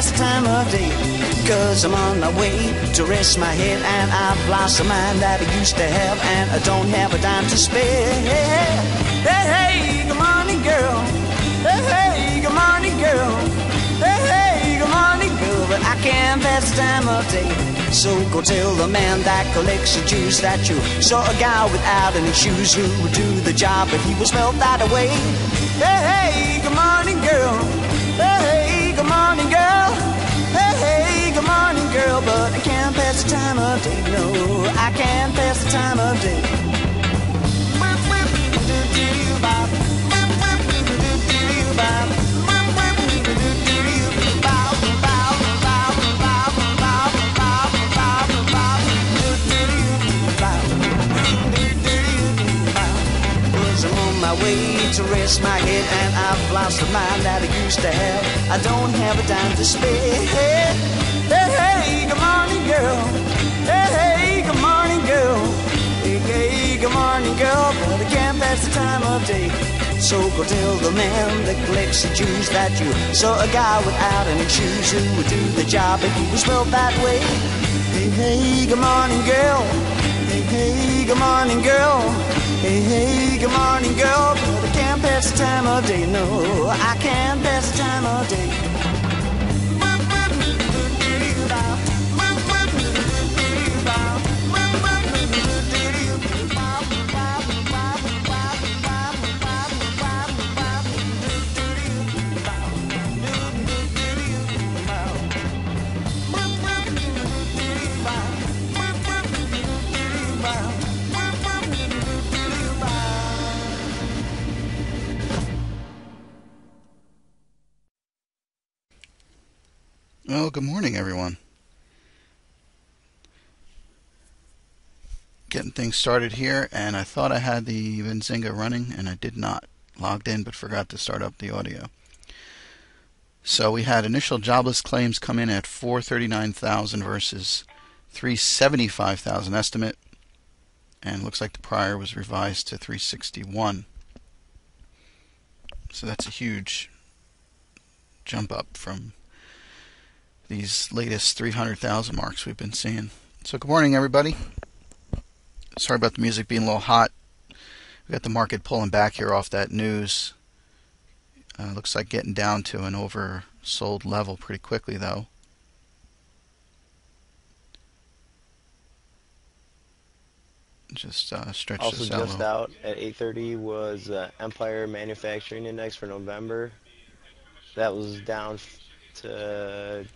pass the time of day, 'cause I'm on my way to rest my head, and I've lost the mind that I used to have, and I don't have a dime to spare. Hey, hey, good morning, girl. Hey, hey, good morning, girl. Hey, hey, good morning, girl. But I can't pass the time of day. So go tell the man that collects the juice that you saw a guy without any shoes who would do the job if he was felt that way. Hey, hey, good morning, girl. Hey, hey, good morning, girl. Hey, hey, good morning, girl. But I can't pass the time of day. No, I can't pass the time of day. I'm on my way to rest my head, and I've lost the mind that I used to have. I don't have a dime to spare. Hey, hey, hey, good morning, girl. Hey, hey, good morning, girl. Hey, hey, good morning, girl. But I can't pass the time of day. So go tell the man that collects the Jews that you saw a guy without any shoes who would do the job if he was spelled that way. Hey, hey, good morning, girl. Hey, hey, good morning, girl. Hey, hey, good morning, girl. But I can't pass the time of day. No, I can't pass the time of day. Well, good morning, everyone. Getting things started here, and I thought I had the Benzinga running, and I did not. Logged in, but forgot to start up the audio. So we had initial jobless claims come in at 439,000 versus 375,000 estimate, and looks like the prior was revised to 361. So that's a huge jump up from these latest 300,000 marks we've been seeing. So good morning, everybody. Sorry about the music being a little hot. We got the market pulling back here off that news. Looks like getting down to an oversold level pretty quickly, though. Just stretch also this out. Just out at 8:30 was Empire Manufacturing Index for November. That was down to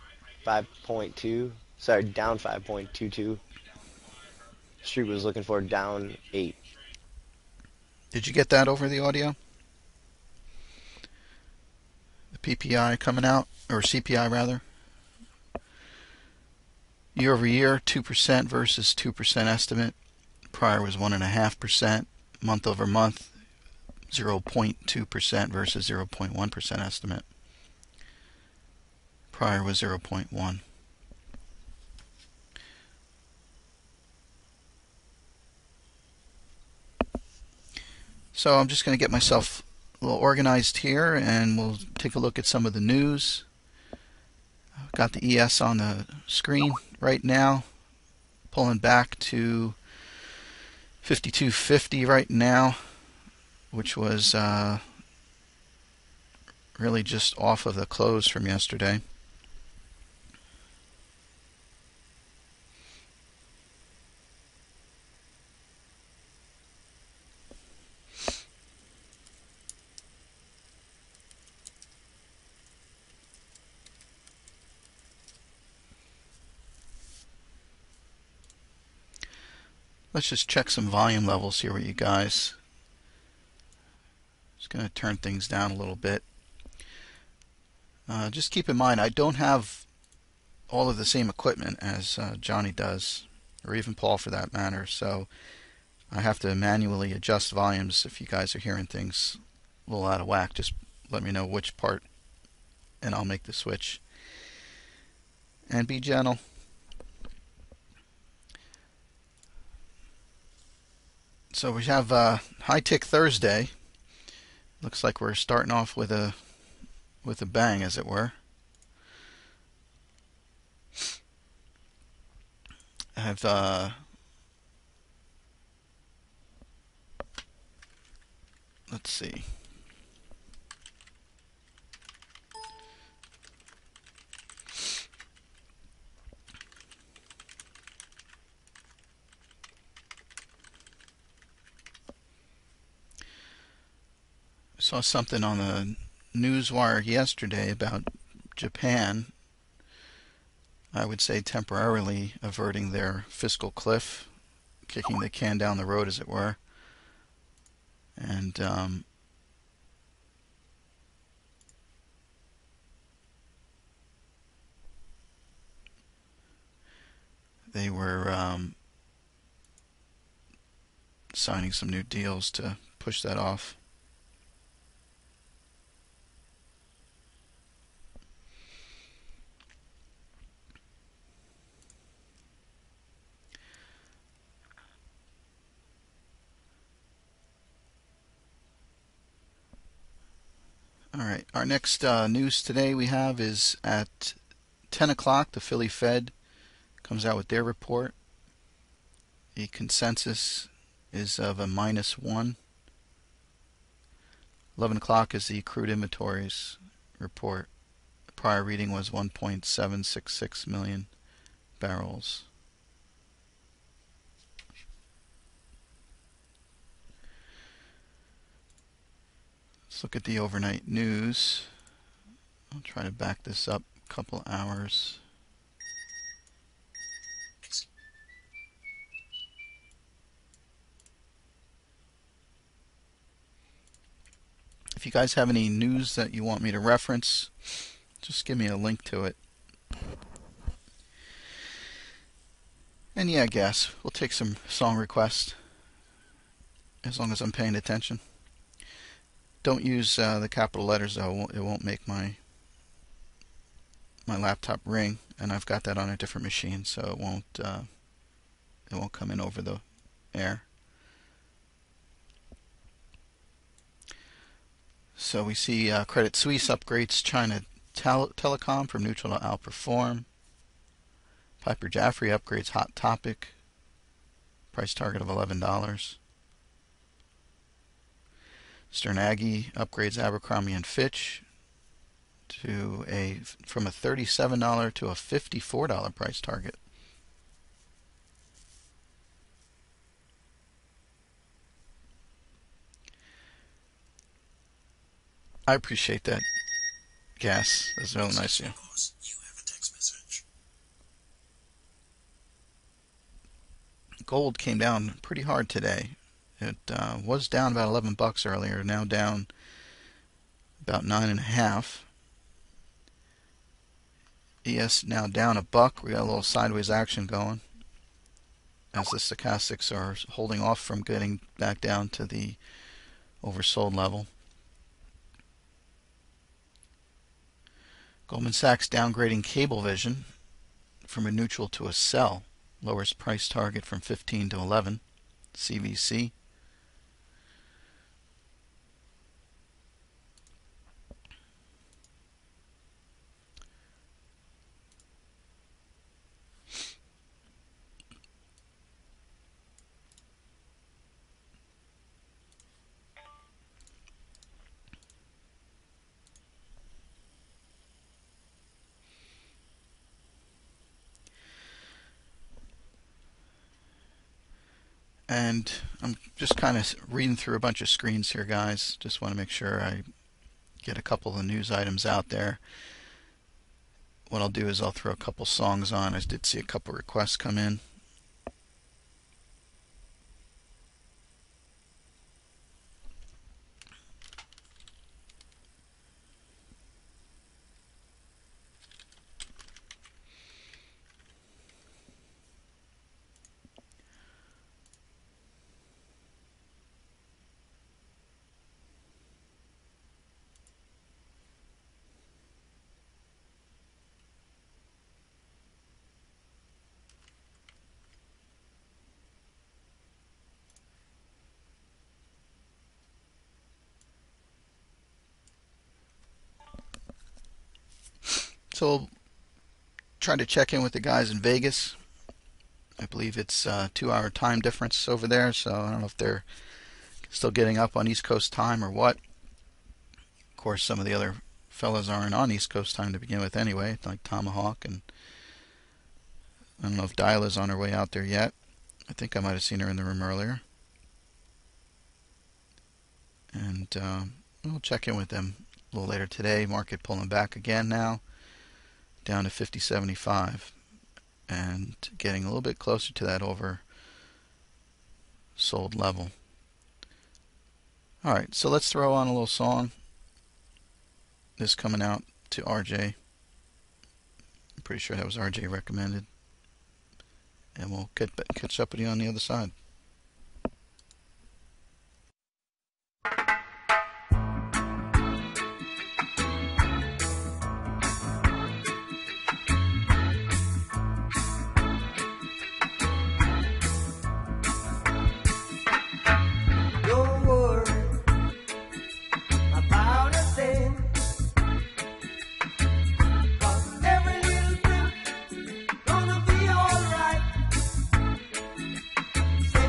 5.2. Sorry, down 5.22. Street was looking for down 8. Did you get that over the audio? The PPI coming out, or CPI rather. Year over year, 2% versus 2% estimate. Prior was 1.5%. Month over month, 0.2% versus 0.1% estimate. Prior was 0.1. So I'm just going to get myself a little organized here, and we'll take a look at some of the news. I've got the ES on the screen right now, pulling back to 52.50 right now, which was really just off of the close from yesterday. Let's just check some volume levels here with you guys. Just going to turn things down a little bit. Just keep in mind, I don't have all of the same equipment as Johnny does, or even Paul for that matter, so I have to manually adjust volumes. If you guys are hearing things a little out of whack, just let me know which part, and I'll make the switch. And be gentle. So we have High Tick Thursday. Looks like we're starting off with a bang, as it were. have let's see. I saw something on the newswire yesterday about Japan, I would say temporarily averting their fiscal cliff, kicking the can down the road, as it were. And they were signing some new deals to push that off. All right, our next news today we have is at 10 o'clock. The Philly Fed comes out with their report. The consensus is of a -1. 11 o'clock is the crude inventories report. The prior reading was 1.766 million barrels. Let's look at the overnight news. I'll try to back this up a couple hours. If you guys have any news that you want me to reference, just give me a link to it. And yeah, gas. We'll take some song requests as long as I'm paying attention. Don't use the capital letters though. It won't make my laptop ring, and I've got that on a different machine, so it won't come in over the air. So we see Credit Suisse upgrades China Telecom from neutral to outperform. Piper Jaffray upgrades Hot Topic, price target of $11. Stern Agee upgrades Abercrombie and Fitch to from a $37 to a $54 price target. I appreciate that, Gas. That's really nice of you. Gold came down pretty hard today. It was down about $11 earlier, now down about 9.5. ES now down $1. We got a little sideways action going as the stochastics are holding off from getting back down to the oversold level. Goldman Sachs downgrading Cablevision from a neutral to a sell, lowers price target from 15 to 11. CVC. And I'm just kind of reading through a bunch of screens here, guys. Just want to make sure I get a couple of news items out there. What I'll do is I'll throw a couple songs on. I did see a couple requests come in. So trying to check in with the guys in Vegas. I believe it's a 2-hour time difference over there, so I don't know if they're still getting up on East Coast time or what. Of course, some of the other fellas aren't on East Coast time to begin with anyway, like Tomahawk, and I don't know if Diala's on her way out there yet. I think I might have seen her in the room earlier. And we'll check in with them a little later today. Market pulling back again now, down to 50.75. And getting a little bit closer to that oversold level. Alright, so let's throw on a little song. This coming out to RJ. I'm pretty sure that was RJ recommended. And we'll catch up with you on the other side. Say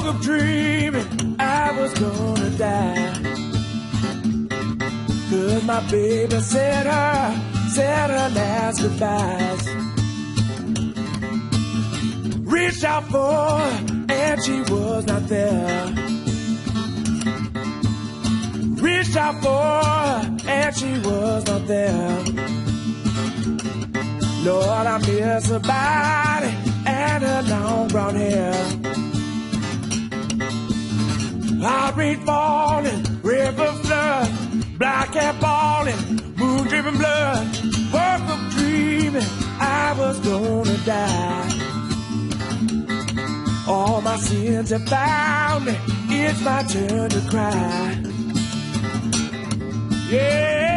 Woke up dreaming I was gonna die. 'Cause my baby said her last goodbyes. Reached out for her and she was not there. Reached out for her and she was not there. Lord, I miss her body and her long brown hair. Heart rate falling, river flood, black cat falling, moon dripping blood. Woke up dreaming I was gonna die. All my sins have found me, it's my turn to cry. Yeah.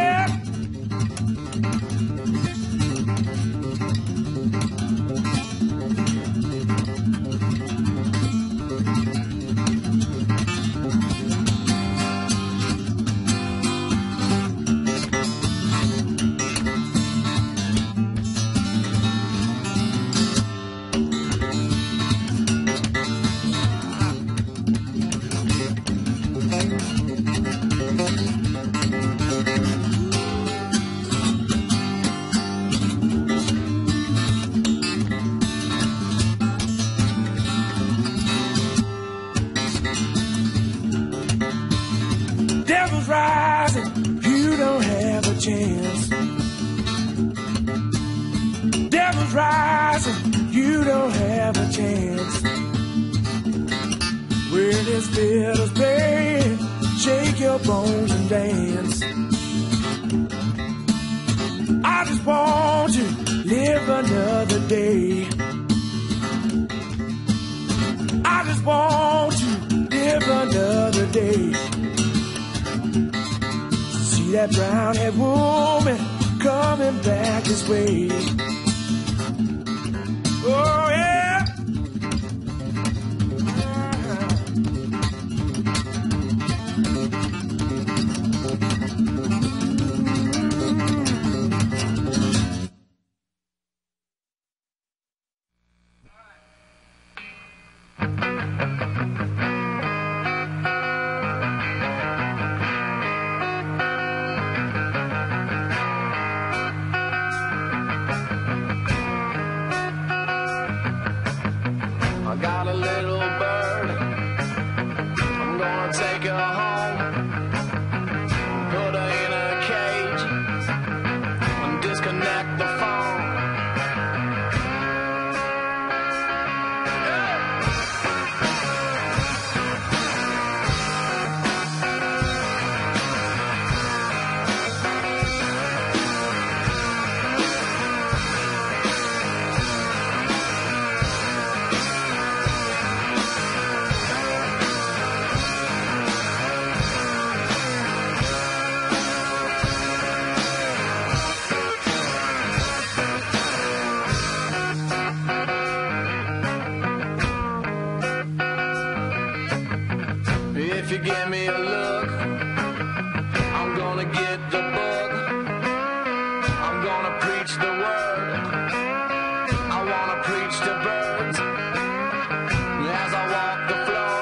Devil's rising, you don't have a chance. Devil's rising, you don't have a chance. When his fiddle's playing, shake your bones and dance. I just want to live another day. I just want to live another day. See that brown-haired woman coming back this way. Oh, yeah. I got a little bird, I'm gonna take her home, put her in a cage, and disconnect the phone. If you give me a look, I'm gonna get the book. I'm gonna preach the word. I wanna preach to birds as I walk the floor.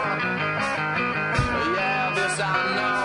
Yeah, this I know.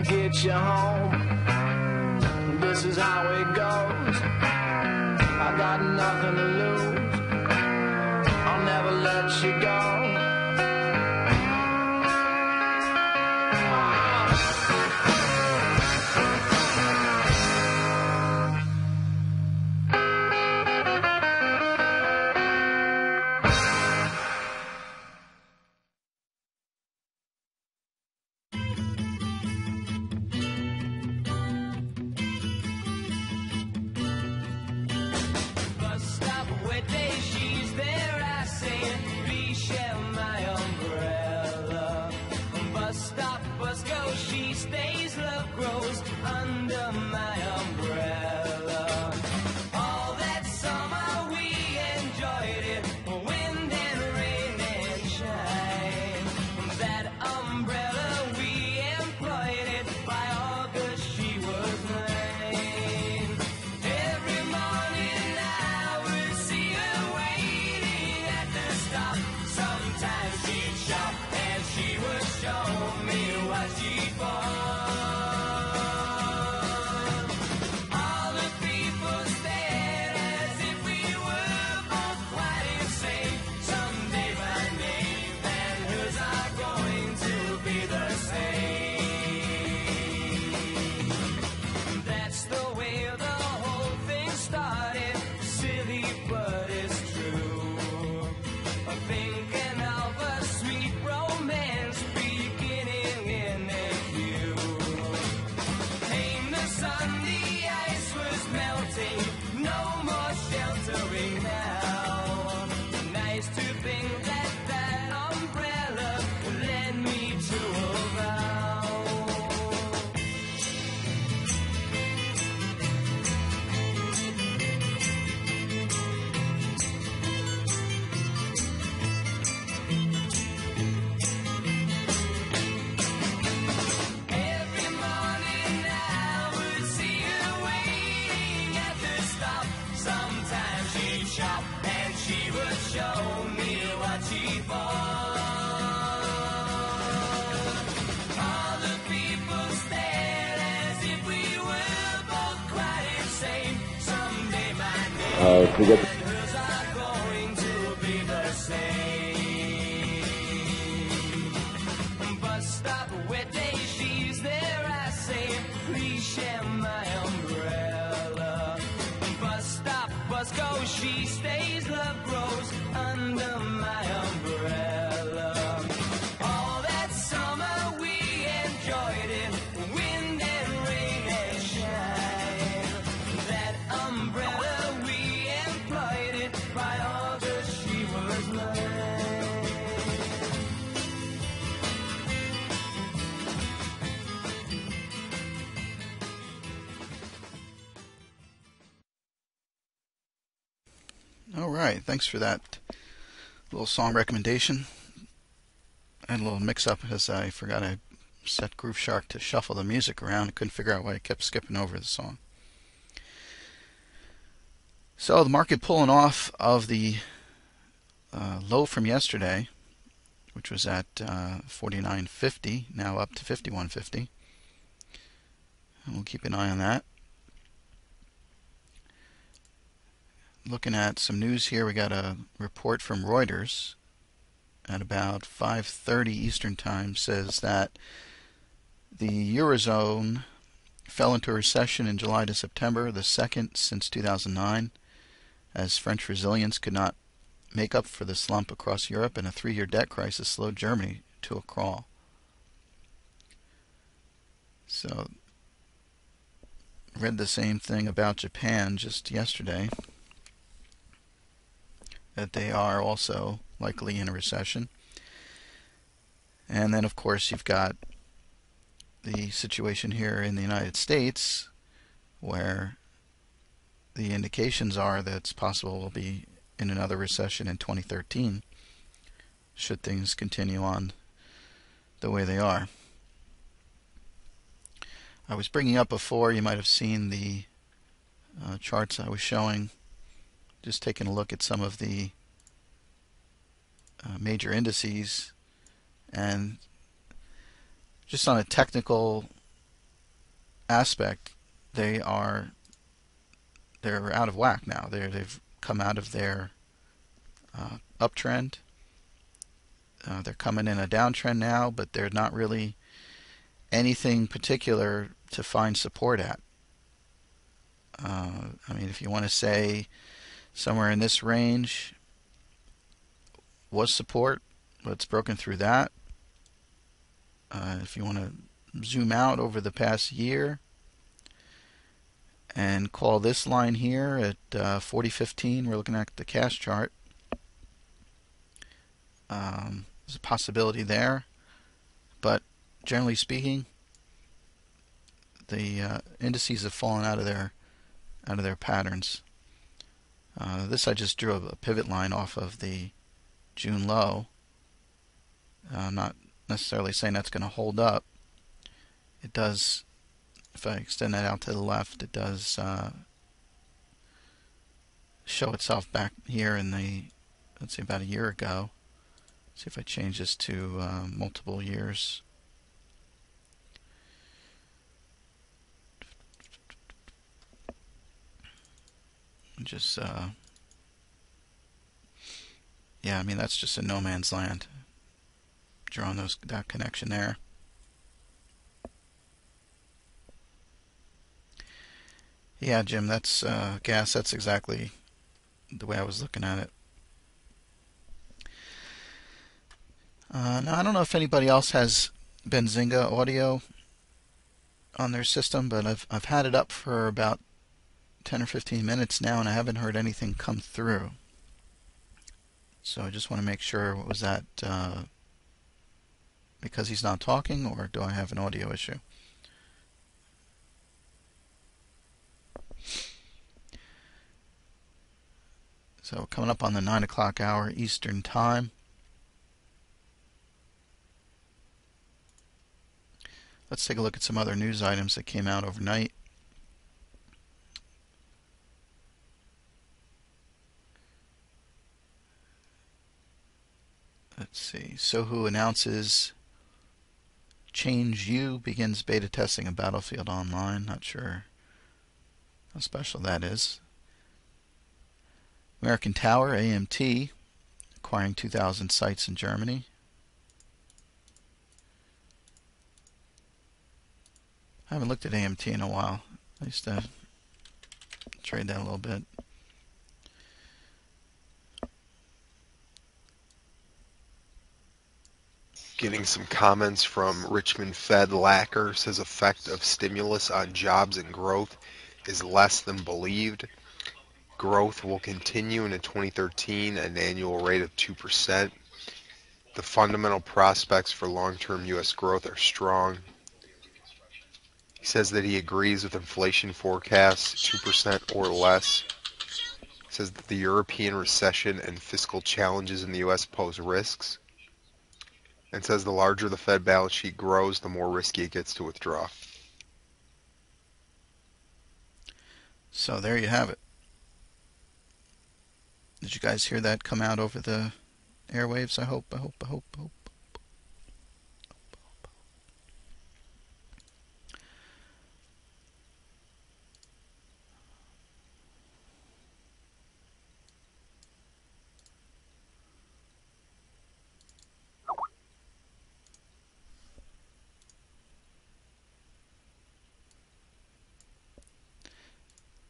gonna get you home. This is how it goes. I got nothing to lose. I'll never let you go. We get she stays, love grows under my umbrella. All that summer we enjoyed it, wind and rain and shine. That umbrella we employed it, by August she was mine. All right, thanks for that little song recommendation. I had a little mix-up because I forgot I set Groove Shark to shuffle the music around. I couldn't figure out why I kept skipping over the song. So the market pulling off of the low from yesterday, which was at 49.50, now up to 51.50. And we'll keep an eye on that. Looking at some news here, we got a report from Reuters at about 5:30 Eastern Time, says that the Eurozone fell into a recession in July to September, the second since 2009, as French resilience could not make up for the slump across Europe, and a 3-year debt crisis slowed Germany to a crawl. So, read the same thing about Japan just yesterday, that they are also likely in a recession. And then, of course, you've got the situation here in the United States, where the indications are that it's possible we'll be in another recession in 2013, should things continue on the way they are. I was bringing up before, you might have seen the charts I was showing, just taking a look at some of the major indices, and just on a technical aspect, they're out of whack now. They've come out of their uptrend. They're coming in a downtrend now, but they're not really anything particular to find support at. I mean, if you want to say somewhere in this range was support, but it's broken through that. If you want to zoom out over the past year and call this line here at 40.15, we're looking at the cash chart. There's a possibility there, but generally speaking, the indices have fallen out of their patterns. This I just drew a pivot line off of the June low. I'm not necessarily saying that's going to hold up. It does, if I extend that out to the left, it does show itself back here in the, let's say, about a year ago. See if I change this to multiple years. Just yeah, I mean, that's just in no man's land, drawing that connection there. Yeah, Jim, that's gas. That's exactly the way I was looking at it. Now, I don't know if anybody else has Benzinga audio on their system, but I've had it up for about 10 or 15 minutes now, and I haven't heard anything come through. So I just want to make sure, was that because he's not talking, or do I have an audio issue? So coming up on the 9 o'clock hour Eastern Time. Let's take a look at some other news items that came out overnight. Let's see. Sohu announces Change U begins beta testing of Battlefield Online. Not sure how special that is. American Tower, AMT, acquiring 2,000 sites in Germany. I haven't looked at AMT in a while. I used to trade that a little bit. Getting some comments from Richmond Fed Lacker, says effect of stimulus on jobs and growth is less than believed. Growth will continue into 2013 at an annual rate of 2%. The fundamental prospects for long-term U.S. growth are strong. He says that he agrees with inflation forecasts 2% or less. He says that the European recession and fiscal challenges in the U.S. pose risks. And says the larger the Fed balance sheet grows, the more risky it gets to withdraw. So there you have it. Did you guys hear that come out over the airwaves? I hope.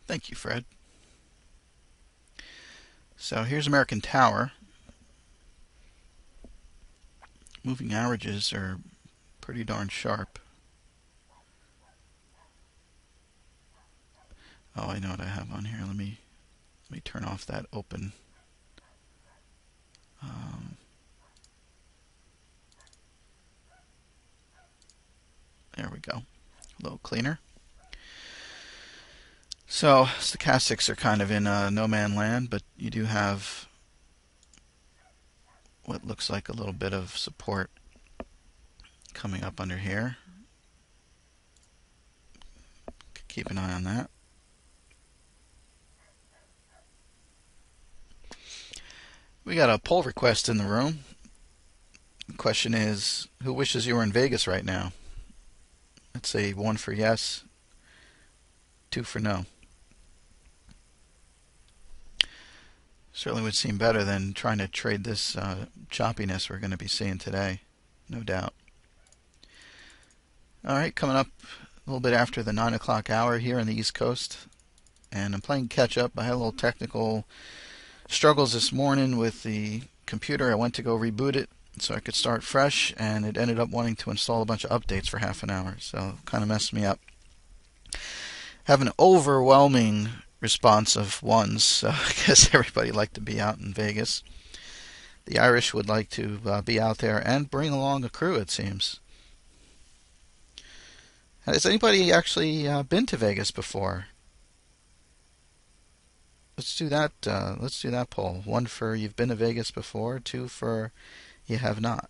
Thank you, Fred. So here's American Tower. Moving averages are pretty darn sharp. Oh, I know what I have on here. Let me turn off that open. There we go. A little cleaner. So stochastics are kind of in no man land, but you do have what looks like a little bit of support coming up under here. Keep an eye on that. We got a poll request in the room. The question is, who wishes you were in Vegas right now? Let's say 1 for yes, 2 for no. Certainly would seem better than trying to trade this choppiness we're going to be seeing today, no doubt. All right, coming up a little bit after the 9 o'clock hour here on the East Coast, and I'm playing catch up. I had a little technical struggles this morning with the computer. I went to go reboot it so I could start fresh, and it ended up wanting to install a bunch of updates for half an hour, so it kind of messed me up. Have an overwhelming response of ones, so I guess everybody liked to be out in Vegas. The Irish would like to be out there and bring along a crew, it seems. Has anybody actually been to Vegas before? Let's do that. Let's do that poll. 1 for you've been to Vegas before. 2 for you have not.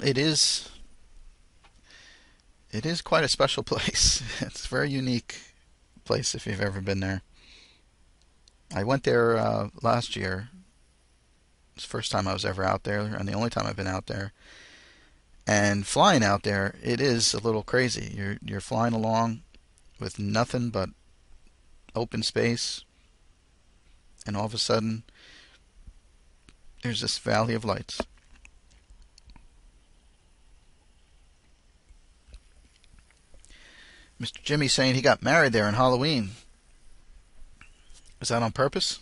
It is quite a special place. It's a very unique place if you've ever been there. I went there last year. It's the first time I was ever out there, and the only time I've been out there. And flying out there, it is a little crazy. You're flying along with nothing but open space, and all of a sudden, there's this valley of lights. Mr. Jimmy saying he got married there on Halloween. Was that on purpose?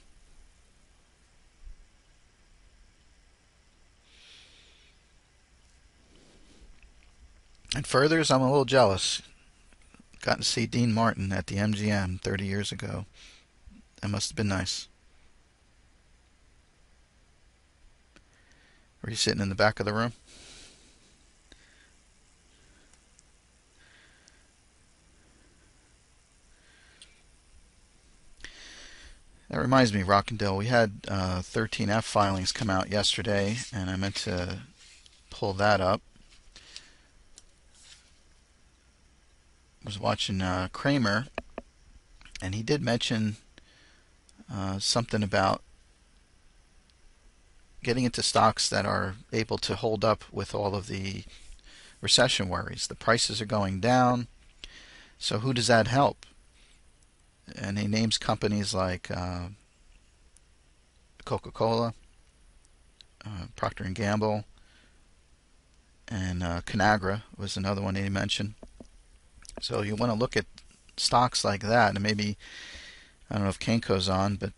And furthers, I'm a little jealous. Got to see Dean Martin at the MGM 30 years ago. That must have been nice. Were you sitting in the back of the room? That reminds me, Rockandale, we had 13F filings come out yesterday, and I meant to pull that up. I was watching Kramer, and he did mention something about getting into stocks that are able to hold up with all of the recession worries. The prices are going down, so who does that help? And he names companies like Coca-Cola, Procter & Gamble, and Conagra was another one that he mentioned. So you want to look at stocks like that, and maybe, I don't know if Kenko's on, but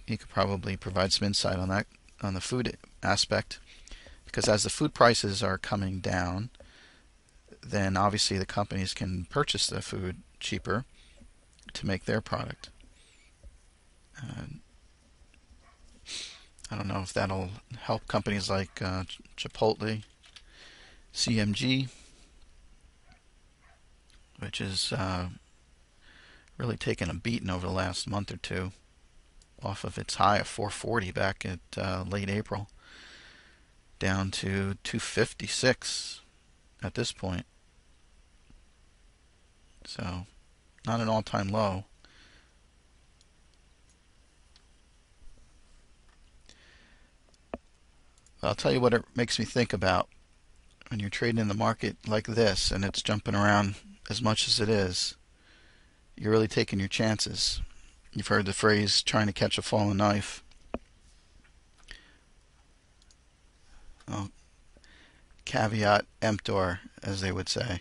he could probably provide some insight on that, on the food aspect. Because as the food prices are coming down, then obviously the companies can purchase the food cheaper to make their product. I don't know if that'll help companies like Chipotle, CMG, which is really taken a beating over the last month or two, off of its high of 440 back at late April, down to 256 at this point. So, not an all-time low. But I'll tell you what it makes me think about when you're trading in the market like this and it's jumping around as much as it is. You're really taking your chances. You've heard the phrase, trying to catch a falling knife. Well, caveat emptor, as they would say.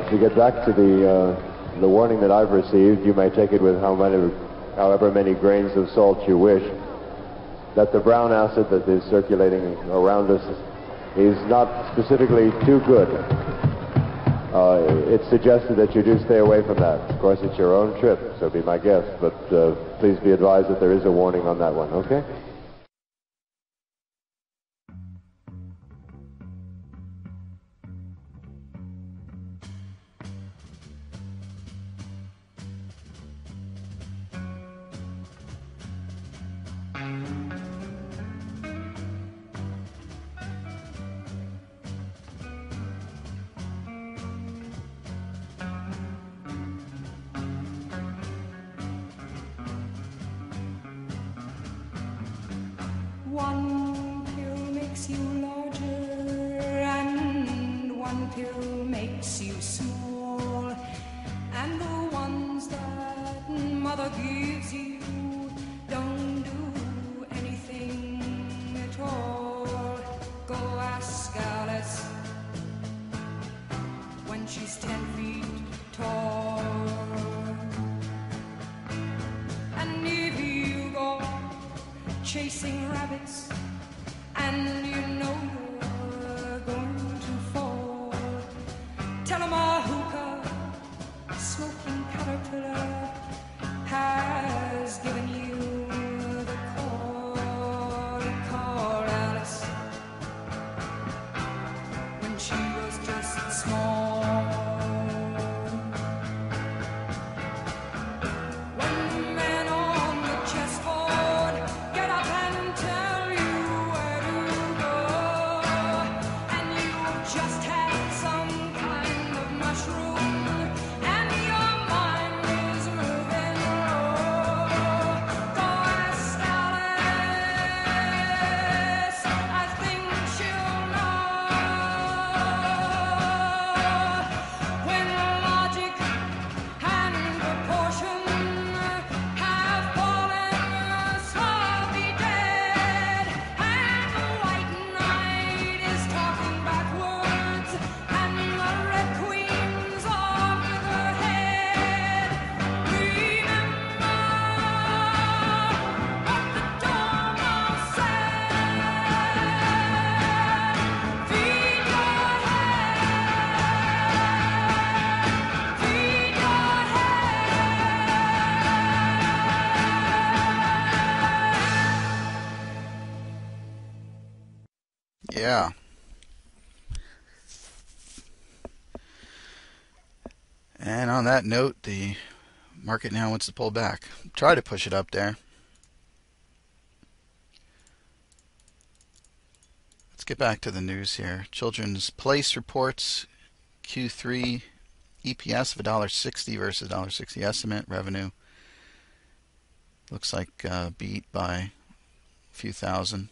To get back to the warning that I've received, you may take it with however many grains of salt you wish, that the brown acid that is circulating around us is not specifically too good. It's suggested that you do stay away from that. Of course, it's your own trip, so be my guest, but please be advised that there is a warning on that one, okay? soul, and the ones that mother gives you don't do anything at all. Go ask Alice when she's 10 feet tall. And if you go chasing rabbits and you know you're going to fall, tell 'em a hookah smoking caterpillar has given you the call. Call Alice when she was just small. When men on the chessboard get up and tell you where to go, and you just had some kind of mushroom, and your mind is moving low, go ask Alice, I think she'll know. When logic and proportion have fallen sloppy dead, and the white knight is talking backwards, and the red queen's off with her head, remember what the dormouse said. Feed your head, feed your Yeah. And on that note, the market now wants to pull back. Try to push it up there. Let's get back to the news here. Children's Place reports Q3 EPS of $1.60 versus $1.60 estimate. Revenue looks like beat by a few thousand.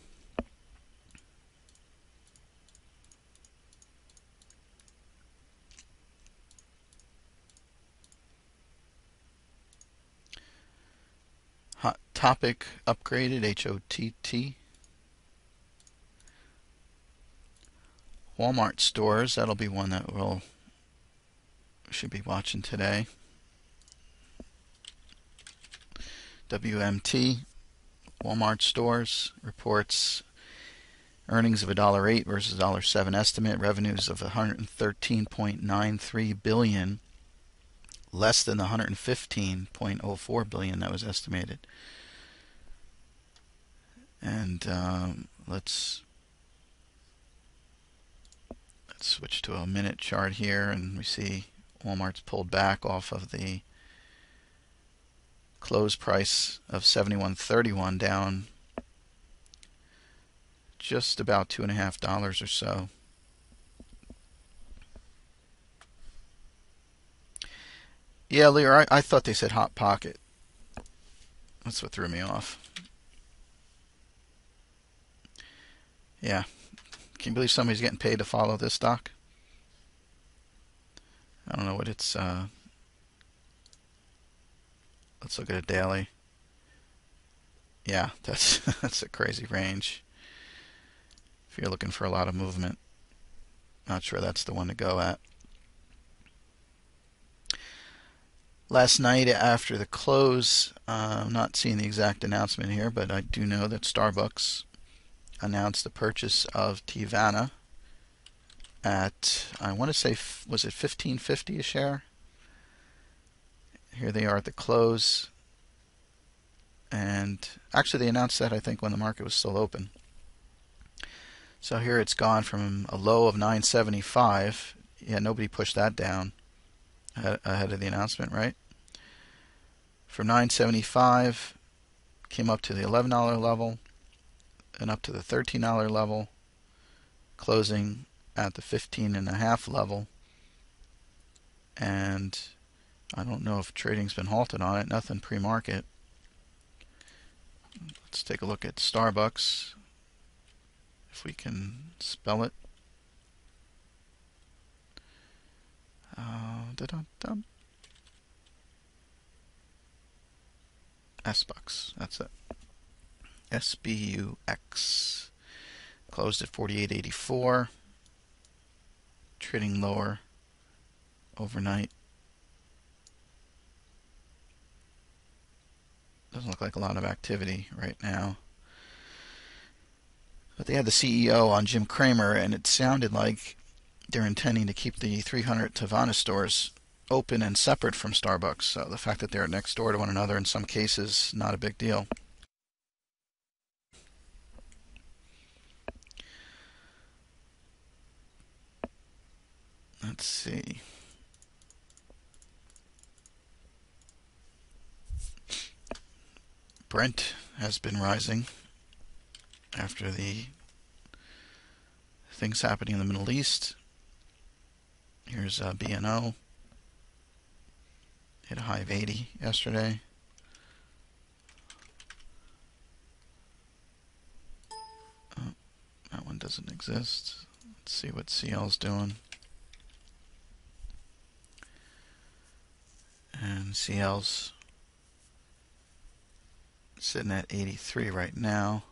Hot Topic upgraded, HOTT. Walmart stores, that'll be one that we'll should be watching today. WMT, Walmart stores, reports earnings of $1.08 versus $1.07 estimate, revenues of $113.93 billion, less than the $115.04 billion that was estimated. And let's switch to a minute chart here, and we see Walmart's pulled back off of the close price of $71.31, down just about $2.50 or so. Yeah, Lear, I thought they said Hot Pocket. That's what threw me off. Yeah. Can you believe somebody's getting paid to follow this stock? I don't know what it's... let's look at a daily. Yeah, that's that's a crazy range. If you're looking for a lot of movement, not sure that's the one to go at. Last night after the close, I'm not seeing the exact announcement here, but I do know that Starbucks announced the purchase of Teavana at, I want to say, was it $15.50 a share? Here they are at the close. And actually they announced that, I think, when the market was still open. So here it's gone from a low of $9.75. Yeah, nobody pushed that down ahead of the announcement, right? From $9.75, came up to the $11 level, and up to the $13 level, closing at the $15.50 level. And I don't know if trading's been halted on it. Nothing pre-market. Let's take a look at Starbucks, if we can spell it. Dun, dun, dun, dun. SBUX, that's it. SBUX. Closed at 48.84. Trading lower overnight. Doesn't look like a lot of activity right now. But they had the CEO on, Jim Cramer, and it sounded like they're intending to keep the 300 Tavana stores open and separate from Starbucks. So the fact that they're next door to one another in some cases, not a big deal. Let's see. Brent has been rising after the things happening in the Middle East. Here's BNO. Hit a high of 80 yesterday. Oh, that one doesn't exist. Let's see what CL's doing. And CL's sitting at 83 right now.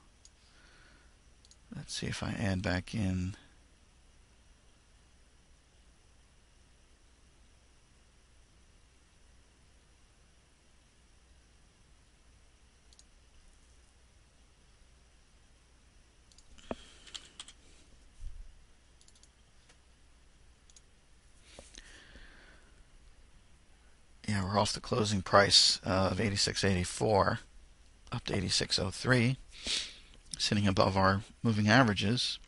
Let's see if I add back in. Yeah, we're off the closing price of 86.84 up to 86.03, sitting above our moving averages.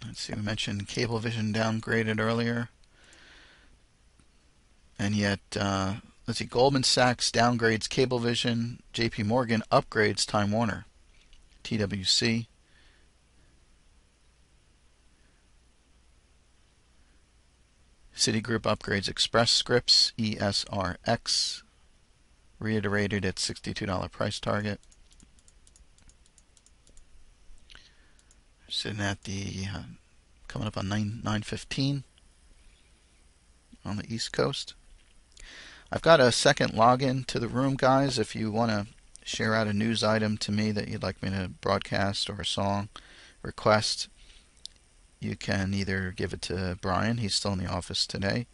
Let's see, we mentioned Cablevision downgraded earlier. And yet, let's see, Goldman Sachs downgrades Cablevision, JP Morgan upgrades Time Warner, TWC. Citigroup upgrades Express Scripts, ESRX, reiterated at $62 price target. Sitting at the, coming up on 9:15 on the East Coast. I've got a second login to the room, guys. If you want to share out a news item to me that you'd like me to broadcast, or a song request, you can either give it to Brian. He's still in the office today.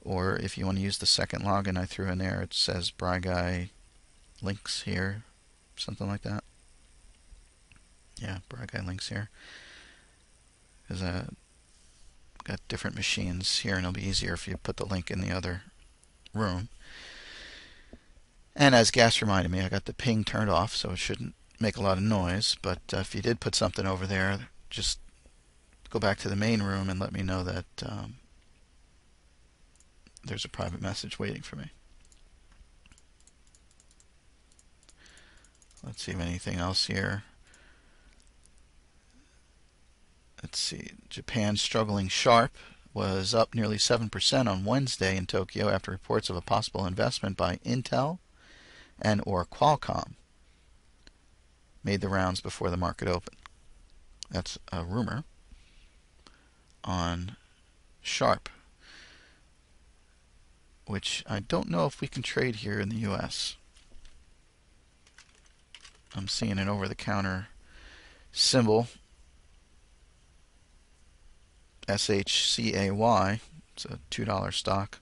Or if you want to use the second login I threw in there, it says Briguy links here, something like that. Yeah, Briguy links here. Because I've got different machines here, and it'll be easier if you put the link in the other room. And as Gas reminded me, I got the ping turned off, so it shouldn't make a lot of noise. But if you did put something over there, just go back to the main room and let me know that there's a private message waiting for me. Let's see if anything else here. Let's see. Japan struggling sharp, was up nearly 7% on Wednesday in Tokyo after reports of a possible investment by Intel and or Qualcomm made the rounds before the market opened. That's a rumor on Sharp, which I don't know if we can trade here in the US. I'm seeing an over-the-counter symbol, SHCAY. It's a $2 stock.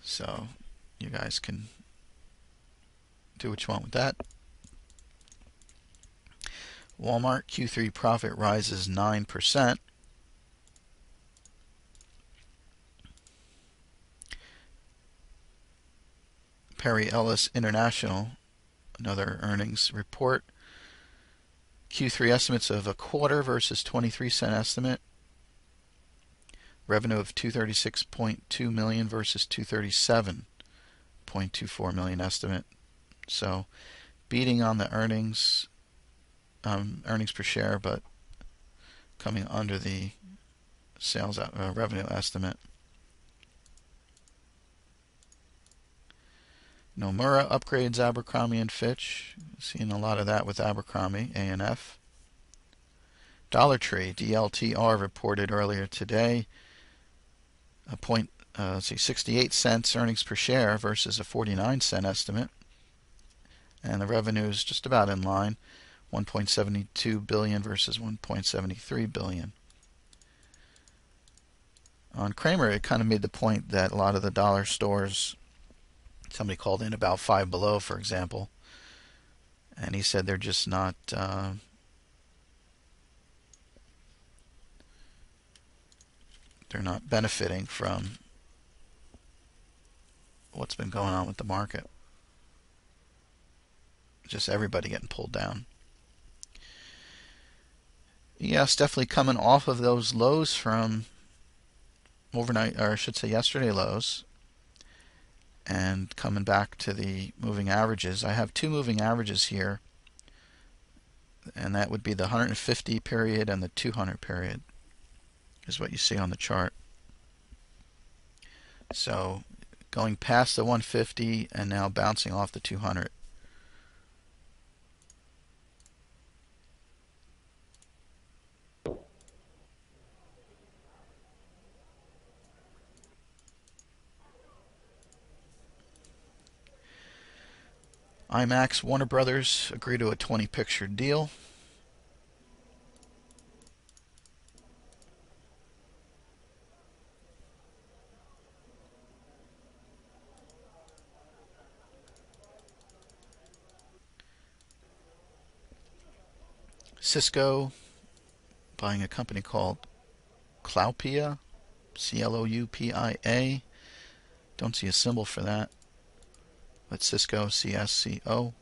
So you guys can do what you want with that. Walmart Q3 profit rises 9%. Perry Ellis International, another earnings report. Q3 estimates of a quarter versus 23-cent estimate. Revenue of $236.2 million versus $237.24 million estimate. So beating on the earnings per share, but coming under the sales revenue estimate. Nomura upgrades Abercrombie and Fitch. Seeing a lot of that with Abercrombie, A&F. Dollar Tree, DLTR, reported earlier today a 68 cents earnings per share versus a 49-cent estimate. And the revenue is just about in line, 1.72 billion versus 1.73 billion. On Kramer, it kind of made the point that a lot of the dollar stores, somebody called in about Five Below, for example, and he said they're just not they're not benefiting from what's been going on with the market. Just everybody getting pulled down. Yes, definitely coming off of those lows from overnight, or I should say yesterday lows, and coming back to the moving averages. I have two moving averages here, and that would be the 150 period and the 200 period, is what you see on the chart. So going past the 150 and now bouncing off the 200. IMAX, Warner Brothers agree to a 20-picture deal. Cisco buying a company called Cloupia, Cloupia. Don't see a symbol for that, but Cisco, CSCO.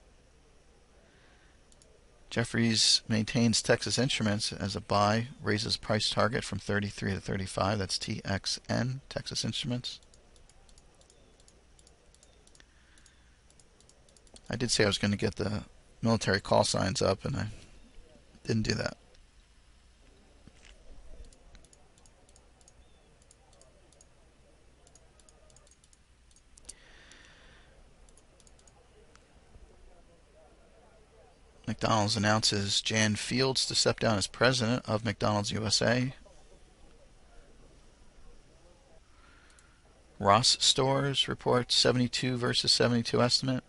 Jefferies maintains Texas Instruments as a buy, raises price target from 33 to 35. That's TXN, Texas Instruments. I did say I was going to get the military call signs up, and I didn't do that. McDonald's announces Jan Fields to step down as president of McDonald's USA. Ross Stores reports 72 versus 72 estimate.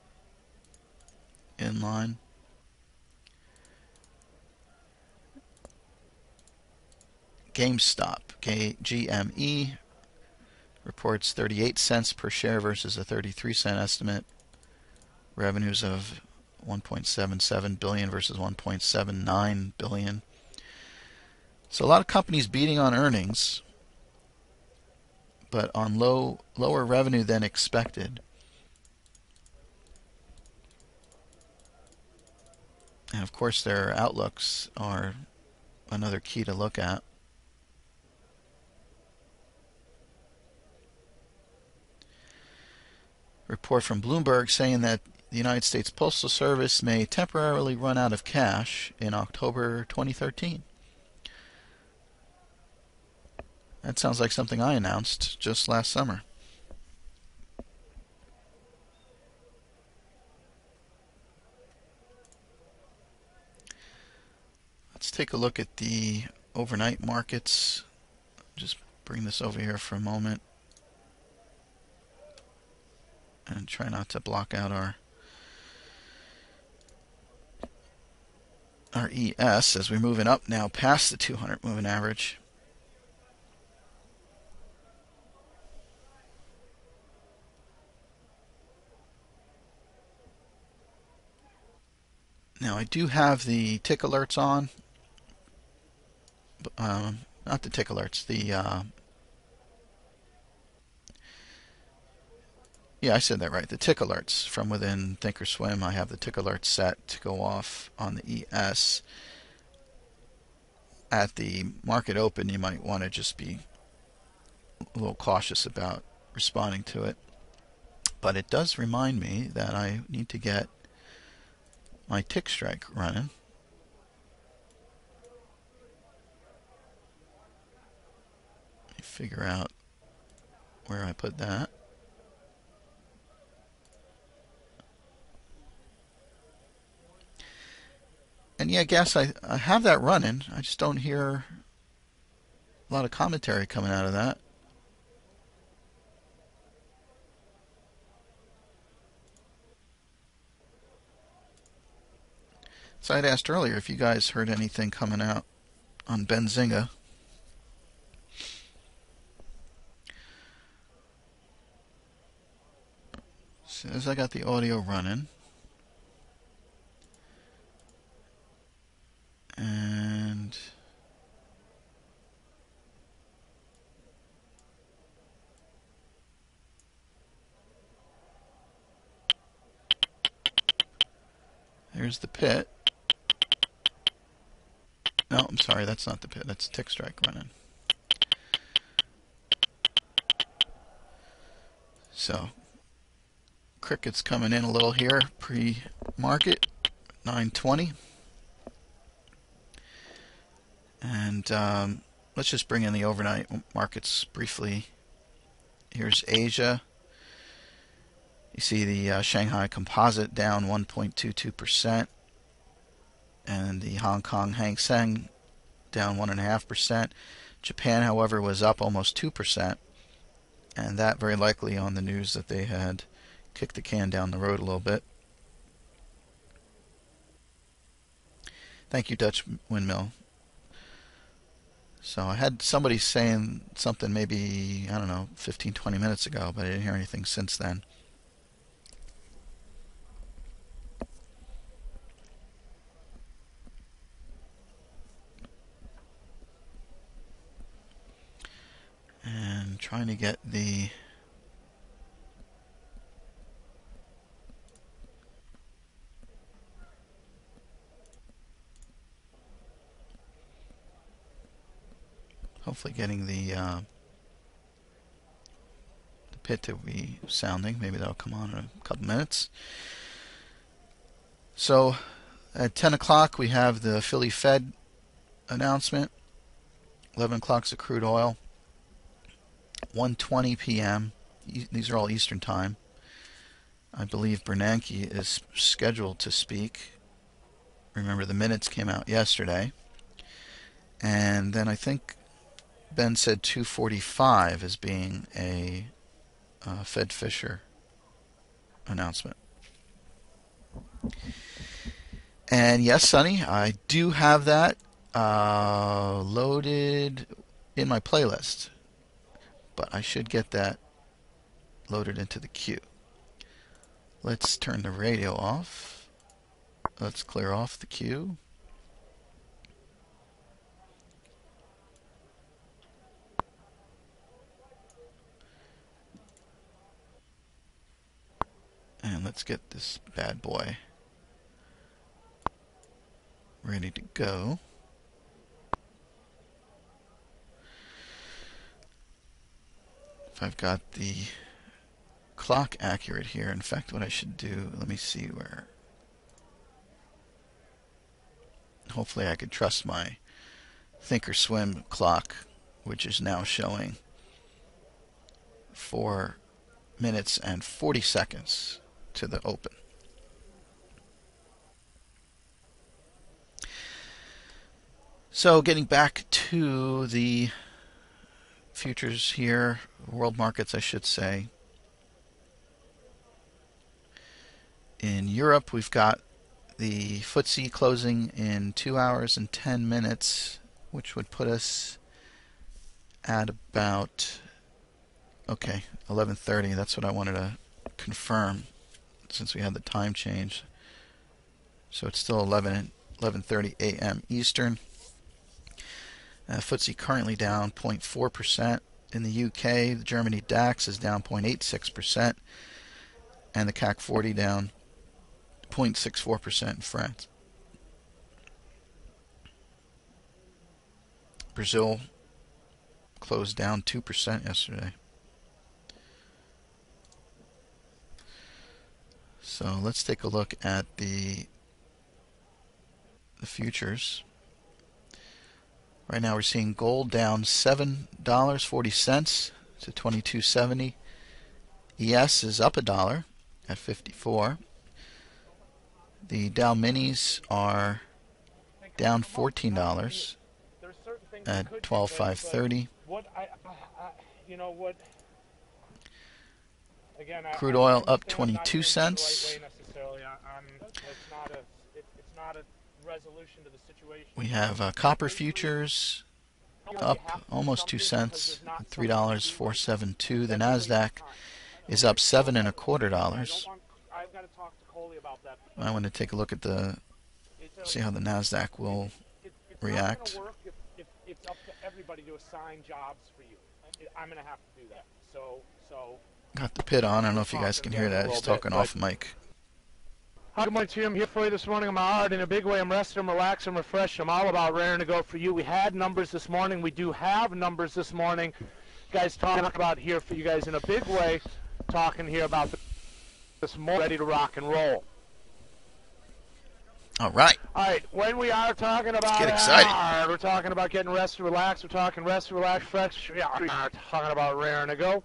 In line. GameStop, GME, reports 38 cents per share versus a 33-cent estimate. Revenues of 1.77 billion versus 1.79 billion. So a lot of companies beating on earnings, but on lower revenue than expected. And of course their outlooks are another key to look at. Report from Bloomberg saying that the United States Postal Service may temporarily run out of cash in October 2013. That sounds like something I announced just last summer. Let's take a look at the overnight markets. Just bring this over here for a moment and try not to block out our ES as we're moving up now past the 200 moving average. Now I do have the tick alerts on. Not the tick alerts, yeah, I said that right. The tick alerts from within Thinkorswim. I have the tick alerts set to go off on the ES. At the market open, you might want to just be a little cautious about responding to it. But it does remind me that I need to get my tick strike running. Let me figure out where I put that. And yeah, gas, I have that running. I just don't hear a lot of commentary coming out of that. So I'd asked earlier if you guys heard anything coming out on Benzinga. As soon as I got the audio running. And there's the pit. No, I'm sorry, that's not the pit. That's Tick Strike running. So, cricket's coming in a little here, pre-market, 9:20. And let's just bring in the overnight markets briefly. Here's Asia. You see the Shanghai Composite down 1.22%. And the Hong Kong Hang Seng down 1.5%. Japan, however, was up almost 2%. And that very likely on the news that they had kicked the can down the road a little bit. Thank you, Dutch Windmill. So I had somebody saying something maybe, I don't know, 15, 20 minutes ago, but I didn't hear anything since then. And trying to get the hopefully getting the pit to be sounding. Maybe that'll come on in a couple minutes. So at 10 o'clock we have the Philly Fed announcement. 11 o'clock's the crude oil. 1:20 p.m. These are all Eastern time. I believe Bernanke is scheduled to speak. Remember, the minutes came out yesterday. And then I think Ben said 2:45 as being a Fed Fisher announcement. And yes, Sonny, I do have that loaded in my playlist. But I should get that loaded into the queue. Let's turn the radio off. Let's clear off the queue. And let's get this bad boy ready to go. If I've got the clock accurate here, in fact, what I should do, let me see where. Hopefully I could trust my Thinkorswim clock, which is now showing 4 minutes and 40 seconds to the open. So getting back to the futures here, world markets I should say. In Europe we've got the FTSE closing in 2 hours and 10 minutes, which would put us at about, okay, 11:30. That's what I wanted to confirm since we had the time change. So it's still 11:30 a.m. Eastern. FTSE currently down 0.4%. In the UK, the Germany DAX is down 0.86%, and the CAC 40 down 0.64% in France. Brazil closed down 2% yesterday. So let's take a look at the futures. Right now we're seeing gold down $7.40 to $22.70. ES is up $1 at 54. The Dow Minis are down $14 at 12,530. Crude oil up 22 cents. We have copper futures up almost 2 cents, at $3.472. The Nasdaq is up $7.25. I want to take a look at see how the Nasdaq will react. It's up to everybody to assign jobs for you. I'm going to have to do that. So got the pit on. I don't know if you guys can hear that. He's talking off mic. Hi, good morning to you. I'm here for you this morning. I'm hard in a big way. I'm rested, I'm relaxed, I'm refreshed. I'm all about raring to go for you. We had numbers this morning. We do have numbers this morning. Guys, talking about here for you guys in a big way. Talking here about this morning, ready to rock and roll. All right. All right. When we are talking about get excited. We're talking about getting rested, relaxed. We're talking rested, relaxed, fresh. Yeah, we're talking about raring to go.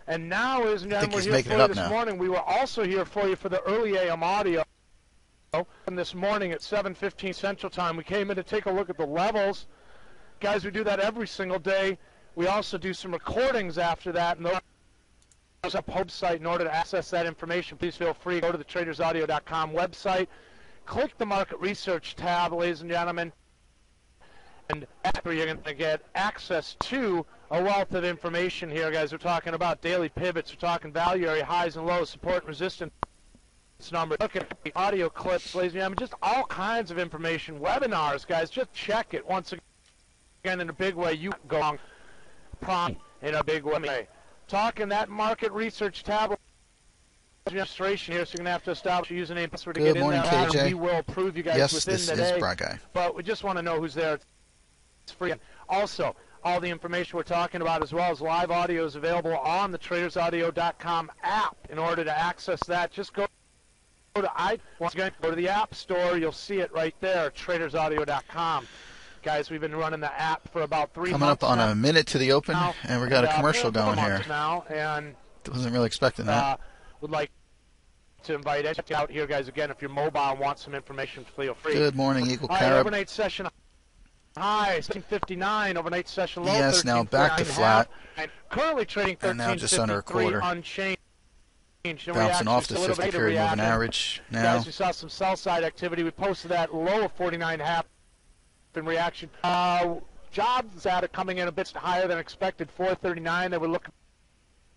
And now, ladies and gentlemen, we're here for you this morning. We were also here for you for the early AM audio. And this morning at 7:15 Central Time, we came in to take a look at the levels. Guys, we do that every single day. We also do some recordings after that. And those up website. In order to access that information, please feel free to go to the tradersaudio.com website. Click the Market Research tab, ladies and gentlemen. And after you're going to get access to a wealth of information here, guys. We're talking about daily pivots. We're talking value area highs and lows, support and resistance numbers. Look at the audio clips, ladies and gentlemen. Just all kinds of information. Webinars, guys. Just check it once again in a big way. You go on prompt in a big way. Talking that Market Research tab. Registration here, so you're going to have to establish a username password to get in there. KJ. We will approve you guys within the day. Yes, this is Briguy. But we just want to know who's there. It's free. Also, all the information we're talking about as well as live audio is available on the tradersaudio.com app. In order to access that, just go to once again, go to the App Store. You'll see it right there, tradersaudio.com. Guys, we've been running the app for about 3 months Coming up on now. a minute to the open, and we got a commercial going here. Now, and wasn't really expecting that. Would like to invite you out here, guys. Again, if you're mobile and want some information, feel free. Good morning, Eagle All right, Carib. overnight session high, 1359. Overnight session low, Yes, now back to flat. And currently trading 1353, and now just under a quarter. Unchanged. Bouncing off the 50-period moving average now. Guys, we saw some sell-side activity. We posted that low of 49.5 in reaction. Jobs data coming in a bit higher than expected, 439. They were looking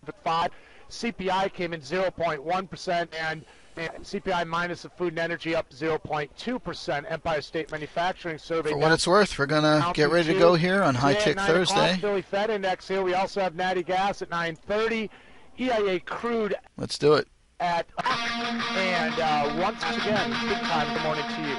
for 5. CPI came in 0.1%, and CPI minus the food and energy up 0.2%. Empire State Manufacturing Survey. For what it's worth, we're going to get ready to go here on High Tick Thursday. Philly Fed Index here. We also have natty gas at 9:30. EIA crude. Let's do it. And once again, big time. Good morning to you.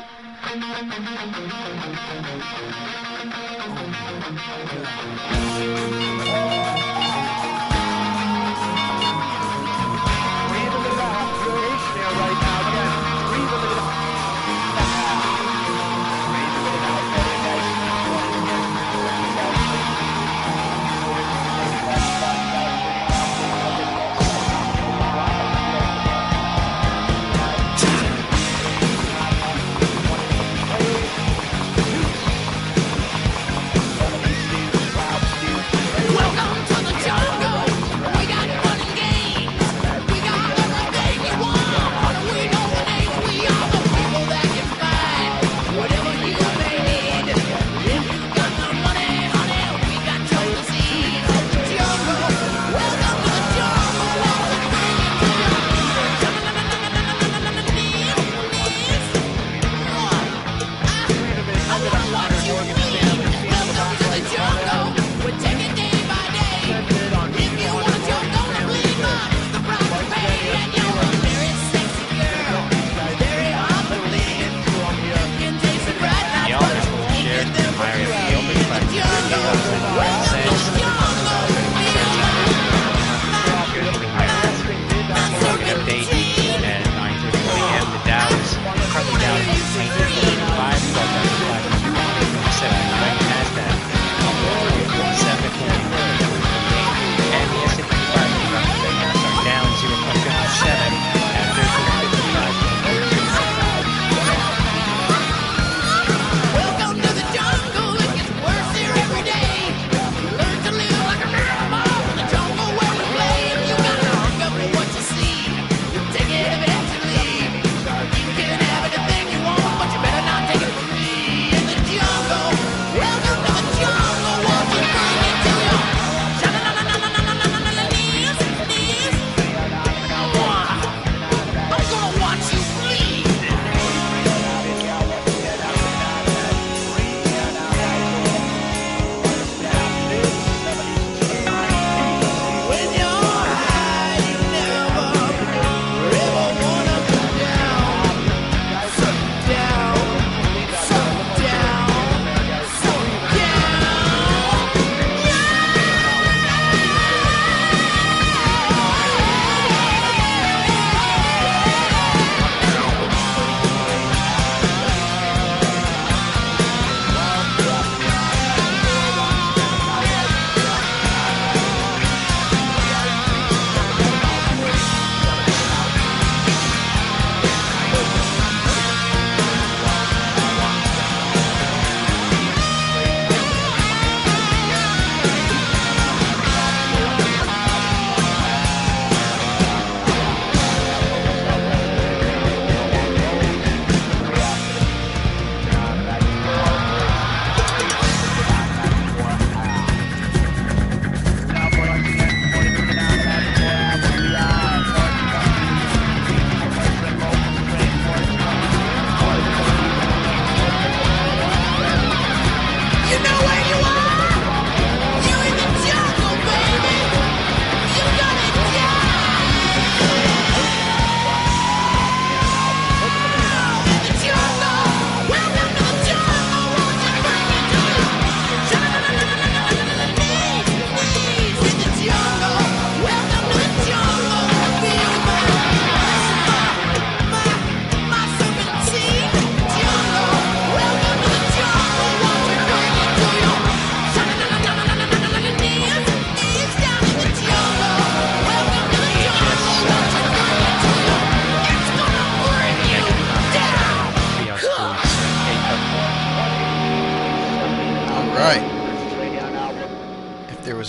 Welcome to the jungle.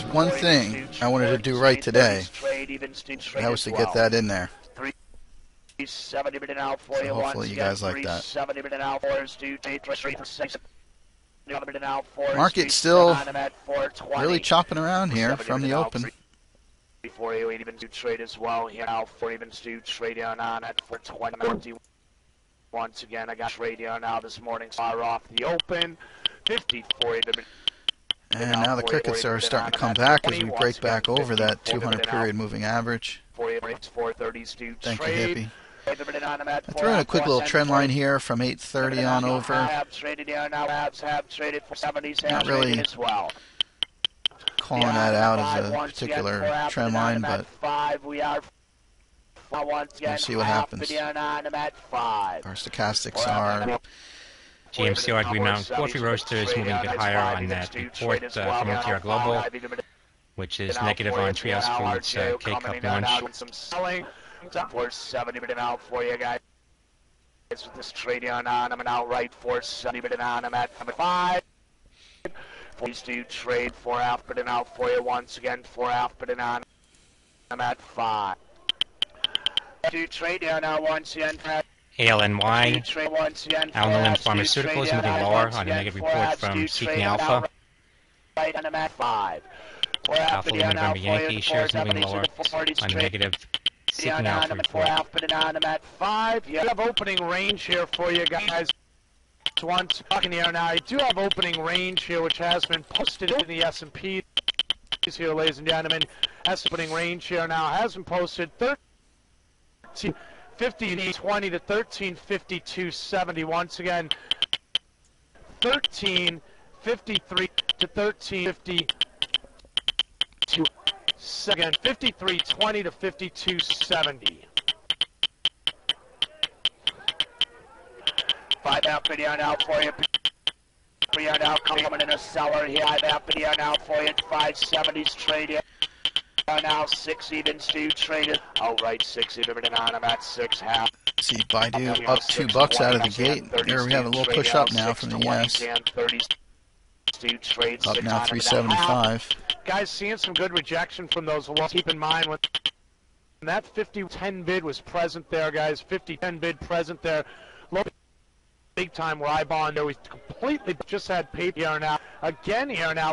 was one thing I wanted to do right today. That was to get that in there. So hopefully you guys like that. Market still really chopping around here from the open. Before you even do trade as well here now for even do trade on at 420. Once again, I got trade now this morning far off the open 54 even. And now the crickets are starting to come back as we break back over that 200 period moving average. Thank you, Hippie. I threw in a quick little trend line here from 8:30 on over. Not really calling that out as a particular trend line, but we'll see what happens. Our stochastics are... GMC Green Mountain Coffee Roasters moving a bit higher on that report from Montero Global, which is negative on Treehouse Foods K-Cup lunch. 470 been out for you guys. With this trading on, I'm an outright 470 been on. I'm at 5. Please do trade 4 half been out for you once again. 4 half been on. I'm at 5. Do trade down now once again. ALNY, Alnylam Pharmaceuticals moving lower on a negative report from Seeking Alpha. Right, and I'm at 5. Alpha Lima November Yankee shares moving lower on a negative Seeking Alpha report. I'm at 5. You have opening range here for you guys. Once talking here now, I do have opening range here, which has been posted in the S&P here, ladies and gentlemen. Opening range here now has been posted 1350 20 to 1352.70. Once again, 1353 to 1352. Again, 53.20 to 52.70. 5 out video now for you. Video now coming in a seller here. 5 out video now for you. 570s traded. Now 6 evens do traded. Oh right, 6 even on. I'm at 6 half. See Baidu up $2 out of the gate. Here we have a little push up now from the yes. Up now 375. Guys, seeing some good rejection from those. Keep in mind when that 50-10 bid was present there, guys. 50-10 bid present there. Low big time where I bond there. We completely just had paper here now. Again here now.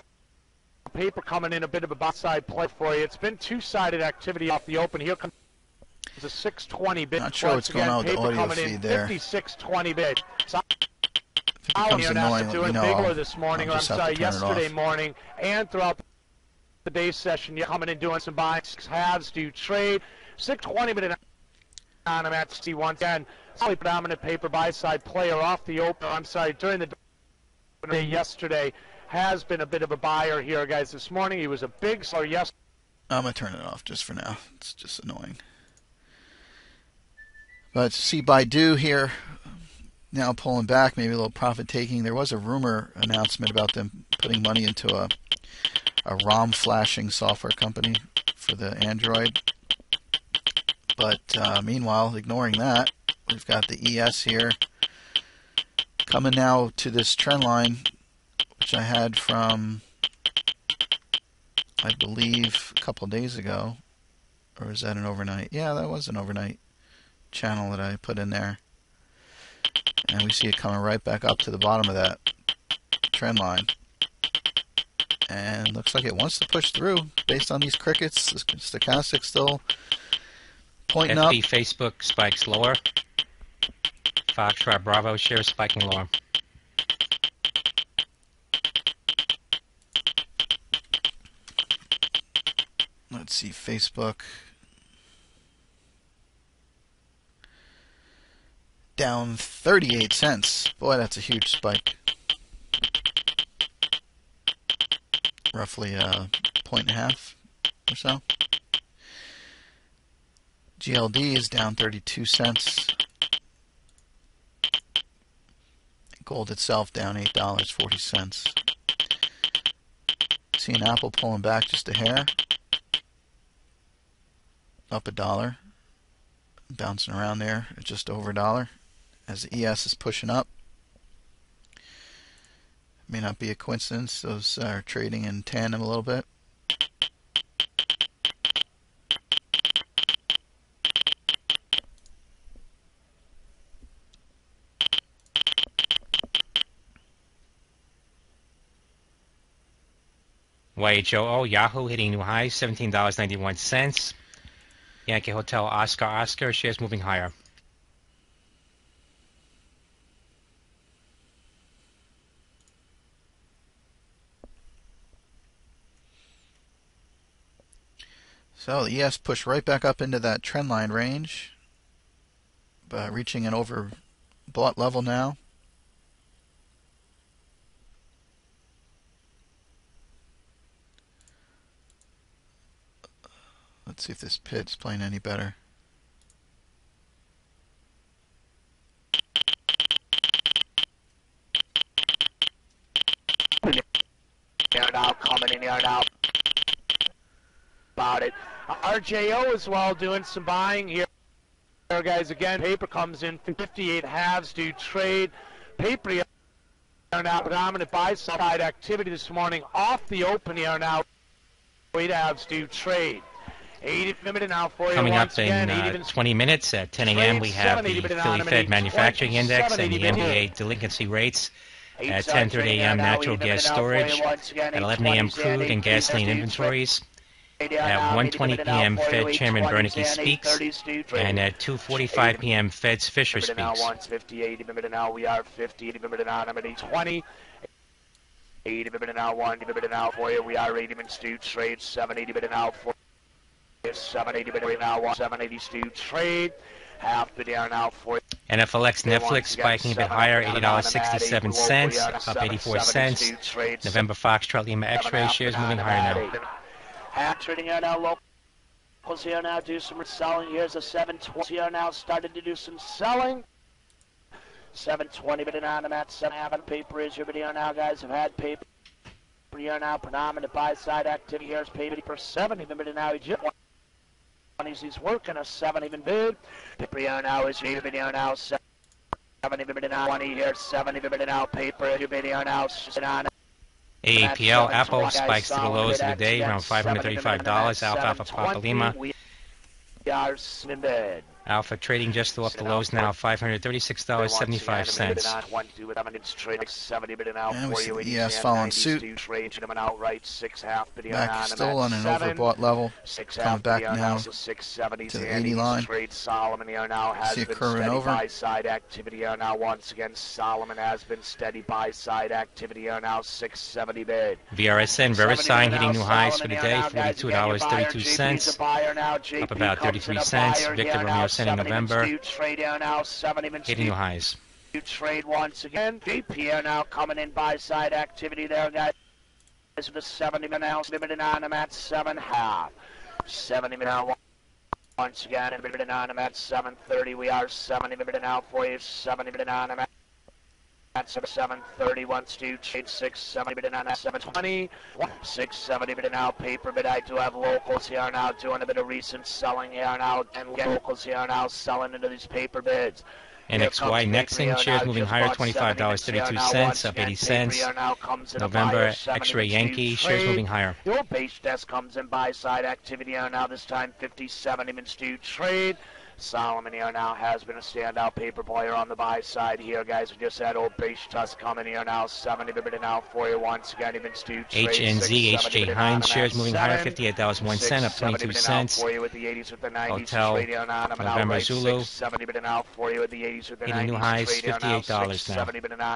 Paper coming in a bit of a buy-side play for you. It's been two-sided activity off the open. Here comes a 620 bid. Not sure what's going on with the audio feed there. 5620 bid. So if it becomes annoying, let me know. This morning, I'll just have to turn yesterday it off. morning, and throughout the day session, you're coming in doing some buying. 6 halves do trade. 620 bid on. I'm at C110. Solid predominant paper buy-side player off the open. I'm sorry, during the day yesterday. Has been a bit of a buyer here, guys. This morning he was a big seller. Yes. I'm gonna turn it off just for now. It's just annoying. But see Baidu here now pulling back, maybe a little profit taking. There was a rumor announcement about them putting money into a ROM flashing software company for the Android. But meanwhile, ignoring that, we've got the ES here coming now to this trend line, which I had from, I believe, a couple days ago. Or is that an overnight? Yeah, that was an overnight channel that I put in there. And we see it coming right back up to the bottom of that trend line. And looks like it wants to push through based on these crickets. The stochastic still pointing up. Facebook spikes lower. Foxtrot Bravo shares spiking lower. Let's see, Facebook down 38 cents. Boy, that's a huge spike. Roughly a 1.5 or so. GLD is down 32 cents. Gold itself down $8.40. Seeing Apple pulling back just a hair. Up $1, bouncing around there at just over $1 as the ES is pushing up. May not be a coincidence, those are trading in tandem a little bit. YHOO, Yahoo hitting new highs, $17.91. Yankee Hotel, Oscar, shares moving higher. So the ES pushed right back up into that trend line range, but reaching an overbought level now. Let's see if this pit's playing any better. Here now, coming in here now. About it. RJO as well doing some buying here, guys. Again, paper comes in 58 halves do trade. Paper here now predominant buy side activity this morning off the open here now. 8 halves do trade. 80 minute now for you. Coming up in 20 minutes at 10 a.m. we have the Philly Fed Manufacturing Index and the NBA delinquency rates. At 10:30 a.m. natural gas storage. At 11 a.m. crude and gasoline inventories. At 1:20 p.m. Fed Chairman Bernanke speaks. And at 2:45 p.m. Fed's Fisher speaks. 50, 80 minute now. We are 50, 80 minute now. 20. 80 minute now. 1 minute now for you. We are 80 minutes do trade. 780 minute now for you. 780 minute now. 780 do trade. Half bid here now for NFLX Netflix spiking a bit higher, $80.67, up 84 cents. November Foxtrot Lima X-Ray shares moving higher now. Half trading here now, locals here now do some selling. Here's a 720 here now, started to do some selling. 720 bid on at 7 having paper is your video now, guys. Have had paper here now, predominant buy side activity. Here's paper for 70 bid now. He's working a 7 even bid. Paper here now is your video now. 70 bid now. 20 here, 70 bid now. Paper your video now. AAPL Apple spikes to the lows of the day around $535. Alpha Papa Lima. Alpha trading just off the lows now, $536.75. And we see the ES following suit. Back still on an overbought level. Coming back now to the 80 line. See it curving over. Once again, Solomon has been steady buy side activity here now, 670 bid. VRSN VeriSign hitting new highs for the day, $42.32, up about 33 cents. Victor Romeo in November, hitting new highs. Trade once again. GPR now coming in buy side activity there, guys. This is the 70 minute now, limited on them at 7.5. 70 minute now once again, and limited on them at 7:30. We are 70 minute now for you. 70 minute on them at 7:30. Once to trade 670 minute on at 7:20. 670 minute now paper, but I do have locals here now doing a bit of recent selling here now, and locals here now selling into these paper bids. NXY Nexon shares moving higher, $25.32, up 80 cents. November X-Ray Yankee shares moving higher. Your base desk comes in buy side activity here now, this time 57 minutes to trade. Solomon here now has been a standout paper player on the buy side here, guys. We just had old base tusk coming here now, 70 minute now for you once again. Even Stu HNZ HJ Hines shares moving higher, $58.01, up 22 cents. Hotel November Zulu hitting new highs, $58 now.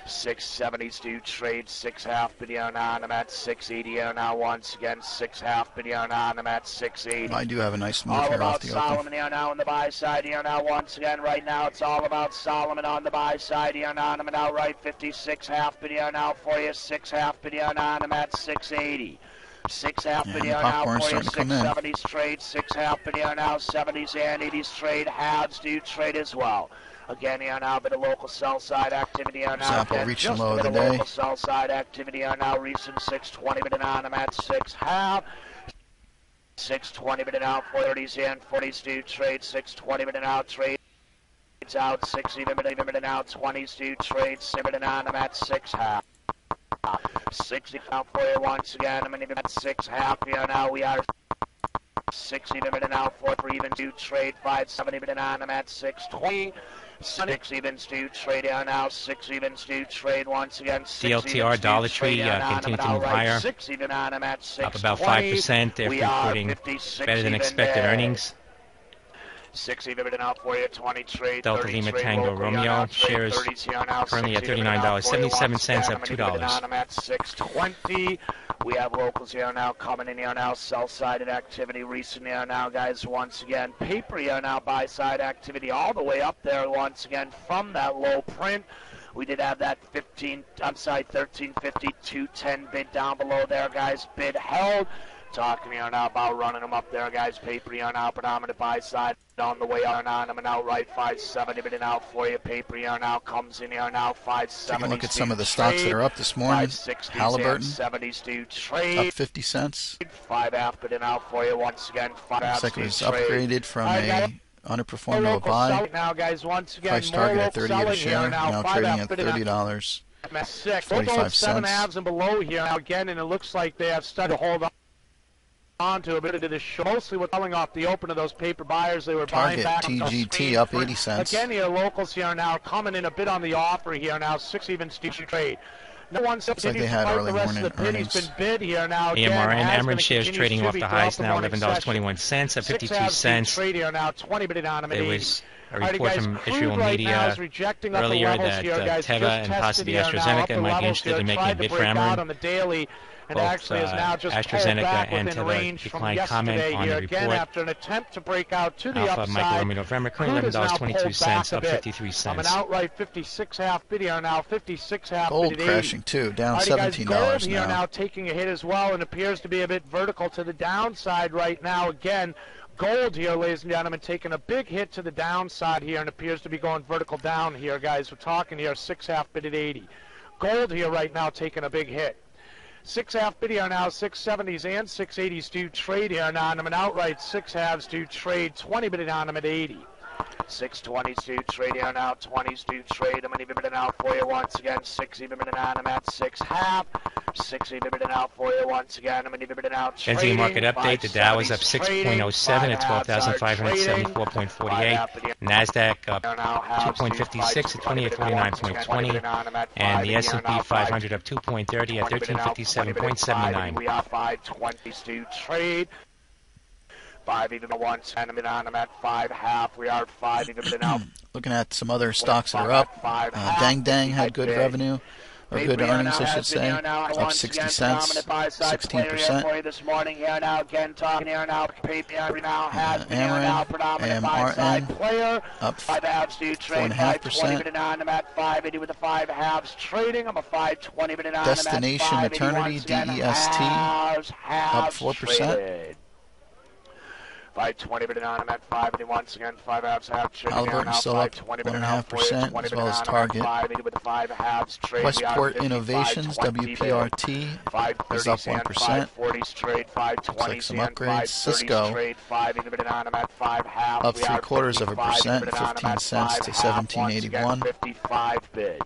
670s do trade, 6.5 bid on them at 680 now once again, 6.5 bid on them at 680. I do have a nice move here off the Solomon here now on the buy side here now once again. Right now it's all about Solomon on the buy side here now. I'm now right 56.5 bid now for you, 6.5 bid on them at 680. 6.5 bid now for you, 670s trade, 6.5 bid now, 70s and 80s trade, halves do trade as well. Again, here now, a bit of local sell side activity here now. Apple reaching low of the day. Local sell side activity here now. Recent 620 bid on them at 6.5. 620 bid out. 40s and 40s do trade. 620 bid out. Trade. It's out. 60 bid out. 20s do trade. 6 bid on them at 6.5. 60 out for you once again. I'm even at 6.5 here now. We are 60 bid out for even do trade. 570 bid on them at 620. 6 evens to trade here now. 6 evens to trade once again. DLTR Dollar Tree continued to move higher, 6 even on him at 6. up about 5% after reporting better than expected earnings. 6 even out for you. 20 trade. Delta 30 Lima trade, Tango Romeo shares currently at $39.77, up $2. At 620. We have locals here now coming in here now. Sell-sided activity recent here now, guys. Once again, paper here now. Buy-side activity all the way up there once again from that low print. We did have that 1350, 210 bid down below there, guys. Bid held. Talking here now about running them up there, guys. Paper here now, predominant buy side on the way on them and outright 570 bidding out for you. Paper here now comes in here now 570. Take a look at some of the stocks that are up this morning. Halliburton 70s to trade. up 50 cents. 5.5 bidding out for you once again. Looks like it was upgraded from a underperformed to a buy. Now, guys, once again, price target at 38 a share. Now trading at $30. 45 7 cents. halves and below here now again, and it looks like they have started to hold on to a bit of this show. Mostly with selling off the open of those paper buyers. They were Target buying back TGT up 80 cents. Again, here locals here now coming in a bit on the offer here now. 6 even future trade. No one looks like they had early morning earnings. Been bid here now. AMRN Ameren shares trading off the highs now, $11.21, up 52 cents. Here now, 20 bidding on them. There was a report from Israel Media earlier that Teva and possibly AstraZeneca might be interested in making a bid for Ameren. Both AstraZeneca and Teva declined comment on the report. After an attempt to break out to the Alpha Michael Romeo November, currently $11.22, up 53 cents. An outright 56 half bid here now, 56 half gold bid crashing too, down $17 gold here now. Now taking a hit as well, and appears to be a bit vertical to the downside right now. Again, gold here, ladies and gentlemen, taking a big hit to the downside here, and appears to be going vertical down here, guys. We're talking here 6 half bid at 80. Gold here right now taking a big hit. 6 half bid here now, 670s and 680s do trade here now, and I'm an outright 6 halves do trade, 20 bidding on them at 80. 620s do trade here now, 20s do trade. I'm going to even bidding out for you once again. 6 even bidding on them at 6 half. 6 even bidding out for you once again. I'm going to even bidding out. NZ market update: the Dow is up 6.07 at 12,574.48. Nasdaq up 2.56 at 2849.20, and the S&P 500 up 2.30 at 1357.79. We are 520s do trade. 5 even 1 centimeter on them at 5 half. We are 5 even been out. Looking at some other stocks that are up. Dang Dang had good revenue, or good earnings, I should say. Up 60 cents, 16%. This morning here now again talking here now. AMRN up 4.5%. At 580 with the 5 halves trading. I'm a 520 bid on Destination Eternity DEST up 4%. 520 bidding on him at 580 once again. 5 halves half trading. Halliburton still up 1.5%, as well as Target. Westport Innovations WPRT is up 1%. Looks like some upgrades. Cisco up 0.75%, 15 cents to 17.81.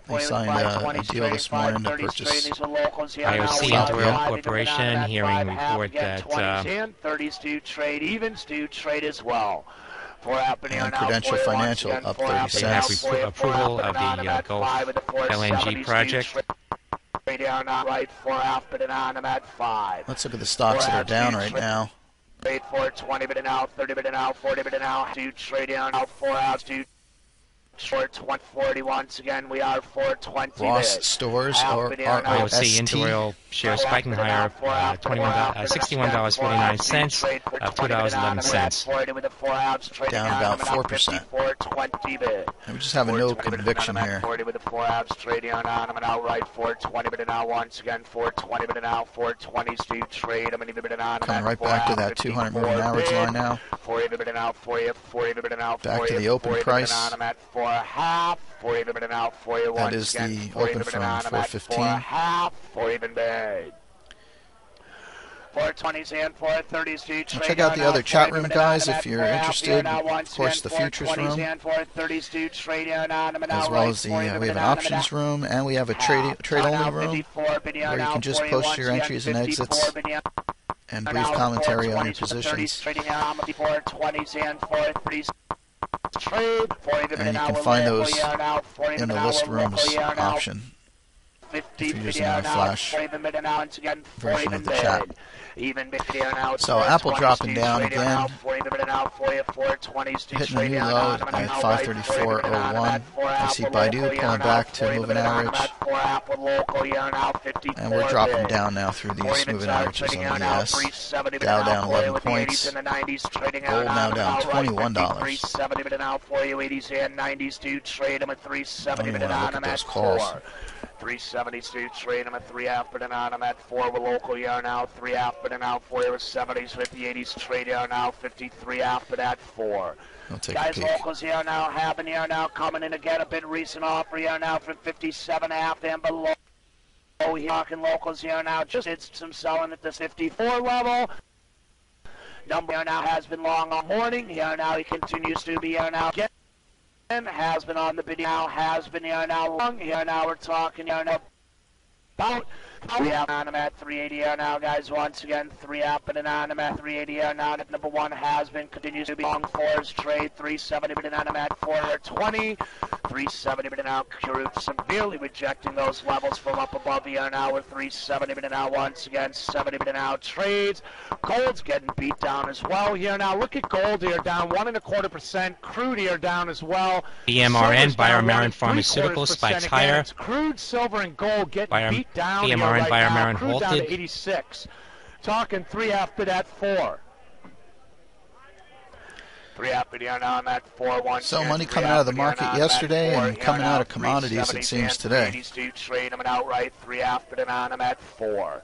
They signed a deal this morning to purchase IOC Inter-Oil Corporation, hearing report that 30s do trade, evens do trade as well. And Prudential Financial up 30 cents. Approval of the Gulf LNG project. Let's look at the stocks that are down right now. 20 bidding out, 30 bidding out, 40 bidding out, do trade out, 4 hours, do short 140 once again. We are 420. Ross Stores or IOC Inter-Oil shares spiking higher, $61.49, up $2.11. Down about 4%. And we just have a no conviction here. With the 4 halves trading on them and outright 420 bidding out once again. 420 bidding out, 420s do trade. I'm even bidding on. Coming right back to that 200 moving average line now. 4 even bidding out for you. 4 even bidding out. Back to the open price. Half, 4 even been out for you. That is the open from 415. Half, 4 even bid. 420s and 430s. Check out the other chat room, guys, if you're interested. Of course, the futures room, as well as the we have an options room, and we have a trade-only room where you can just post your entries and exits and brief commentary on your positions. trade. And you can find those in the list rooms option if you're using a flash version of the chat. So Apple dropping down again, hitting a new low at 534.01. I see Baidu pulling back to moving average, and we're dropping down now through these moving averages on the ES. Dow down 11 points, gold now down $21. I don't even want to look at those calls. 372 trade them at 3.5 bid on them at 4 with local yarn out 3.5 bid out 4 with 70s with the 80s trade yarn out 53.5 bid at 4. Guys, locals here now having here now coming in to get a bid recent offer here now from 57.5 and below. Here talking locals here now just did some selling at the 54 level. Number here now has been long all morning. Here now he continues to be here now. Has been on the bid now, has been here now long. Here now we're talking here now about. We have on them at 380 here now, guys. Once again, 3 up and on them at 380 here now. Number 1 has been, continues to be long. 4's trade, 370 bid on them at 420. 370 bid now. Crude severely rejecting those levels from up above here now. We're 370 bid now. Once again, 70 bid now trades. Gold's getting beat down as well here now. Look at gold here down 1.25%. Crude here down as well. BMRN, BioMarin Pharmaceuticals spikes higher. Crude, silver, and gold getting beat down. BMRN, right BioMarin now. Crude down halted. to 86. Talking 3.5 bid at 4. 3.5 bid here now. I'm at 4.1. So money coming out of the market yesterday and coming out of commodities, it seems, today. 82 trade them outright. 3.5 bid on them at 4.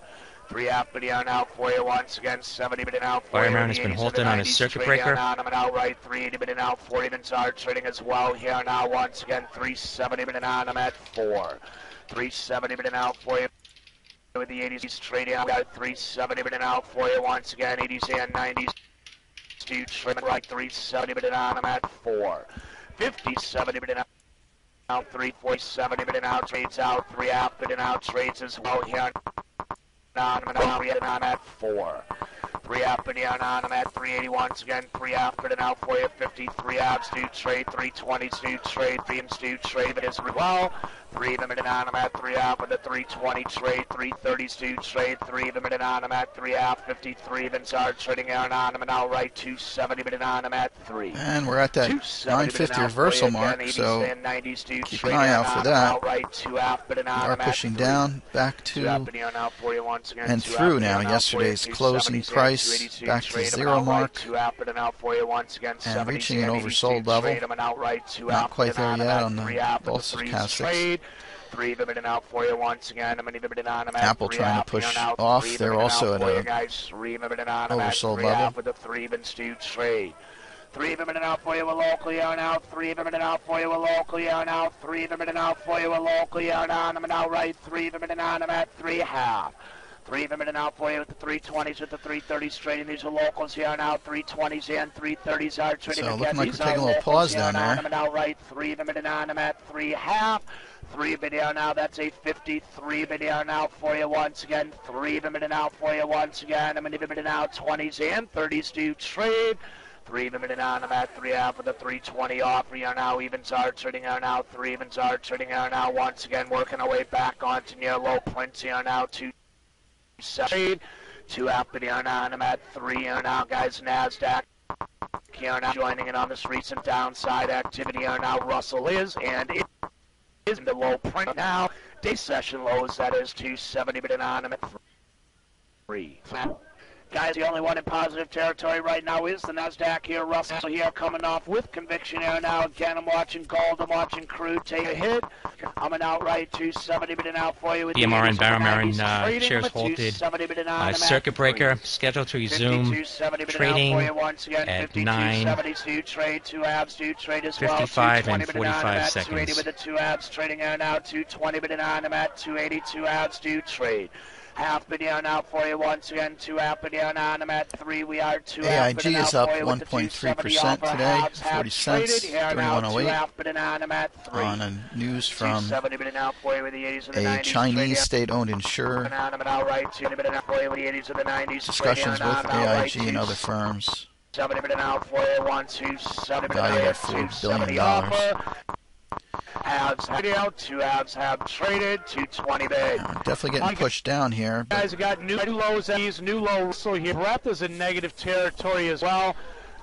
3.5 bid here now for you once again. 70 bid out for you. BioMarin has been halted on his circuit breaker. I'm outright. 380 bid out for you. Inside trading as well here now. Once again, 370 bid on them at 4. 370 bid out for you. With the 80s trading out, 370 bid out for you once again. 80s and 90s. Trim right 370 bid on them at 4. 50-70 bid out 340 bid out trades out 3.5 bid out trades as well here. On at 4. 3.5 bid on them at 380 once again. 3.5 bid out for you. 53 abs do trade. 320s do trade. Beams do trade. It is well. 3 of them on them at 3.5 with the 320 trade. 330s do trade. 3 of them on them at 3.5. 53 events are trading on them and outright 270 bid on them at 3. And we're at that 950 reversal mark, so keep an eye out for that. We are pushing down back to and through now yesterday's closing price back to the 0 mark and reaching an oversold level. Not quite there yet on the both stochastics. Apple trying to push off. They're also at a oversold level. 3 of them in and out for you, a local yarn out. 3 of them in and out for you, a local yarn out. 3 of them in and out for you, a local yarn on them and outright. 3 of them in and on them at 3.5. 3 of them in and out for you with the 320s, with the 330s trading. These are locals here now. 320s and 330s are trading. So looking like we're taking a little pause down there. And outright. 3 of them in and on them at 3.5. 3 bid here now. That's a 53 bid here now for you once again. 3 of them in and out for you once again. I'm going to bid in out 20s and 30s do trade. 3 of them in and on them at 3.5 with the 320 offer here now. Evens are trading here now. 3 evens are trading here now. Once again working our way back onto near low points here now. 2 trade. 2 up bid here now. I'm at 3 here now, guys. NASDAQ here now joining in on this recent downside activity here now. Russell is and it is in the low print now. Day session lows, that is 270 bid on them at 3. Guys, the only one in positive territory right now is the NASDAQ here. Russell here coming off with conviction here now. Again, I'm watching gold. I'm watching crude take a hit. I'm an outright 270 bidding out for you. With BMR and BioMarin shares halted. Circuit breaker scheduled to resume trading at 9:55 and 45 seconds. With the 2 abs trading here now. 220 bidding on them at 282 abs do trade. Half bid down out for you once again. 2 half bid down on them at 3. We are 2 AIG is up 1.3% today, 40 cents, 3108 on a news from a Chinese state-owned insurer. Discussions with AIG and other firms 70 bidding out for you. 1, 2, 70 bidding Valued at out. $4 270 billion. offer. Halves heading out. 2 halves have traded. 220 bid. Definitely getting pushed down here. Guys have got new lows. These new low Russell here. Breadth is in negative territory as well.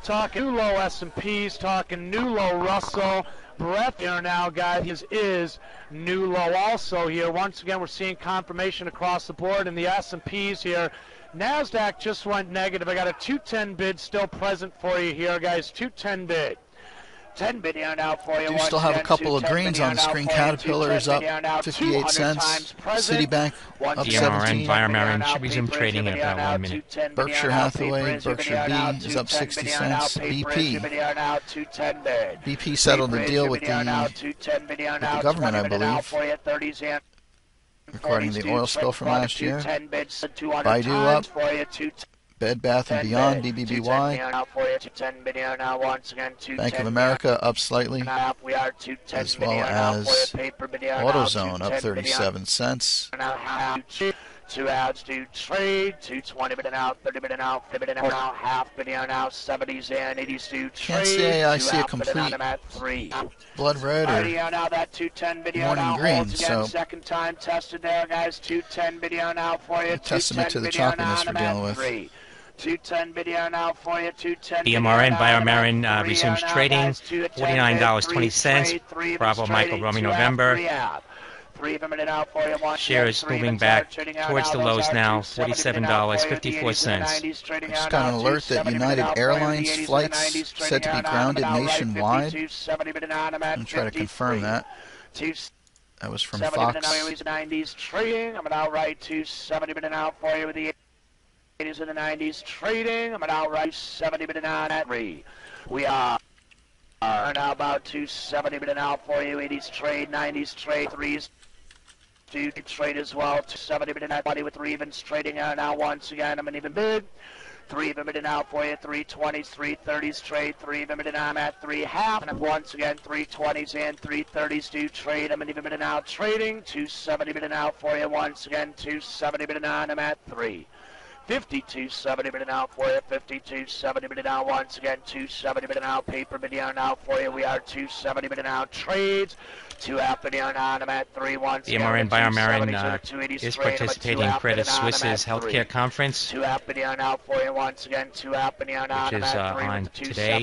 Talking new low S&Ps. Talking new low Russell. Breadth here now, guys, is new low also here. Once again, we're seeing confirmation across the board in the S&Ps here. NASDAQ just went negative. I got a 210 bid still present for you here, guys. 210 bid. 10 bid here now for you. Do still have a couple of greens on the screen. Caterpillar is up 58 cents. Citibank up 17. BioMarin should resume trading in about 1 minute. Berkshire Hathaway, Berkshire B is up 60 cents. BP settled the deal with the government, I believe, regarding the oil spill from last year. Baidu up. Bed Bath & Beyond, BBBY. Bank of America up slightly, as well as AutoZone up 37 cents. 2 ads do trade, 220 bidding out, 30 bidding out, 50 bidding out, half bidding out, 70s and 80s do trade. Can't say I see a complete blood red or morning green, so second time tested there, guys. 210 bidding out for you. A testament to the choppiness we're dealing with. 210 video now for you. 210 BioMarin resumes trading. $49.20. Bravo Michael Romeo November. Shares moving back towards the lows now. $47.54. I just got an alert that United Airlines flights said to be grounded nationwide. I'm going to try to confirm that. That was from Fox. 90s trading. I'm an outright 270 bidding out for you with the 80s and the 90s trading. I'm an outright 70 bidding out at 3. We are now about 270 bidding out for you. 80s trade, 90s trade, 3s do trade as well. 270 bidding out with 3 evens trading out now. Once again, I'm an even bid. 3 even bidding out for you. 320s, 330s trade. 3 even bidding out. I'm at 3 half. And once again, 320s and 330s do trade. I'm an even bidding out trading. 270 bidding out for you. Once again, 270 bidding out. I'm at 3. 5270 bidding out for you. 5270 bidding out. Once again, 270 bidding out. Paper bidding out for you. We are 270 bidding out. Trades. 2 half bidding out. I'm at 3. Once the BioMarin is participating in Credit Suisse's healthcare conference, 2 half bidding out for you. Once again, 2 half bidding out. Which is on today.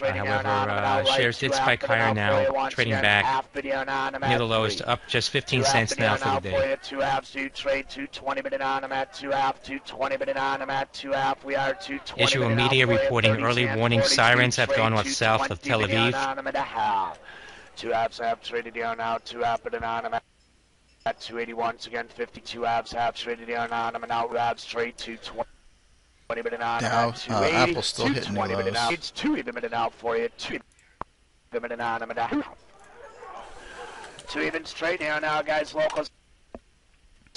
However, shares did spike higher now, trading back near the lows to up just 15 cents now for the day. 2 halves do trade. 220 bidding out. I'm at 2 half. 220 bidding out. I'm at 2 half. We are 220. Israel media reporting early warning sirens have gone north south of Tel Aviv. 2 halves have traded down now. 2 half bidding on. I'm at 280 once again. 52 halves have traded down on. I'm now halves trade 220 bidding on. Now, Apple's still hitting new lows. It's 2 even bidding out for you. 2 even bidding on. I'm at 2 even straight down now, guys. Locals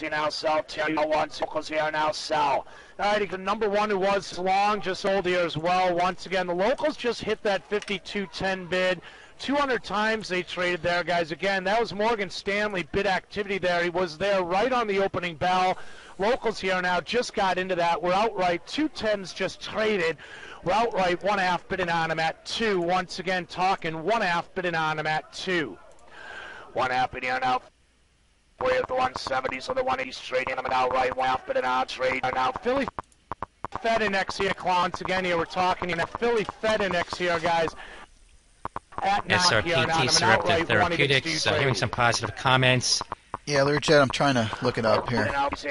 now sell. 10-1 locals here now sell. All right, the number 1 who was long just sold here as well. Once again, the locals just hit that 52.10 bid. 200 times they traded there, guys. Again, that was Morgan Stanley bid activity there. He was there right on the opening bell. Locals here now just got into that. We're outright 210s just traded. We're outright 1 half bidding on them at 2. Once again, talking 1 half bidding on them at 2. 1 half bidding on now. For the 170s or the 180s trading them an outright 1 half bidding on trade. Now Philly Fed Index here, once again here. We're talking in the Philly Fed Index here, guys. SRPT Sarepta Therapeutics, hearing some positive comments. Yeah, Learjet, I'm trying to look it up here. Regarding the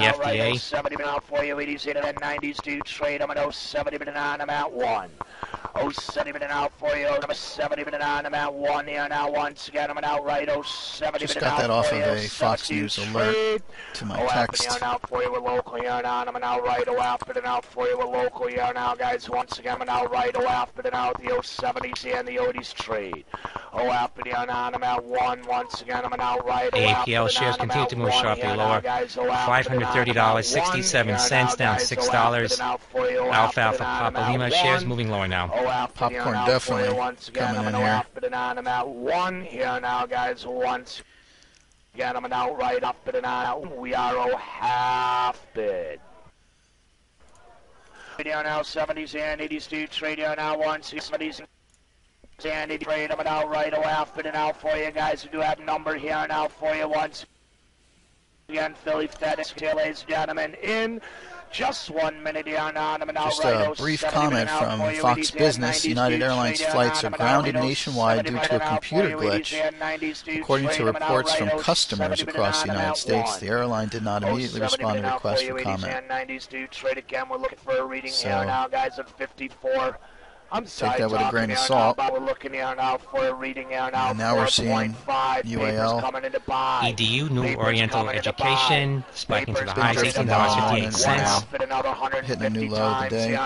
FDA. 70 out for you, 80s in and 90s do trade. I'm at 070 bidding on. I'm at 1. 070 bidding out for you. I'm at 70 bidding on. I'm at 1 here now. Once again, I'm an outright 070 just got that off of a Fox News alert to my text. Out for you, we're local here now. I'm an outright bidding out for you, we're local here now, guys. Once again, I'm an outright bidding out the 070s and the 80s trade. Bidding on. I'm at 1. Once again, I'm an outright. APL shares continue to move sharply lower. $530.67 down $6. Alfalfa Papa Lima shares moving lower now. Popcorn definitely coming in here. I'm at 1 here now, guys. Once again, I'm an outright bidding on. We are half bid. Here now 70s and 80s to trade here now 170s and 80 trade them out right away after and out for you guys. We do have number here now for you once again. Philly FedEx here, ladies and gentlemen, in just 1 minute here now. Just a brief comment from Fox Business. United Airlines flights are grounded nationwide due to a computer glitch. According to reports from customers across the United States, the airline did not immediately respond to requests for comment. We're looking for a reading here now, guys, at 54. Take that with a grain of salt. We're looking here now for a reading here now. And now we're seeing UAL. EDU, New Oriental Education, spiking to the highs, $18.58. Hitting a new low today.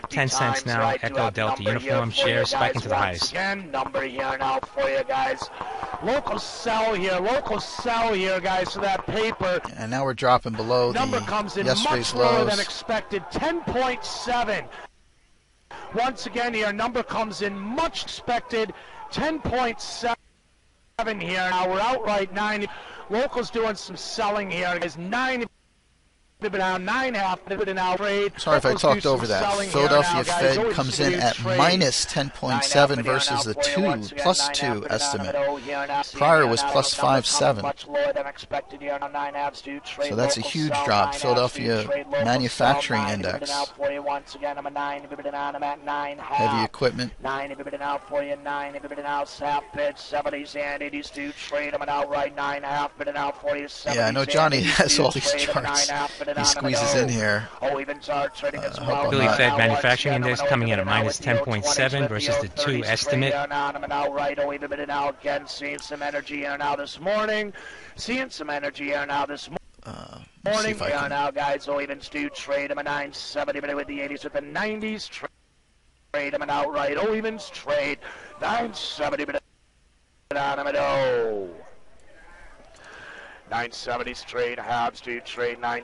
10 cents now. Echo Delta Uniform shares spiking to the highs. Again, number here now for you guys. Local sell here, guys, for that paper. And now we're dropping below Number comes in yesterday's much lower lows. than expected, 10.7. Once again, here, number comes in much expected, 10.7 here. Now we're outright 9. Locals doing some selling here. Is 9. Down 9.5 now trade. Sorry if I talked over that. Philadelphia Fed comes in at minus 10.7 versus the plus 2 estimate. Prior was plus 5.7. So that's a huge drop. Philadelphia Manufacturing Index. Heavy equipment. Yeah, I know Johnny has all these charts. He squeezes in here. Philly Fed Manufacturing Index coming in at minus 10.7 versus the 2 estimate. Again, seeing some energy here now this morning. Morning here now, guys. Evens do trade them a 970 with the 80s with the 90s. Trade them an outright. Evens trade 970 on them at 970s trade. Halves do trade 9.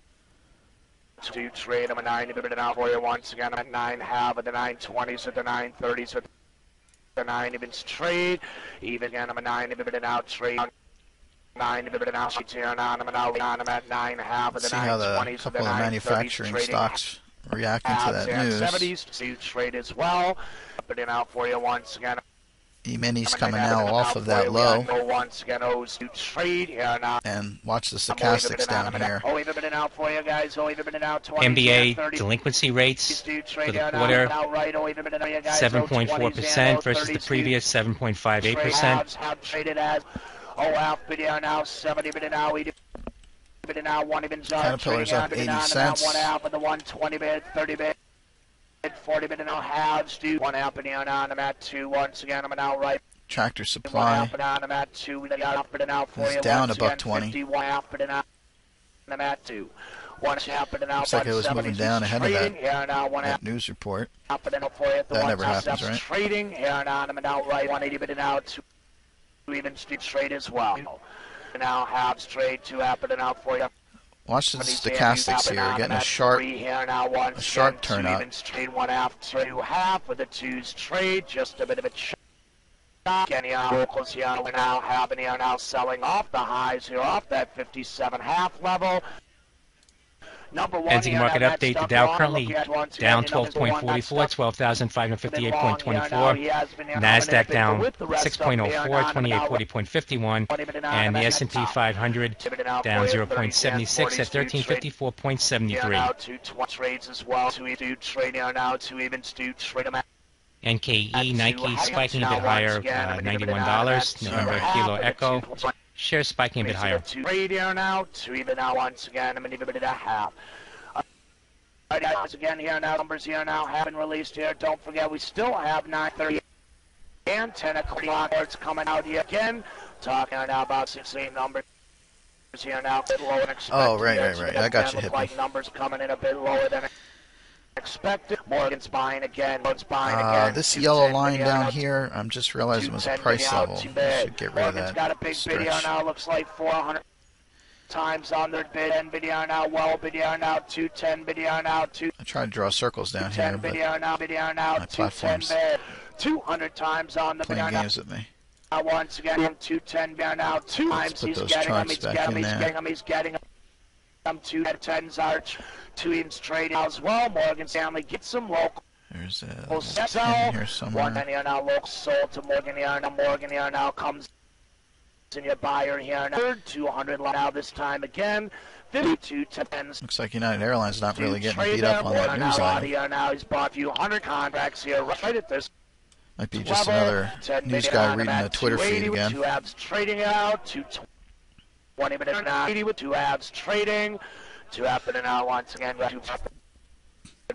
To trade them a 90 now for you once again. I'm at 9 half of the 920s at the 930s with the 9 evens trade. Even again, I'm a 9 now trade. 9 now here now. I'm at 9 half of the 920s. See how a couple of manufacturing stocks reacting to that news. 70s to trade as well. Put it out for you once again. E-minis coming now off of that low. And watch the stochastics down here. MBA delinquency rates for the quarter 7.4% versus the previous 7.58%. Caterpillar's up 80 cents. 40 minute now halves do 1 amp and I'm at 2 once again. I'm an outright. Tractor Supply is down $1.20. Looks like it was moving down ahead of that news report. That never happens, right? Trading here now. I'm an outright 180 now 2 even trade as well. Now halves trade 2 happening out for you. Watch the stochastics here, getting a sharp turn up. Half with the 2s trade, just a bit of a shock. Locals here now having here now selling off the highs here, off that 57 half level. Ending market update, the Dow currently down 12.44, 12,558.24. NASDAQ down 6.04, 2840.51. And the S&P 500 down 0.76 at 1354.73. NKE, Nike spiking a bit higher, $91. November Kilo Echo. Shares spiking a bit higher. Trade here now, 2 even now once again. I'm going to give it a half. Guys, again here now, numbers here now have been released here. Don't forget, we still have 9:30 and 10 o'clock. It's coming out here again. Talking now about 16 numbers here now, a bit lower than expected. Oh, right. I got you, hippie. Numbers coming in a bit lower than expected. Morgan's buying again. This yellow line down here, I'm just realizing was a price level. I should get rid of that. Got a big bid here now. Looks like 400 times on their bid. And bid here now. Well bid here now. 210 bid here now. I tried to draw circles down here, but my platform's 200 times on the playing games with me. Once again, 210 bid now. 2 times put those charts back in there. He's getting Two 10s are 2 evens trading as well. Morgan Stanley gets some local. There's a 10 here somewhere. 1 here now, local sold to Morgan here now. Morgan here now comes in your buyer here now. 200 now this time again. 52 10s. Looks like United Airlines not really getting beat up on that news item. Now he's bought a few hundred contracts here right at this. Might be just another news guy reading a Twitter feed again. 2 abs trading out. 220 minutes now. 80 with 2 abs trading. 2 happening now once again. 2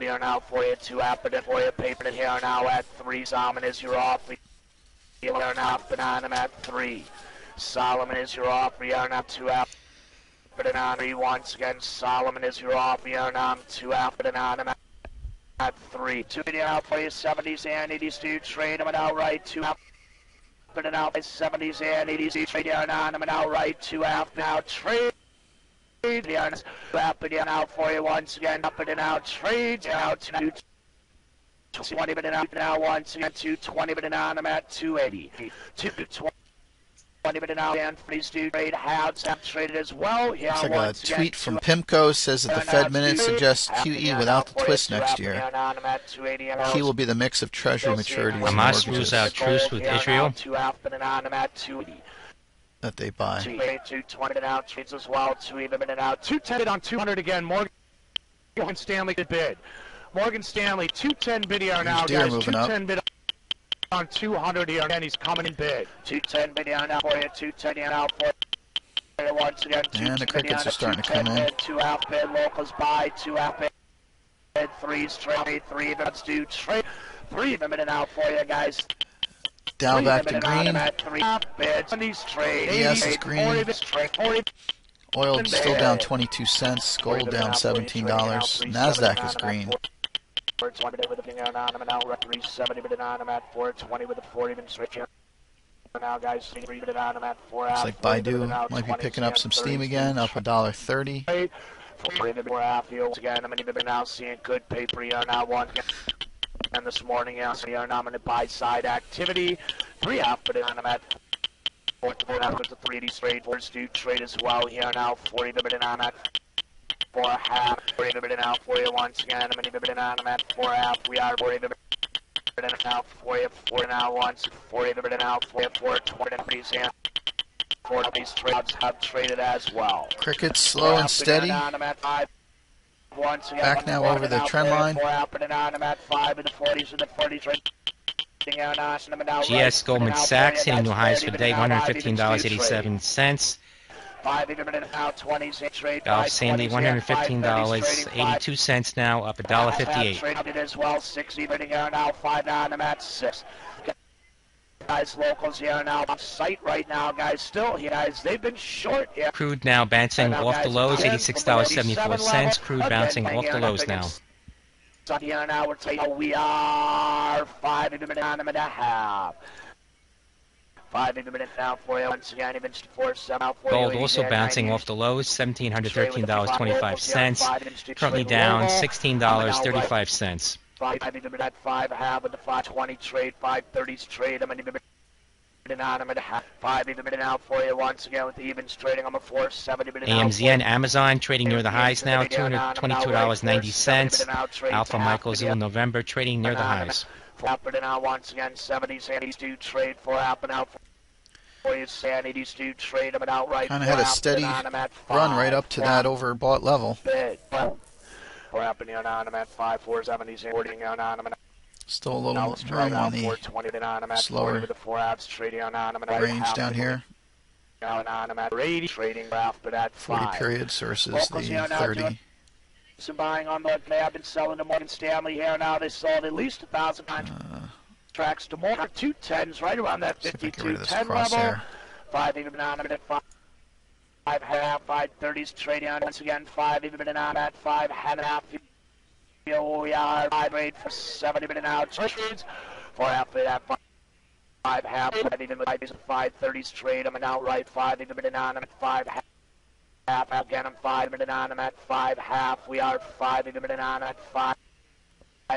here now for you. 2 happening for you. Paper it here now at 3. Solomon is your offer. Here now banana at 3. Solomon is your offer. Here now 2 happening on 3 once again. Solomon is your offer. Here now 2 happening on at 3. 2 here now for you. 70s and 80s to trade them outright. 2 happening out by 70s and 80s. Trade here now them outright. 2 half now trade. Up and out for you once again. Up and out. Trade out to 20 minute out now once again. 220 minute on. I'm at 280. 220 minute out. And please do trade. have traded as well. Yeah, looks like a tweet from PIMCO says that the Fed minute suggests QE without the twist next year. Key will be the mix of Treasury maturities and Hamas rules out truce with Israel. That they buy. 220 and out trades as well. 2 even and out. 210 on 200 again. Morgan Stanley could bid. Morgan Stanley 210 bid here now, guys. 210 bid on 200 here, and he's coming in bid. 210 bid here now for you. 210 here now for you once again. And the crickets are starting to come in. 2 half bid. Locals buy. 2 half bid. 3's trade. 3 even. Let's do trade. 3 even and out for you guys. Dow back to green. ES is green. Oil still down 22 cents. Gold down $17. NASDAQ is green. 420 with the finger on him and now 370 with an on him at 420 with the 4 even switch here. Now guys, 3 with an on him at 4 looks like Baidu might be picking up some steam again, up $1.30. 4 even 4 half yields again. I'm even now seeing good paper here now 1. And this morning, yes, we are nominated buy side activity. 3 half, but on them at 4 half with the 380 straight. 4's do trade as well here now. 40 bid on at 4 half. 40 bid out for you once again. I'm going to on them at 4 half. We are 40 bid out for you. 4 now once. 40 bid out for you. 420 and these here. 4 of these trades have traded as well. Crickets slow and steady. Back now over the trend line. GS Goldman Sachs hitting new highs for the day, $115.87. Dow Sandy, $115.82 now, up $1.58. Guys, locals here now on site right now, guys. Still here, guys. They've been short here. Crude now bouncing off the lows, $86.74. Crude bouncing off the lows now. Here now, we're taking, we are 5 minutes and a half. 5 minutes now for you. Once again, even 4-7 for Gold also bouncing off the lows, $1,713.25. Currently down $16.35. 5 even at 5 half with the 520 trade, 530s trade. I'm even on him at 5 even out for you once again with the evens trading. I'm a 470 minute. AMZN Amazon trading near the highs now, $222.90. Alpha Michael Zoo November trading near the highs. Happening out once again, 70s, 80s do trade for happening out for you, 80s do trade. I'm an outright. Kind of had a steady run right up to that overbought level. We're happening on him at 5, 470s, 40 on him. Still a little room on the slower range down here. 40 periods versus the 30. Some buying on the they have been selling to Morgan Stanley here now. They sold at least 1,000 contracts to more. 210s right around that 52-10 level. 5 even on him at 5. 5 half, 530s trading on once again. 5 even been on at 5 half. Here we are. 5 rate for 70 minute out trades. 4 half at 5 half. 5 even with 530s trade. I'm an outright 5 even been on at 5 half. Again, I'm 5 minute on him at 5 half. We are 5 even been on at 5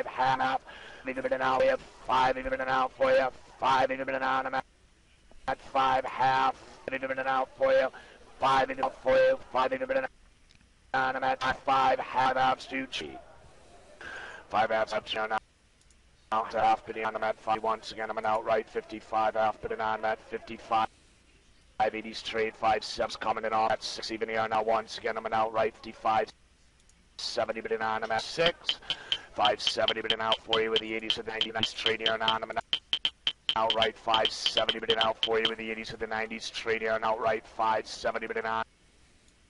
half. Even been out. We have 5 even been out for you. 5 even been on him at 5 half. Even been out for you. 5 even for you. 5 even been I'm at 5 half to cheap. 5 halves up here now. Half bidding on, I'm at 5 once again. I'm an outright 55 half bidding on, I'm at 55. 580s trade 5-7s coming in on at 6 even here now once again. I'm an outright 55. 70 bidding on, I'm at 6. 570 bidding out for you with the 80s and the 90s trade here now. I'm an outright 570 bidding out for you with the 80s and the 90s trade here and outright 570 bidding on.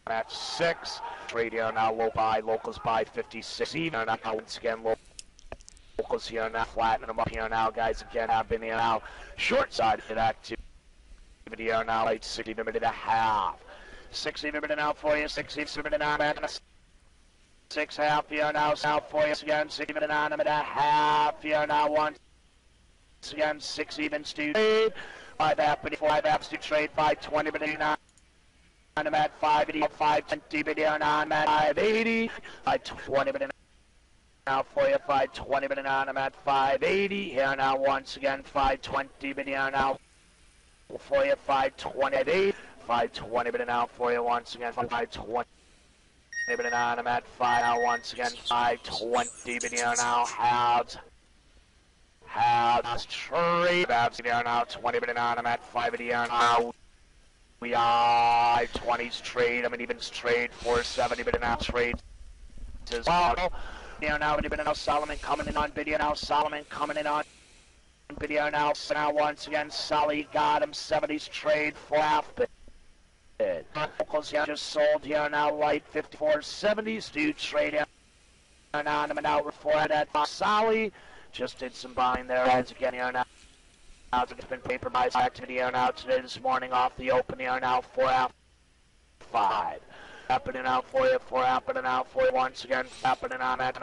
At 6. Trade here now, low buy, locals buy 56 even now. Once again, locals here now, flattening them up here now, guys. Again, have been here now. Short side of activity here now, like 60 minute and a half. 60 minute out for you, 60 minute on at 6 half here now, south for you again, 60 minute on a half here now, once again, 6 evens to trade. 5 half, 5 halves to trade, 520 minute on. I'm at 580, 520 minute on, I'm at 580, 520 minute now for you, 520 minute on, I'm at 580, here now once again, 520 minute now for you, 528, 520 minute now for you once again, 520 minute on, I'm at 5 now once again, 520 minute now, halves, trade, halves here now, 20 minute on, I'm at 580 now. We are 20s trade, I'm an evens trade, 470 bid now trade as well. Here now, bid now, Solomon coming in on bid now, Solomon coming in on bid now, once again, Sully got him, 70s trade, 4 half bid. Locals here just sold here now, light 54, 70s do trade here now, I'm an out for that, Sully just did some buying there, as again here now. It's been paper buys activity here now today this morning off the open here now 4 out 5. Happening out for you, 4 happening out for you once again, happening on at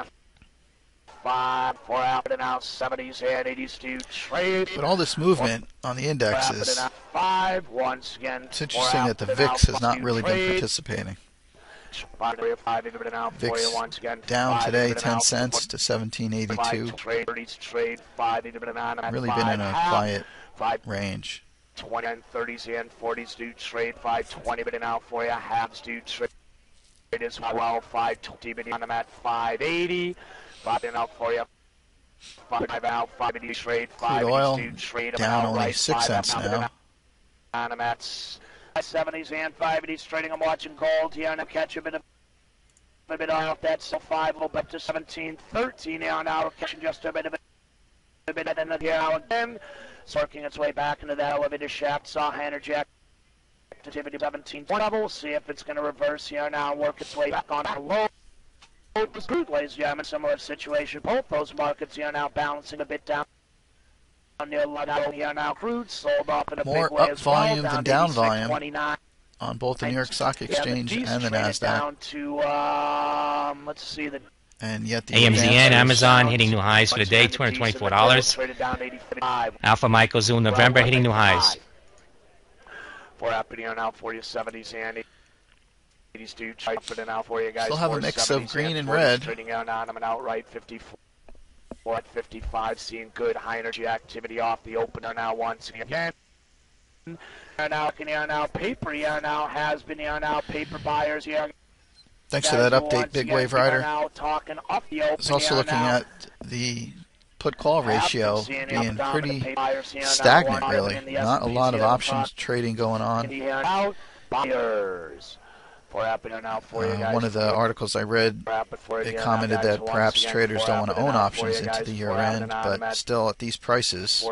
5, 4 happening out, 70s and 80s to trade. But all this movement on the indexes, 5 once again. It's interesting that the VIX has not really been participating. VIX down today 10 cents to 1782. Really been in a quiet range. 20 and 30s and 40s do trade. 520 bidding out for you. Halves do trade as well. 520 bidding on them at 580. 5 bidding out for you. 5 out. 5 do trade. 5 oil do trade down only 6 cents now. On them at 70s and 580s trading. I'm watching gold here and I'm catching a bit off. That's so 5 will up to 17.13 now. Now we're catching just a bit of and then here now again, circling its way back into that elevator shaft. Saw energy activity 17 level. See if it's going to reverse here now. Work its way back on the low. Crude, ladies and gentlemen, similar situation. Both those markets here now balancing a bit down. Near level here now, crude sold off in a more big way up volume well, than down volume on both the New York Stock Exchange and the NASDAQ. Down to, let's see, the And yet the AMZN, Amazon hitting new highs for the day, $224. Alpha Michael Zoom November hitting new highs. For happening now for you 70s and 80s do try to put it out for you guys. Still have a mix of green and red. Trading out on them an outright 54 at 55, seeing good high energy activity off the opener now once again. Now paper here now has been here now paper buyers here. Thanks for that update, Big Wave Rider. I was also looking at the put-call ratio being pretty stagnant, really. Not a lot of options trading going on. One of the articles I read, it commented that perhaps traders don't want to own options into the year end, but still at these prices,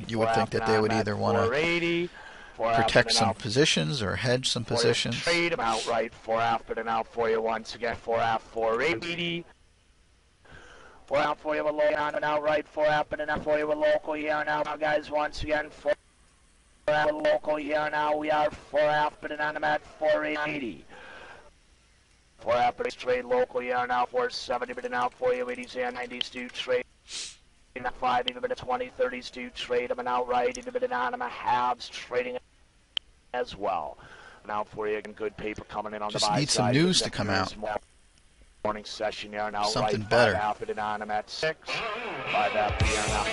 you would think that they would either want to protect some positions or hedge some positions. Trade them outright 4 after and out for you once again. 4 out 480. 4 out for you with low on and outright 4 after and out for you with local here now, guys. Once again 4 out with local here now. We are 4 after and on at 480. 4 after trade local here now 470 but now for you 80s and 90s do trade. 5 even bit of 20 30s do trade them and outright even bit of on them halves trading as well. Now for you again, good paper coming in on just the buy need some side. news to come out. Morning session here now. Something right, better. 5 after and on them at 6. 5 after here now.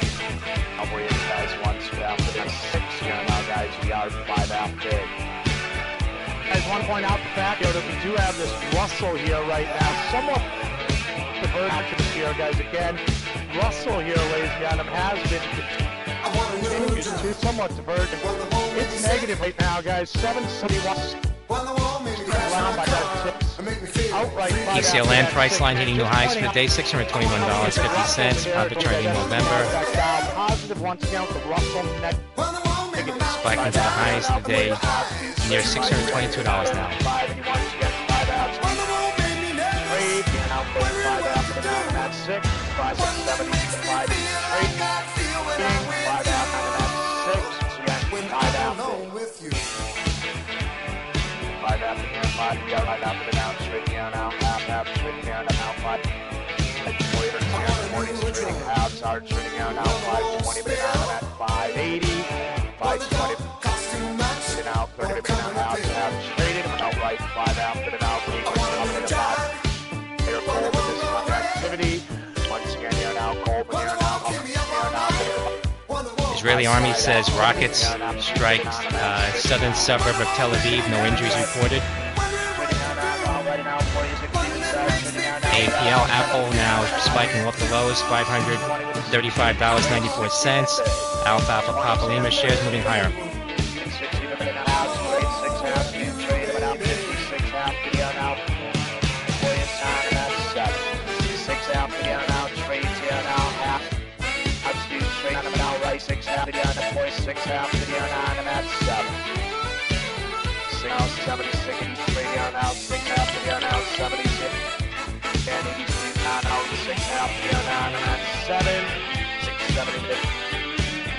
Now for you guys once after 6 here now guys. We are 5 after. As just want to point out the fact here that we do have this Russell here right now, somewhat divergent here, guys. Again, Russell here, ladies and gentlemen, has been continued to somewhat divergent. It's negative right now, guys. 771. ECL land price line hitting new highs for the day, $621.50. Arbitrary November. Positive once again with the Russell net. Spiking to the highs of the day, near $622 now. Israeli army says rockets strike southern suburb of Tel Aviv. No injuries reported. APL Apple now spiking off the lows, $535.94. Alfalfa Papa Lima shares moving higher.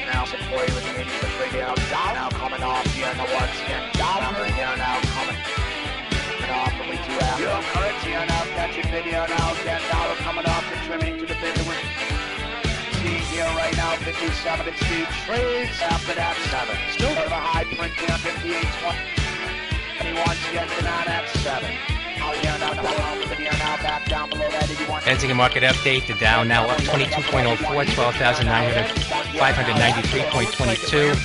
Now support with the 80 to radio now coming off here in the once again dollar here now coming off and we do have your currency here now catching video now again dollar coming off contributing to the bid that we're seeing here right now 57 and 2 trades after that 7 still sort of a high print here 58.20 once again tonight at 7. Fencing and market update. The Dow now up 22.04, 12,593.22.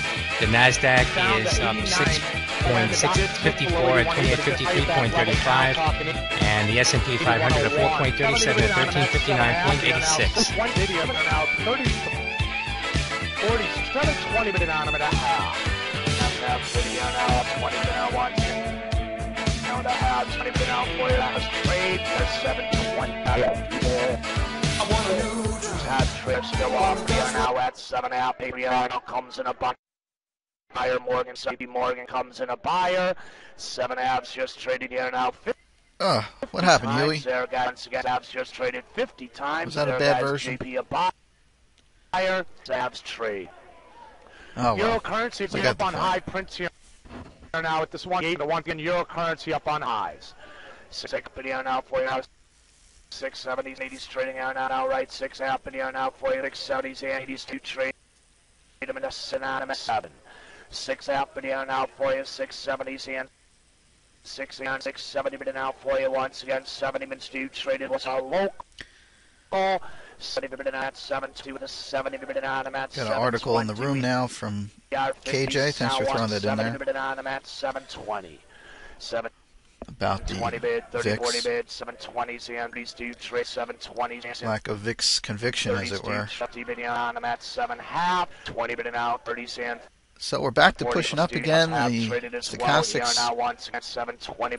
The Nasdaq is up 6.654 at 2853.35, and the S&P 500 at 4.37 at 1359.86. 20 minute on them at a half. The halves, 20 minute out for you. That was trade. That's 7 to 1. Hat trip still off. We are now at 7.5. Adriano comes in a buyer. Morgan, JP Morgan comes in a buyer. 7.5 just traded here now. What happened, Huey? There, guys, just traded 50 times. Was that a bad version? JP a buyer. Savs trade. Oh, well. Euro currency is up on high prints here. Now at this one again, euro currency up on highs. 6 video now for you now. 670s, 80s trading out now, right? 6.5 video now for you. 670s and 80s to trade them in a synonymous 7. 6.5 video now for you. 670s and 670 video now for you. Once again, 70 minutes to traded was our local. 70 minute at 7.2 with a 70 minute on them at 7. Got an article in the room now from KJ. Thanks for throwing that in there. 720. About the VIX. 720s and these do trade 720s. Lack of VIX conviction, as it were. 50 minute on them at 7.5. 20 minute out 30s and. So we're back to pushing up again. The stochastics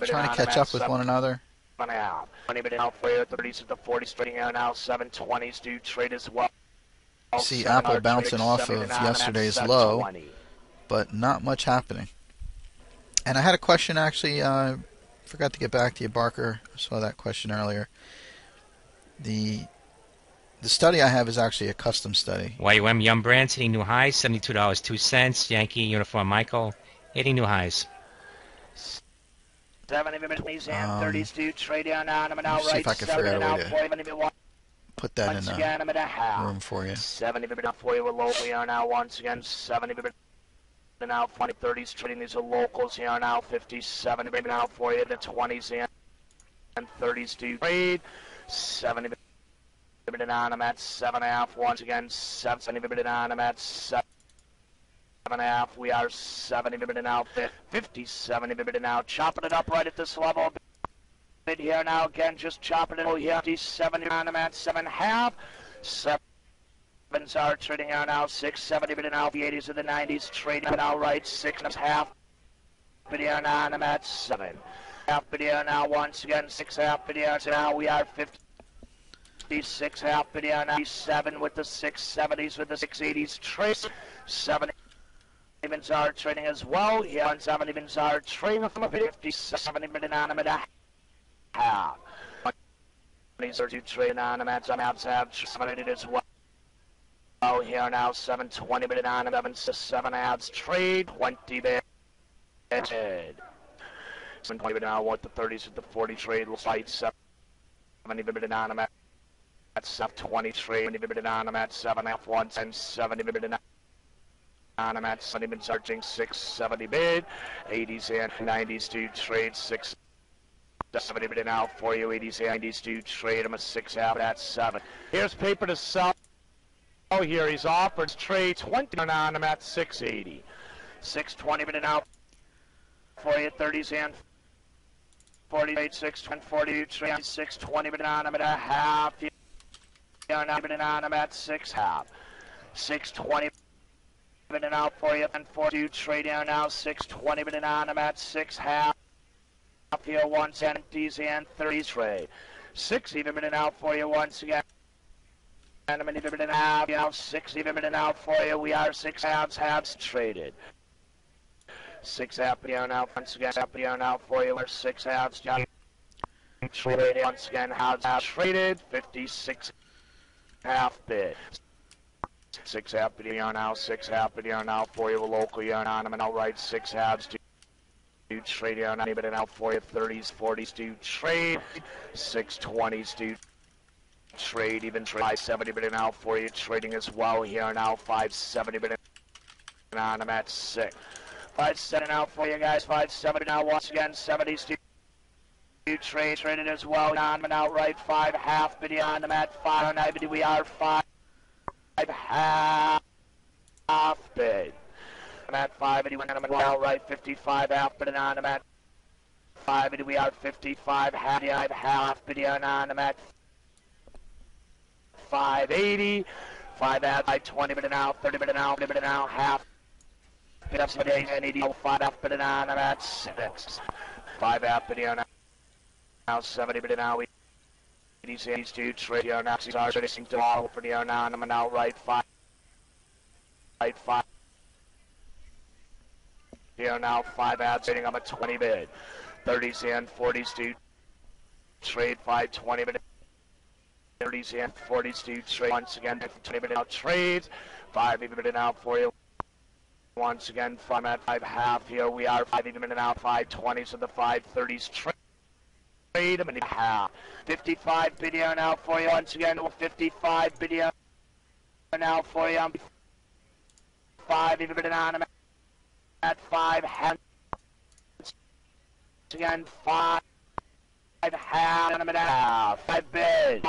trying to catch up with one another. 20 minute out for you, 30s to the 40s trading out now, 720s do trade as well. See Apple bouncing off of yesterday's low, but not much happening. And I had a question actually, forgot to get back to you, Barker. I saw that question earlier. The study I have is actually a custom study. YUM Yum Brands hitting new highs, $72.02. Yankee Uniform Michael hitting new highs. 70 minutes and 30s to trade down on them and out see right. if I can figure out a way to put that in a room for you. 70 minutes for you. We're local here now. Once again, 70 minutes now. 20 30s trading. These are locals here now. 57 minutes now for you. The 20s and 30s to trade. 70 minutes on them at 7.5. Once again, 70 minutes on them at 7. 7.5. We are 70 bid now. 57 bid now. Chopping it up right at this level. Bid here now again. Just chopping it. Oh, yeah. 57 on them at 7.5. 7s are trading out now. 670 bid now. The 80s and the 90s trading now right. 6.5. Bid here now on them at 7. Half bid here now once again. 6.5 bid here. So now we are 56 half bid here now. 7 with the 670s with the 680s trade. 7 evens are trading as well. Here on 7 evens are trading from a 57 bid on them at a half. These are 2 trading on them at some halves have 7 as well. Oh, here now 720 bid on them. 7 halves trade. 20 bid. 720 bid now with the 30s with the 40 trade. Light 70 bid on them at 720 trade. 20 bid on them at 7.5 once and 70 bid on them at 70 bid searching 670 bid. 80s and 90s to trade 670 bid now for you. 80s and 90s to trade them a 6 half at 7. Here's paper to sell. Oh, here he's offered trade 20 on him at 680. 620 bid now for you. 30s and 48, 620, trade 620 bid on him at a half. You're not bidding on him at 6 half. 620 bidding out for you. And 42 trade here now. 620 bidding on him at 6 half. Here 170s and 30s trade. 6 even bidding out for you once again. And I'm even bidding half. You know, 6 even bidding out for you. We are 6 halves traded. 6 half here now. Once again, half here now for you. We're 6 halves. Traded once again. Halves traded. 56. Half bid. 6 half bid here now. 6 half bid here now for you. A local here on them and outright 6 halves do trade here now. Bidding out for you. 30s, 40s do trade. 620s do trade. Even trade. 570 bidding out for you. Trading as well here now. 570 bidding on them at 6. 570 out for you guys. 570 now once again. 70s do traded as well on and outright 5 half bid on them at 5 bid. We are 5 half bid. I'm at 5 bid. We went on them outright 55 half bid on them at 5 bid. We are 55 half bid on them at 580. 5 half 20 bid now 30 bid now 30 bid now half bid up 70 and 80 5 half bid on them at 6. 5 half bid on now 70 bid now. These two trade here now. These are trading to all for the now. I'm an outright 5. Here now 5 ads trading. I'm a 20 bid. 30s and 40s to trade 520 bid. 30s and 40s to trade once again. 20 bid now trades. 5 even bid out for you. Once again, from at 5 half here. We are 5 even bid out. 520s and the 530s trade. Trade them in half. 55 bid here now for you once again. 55 bid here now for you. 5 even bid on them at 5 half. Again 5 half on them at half. 5 bid.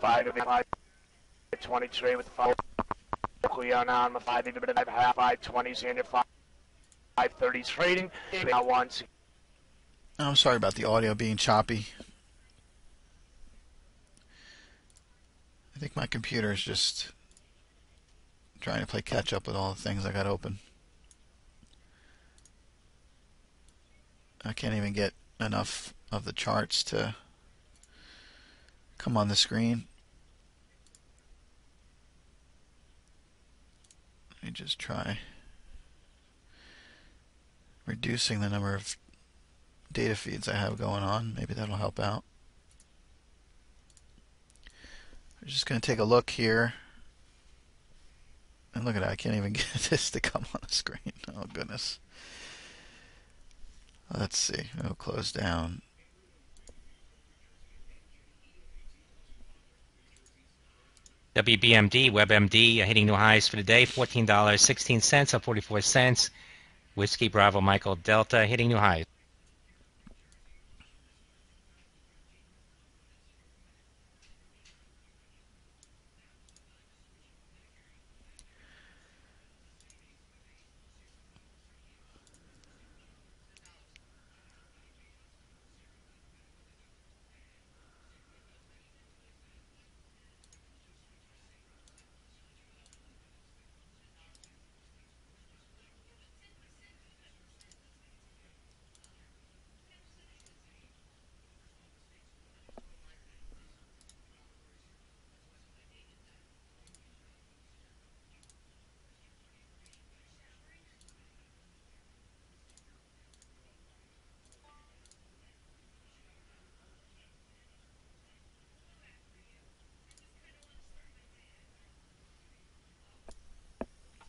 Five 23 with 5. Clear now on the 5 even bid 5 half. 520s and your 530s trading. Now once. I'm sorry about the audio being choppy. I think my computer is just trying to play catch up with all the things I got open. I can't even get enough of the charts to come on the screen. Let me just try reducing the number of data feeds I have going on. Maybe that'll help out. I'm just going to take a look here. And look at that, I can't even get this to come on the screen. Oh goodness. Let's see, we'll close down. WBMD, WebMD, hitting new highs for the day, $14.16, up 44 cents. Whiskey Bravo Michael Delta, hitting new highs.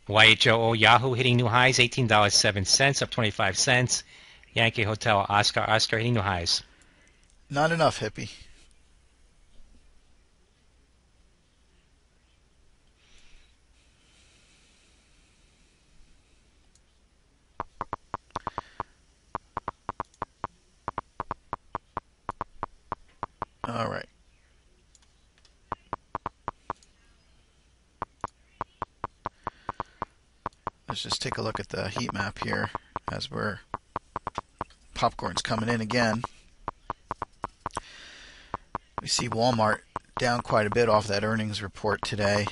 YHOO Yahoo hitting new highs, $18.07, up 25 cents. Yankee Hotel Oscar hitting new highs. Not enough, hippie. All right. Let's just take a look at the heat map here as popcorn's coming in again. We see Walmart down quite a bit off that earnings report today.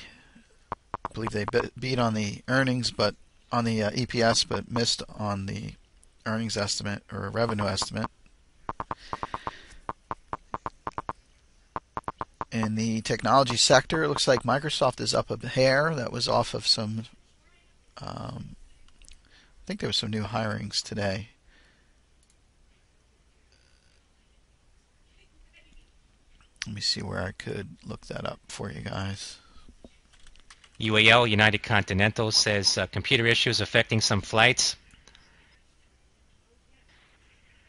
I believe they beat on the earnings, but on the EPS, but missed on the earnings estimate or revenue estimate. In the technology sector, it looks like Microsoft is up a hair. That was off of some, I think there was some new hirings today. Let me see where I could look that up for you guys. UAL, United Continental, says computer issues affecting some flights.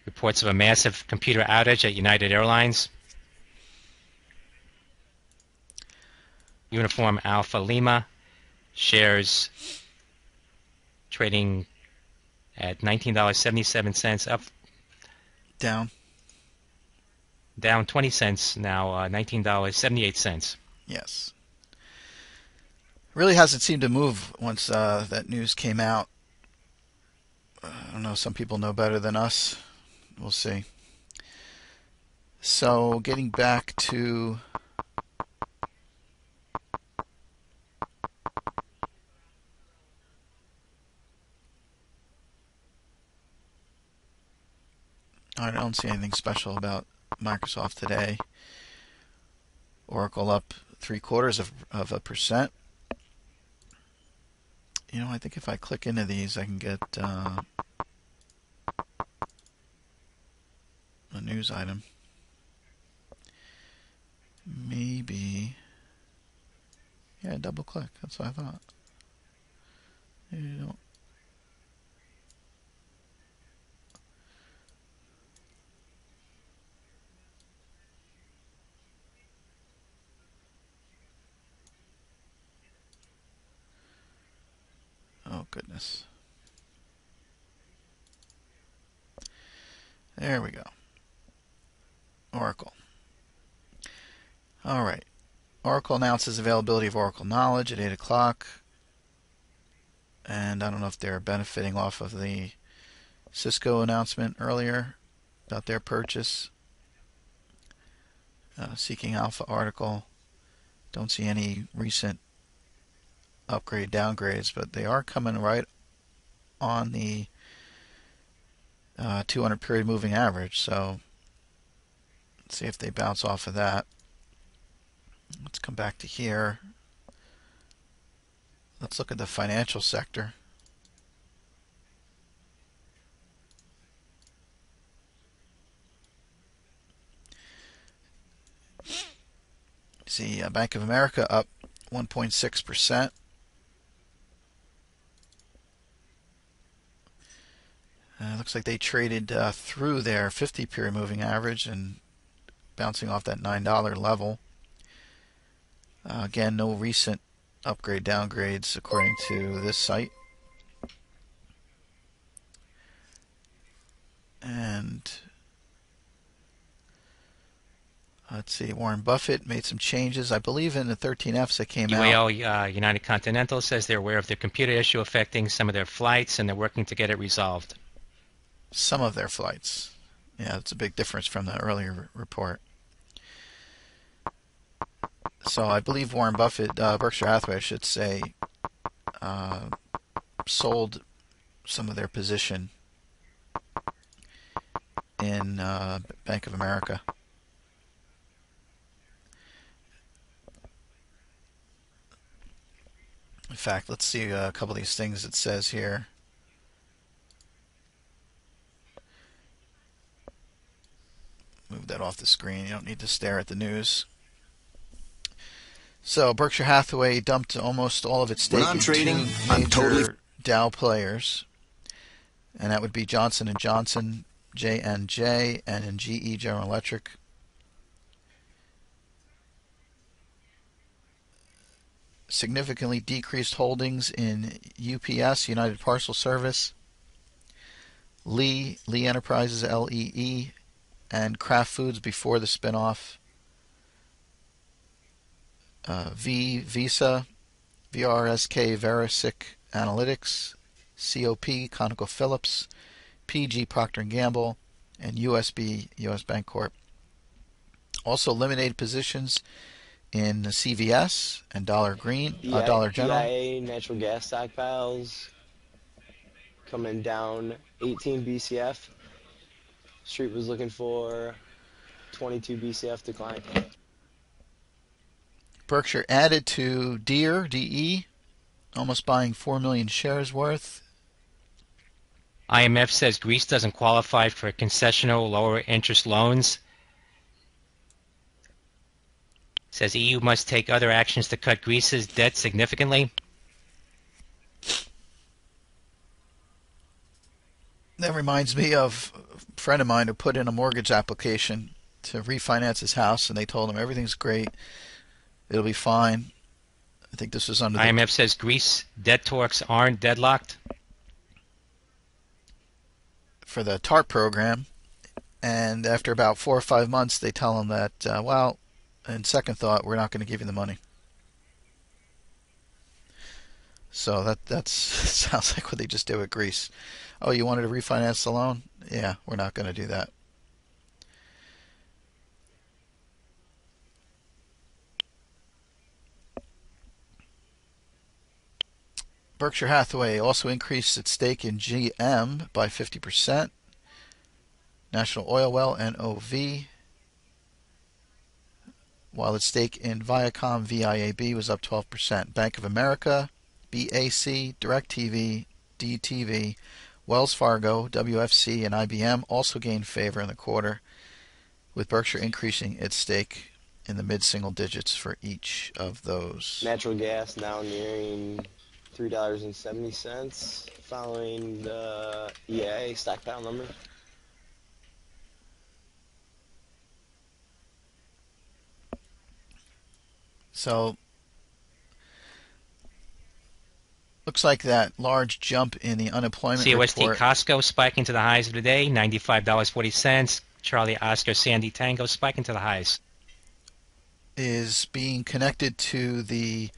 Reports of a massive computer outage at United Airlines. Uniform Alpha Lima shares trading at $19.77, up. Down 20 cents now, $19.78. Yes. Really hasn't seemed to move once that news came out. I don't know, some people know better than us. We'll see. So, getting back to I don't see anything special about Microsoft today. Oracle up 0.75%. You know, I think if I click into these, I can get a news item. Maybe. Yeah, double click. That's what I thought. You don't. Oh, goodness. There we go. Oracle. All right. Oracle announces availability of Oracle Knowledge at 8 o'clock. And I don't know if they're benefiting off of the Cisco announcement earlier about their purchase. Seeking Alpha article. Don't see any recent upgrade downgrades, but they are coming right on the 200 period moving average. So let's see if they bounce off of that. Let's come back to here. Let's look at the financial sector. See, Bank of America up 1.6%. Looks like they traded through their 50 period moving average and bouncing off that $9 level. Again, no recent upgrade downgrades according to this site. And let's see, Warren Buffett made some changes, I believe, in the 13Fs that came out. UAL, United Continental, says they're aware of the computer issue affecting some of their flights and they're working to get it resolved. Some of their flights. Yeah, it's a big difference from the earlier report. So I believe Warren Buffett, Berkshire Hathaway, I should say, sold some of their position in Bank of America. In fact, let's see a couple of these things it says here. Move that off the screen. You don't need to stare at the news. So Berkshire Hathaway dumped almost all of its stake in two major Dow players, and that would be Johnson & Johnson, J&J, and in GE, General Electric. Significantly decreased holdings in UPS, United Parcel Service, Lee Enterprises, LEE, and Kraft Foods before the spinoff. Visa, VRSK, Verisic Analytics, COP, ConocoPhillips, PG, Procter & Gamble, and USB, US Bancorp. Also eliminated positions in CVS and Dollar General. EIA natural gas stockpiles coming down 18 BCF. Street was looking for 22 BCF decline. Berkshire added to Deere, DE, almost buying 4 million shares worth. IMF says Greece doesn't qualify for concessional lower interest loans. Says EU must take other actions to cut Greece's debt significantly. That reminds me of a friend of mine who put in a mortgage application to refinance his house, and they told him everything's great. It'll be fine. I think this was under the IMF says Greece debt talks aren't deadlocked. For the TARP program. And after about 4 or 5 months, they tell him that, well, in second thought, we're not going to give you the money. So that sounds like what they just did with Greece. Oh, you wanted to refinance the loan? Yeah, we're not going to do that. Berkshire Hathaway also increased its stake in GM by 50%. National Oilwell, NOV, while its stake in Viacom, VIAB, was up 12%. Bank of America, BAC, DirecTV, DTV, Wells Fargo, WFC, and IBM also gained favor in the quarter, with Berkshire increasing its stake in the mid-single digits for each of those. Natural gas now nearing $3.70 following the EIA stockpile number. So, looks like that large jump in the unemployment COST report. Costco spiking to the highs of the day, $95.40. Charlie Oscar Sandy Tango spiking to the highs. Is being connected to the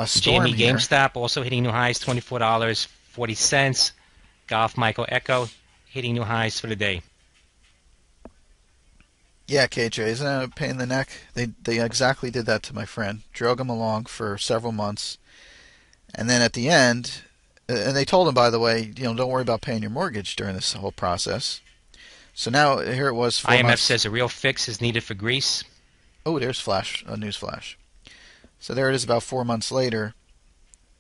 storm Jamie here. GameStop also hitting new highs, $24.40. Golf Michael Echo hitting new highs for the day. Yeah, KJ, isn't that a pain in the neck? They exactly did that to my friend. Drug him along for several months. And then at the end, and they told him, by the way, don't worry about paying your mortgage during this whole process. So now, here it was 4 IMF months. says a real fix is needed for Greece. Oh, there's a news flash. So there it is about 4 months later,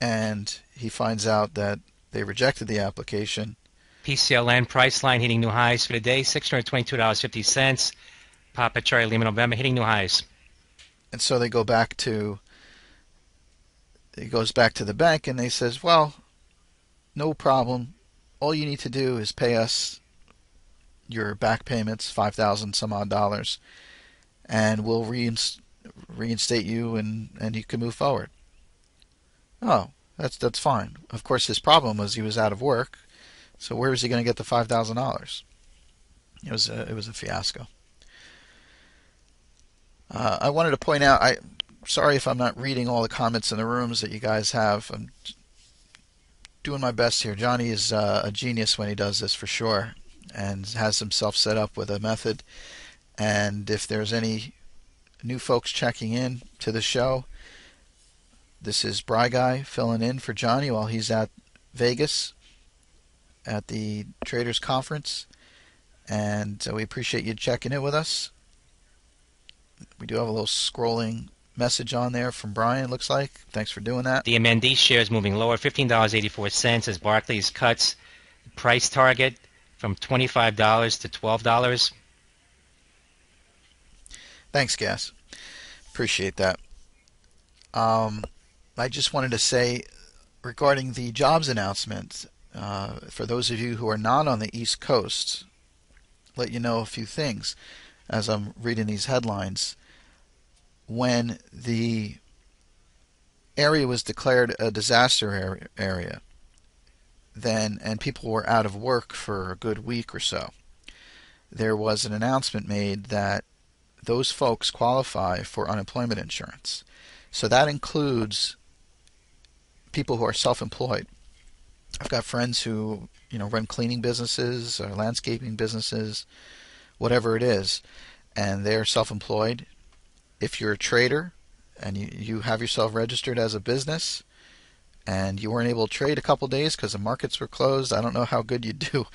and he finds out that they rejected the application. PCLN Priceline hitting new highs for the day, $622.50. Papa Charlie Lima November hitting new highs. And so he goes back to the bank, and they says, well, no problem. All you need to do is pay us your back payments, $5,000 some odd dollars, and we'll reinstate you, and you can move forward. Oh, that's fine. Of course, his problem was he was out of work, so where was he going to get the $5,000? It was a fiasco. I wanted to point out, sorry if I'm not reading all the comments in the rooms that you guys have. I'm doing my best here. Johnny is a genius when he does this, for sure, and has himself set up with a method. And if there's any new folks checking in to the show, this is Briguy filling in for Johnny while he's at Vegas at the Traders Conference. And we appreciate you checking in with us. We do have a little scrolling message on there from Brian, looks like. Thanks for doing that. The MND shares moving lower, $15.84 as Barclays cuts the price target from $25 to $12. Thanks, Gas. Appreciate that. I just wanted to say regarding the jobs announcement, for those of you who are not on the East Coast, let you know a few things as I'm reading these headlines. When the area was declared a disaster area, then, and people were out of work for a good week or so, there was an announcement made that those folks qualify for unemployment insurance. So that includes people who are self-employed. I've got friends who, run cleaning businesses or landscaping businesses, whatever it is, and they're self-employed. If you're a trader and you have yourself registered as a business and you weren't able to trade a couple days because the markets were closed, I don't know how good you'd do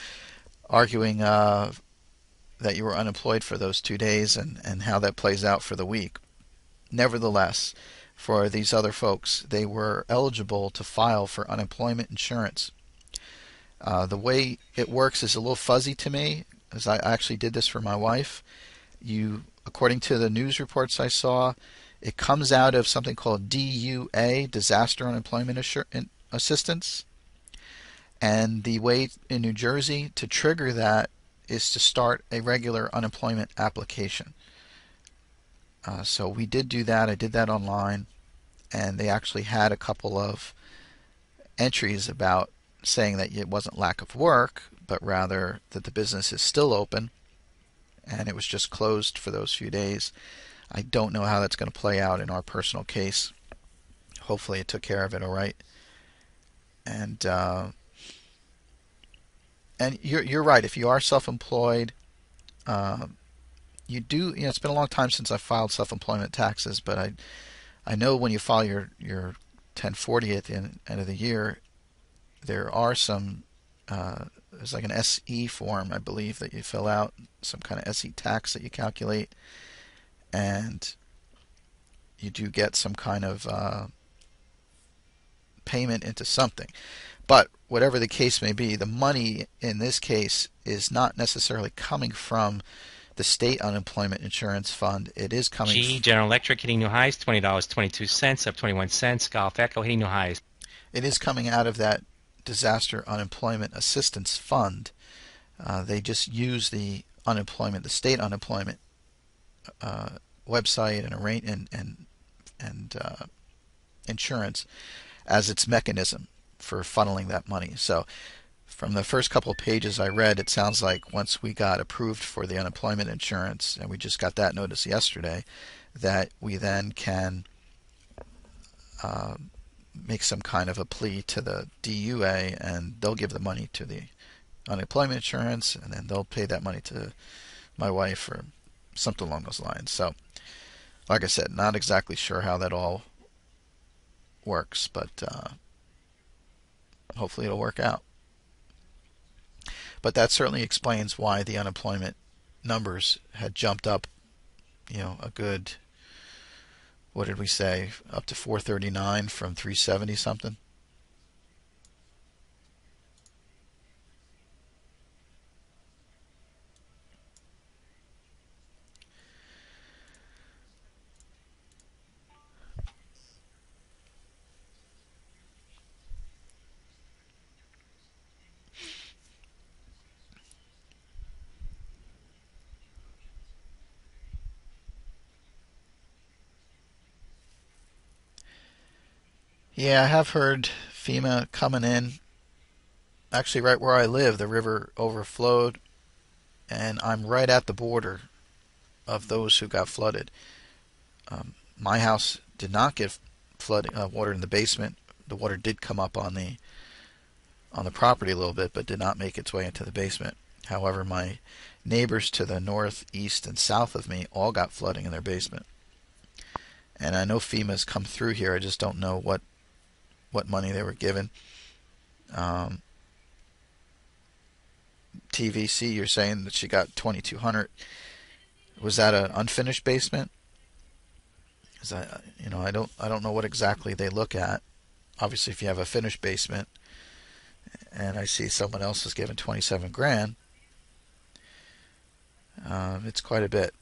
arguing that you were unemployed for those 2 days and how that plays out for the week. Nevertheless, for these other folks, they were eligible to file for unemployment insurance. The way it works is a little fuzzy to me, as I actually did this for my wife. According to the news reports I saw, it comes out of something called DUA, Disaster Unemployment Assistance. And the way in New Jersey to trigger that is to start a regular unemployment application. So we did do that. I did that online, and they actually had a couple of entries about saying that it wasn't lack of work, but rather that the business is still open, and it was just closed for those few days. I don't know how that's going to play out in our personal case. Hopefully it took care of it all right. And you're right. If you are self-employed, you do. It's been a long time since I filed self-employment taxes, but I know when you file your 1040 at the end of the year, there are some. There's like an SE form, I believe, that you fill out, some kind of SE tax that you calculate, and you do get some kind of payment into something. But whatever the case may be, the money in this case is not necessarily coming from the state unemployment insurance fund. It is coming GE General Electric hitting new highs, $20.22, up 21 cents. Golf Echo hitting new highs. It is coming out of that disaster unemployment assistance fund. They just use the state unemployment website and insurance as its mechanism for funneling that money. So from the first couple of pages I read, it sounds like once we got approved for the unemployment insurance, and we just got that notice yesterday, that we then can make some kind of a plea to the DUA, and they'll give the money to the unemployment insurance, and then they'll pay that money to my wife or something along those lines. So, like I said, not exactly sure how that all works, but hopefully it'll work out. But that certainly explains why the unemployment numbers had jumped up, a good, what did we say, up to 439 from 370 something. Yeah, I have heard FEMA coming in. Actually, right where I live, the river overflowed, and I'm right at the border of those who got flooded. My house did not get water in the basement. The water did come up on the property a little bit, but did not make its way into the basement. However, my neighbors to the north, east, and south of me all got flooding in their basement. And I know FEMA's come through here. I just don't know what money they were given. TVC, you're saying that she got $2,200. Was that an unfinished basement? Because I don't know what exactly they look at. Obviously, if you have a finished basement, and I see someone else was given 27 grand, it's quite a bit.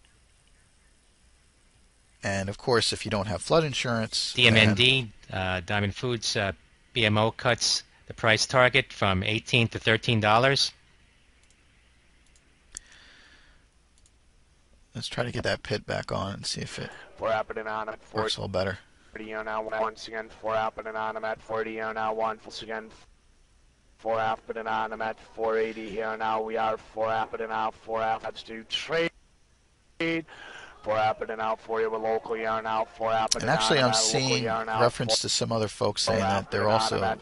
And of course, if you don't have flood insurance, DMND, Diamond Foods, BMO cuts the price target from $18 to $13. Let's try to get that pit back on and see if it works a little better. 40 now once again, 4 up and on them at 40 now once again, 4 up and on them at 480 here now. We are 4 up and now 4 up. Let's do trade. 4 up and out for you with local yarn now. 4 up and actually, I'm seeing reference to some other folks saying that they're also hearing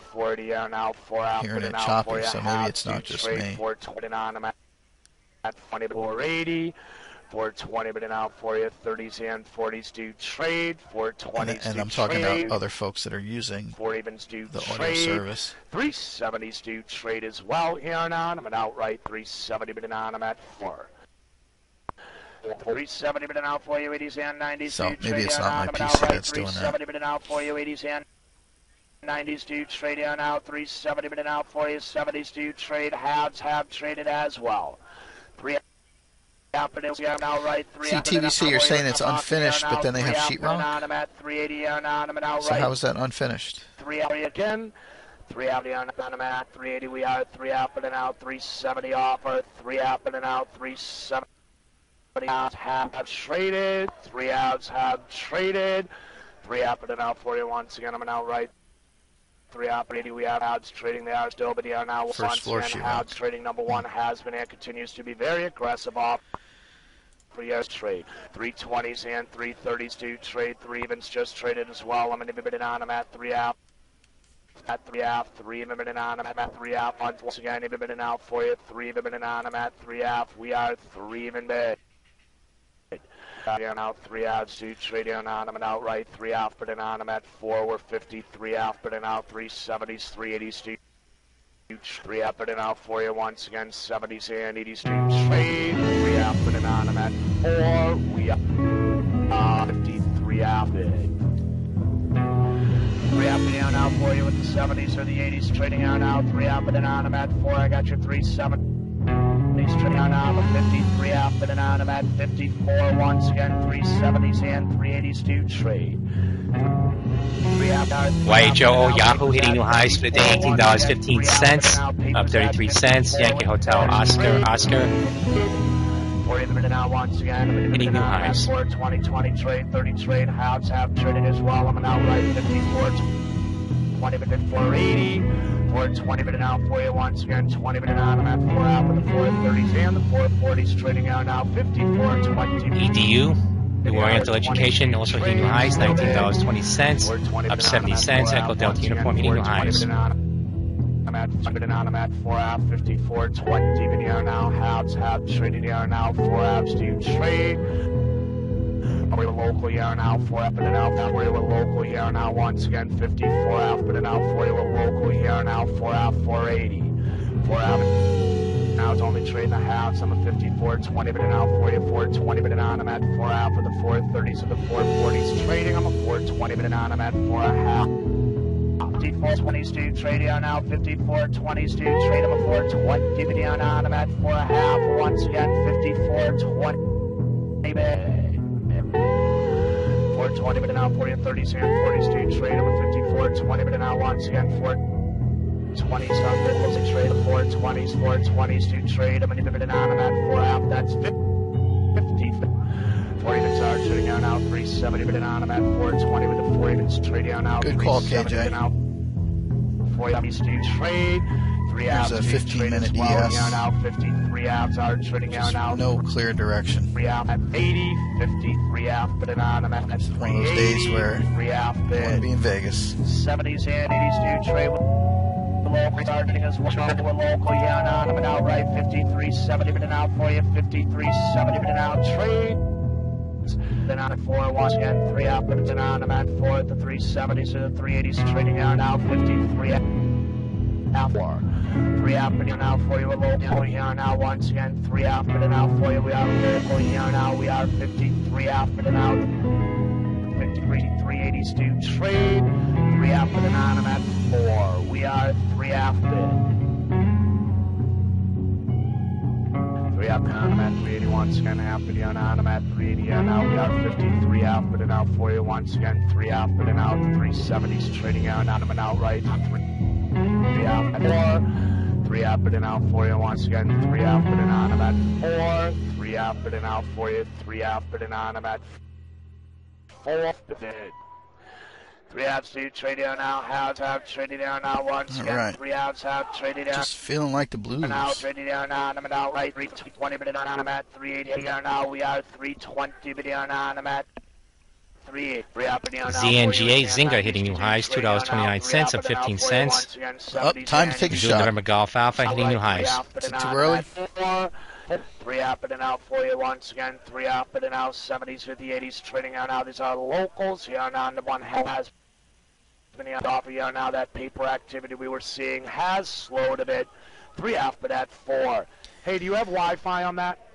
it choppy, so maybe it's not just me. 480. 420 but out for you, 30s and 40s do trade, 420s and I'm talking about other folks that are using 4 evens do the trade, audio service. 370s do trade as well here and on. I'm an outright 370 but on. I'm at 4. 370 but out for you, 80s and 90s so do maybe trade it's not my on. PC that's doing that. 370 but out for you, 80s and 90s do trade on out, 370 but out for you, 70s do trade, halves have traded as well. 3 TVC, you're saying it's unfinished, but then they have sheetrock? So how is that unfinished? 3 out again. 3 out and out, 380 we are, 3 up and out, 370 offer, 3 up and out, 370 outs have traded, 3 outs have traded, 3 up and out for you once again. I'm an outright. 3 up 80 we have outs trading. They are still, but they are now first floor sheetrock. Outs trading number 1 has been and continues to be very aggressive off. 3 years trade, 320s and 330s do trade, 3 evens just traded as well. I'm going to be bidding on them at 3 out. At 3 out, 3 even bidding on them at 3 out. Once again, even bidding out for you, 3 even bidding on them at 3 out. We are 3 even bid. Out 3 outs do trading on them and outright 3 out bidding on them at 4. We're 53 out bidding out 370s, 380s do 3 out bidding out for you once again 70s and 80s do trade. 3 out bidding on them at 4. We are 53 out bid. 3 out bidding on out for you with the 70s or the 80s trading on out 3 out bidding on them at 4. I got your 370s trading on out 53 out bidding on them at 54. Once again 370s and 380s do trade. YHO Yahoo hitting new highs for the day, $18.15, up 33 cents. Yankee Hotel Oscar once again hitting new highs. 2020 trade, 30 trade, house have traded as well. I'm an outright 54, 20 minute 480, 420 minute out for you once again, 20 minute out. I'm at 4 out with the 430s and the 440s trading out now 54, 20. EDU. New Oriental Education also hitting new highs, $19.20, up 70 cents. Echo Delta Uniform hitting new highs. I'm at 4 out, 54.20 video now. Halves have traded here now. 4 halves do trade. We're local here now. 4 up and out. We're local here now. Once again, 54 out and out. 4 local here now. 4 out, 480. 4 out. Now it's only trading the halves. I'm a 54.20 minute out for you. 420 minute on. I'm at 4 out for the 430s and the 440s trading. I'm a 420 minute on. I'm at 4 a half. 54.20s do trade here now. 54.20s do trade. I'm a 420 minute on. I'm at 4 a half. Once again, 54.20 minute. 420 minute out for you. 30s and 40s do trade. I'm a 54.20 minute out. Once again, 420s on vehicles to trade, 420s, 420s to trade. I'm an minute on, I'm at 4 out, that's 50. 4 evens are trading out now, 370 minute on, I'm at 420 with the 4 evens trading out now. Good call, KJ. 4 evens to trade. 3 outs There's a 15-minute well. ES. Now 53 outs are trading out now. No clear direction. 3 out at 80, 53 out, but on, I'm at 380. One of those days where 3 out I want to be in Vegas. 70s and 80s do trade with local targeting as well. Local yen on them and outright 53.70 minute out for you. 53.70 minute out trade. Then on at 4 once again. 3 out minutes and on them at 4 at the 370s to the 380s trading out now. 53 out 4. 3 out minute out for you. Local yen now once again. 3 out minute out for you. We are local yen now. We are 53 out minute out. 53 380s do trade. 3 out minute on them at 4. We are 3 out bid. 3 up and on, I'm at 380 once again, half bid on, I'm at 380 here now, we are 53 out, bidding out for you once again, 3 out, bidding out, 370s trading out, I'm an outright, 3 out at 4, 3 out, bidding out for you once again, 3 out, bidding on, I'm at 4, 3 out, bidding out for you, 3 out, bidding on, I'm at 4, bid. 3 outs to trade down now. Halves have traded down now once again. Right. 3 outs have traded down. Just feeling like the Blues. Now traded down now. I'm out right. 320 bid on. I'm at 380 down now. We are 320 bid on. I'm at 380. ZNGA Zinger hitting new highs, $2.29 up 15 cents. Up, time to take a shot. November Golf Alpha hitting new highs. Is it too early? 3 up and out for you once again. 3 up and out. 70s, 50s, 80s trading out now. These are locals here now. The one has been off here now. That paper activity we were seeing has slowed a bit. 3 up but at 4. Hey, do you have Wi-Fi on that?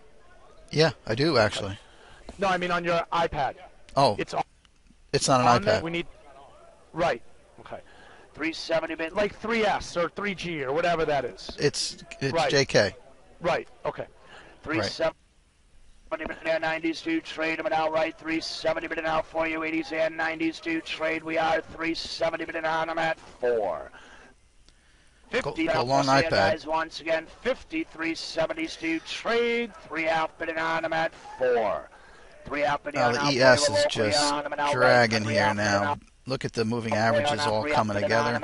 Yeah, I do actually. No, I mean on your iPad. Oh, it's not an iPad. We need. Right. Okay. 370 bit, like 3S or 3G or whatever that is. It's right. JK. Right. Okay. 370 bit 90s to trade them outright. 370 bit out for you. 80s and 90s to trade. We are 370 bit on them at 4. 50 go long iPad. Guys, once again, 5370s to trade. 3 out bid on them at 4. 3 out bid on. The ES is just dragging here now. Look at the moving averages all coming together.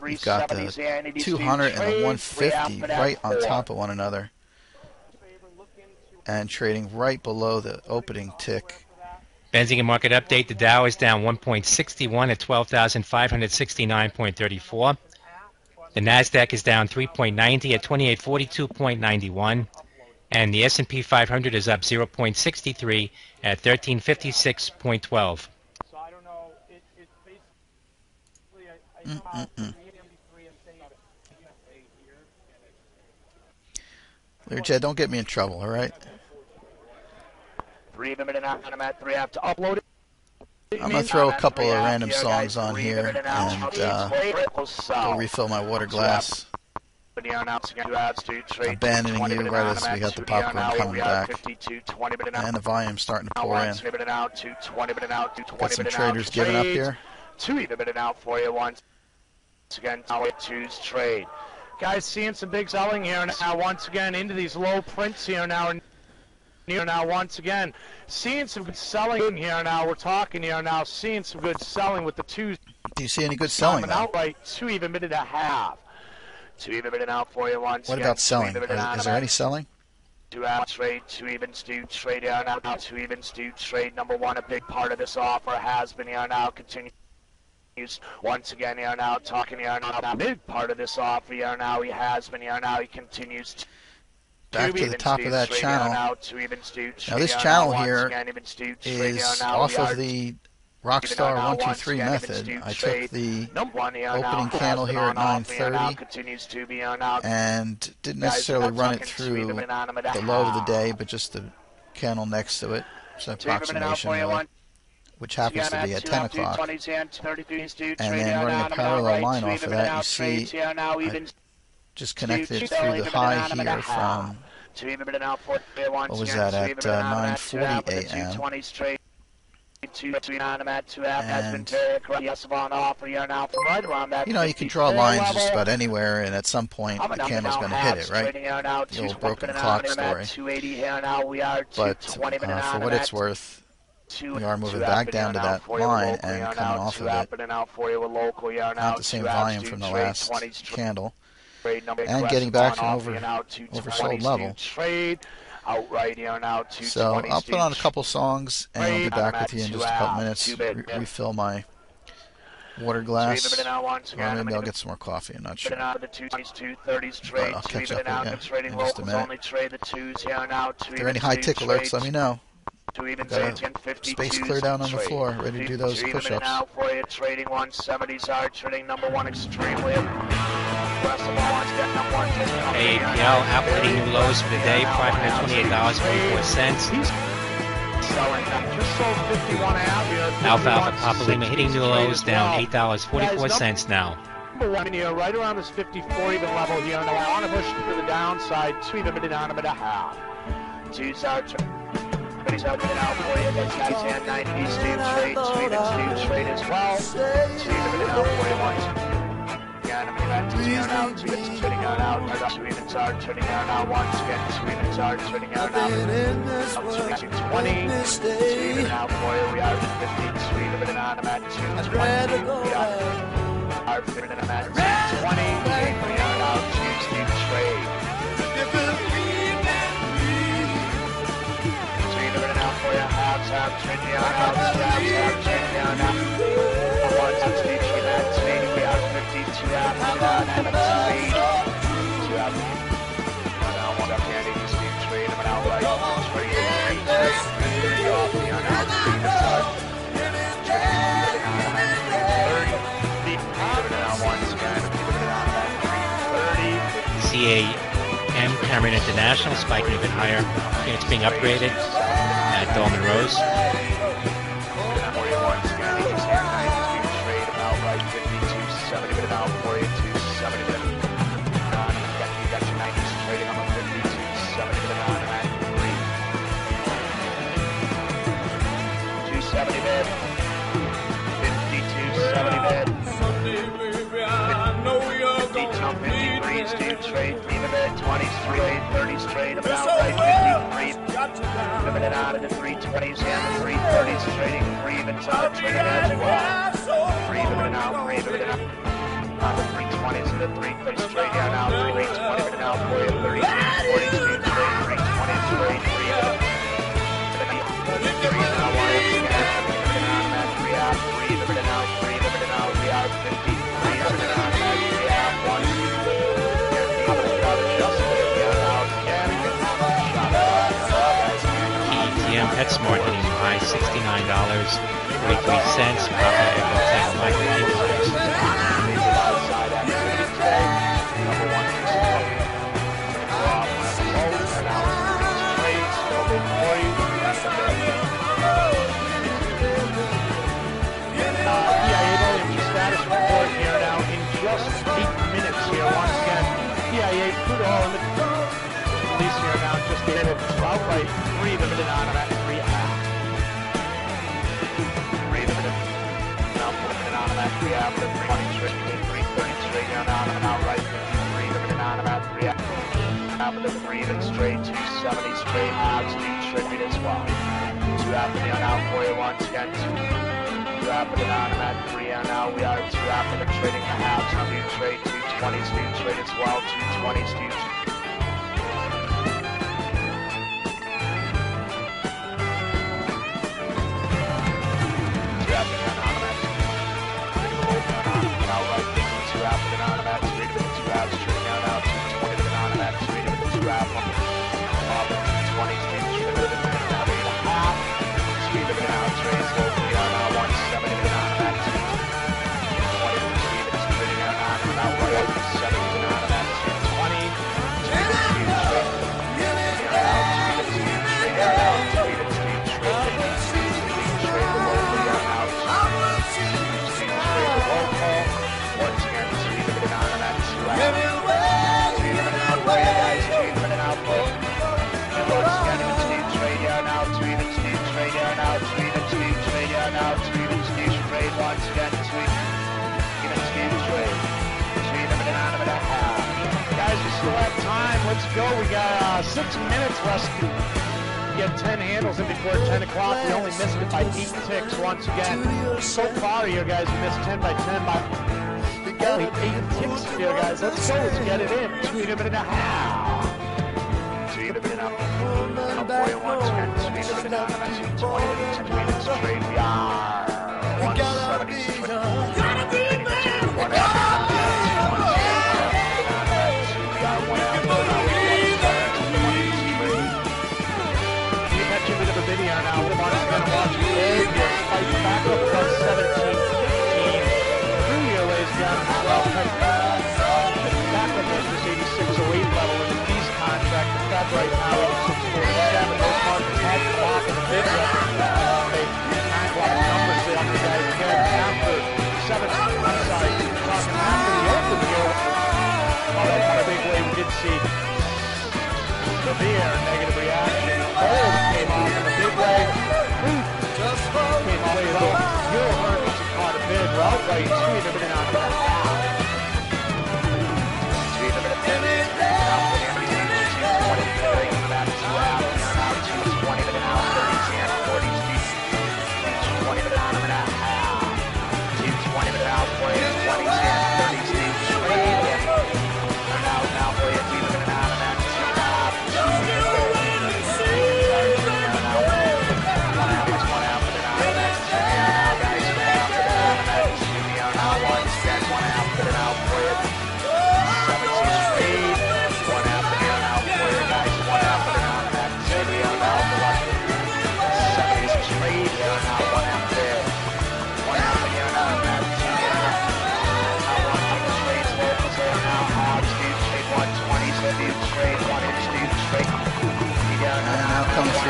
We've got the 200 and the 150 right on top of one another, and trading right below the opening tick. Benzinga market update: the Dow is down 1.61 at 12,569.34. The Nasdaq is down 3.90 at 2842.91, and the S&P 500 is up 0.63 at 1356.12. So I don't know. It's basically Learjet, don't get me in trouble, all right? 3 minute I'm at 3 have to upload it. I'm going to throw a couple of random songs on here and go refill my water glass. Abandoning you right as we got the popcorn coming back. And the volume starting to pour in. Got some traders giving up here. 2 even minute out for you once again. Choose trade. Guys, seeing some big selling here now once again into these low prints here now. Now once again, seeing some good selling here now. We're talking here now, seeing some good selling with the 2s. Do you see any good selling though? Outright 2 even minute and a half. 2 even minute out for you once again. What about selling? Is there any selling? 2 out trade, 2 evens do trade here now. 2 evens do trade. Number 1, a big part of this offer has been here now. Continues once again here now. Talking here now. A big part of this offer here now. He has been here now. He continues to. Back to the top of that channel. Now this channel here is off of the Rockstar 123 method. I took the opening candle here at 9:30 and didn't necessarily run it through the low of the day, but just the candle next to it. It's an approximation really, which happens to be at 10 o'clock. And then running a parallel line off of that, you see just connected through the high here from, what was that, at 9:40 a.m. And, you know, you can draw lines just about anywhere, and at some point the candle's going to hit it, right? The old broken clock story. But for what it's worth, we are moving back down to that line and coming off of it. Not the same volume from the last candle. And getting back to an oversold level. So I'll put on a couple songs and I'll be back with you in just a couple minutes. Refill my water glass, or maybe I'll get some more coffee. I'm not sure. But I'll catch up again in just a minute. If there are any high tick alerts, let me know. Got a space cleared out on the floor, ready to do those push-ups. AAPL Apple hitting new lows for the day, $528.44. Alpha Papa Lima hitting new lows, down $8.44 now. 1 here, right around this 50-40 even level here. Now I want to push to the downside, 2 even down a half. 2 south. He's out and out for you. This guy's hand 90 Steve straight, straight as well. 2 even out for you once. Again, I'm going to turn out, 2 evens turning out, 2 evens are turning out once again, 2 evens are turning out. Up to 20, 2 even out for you. We are at 15, 2 even out, I'm at 220. We are fitting in at 220. We are out, 2 Steve straight. For your halves, turning out, turning out. Once it's reaching that speed, we are 52 out, and it's 2 out. Now, 1 up here, 80 speed, 3, and out right, 28, 30 off, we are now 3, and start. 30, now once again, keep it on that 30. CAM Cameron International, spiking a bit higher. It's being upgraded at Dolman Rose. Straight, 30 straight, about right, 53. Limited out of the 320s and the 330s, trading 3 evens out, trading as well. 3 limited out, 3 limited out. On the 320s and the 330s, trading out, 320 limited out, 40, 30, 40 speed, trade, 320 straight, 3 limited. 3 now, 1 limited out, and 3 out, 3 limited out, 3 limited out, we are 50, 3 limited out, and 3 out, 1. PetSmart hitting high $69.43, Papa Echo Tech status report here now in just 8 minutes here. Once again, PIA crude oil in the police here now just get it 12 by 3 limited on at 3 half. 3 limited. Now limited on at 3 half with 320 straight, 330 straight down on and out right. 3 limited on at 3 half. Half of the 3 even straight, 270 straight halves, 2 straight as well. 2 half of the on out for you once again. 2 half of the on at 3 and now we are 2 half of the trading the halves, 2 straight, 220 straight as well, 220 straight. Let's go. We got 6 minutes left to get 10 handles in before 10 o'clock. We only missed it by 8 ticks once again. So far here, guys, we missed 10 by 10 by only 8 ticks here, guys. Let's go. Let's get it in. 2 minutes and a half. 2 minutes and a half. Up for you once again. 2 minutes and a half. 2 minutes straight. We are 170 straight. Gotta be a man. 1 hour. Video now. Once again, watch it. Fight back up plus 17-15. Through here, ladies and gentlemen. Well, back up at this 8608 level in the peace contract. The Fed right now 8647. Those markets had to lock in the bid record. They kind of numbers there on the guys again after 7. I'm sorry, talking after the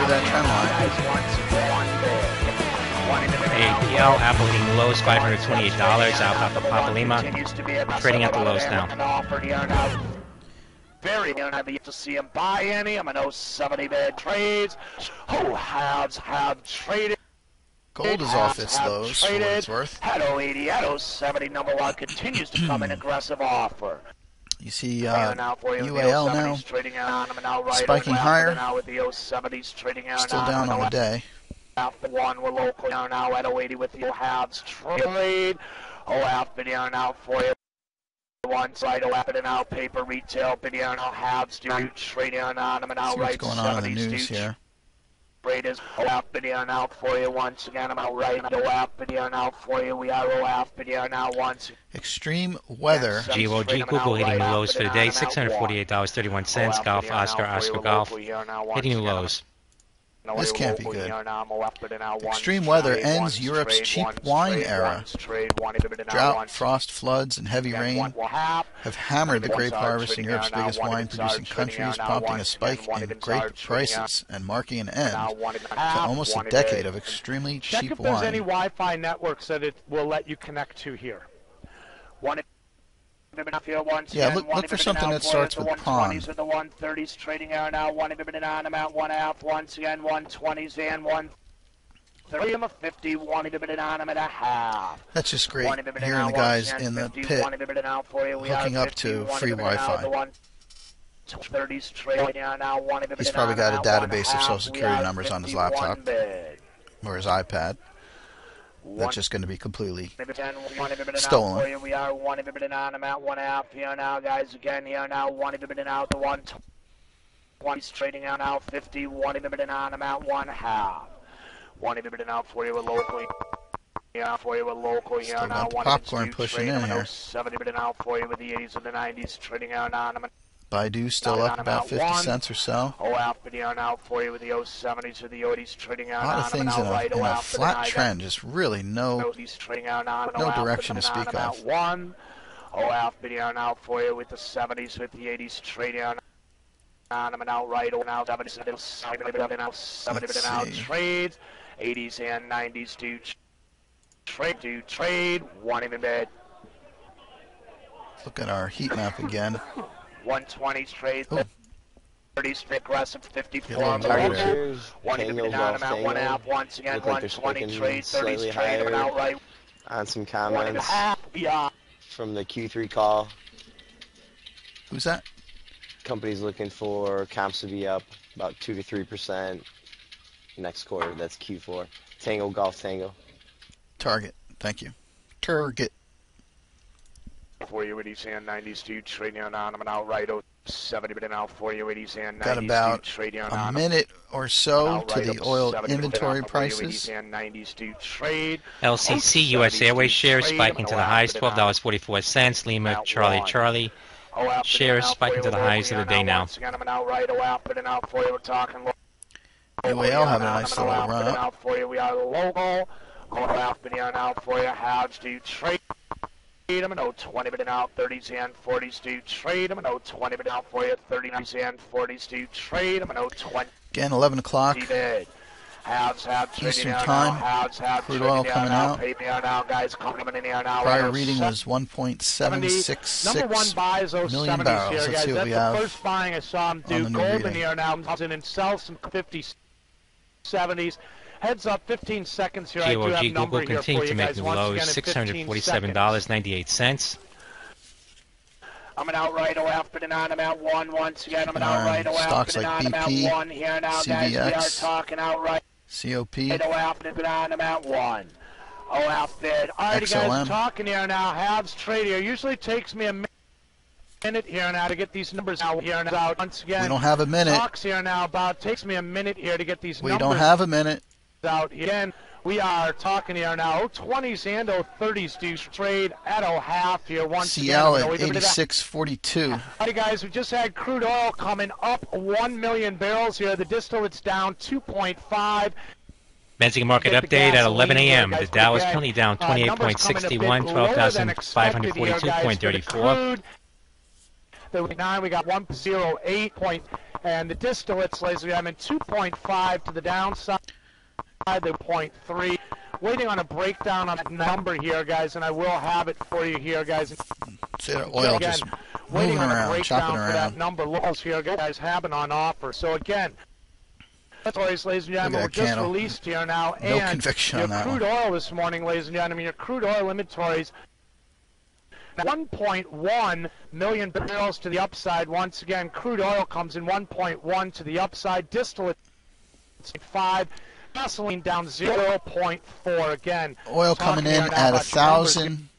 through that trend line. APL, Apple hitting lows, $528. Alfalfa Papalima, trading at the lows now. Very I've yet to see him buy any. I'm an 070 bid trades. Who have traded? Gold is off its lows, for what it's worth. At 080, at 070, number one continues to come in aggressive offer. You see UAL now spiking higher, still down on the day. One we're local now at 080 with the halves trade. OAF video now for you. One side OAF and now paper retail video now halves do trading on them and now right. What's going on in the news here? Is OAF video now for you once again. I'm out right. OAF video now for you. We are OAF video now once. Extreme weather. GOG Google hitting new lows for the day. $648.31. Golf Oscar Golf hitting new lows. This can't be good. Extreme weather ends Europe's cheap wine era. Drought, frost, floods, and heavy rain have hammered the grape harvest in Europe's biggest wine-producing countries, prompting a spike in grape prices and marking an end to almost a decade of extremely cheap wine. Check if there's any Wi-Fi networks that it will let you connect to here. Yeah, look for something that starts with prawn. The 130s trading out now. 1 amount 1 half. Once again 120s and 130 of 50. 1 and a half. That's just great. Hearing the guys in the pit hooking up to free Wi-Fi. He's probably got a database of Social Security numbers on his laptop or his iPad. That's just going to be completely stolen. We are 1 amount 1 half here now, guys. Again here now. 1 out the 120s trading out now. 50. 1 amount 1 half. 1 out for you locally. Yeah, for you local here still now. Popcorn pushing in here. 70 out for you with the 80s and the 90s trading out on them. Baidu still up about 50 cents or so. A lot of things in a flat trend, just really no direction to speak of. OAF video now for you with the 70s, with the 80s trading on them and out right now. 70s now trades. 80s and 90s do trade. 1 in bed. Look at our heat map again. 120s trade, 30s aggressive, 54 1 amount 1 half, once again 120 trade, 30s trade outright. On some comments from the Q3 call. Who's that? Company's looking for comps to be up about 2 to 3% next quarter. That's Q4. Tango Golf Tango. Target. Thank you. Target. For you, 80s and 90s do trading on them and outright 70 but now for you, 80s and 90s got about a minute or so to the oil inventory prices. LCC U.S. Airways shares spiking to the highs, $12.44. Lima Charlie shares spiking to the highs of the day now. UAL having a nice little run up. We are local. Halves do trade. I'm an 20 but out 30s and 40s do trade. I'm an 20 but out for you 30s and 40s do trade. I'm an 20. Again, 11 o'clock Eastern Time. Crude oil coming out. Prior reading was 1.766 million barrels. Let's see what we have first buying I saw him do. on the new Goldman reading. here now comes in and sells some 50s, 70s. Heads up 15 seconds here. I do have GOG number Google here for continued you to make guys. new Once lows, again, in 15 $647.98. I'm an outright after the 9 amount 1 once again. I'm an outright stocks after the like 9 amount BP, 1 here now, guys. We are CVX, talking outright COP, after the 9 amount 1. Oh, outfit. All right, XLM. guys, talking here now. Halves trade here. Usually takes me a minute here now to get these numbers out here and out. Once again, we don't have a minute. Talks here now about takes me a minute here to get these We numbers don't have a minute. out again. We are talking here now. 20s and 30s do trade at half here once CL again. at 86.42. All right, guys, we just had crude oil coming up 1 million barrels here. The distillate's down 2.5. Benzene market update at 11 a.m. The Dow is currently down 28.61, 12,542.34. The 9 we got 108 point, and the distillates, ladies and gentlemen, 2.5 to the downside, the 0.3. Waiting on a breakdown on that number here, guys, and I will have it for you here, guys. See that oil again, just waiting moving on a around, breakdown chopping for around. that number. Locals here, guys, have it on offer. So again, ladies and gentlemen, we're just released here now, no and conviction your on that crude one. oil this morning, ladies and gentlemen, your crude oil inventories. 1.1 million barrels to the upside. Once again, crude oil comes in 1.1 to the upside. Distillate 5. Gasoline down 0.4 again. Oil coming in at 1,000.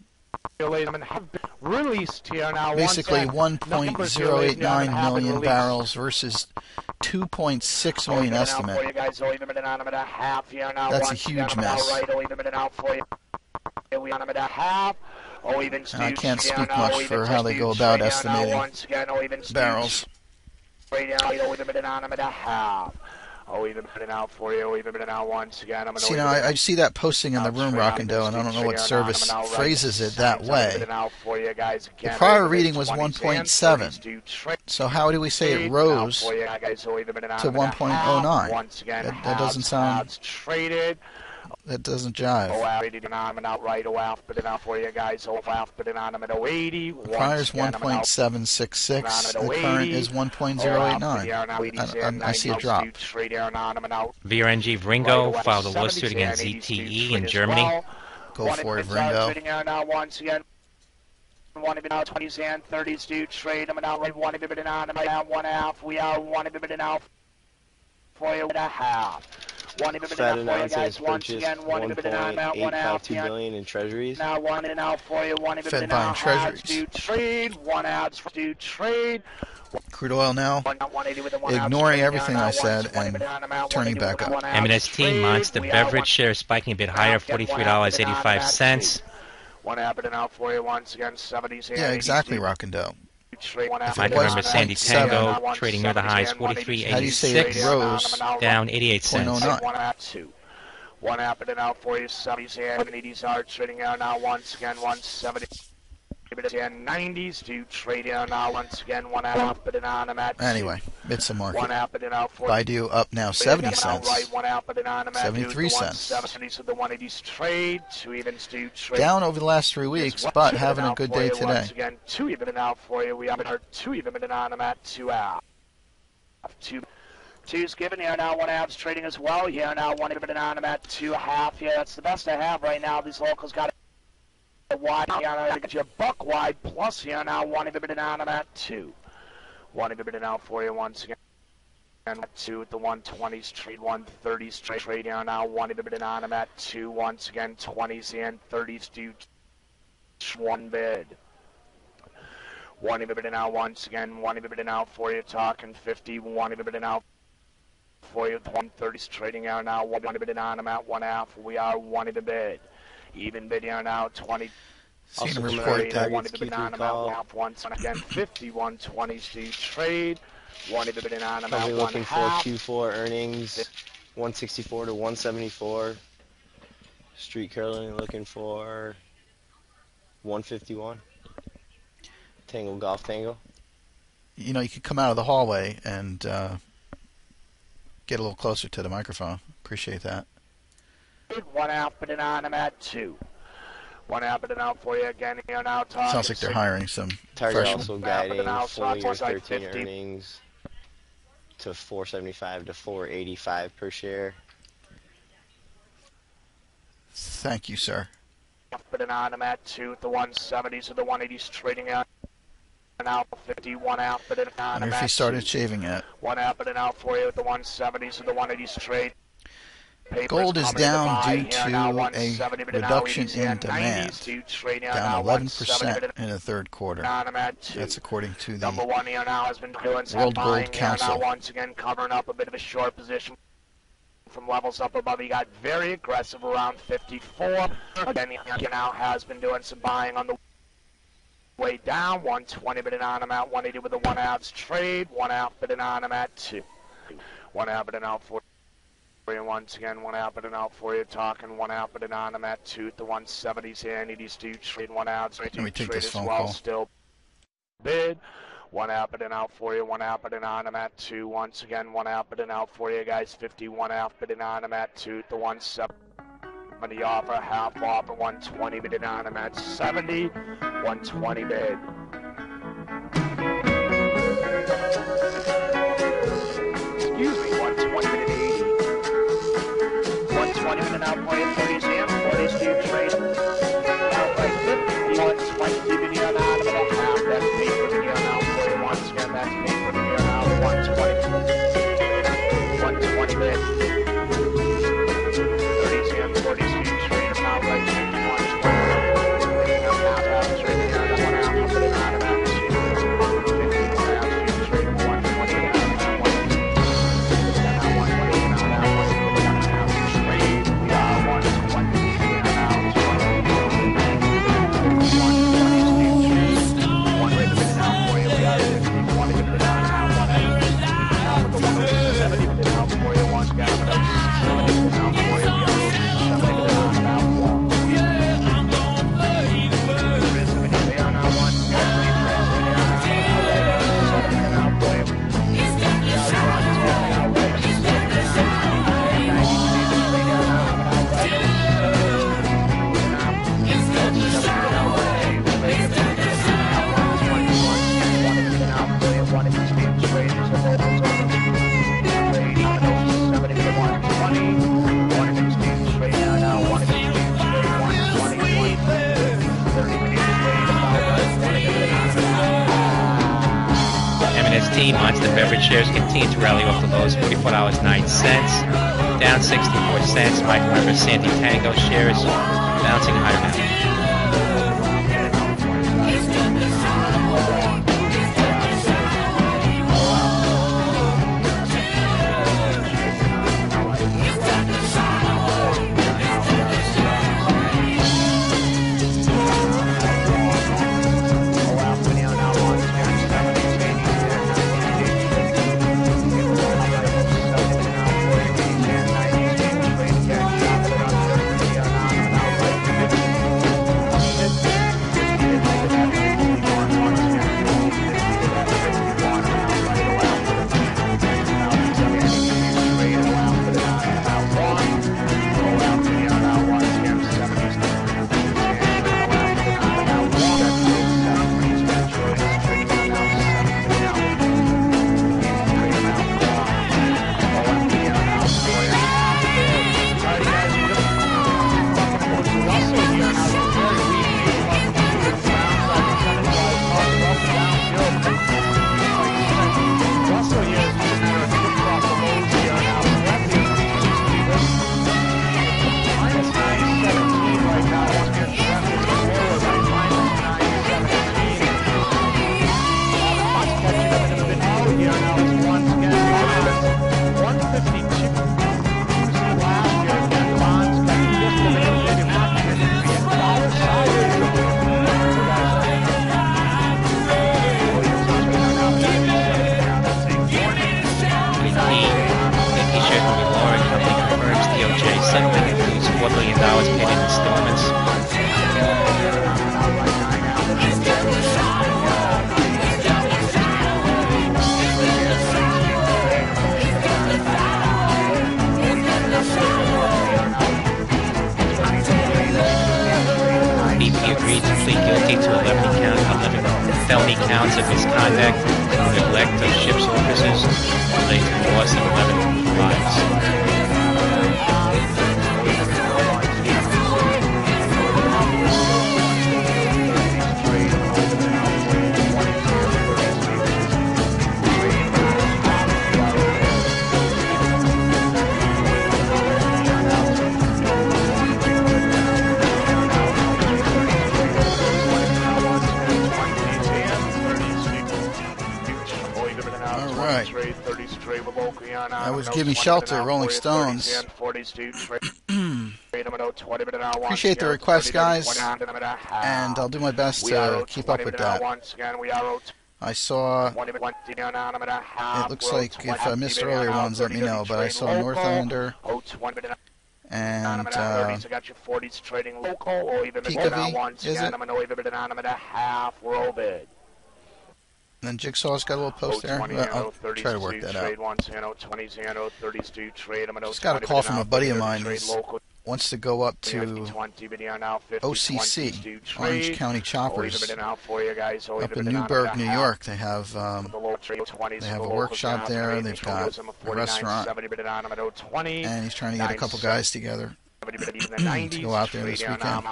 Released here now. Basically 1.089 million barrels versus 2.6 million estimate. That's a huge mess. I can't speak much for how they go about estimating barrels. See, now I see that posting in the room, Rockando, and I don't know what service phrases it that way. The prior reading was 1.7, so how do we say it rose to 1.09? That doesn't sound... That doesn't jive. The prior is 1.766. The current is 1.089. I see a drop. VRNG Ringo filed a lawsuit against ZTE in Germany. Go for it, Ringo. 20s and 30s do trade. I'm out right 1 bit on. I'm out 1.5. We are 1 bit out for you and a half. Fed announcements purchased $1.852 billion in treasuries. Now 1 and out for you. 1 Fed buying treasuries. Do trade. 1 outs do trade. Crude oil now, ignoring everything I said and turning back up. M&ST Monster Beverage shares spiking a bit higher, $43.85. 1 happening out for you once again. 70s. Yeah, exactly, Rockando. Micro member Sandy Tango trading near the highs, 43.86. How do you say it rose? Down 88 cents. 0.09. 1 happening out for you. 70s and 80s are trading out now once again. 170. And 90s to trade out now once again. 1 happening on them at. Anyway, it's a market. 1 happening out for Baidu up now 70 cents. 73 cents. 70s of the 180s trade. 2 evens to trade. Down over the last 3 weeks, but having a good day today. Once again, 2 even out for you. We have 2 even on them at 2 out. 2's given here now. 1 half's trading as well. Here now 1 even on them at 2.5. Yeah, that's the best I have right now. These locals got it. Wide, get your buck wide plus here now. 1 even on them at 2. 1 even out for you once again. And 2 at the 120s trade, 130s trade here now. 1 even on them at 2. Once again, 20s and 30s do 1 bid. 1 even out once again. 1 even out for you. Talking 50. 1 even out for you. 130s trading out now. 1 even on them at 1.5. We are 1 even bid. Even bid here now, 20. Seen a report that once again, 51 20s to trade. 1 even on them at looking 1.5. for Q4 earnings, 164 to 174. Street Carolina looking for 151. Tango Golf Tango. You know, you could come out of the hallway and get a little closer to the microphone. Appreciate that. 1 out, put it on them at 2. 1 out, put it out for you again here now. Sounds like they're hiring some Target freshmen. also guiding full year 13 earnings to 475 to 485 per share. Thank you, sir. Put it on them at 2. The 170s or the 180s trading out. Out 51 out, put it on them if he started shaving it. 1 out, put it out for you with the 170s or the 180s trade. Gold is down due to a reduction in demand, down 11% in the third quarter. That's according to the World Gold Council. Once again, covering up a bit of a short position from levels up above. He got very aggressive around 54. Again, he now has been doing some buying on the way down. 120 bidding on him at 180 with the 1 outs trade. 1 out bidding on him at 2. 1 out bidding out for. Once again, 1 out and out for you. Talking 1 out and on them at 2 at the 170s and 80s do trade 1 out. Let me take this phone well. call. Still bid One up and out for you, one up and on, I'm at 2. Once again, one up and out for you guys, 50, one up and on, I'm at 2, the 170 offer, half offer, 120 bid on, I'm at 70, 120 bid. Excuse me, 120 bid at 80. 120 bid out for you, 30s in, 40s to trade. Outright 50, 120 bid on, I'm at a half, that's paper bid on out. Once again, that's me from here now, 120. 120 bid. 30s in, 40s to straight up now, right to 120. Now, straight down to 1 out, up and out of that 2. 50 more out, straight up 120 and out of that 1. Now 120 and out of that 1. Straight, we are 120 and out, 120 one way to bid out for you, we are 50, 1 to bid out now, 1 with the 1 70 bid out for you, 1 got it up, 70 bid out for you, we are 70 bid out now, 1. They are now 1, got 3 friends, we are now 70 bid out for you. We are 1 now, right, 70 bid M&S Monster Beverage shares continue to rally off the lows, $44.09, down 64 cents. Mike Weber Sandy Tango shares bouncing higher now. felony counts of misconduct, neglect of ship's officers, related to the loss of 11 lives. That was Give Me Shelter, Rolling Stones. Appreciate the request, guys, and I'll do my best to keep up with that. I saw, it looks like if I missed earlier ones, let me know, but I saw Northlander and Peekabee, is it? And then Jigsaw's got a little post there. I'll try to work that out. Just got a call from a buddy of mine who wants to go up to OCC, Orange County Choppers, up in Newburgh, New York. They have a workshop there. They've got a restaurant, and he's trying to get a couple guys together to go out there this weekend.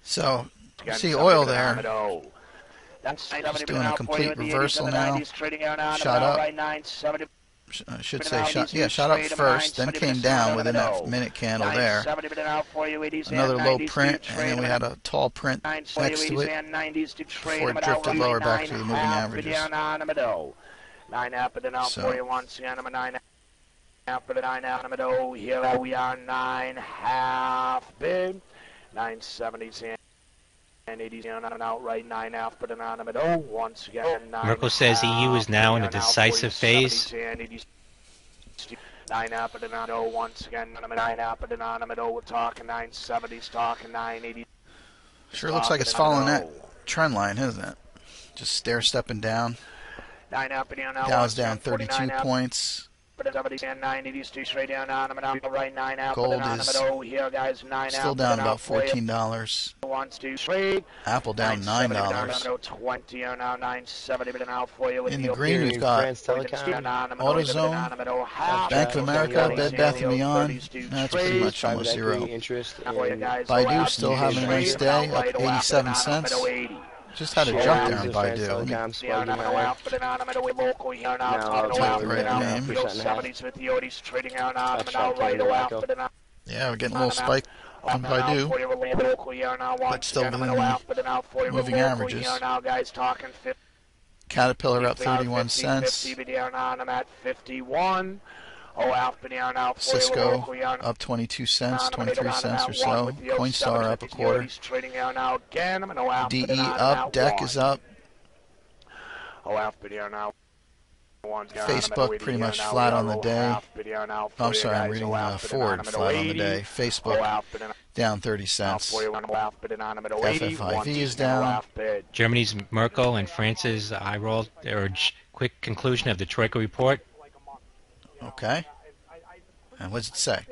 So, you see oil there. Just doing a complete reversal now. Shot up. I should say shot up first, then came down within that minute candle there. Another low print, and then we had a tall print next to it before it drifted lower back to the moving averages. So, here we are, 9.5 bid, 970s and 80s and outright 9.5 but anonymous. Once again, Merkel says EU is now in a decisive phase. 9.5 but anonymous. Once again, 9.5 but anonymous. We're talking 970s, talking 980s. Sure looks like it's following that trend line, isn't it? Just stair stepping down. Dow's down 32 points. Gold is still down about $14. Apple down $9. In the green, we've got AutoZone, Bank of America, Bed Bath & Beyond. That's pretty much almost zero. Baidu still having a nice day, up 87 cents. Just had a jump there on Baidu. Yeah, we're getting a little spike on Baidu, but still within the moving averages. Caterpillar up 31 cents. Cisco up 22 cents, 23 cents or so. Coinstar up a quarter. DE up, DEC is up. Facebook pretty much flat on the day. Oh, I'm sorry, I'm reading Ford flat on the day. Facebook down 30 cents. FFIV is down. Germany's Merkel and France's IROL urge quick conclusion of the Troika report. Okay. And what does it say?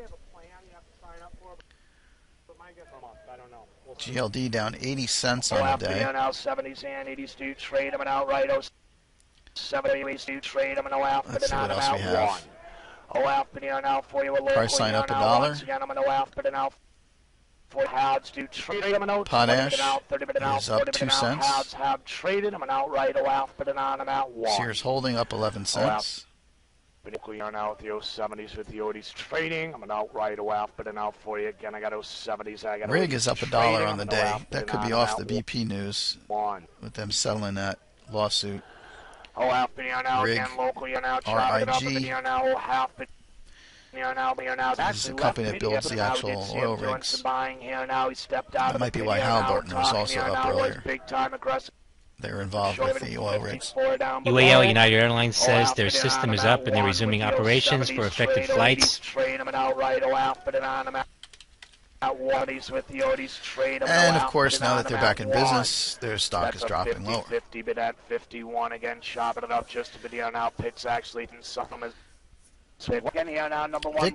GLD down 80 cents on the day. Let's see what else we have. Price line up $1. Potash is up 2 cents. Sears Holding up 11 cents. We are now with the 070s with the Odis trading. I'm an outright off, but out for you again. I got 070s. I got Rig is up $1 on the day. That could be off the BP news with them settling that lawsuit. Rig, RIG. This is the company that builds the actual oil rigs. That might be why Halliburton was also up earlier. They were involved with the oil rigs. UAL United Airlines says their system is up and they're resuming operations for effective flights. And of course, now that they're back in business, their stock is dropping lower. VIX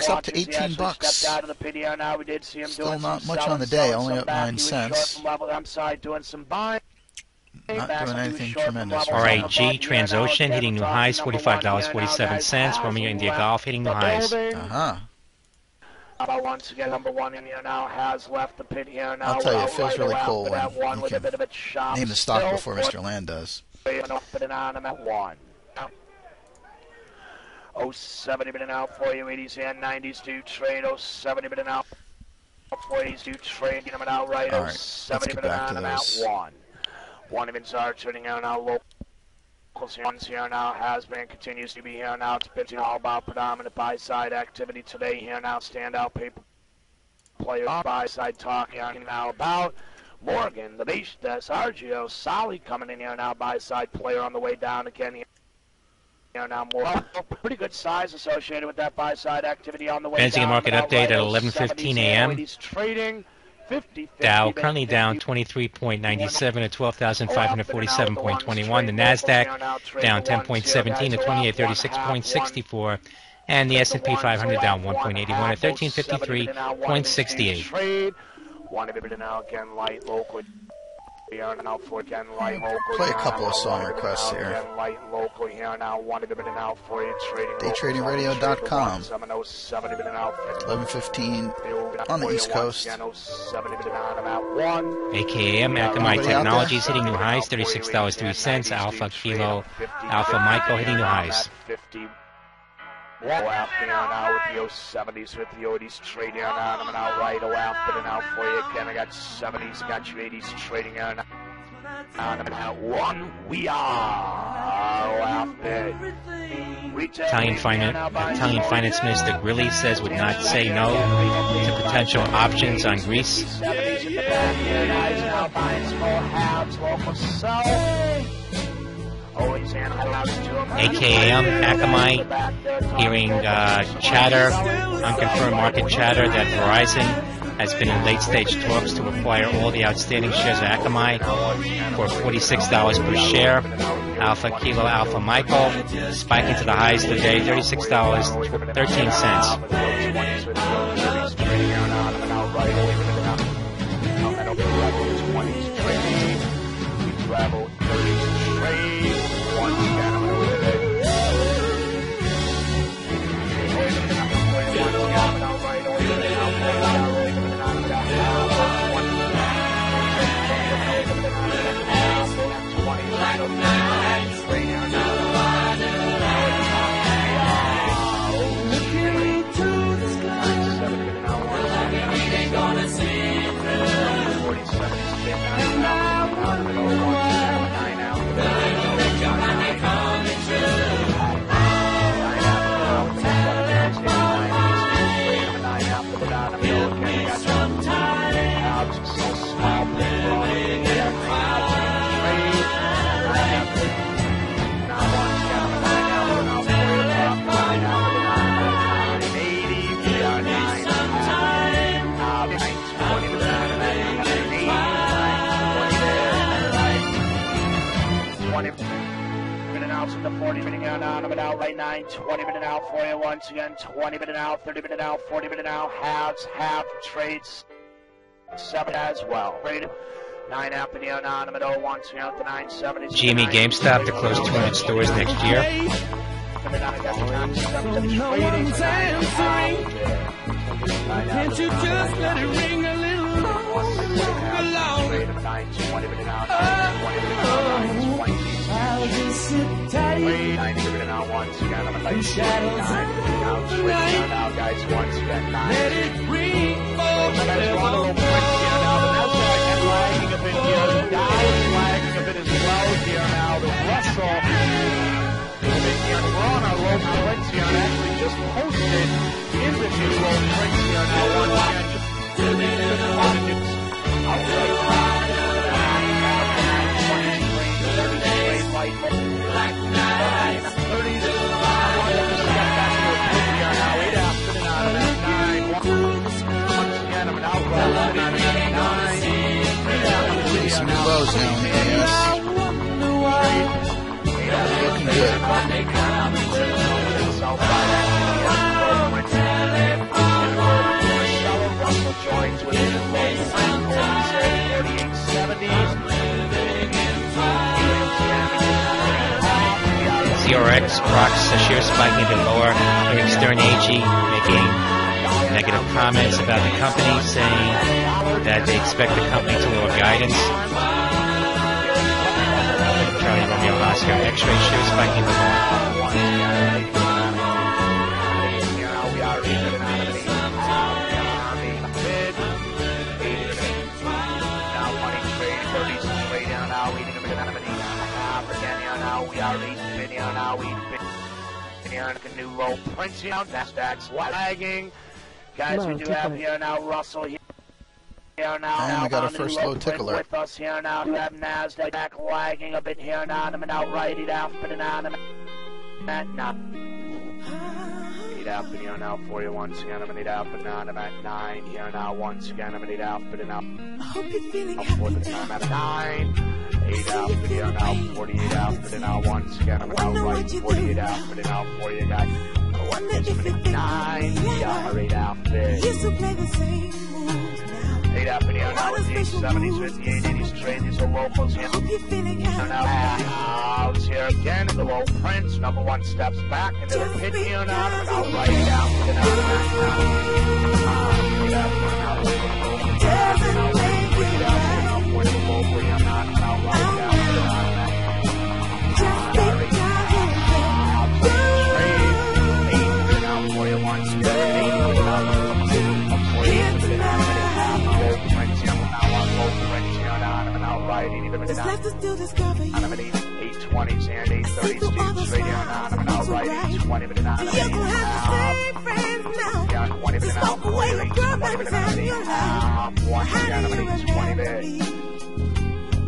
up to $18. Still not much on the day, only up 9 cents. Not doing anything tremendous. RIG Transocean hitting new highs, $45.47. Romeo India Golf hitting new highs. I'll tell you, it feels really cool when you can name the stock before Mr. Land does. 070 been out for you, 80s and 90s do trade, 070 been out for you, do trade, get them out right, 070 been out one. One events are turning out now locals here now has been continues to be here now. It's been all about predominant buy side activity today here now. Standout paper player buy side talk here now about Morgan, the beast, Sergio Sali coming in here now. Buy side player on the way down again here now. More pretty good size associated with that buy side activity on the way Fancy down. market update at 11:15 a.m. Trading. Dow currently down 23.97 at 12,547.21. The Nasdaq down 10.17 at 2836.64. And the S&P 500 down 1.81 at 1353.68. Play a couple of song requests here. Daytradingradio.com. 11:15 on the East Coast. AKAM Akamai Technologies hitting new highs, $36.03. Alpha Kilo Alpha Michael hitting new highs. After now with the 70s with the ODs trading on I'm now right after now for you again. I got 70s, got your 80s trading on one. We are after Italian Finance Minister Briguy says would not say no to potential options on Greece. AKAM Akamai hearing chatter, unconfirmed market chatter that Verizon has been in late-stage talks to acquire all the outstanding shares of Akamai for $46 per share. Alpha Kilo Alpha Michael spiking to the highs today, $36.13. The 40-minute out, I'm out right 9, 20-minute out for you once again, 20-minute out, 30-minute out, 40-minute out, halves, half trades, 7 as well. 9 up in the anonymous, once again, the 970. GME GameStop to close 200 stores next year. No one's answering. Can't you just let it ring a little longer? I'll just sit tight in shadows let it ring actually just posted in the new Roll Prince here now once Some new lows now in the AS. Looking good. CRX rocks shares spiking to lower. Eric Stern AG making negative comments about the company, saying that they expect the company to lower guidance. Charlie Romeo Oscar X-ray shares spiking to lower. New low prints here, Nasdaq's lagging. Guys, we do have here now Russell here now. And we got our first low tickler. With us here now, we have Nasdaq lagging a bit here now. I'm out right it after the now. And now. 8 out video now for you once again. I'm gonna need out, but now I'm at 9 here now once again. I'm gonna need out, but now I hope you're feeling for the happy. time at 9. 8 out video now, 48 out, but now once again. I'm out right 48 out, but now for you guys. Wonder if you think 9, yeah, 8 out there. used to play the same moves now. 8 out video now with the 70s, 58, 80s trade. These are locals here. Hope you're feeling Now happy. out here again, the low Prince, number 1 steps back into the pit here now, and I'll right down to the Doesn't make you right. Just because There's left to still discover you. 820s and 830s, dudes, straight down, I'm out right, 20 minutes out, You can have the same friends now. yeah, 20 minutes Just out, walk away with problems out of your life. 1 How do you 20 ever minutes. leave?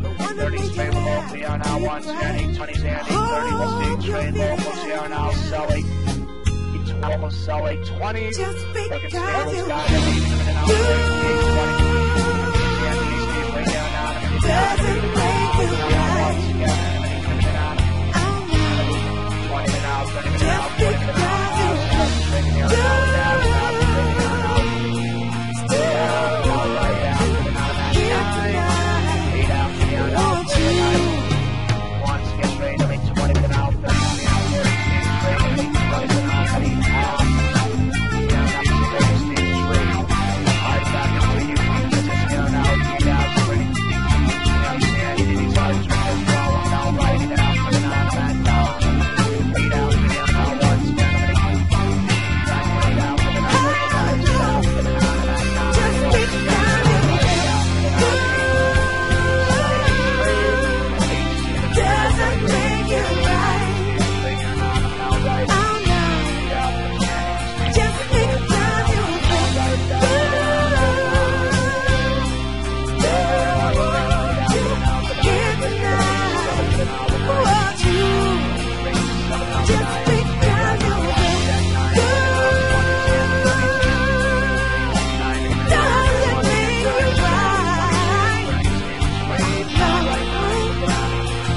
The one that 30s made trade you locals here now, happy. once again, 820s and 830, we'll see trade locals here now, sell 812, we'll sell 820s. Just Look at because Stables, you guys, 8 minutes out, 820. doesn't make you right.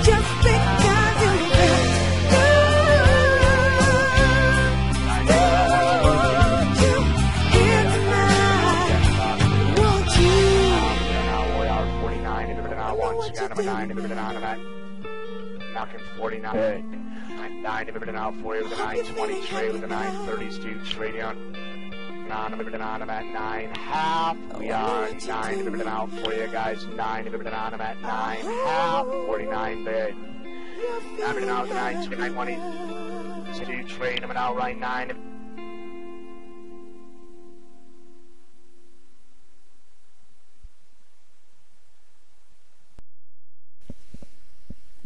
Just because you knocking 49. Hey. 9 to an out for you with a 920 trade with a 930 student trade on. I'm at 9.5. We are 9 to an out for you guys. 9 to an out. I'm at 9.5. 49 bid. I'm at an out 920. Student trade. I'm at out right 9.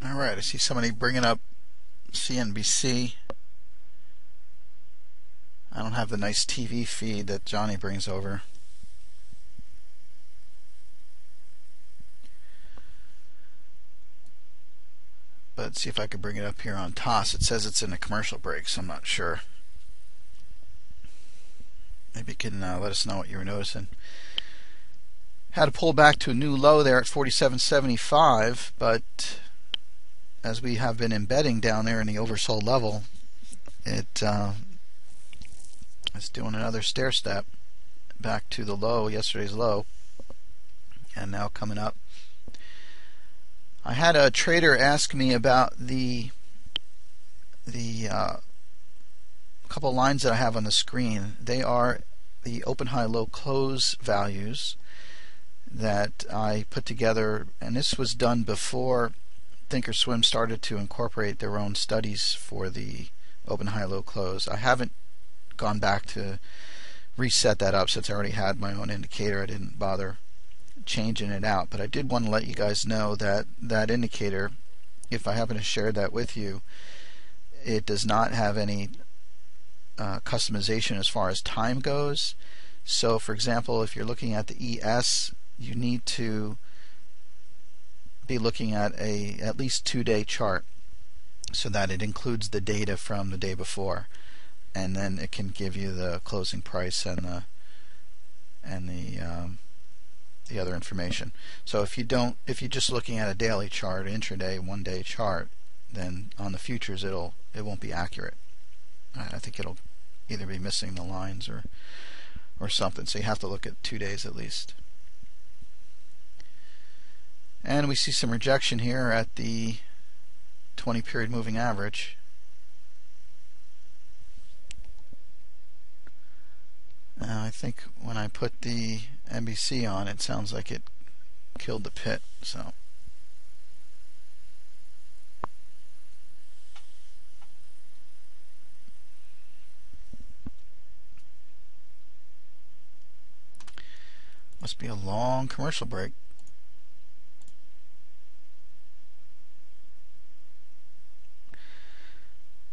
All right, I see somebody bringing up CNBC. I don't have the nice TV feed that Johnny brings over. But let's see if I can bring it up here on TOS. It says it's in a commercial break, so I'm not sure. Maybe you can let us know what you were noticing. Had to pull back to a new low there at 47.75, but as we have been embedding down there in the oversold level, it's doing another stair step back to the low, yesterday's low, and now coming up. I had a trader ask me about the couple lines that I have on the screen. They are the open, high, low, close values that I put together, and this was done before Thinkorswim started to incorporate their own studies for the open, high, low, close. I haven't gone back to reset that up since I already had my own indicator. I didn't bother changing it out, but I did want to let you guys know that that indicator, if I happen to share that with you, it does not have any customization as far as time goes. So for example, if you're looking at the ES, you need to be looking at a at least 2-day chart so that it includes the data from the day before. and then it can give you the closing price and the other information. So if you're just looking at a daily chart, intraday, 1 day chart, then on the futures it won't be accurate. I think it'll either be missing the lines or something. So you have to look at 2 days at least. And we see some rejection here at the 20 period moving average. I think when I put the NBC on, it sounds like it killed the pit. So must be a long commercial break.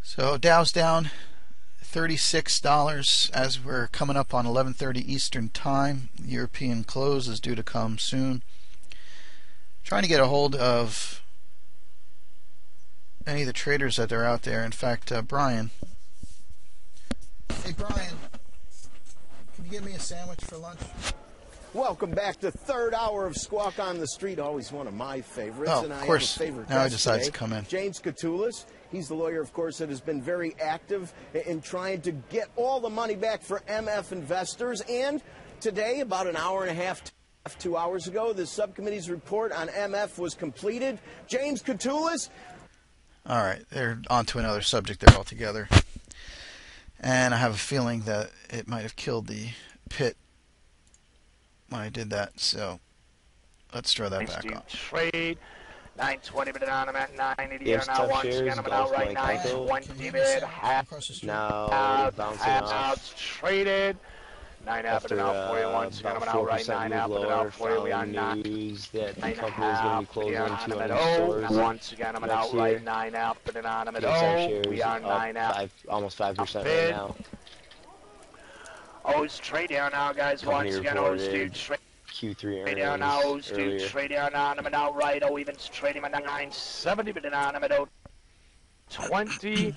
So Dow's down $36 as we're coming up on 11:30 Eastern Time. European close is due to come soon. Trying to get a hold of any of the traders that are out there. In fact, Brian. Hey Brian, can you give me a sandwich for lunch? Welcome back to third hour of Squawk on the Street, always one of my favorites. Oh, and of course. I have a favorite Now he guest decides today, to come in. James Catoulis. He's the lawyer, of course, that has been very active in trying to get all the money back for MF investors. And today, about an hour and a half, 2 hours ago, the subcommittee's report on MF was completed. James Catoulis. All right, they're on to another subject there altogether. And I have a feeling that it might have killed the pit when I did that, so let's throw that back on. Trade 920 bid on them at 980 Yes, now tough once shares, again I'm golf out right Mike Michael. 920 bid half Now bouncing off outs traded 9 half after bid out for you once again I'm about out right 4% 9 half move bid lower out for you we are following not news that the 9 company is going to be closing half 200 oh stores once again I'm next out year. right 9 half bid on them at TXM oh shares we are 9 up half almost 5% right bid. now. O's trade down now guys Company once again O's do reported trade Q3 Trade down now, earnings O's do earlier. trade down on them and outright. Oh, even trading at 970 bid on them at 020.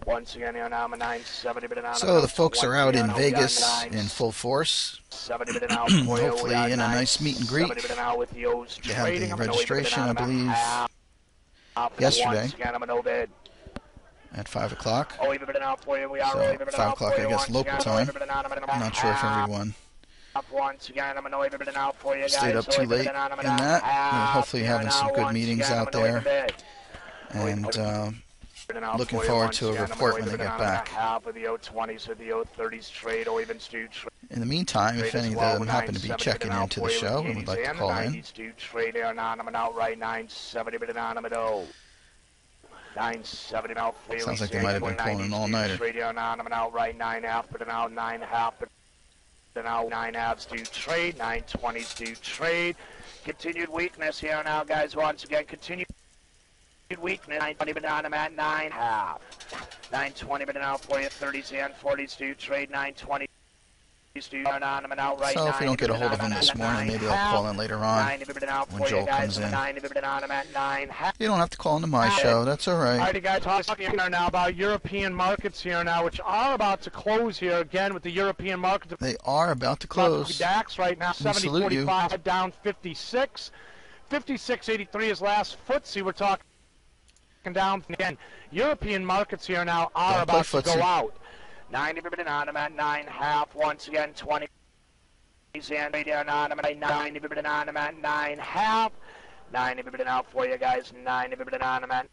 Once again, here now, 970 bid on them. So the folks are out in Vegas in full force. Hopefully in a nice meet and greet. They have the registration, I believe, yesterday at 5 o'clock. So 5 o'clock, I guess, local time. I'm not sure if everyone stayed up too late in that. We're hopefully having some good meetings out there, and looking forward to a report when they get back. In the meantime, if any of them happen to be checking into the show and would like to call in, sounds like they might have been pulling an all-nighter. Now 9 halves do trade, 920s do trade. Continued weakness here now, guys. Once again, continued weakness. 920 banana at 9 half. 920 banana for you. 30s and 40s do trade. 920s do on them and out right. So if we don't get a hold of him this morning, maybe I'll call in later on when Joel comes in. You don't have to call into my show. That's all right. All right, guys, talking here now about European markets here now, which are about to close here again with the European markets. They are about to close. DAX right now, 70.45 down 56. 56.83 is last FTSE. We're talking down again. European markets here now are about to go out. 90 bid on them at 9 half. Once again, 20 and radio on them at 90 bid on them at 9 half. 90 bid out for you guys. 90 bid on them at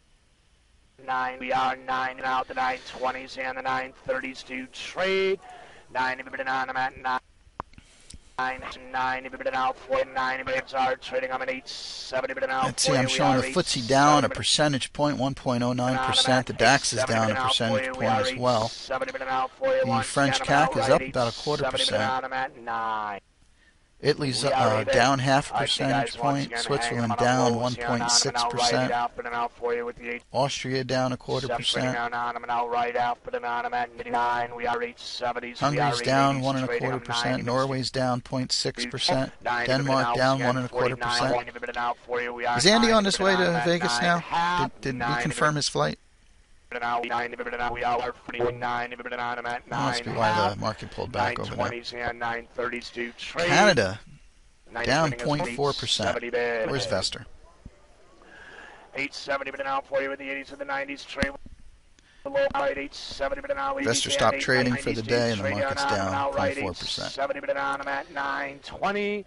9. We are 9 and out. The 920s and the 930s to trade. 90 bid on them at 9. 9 bid out for 9 bids are trading. I'm at 870 bid out. Let's see, I'm showing the FTSE down a percentage point, 1.09%. The DAX is down a percentage point as well. The French CAC is up about 1/4%. Italy's down half a percentage point. Switzerland down 1.6%. Austria down 1/4%. Hungary's down 1.25%. Norway's down 0.6%. Denmark down 1.25%. Is Andy on his way to Vegas now? Did we confirm his flight? We are 49. That must be why the market pulled back over there. 920s and 930s to trade. Canada down 0.4%. Where's Vester? 870 been out for you with the 80s and the 90s trade. Vester stopped trading for the day and the market's down 0.4%. 70 been on them at 920.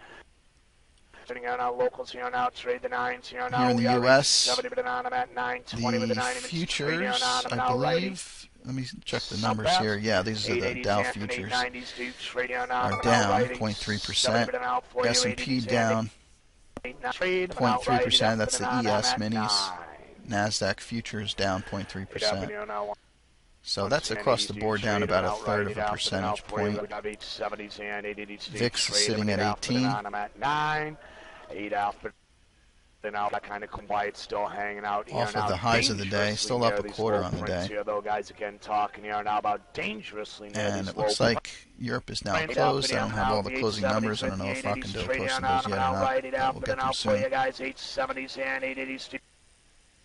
Sitting on our locals here now, trade the 9s here now. Here in the U.S., the futures, I believe, let me check the numbers here. Yeah, these are the Dow futures, are down 0.3%. S&P down 0.3%. That's the ES minis. NASDAQ futures down 0.3%. So that's across the board down about 1/3 of a percentage point. VIX is sitting at 18. 8 out, but then out kind of quiet, still hanging out here off of the highs of the day, still up 1/4 on the day. Here, though, guys, again talking here now about dangerously near and it looks like Europe is now closed. I don't have all the closing numbers. I don't know if Rockendale posted those yet or not. We'll get them soon.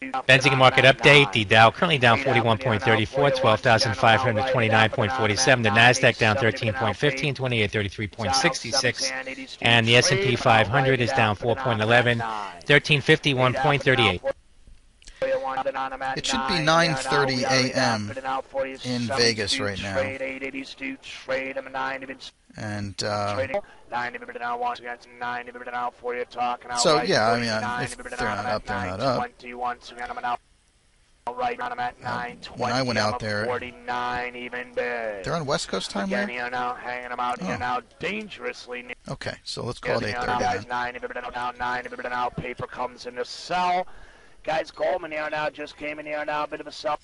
Benzing market update. The Dow currently down 41.34, 12,529.47. The Nasdaq down 13.15, 2833.66, and the S&P 500 is down 4.11, 1351.38. It should be 9:30 a.m. in Vegas right now. And so yeah, I mean, if they're not up, they're not up. When I went out there, they're on West Coast time there? Oh. Okay, so let's call it 8:30 then. Paper comes in to sell. Guys, Goldman here now just came in here now, a bit of a sell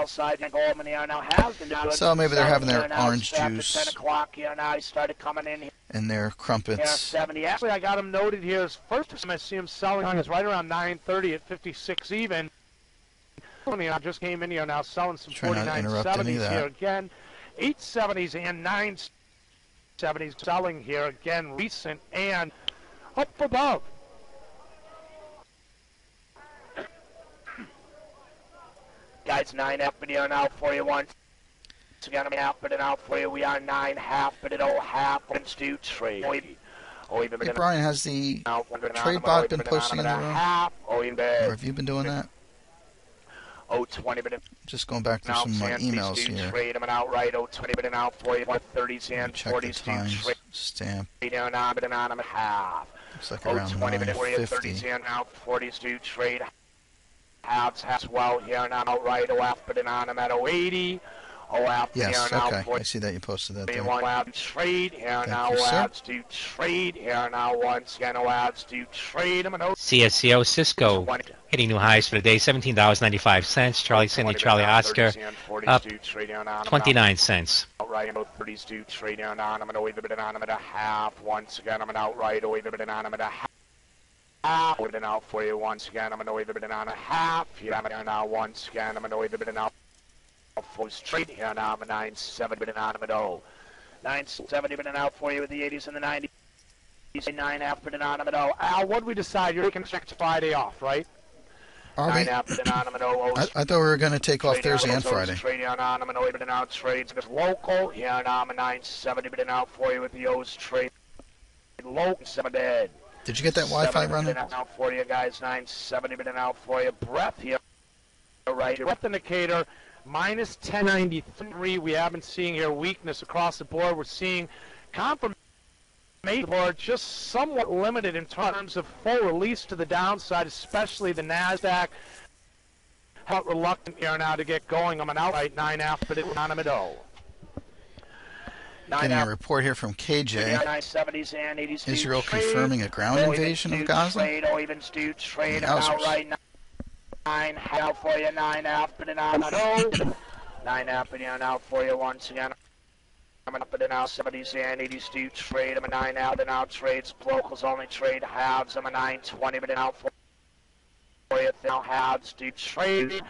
side. Goldman here now has been down. So maybe they're having their orange juice 10 o'clock here now. He started coming in here. And their crumpets. 70. Actually, I got him noted here. His first time I see him selling is right around 9:30 at 56 even. I just came in here now selling some 49.70s here again. 870s and 970s selling here again, recent and up above. Guys, 9 up and here now for you once. Again, I'm out, but it out for you. We are 9 half, but it all half. Let's do trade. Hey, Brian, has the trade bot been posting in the room? Or have you been doing that? 20 just going back through some of my emails here. Trade them outright. 20 minute out for you. 30s and 40s times stamp. Half. Looks like around 9:50. 30s and out. 40s do trade. Halves as well here now outright. But in on them at 80. Yes, okay. I see that you posted that there. Trade here now. Do trade here now. Once again, do trade them. CSCO Cisco hitting new highs for the day, $17.95. Charlie Cindy, Charlie Oscar up 29 cents. Outright 30s do trade here now. I'm going to on them at a half. Once again, I'm an outright on them at a half. With an out for you once again. I'm going to on a half. Here now. Once again, I'm going to out. Full straight here now, 970 been on 970 been out for you with the 80s and the 90s. 9 after been on Al, what did we decide? You're taking next Friday off, right? Are we? I thought we were going to take off Thursday and Friday. Trades local here now, 970 been out for you with the O's trade local 7 dead. Did you get that Wi-Fi running? Out for you guys, 970 been out for you. Breath here, right? Breath indicator. Minus 1093. We have been seeing here weakness across the board. We're seeing confirmation board just somewhat limited in terms of full release to the downside, especially the NASDAQ. How reluctant here now to get going. I'm an outright 9 after, but it was on a middle. Getting a report here from KJ. Israel confirming a ground invasion of Gaza. Yowzers. 9 out for you, 9 out, but now 9 out, but now for you once again. I'm up and now 70s and 80s do trade. I'm a 9 out and out trades. Locals only trade halves. I'm a 920, but out for you. Now halves do trade.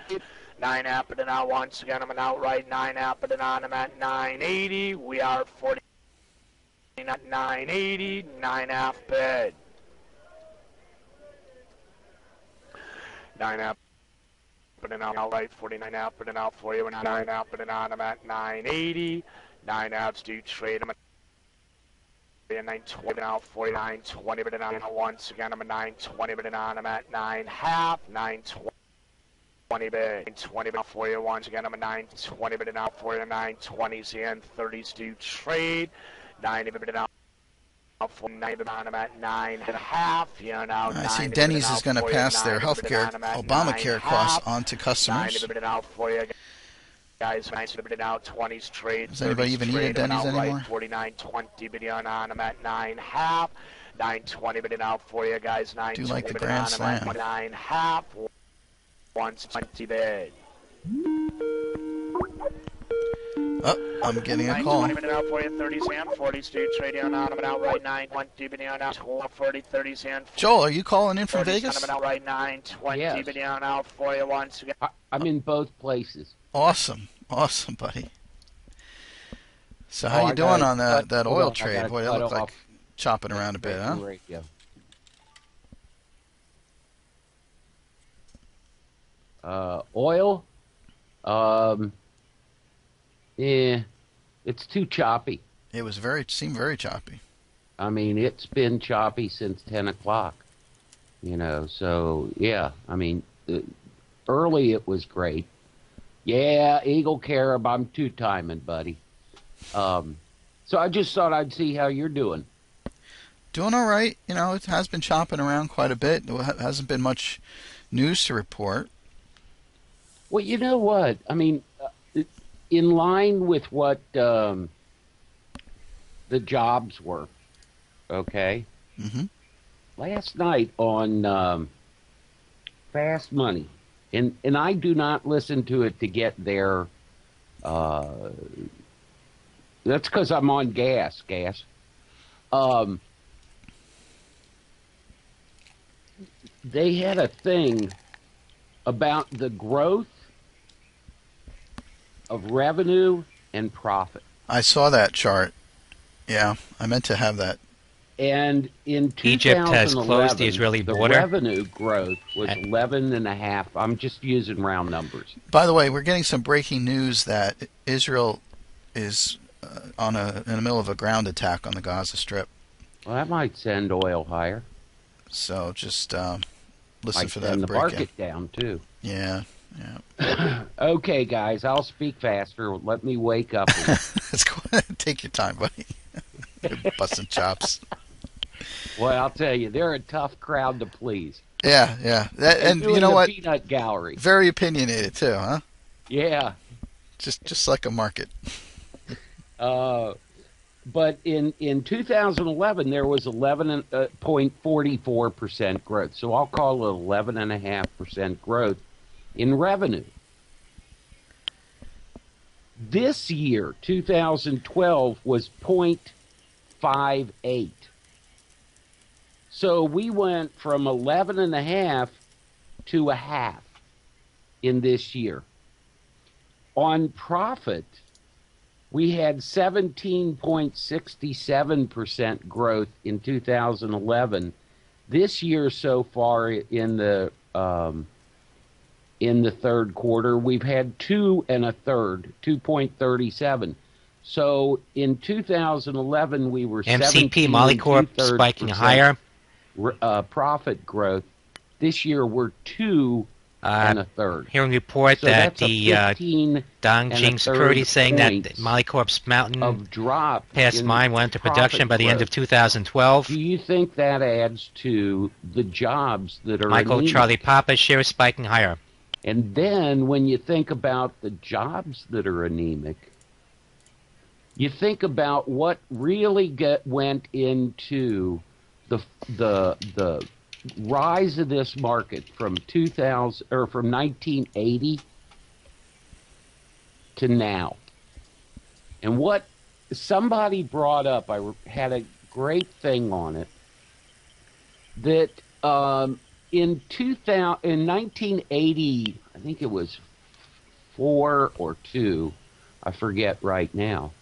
9 out, but now once again. I'm an outright 9 out, but now I'm at 980. We are 40. 980, 9 half bid. 9 out. put it out right, 49 out, put it out for you, and 9 out, put it on, I'm at 980, 9 outs, do trade, I'm at 920, out 49, 20, but it on once again, I'm at 920, but it on, I'm at 9 half, 920 bid, 20 bid for you once again, I'm at 920, but it out for you, 920s in, 30s do trade, 90 bid it out. For 90 I'm at 9.5. You know, I see Denny's is going to pass their healthcare Obamacare costs on to customers. 90 out for you guys. 90 out 20s trade. Does anybody even eat at Denny's anymore? 49.20 billion on. I'm at 9.5. 920 bid out for you guys. Do you like the Grand Slam? 9.5. 120 bid. Oh, I'm getting a call. 20 out for you, 30s and 40s do trade on I'm out right 9, 20 billion out 40, 30s and 40s. Joel, are you calling in from Vegas? I'm out right 9, 20 billion out for you once again. I'm in both places. Awesome, buddy. So how you doing on that oil trade? Boy, that looked like chopping around a bit, huh? Oil? Yeah, it's too choppy. It seemed very choppy. I mean, it's been choppy since 10 o'clock, you know, so, yeah, I mean, early it was great. Yeah, Eagle Carib, I'm two-timing, buddy. So I just thought I'd see how you're doing. Doing all right. You know, it has been chopping around quite a bit. There hasn't been much news to report. Well, you know what? I mean, in line with what the jobs were, okay? Mm-hmm. Last night on Fast Money, and I do not listen to it to get their... that's because I'm on gas. They had a thing about the growth of revenue and profit. I saw that chart. Yeah, I meant to have that. And in 2011, Egypt has closed the Israeli border. The revenue growth was 11.5. I'm just using round numbers. By the way, we're getting some breaking news that Israel is in the middle of a ground attack on the Gaza Strip. Well, that might send oil higher. So just listen for that break-in. The market down, too. Yeah. Okay, guys, I'll speak faster. Let me wake up. Let's go ahead and take your time, buddy. Busting chops. Well, I'll tell you, they're a tough crowd to please. Yeah. And you know what? Peanut gallery. Very opinionated too, huh? Yeah. Just like a market. But in 2011, there was 11.44% growth. So I'll call it 11.5% growth in revenue. This year, 2012, was 0.58. So we went from 11.5 to a half in this year. On profit, we had 17.67% growth in 2011. This year so far in the third quarter, we've had 2 1/3, 2.37. So in 2011, we were MCP Molycorp spiking higher. Profit growth. This year, we're 2 1/3. Hearing report so that the Dongjing Security saying that Molycorp's Mountain of drop past mine went into production by the end of 2012. Do you think that adds to the jobs that are Michael anemic? Charlie Papa shares spiking higher. And then when you think about the jobs that are anemic, you think about what really went into the rise of this market from 1980 to now. And what somebody brought up, I had a great thing on it, that in 1980, I think it was 4 or 2, I forget right now,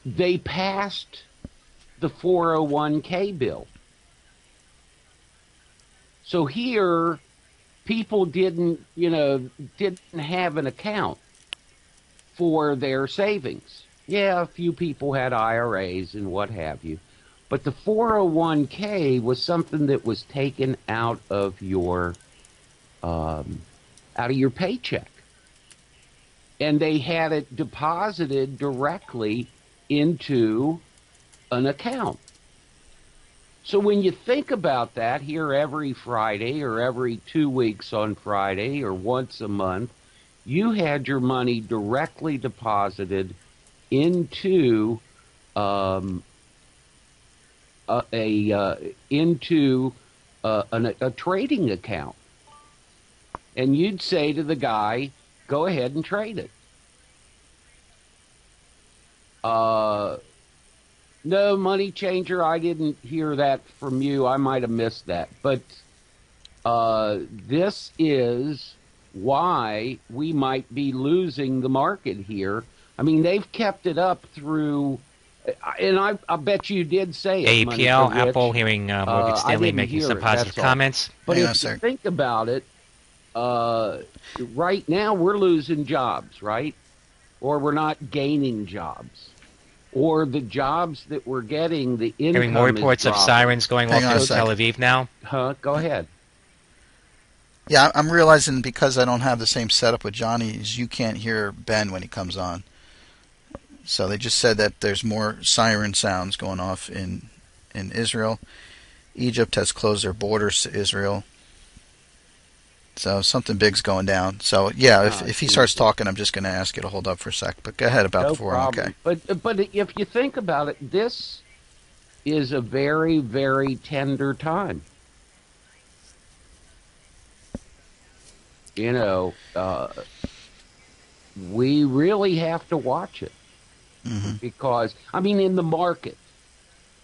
they passed the 401k bill. So here people didn't have an account for their savings. Yeah, a few people had IRAs and what have you. But the 401k was something that was taken out of your paycheck. And they had it deposited directly into an account. So when you think about that, here every Friday or every 2 weeks on Friday or once a month, you had your money directly deposited into a trading account. And you'd say to the guy, go ahead and trade it. No, Money Changer, I didn't hear that from you. I might have missed that. But this is why we might be losing the market here. I mean, they've kept it up through, and I bet you did say it. APL, Apple, hearing Morgan Stanley making some positive comments. But if you think about it, right now we're losing jobs, right? Or we're not gaining jobs. Or the jobs that we're getting, the income hearing more reports of sirens going off in Tel Aviv now. Go ahead. Yeah, I'm realizing because I don't have the same setup with Johnny, is you can't hear Ben when he comes on. So they just said that there's more siren sounds going off in Israel. Egypt has closed their borders to Israel. So something big's going down. So yeah, if he starts talking, I'm just going to ask you to hold up for a sec. But go ahead about the 401k. But if you think about it, this is a very, very tender time. You know, we really have to watch it. Mm-hmm. Because, I mean, in the market,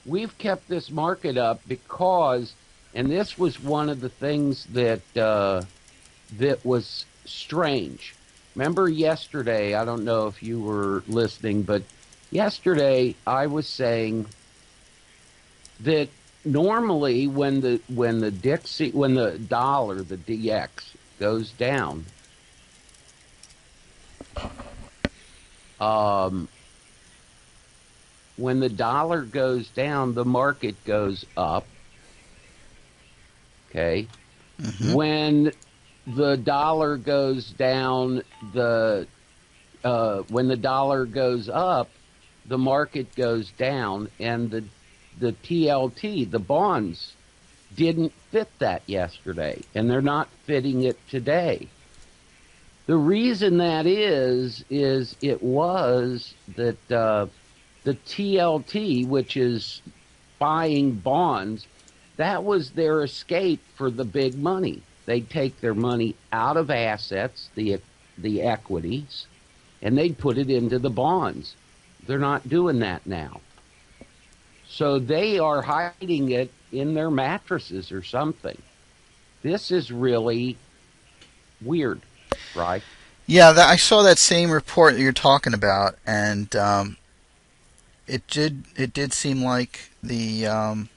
we've kept this market up because, and this was one of the things that that was strange. Remember yesterday, I don't know if you were listening, but yesterday I was saying that normally when the dollar, the DX, goes down, when the dollar goes down, the market goes up. Okay. Mm-hmm. When the dollar goes down, when the dollar goes up, the market goes down, and the TLT, the bonds, didn't fit that yesterday, and they're not fitting it today. The reason that is it was that the TLT, which is buying bonds, that was their escape for the big money. They'd take their money out of assets, the equities, and they'd put it into the bonds. They're not doing that now. So they are hiding it in their mattresses or something. This is really weird, right? Yeah, I saw that same report that you're talking about, and it did seem like that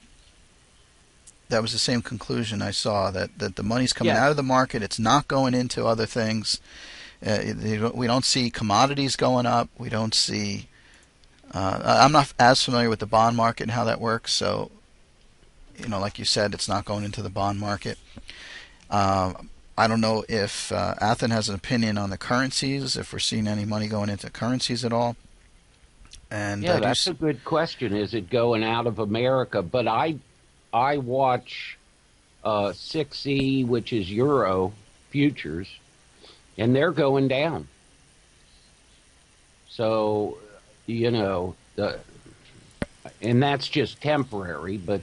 was the same conclusion I saw, that the money's coming out of the market. It's not going into other things. We don't see commodities going up. We don't see... I'm not as familiar with the bond market and how that works, so, like you said, it's not going into the bond market. I don't know if Athen has an opinion on the currencies, if we're seeing any money going into currencies at all. And yeah, that's a good question. Is it going out of America? But I watch 6E, which is Euro futures, and they're going down. So, and that's just temporary, but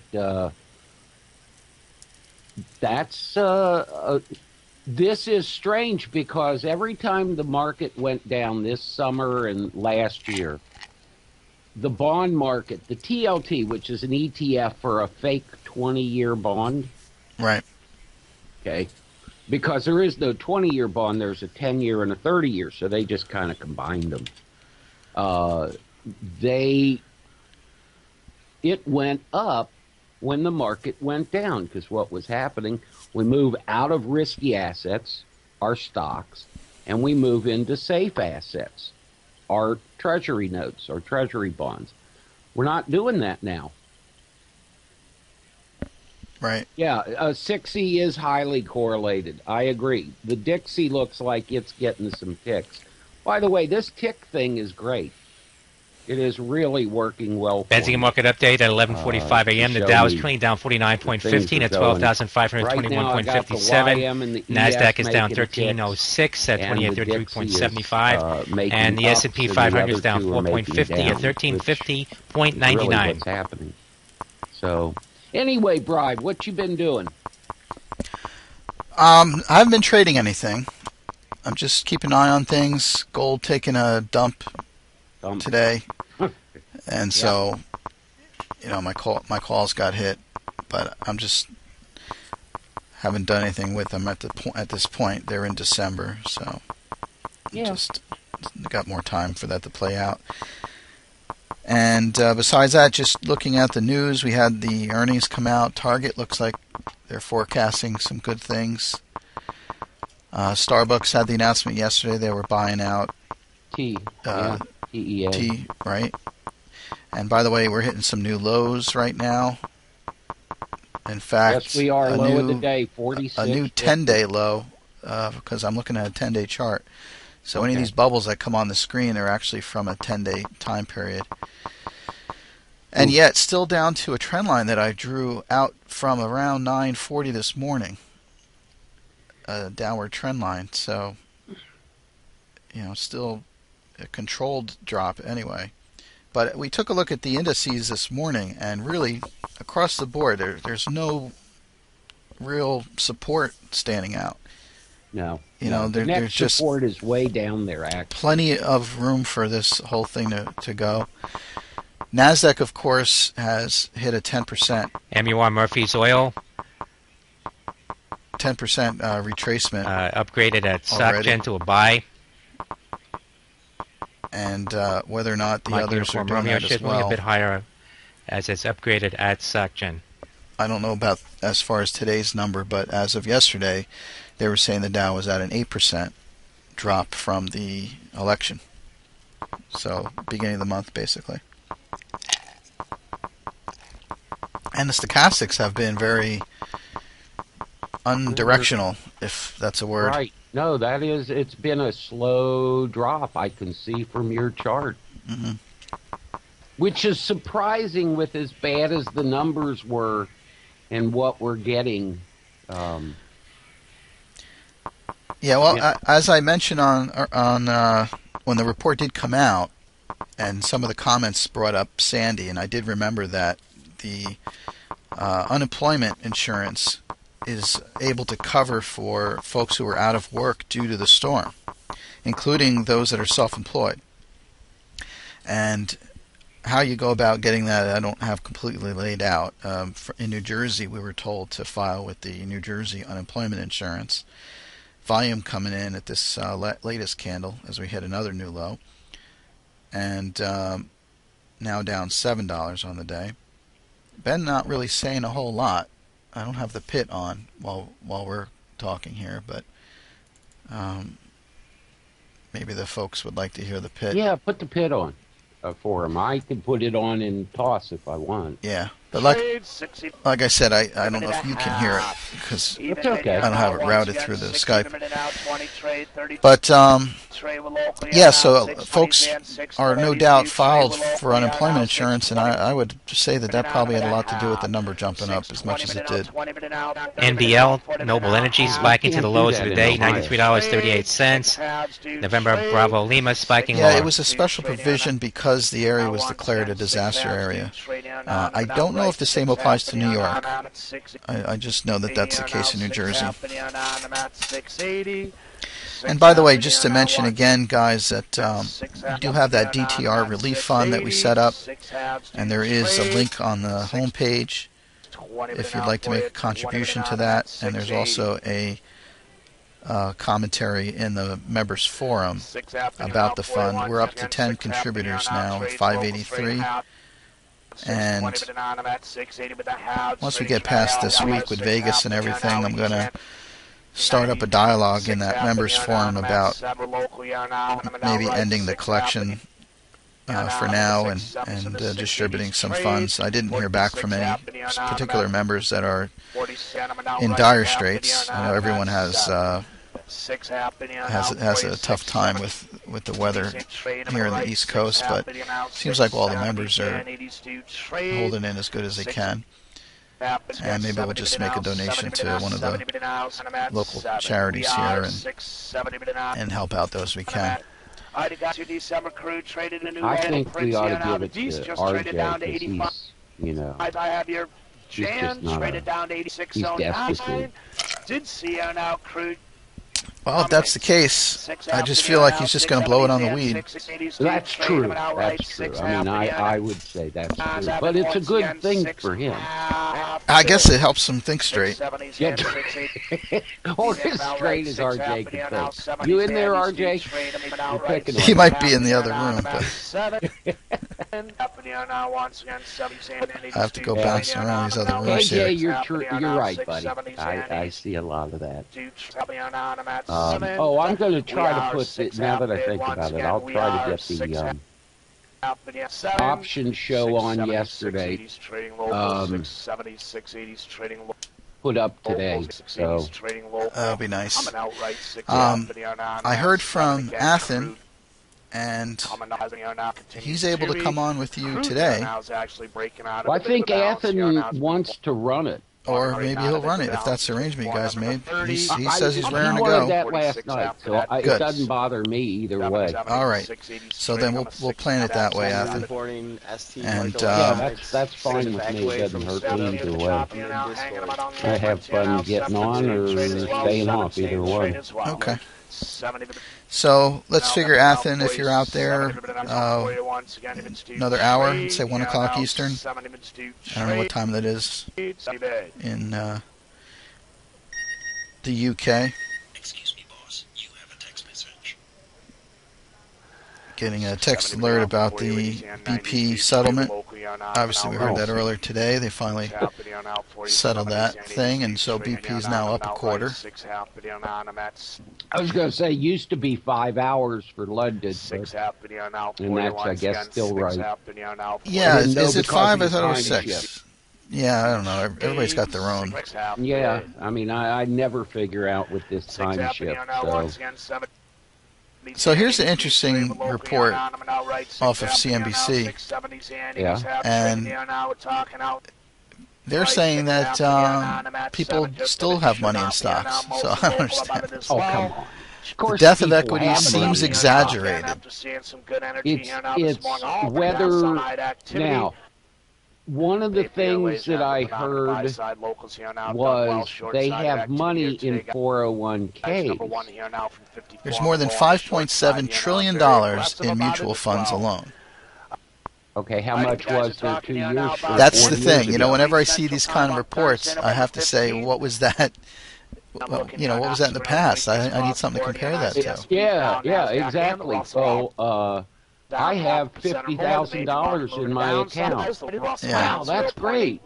this is strange because every time the market went down this summer and last year, the bond market, the TLT, which is an ETF for a fake 20-year bond. Right. Okay. Because there is no 20-year bond, there's a 10-year and a 30-year, so they just kind of combined them. It went up when the market went down, because what was happening, we move out of risky assets, our stocks, and we move into safe assets, our treasury notes, our treasury bonds. We're not doing that now. Right. Yeah, 6E is highly correlated. I agree. The Dixie looks like it's getting some ticks. By the way, this tick thing is great. It is really working well for Benzene me. market update at 11:45 a.m. The Dow is currently down 49.15 at 12,521.57. Nasdaq is down 13.06 at 2833.75, and the S&P 500 is down 4.50 at 1350.99. Really what's happening? So, anyway, Bride, what you been doing? I haven't been trading anything. I'm just keeping an eye on things. Gold taking a dump today. And so, my calls got hit, but I'm just haven't done anything with them at this point. They're in December, so just got more time for that to play out. And besides that, just looking at the news, we had the earnings come out. Target looks like they're forecasting some good things. Starbucks had the announcement yesterday. They were buying out TEA. T, right? And by the way, we're hitting some new lows right now. In fact, yes, we are. Low of the day, 46. A new 10-day low, because I'm looking at a 10-day chart. So any of these bubbles that come on the screen are actually from a 10-day time period. And yet, still down to a trend line that I drew out from around 940 this morning. A downward trend line. So, still a controlled drop anyway. But we took a look at the indices this morning, and really, across the board, there's no real support standing out. No. There's just support is way down there, actually. Plenty of room for this whole thing to go. Nasdaq, of course, has hit a 10%. MUR Murphy's Oil. 10% retracement. Upgraded at SocGen to a buy. And whether or not the others are doing that as well. A bit higher as it's upgraded at SocGen. I don't know about as far as today's number, but as of yesterday, they were saying the Dow was at an 8% drop from the election. So, beginning of the month, basically. And the stochastics have been very undirectional, if that's a word. Right. No, it's been a slow drop, I can see from your chart. Mm-hmm. Which is surprising with as bad as the numbers were and what we're getting. As I mentioned on when the report did come out, and some of the comments brought up Sandy, and I did remember that the unemployment insurance is able to cover for folks who are out of work due to the storm, including those that are self-employed. And how you go about getting that, I don't have completely laid out. In New Jersey, we were told to file with the New Jersey unemployment insurance. Volume coming in at this latest candle as we hit another new low. And now down $7 on the day. Ben not really saying a whole lot. I don't have the pit on while we're talking here, but maybe the folks would like to hear the pit. Yeah, put the pit on for him. I can put it on in toss if I want. Yeah, but like I said, I don't know if you can hear it because it's okay. I don't have it routed through the Skype. But so folks are no doubt filed for unemployment insurance, and I would say that probably had a lot to do with the number jumping up as much as it did. NBL, Noble Energy, spiking to the lows of the day, $93.38. November Bravo Lima spiking lower. Yeah, it was a special provision because the area was declared a disaster area. I don't know if the same applies to New York. I just know that that's the case in New Jersey. And by the way, just to mention again, guys, that we do have that DTR relief fund that we set up, and there is a link on the home page if you'd like to make a contribution to that. And there's also a commentary in the members forum about the fund. We're up to 10 contributors now, 583. And once we get past this week with Vegas and everything, I'm going to start up a dialogue in that members forum about maybe ending the collection for now and distributing some funds. I didn't hear back from any particular members that are in dire straits. I know everyone has a tough time with the weather here in the East Coast, but it seems like all the members are holding in as good as they can. And maybe we'll just make a donation to one of the local charities here and help out those we can. I think we ought to give it to RJ because he's, you know, he's just not he's destitute. Well, if that's the case, I just feel like he's just going to blow it on the weed. That's true. That's true. I mean, I would say that's true. But it's a good thing for him. I guess it helps him think straight. Yeah. Or as straight as RJ can think. You in there, RJ? You're picking he might be in the other room, but I have to go bouncing around these other rooms here. You're right, buddy. I see a lot of that. I'm going to try to put it, now that I think about it, I'll try to get the option show on yesterday put up today. So that'll be nice. I heard from Athen, and he's able to come on with you today. Well, I think Athen wants to run it. Or maybe he'll run it if that's the arrangement you guys made. He says he's raring to go. He wanted that last night, so it doesn't bother me either way. All right. So then we'll plan it that way, Athen. And that's fine with me. It doesn't hurt me either way. I have fun getting on or staying off, either one. Okay. So let's figure, Athen, if you're out there, another hour, say 1 o'clock Eastern. I don't know what time that is in the UK. Excuse me, boss. You have a text message. Getting a text alert about the BP settlement. Obviously, we heard that earlier today. They finally settled that thing, and so BP is now up a quarter. I was going to say, used to be 5 hours for London, and that's, I guess, still right. Yeah, is it 5? I thought it was 6. Yeah, I don't know. Everybody's got their own. Yeah, I mean, I never figure out with this time shift, So here's an interesting report off of CNBC. Yeah. And they're saying that people still have money in stocks. So I don't understand. Oh, come on. The death of equity seems exaggerated. It's whether... Now, one of the things that I heard was they have money in 401ks. There's more than $5.7 trillion in mutual funds alone. Okay, how much was there 2 years ago? That's the thing. You know, whenever I see these kind of reports, I have to say, what was that? Well, you know, what was that in the past? I need something to compare that to. Yeah, exactly. So, I have $50,000 in my account. Yeah. Wow, that's great.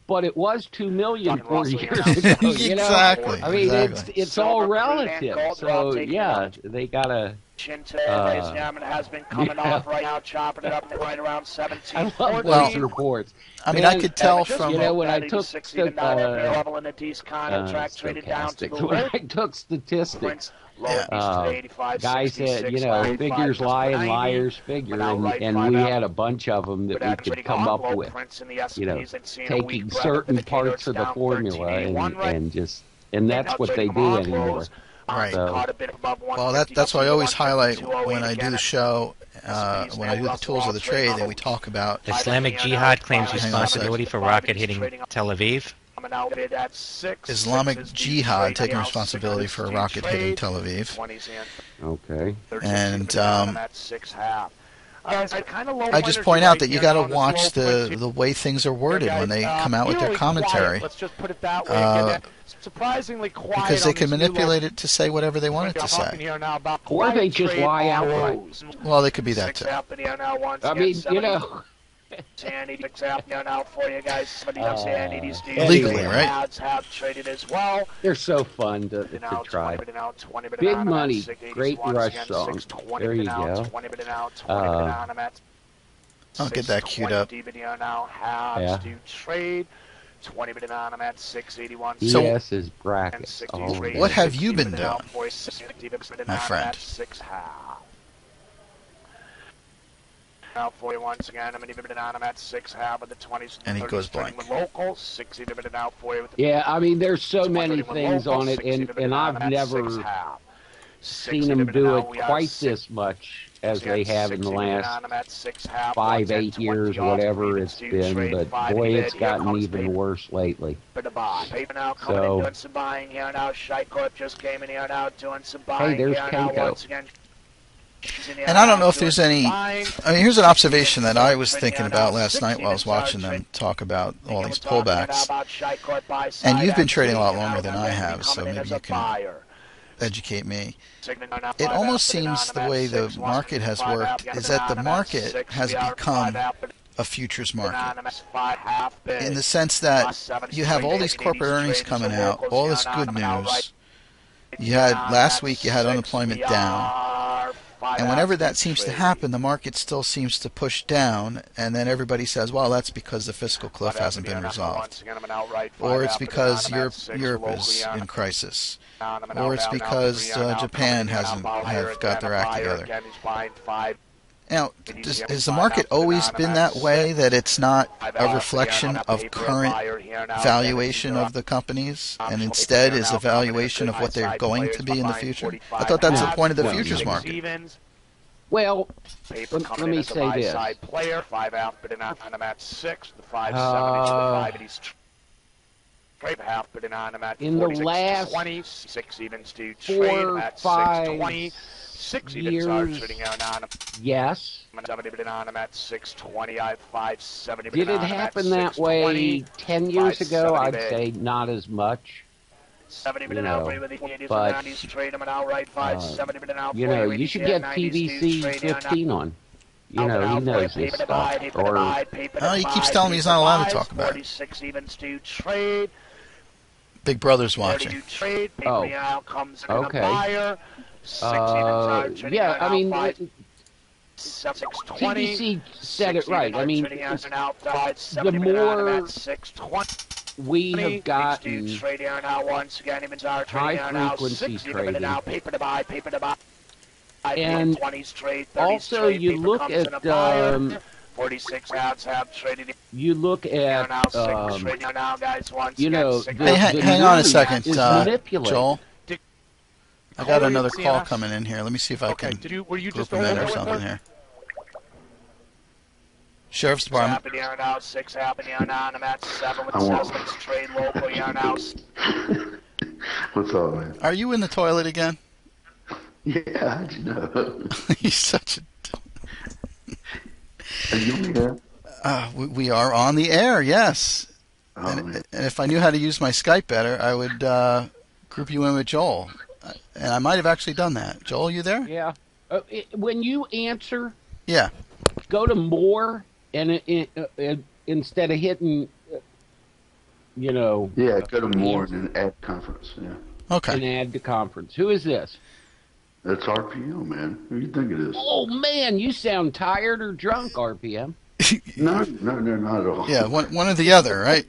But it was $2 million 4 years ago. You know? Exactly. I mean, it's all relative. So yeah, they gotta. has been coming off right now, chopping it up right around 17. I love those reports. I mean, I could tell from when I took statistics, guy said, figures lie and liars figure, and we had a bunch of them that we could come up with, taking certain parts of the formula and that's what they do anymore. Right. Well, that's why I always highlight when I do the show, when I do the tools of the trade, that we talk about. Islamic Jihad claims responsibility for rocket hitting Tel Aviv. Islamic Jihad taking responsibility for a rocket hitting Tel Aviv. Okay. And I just point out that you got to watch the way things are worded when they come out with their commentary. Let's just put it that way. Surprisingly quiet, because they can manipulate it to say whatever they want it to say. Or they just lie outright. Well, they could be that too. I mean, Sandy happening out for you guys. Somebody else legally, right? Ads have traded as well. They're so fun to try. Big Money, great Rush song. There you go. I'll get that queued up. Yeah. To trade. 20-minute on him at 681. So, yes, is brackets. What have you been doing, my friend? Out for you once again. I'm even on him at 6.5 of the 20s. And he goes blank. With local, 60 minute out for you. With Yeah, I mean, there's so many things on it, and I've never seen them do it quite this much as they have in the last 5, 8 years, whatever it's been. But boy, it's gotten even worse lately. So, hey, there's Keiko. And I don't know if there's any. I mean, here's an observation that I was thinking about last night while I was watching them talk about all these pullbacks. And you've been trading a lot longer than I have, so maybe you can educate me. It almost seems the way the market has worked is that the market has become a futures market, in the sense that you have all these corporate earnings coming out, all this good news. You had last week, you had unemployment down. And whenever that seems to happen, the market still seems to push down, and then everybody says, well, that's because the fiscal cliff hasn't been resolved. Or it's because Europe is in crisis. Or it's because Japan have got their act together. Now, has the market always been that way, that it's not a reflection of current valuation of the companies, and instead is a valuation of what they're going to be in the future? I thought that's the point of the futures market. Well, let me say this. In the last 4 or 5 years, yes. Did it happen that way 10 years ago? I'd say not as much. You know, but, you know, you should get PVC 15 on. You know, he knows this stuff. Or, he keeps telling me he's not allowed to talk about it. Big Brother's watching. Oh, okay. Yeah, I mean, PVC said it right. I mean, the more we have gotten high-frequency trading, and also you look at you know, hang on a second, Joel. I got another call coming in here. Let me see if I can group them in or something here. Sheriff's Department. What's up, man? Are you in the toilet again? Yeah, how'd you know? He's such a... Are you on the air? We are on the air, yes. Oh, and if I knew how to use my Skype better, I would group you in with Joel. And I might have actually done that. Joel, you there? Yeah. When you answer, yeah, go to more, and instead of hitting, you know. Yeah, go to more and add conference. Yeah. Okay. And add to conference. Who is this? That's RPM, man. Who do you think it is? Oh man, you sound tired or drunk, RPM. No, not at all. Yeah, one or the other, right?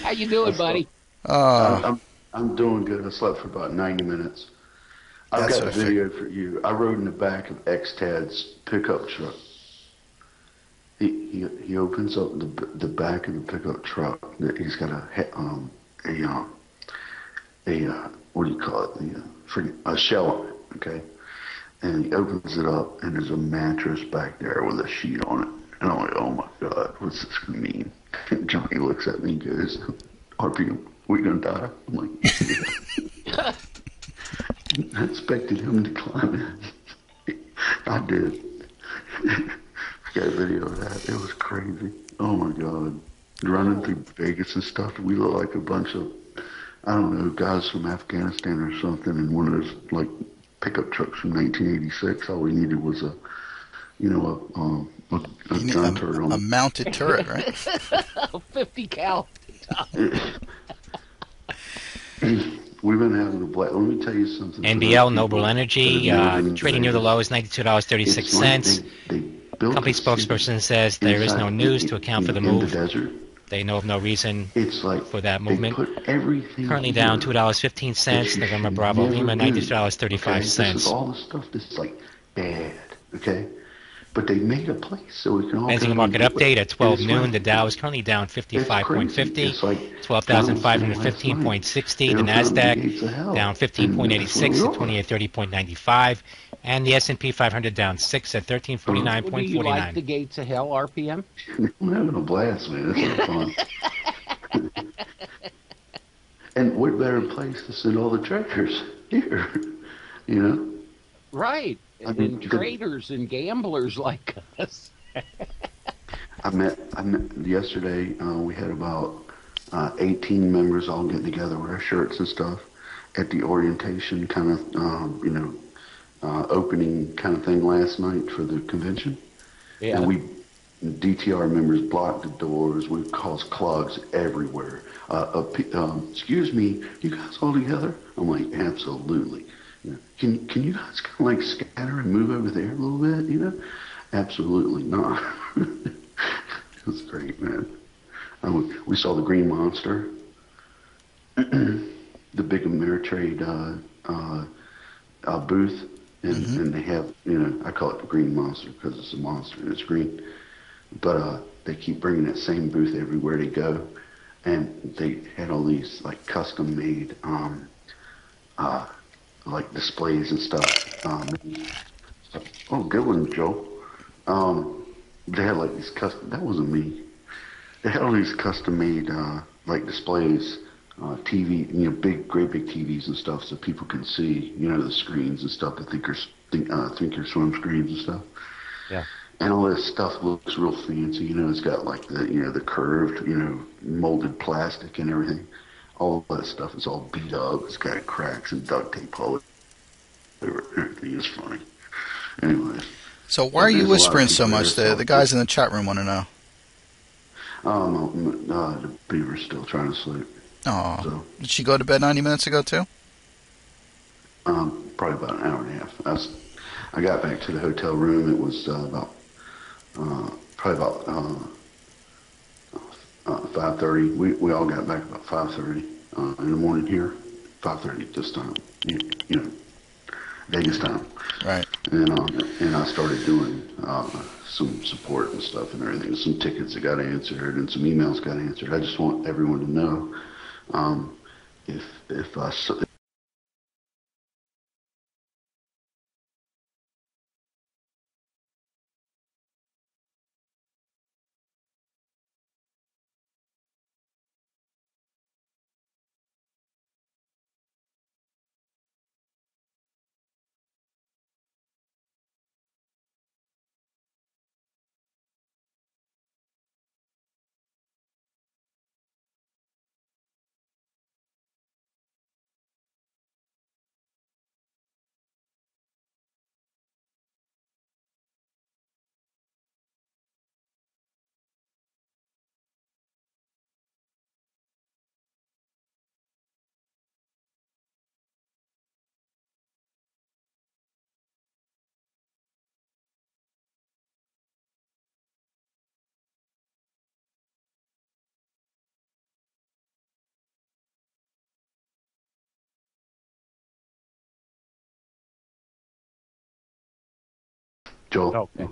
How you doing, buddy? I'm doing good. I slept for about 90 minutes. I've got a video for you. I rode in the back of X-Tad's pickup truck. He opens up the back of the pickup truck. He's got a what do you call it? A shell on it, okay? And he opens it up, and there's a mattress back there with a sheet on it. And I'm like, oh my God, what's this going to mean? And Johnny looks at me and goes, RP, we going to die? I'm like, yeah. I expected him to climb in. I did. I got a video of that. It was crazy. Oh my God. Running through Vegas and stuff, we look like a bunch of, I don't know, guys from Afghanistan or something in one of those, like, pickup trucks from 1986. All we needed was a a gun turret on a mounted turret, right? A 50 cal. We've been having a blast. Let me tell you something. NBL Noble Energy trading near the low is $92.36. Company spokesperson says there is no news to account for the move. They know of no reason for that movement. Currently down $2.15. November Bravo Lima $92.35. This is all the stuff that's like bad. Okay. But they made a place so we can all Benzing market update at 12 noon. The Dow is currently down 55.50, 12,515.60. The Nasdaq down 15.86 at 2830.95, and the S&P 500 down 6 at 1349.49. Do you like the gates of hell RPM? I'm having a blast, man. It's fun. And what better place to send all the treasures here? Right. And traders and gamblers like us. I met yesterday. We had about 18 members all getting together with our shirts and stuff at the orientation kind of, opening kind of thing last night for the convention. Yeah. And DTR members blocked the doors. We caused clogs everywhere. Excuse me, you guys all together? I'm like, absolutely. Can you guys kind of like scatter and move over there a little bit, Absolutely not. It was great, man. We saw the Green Monster, the big Ameritrade booth, and they have, I call it the Green Monster because it's a monster and it's green. But they keep bringing that same booth everywhere they go, and they had all these like custom made like displays and stuff. Oh, good one, Joe. They had like these custom. That wasn't me. They had all these custom made like displays, TV, great big TVs and stuff, so people can see, the screens and stuff, the thinkorswim screens and stuff. Yeah. And all this stuff looks real fancy. It's got like the curved, molded plastic and everything. All that stuff is all beat up. It's got cracks and duct tape all over. Everything is funny. Anyways. So why are you whispering so much? The guys in the chat room want to know. The beaver's still trying to sleep. Oh. So, did she go to bed 90 minutes ago too? Probably about an hour and a half. I got back to the hotel room. It was probably about 5:30. We all got back about 5:30 in the morning here. 5:30 this time, Vegas time. Right. And I started doing some support and stuff and everything. Some tickets that got answered and some emails got answered. I just want everyone to know if I. Joel, okay.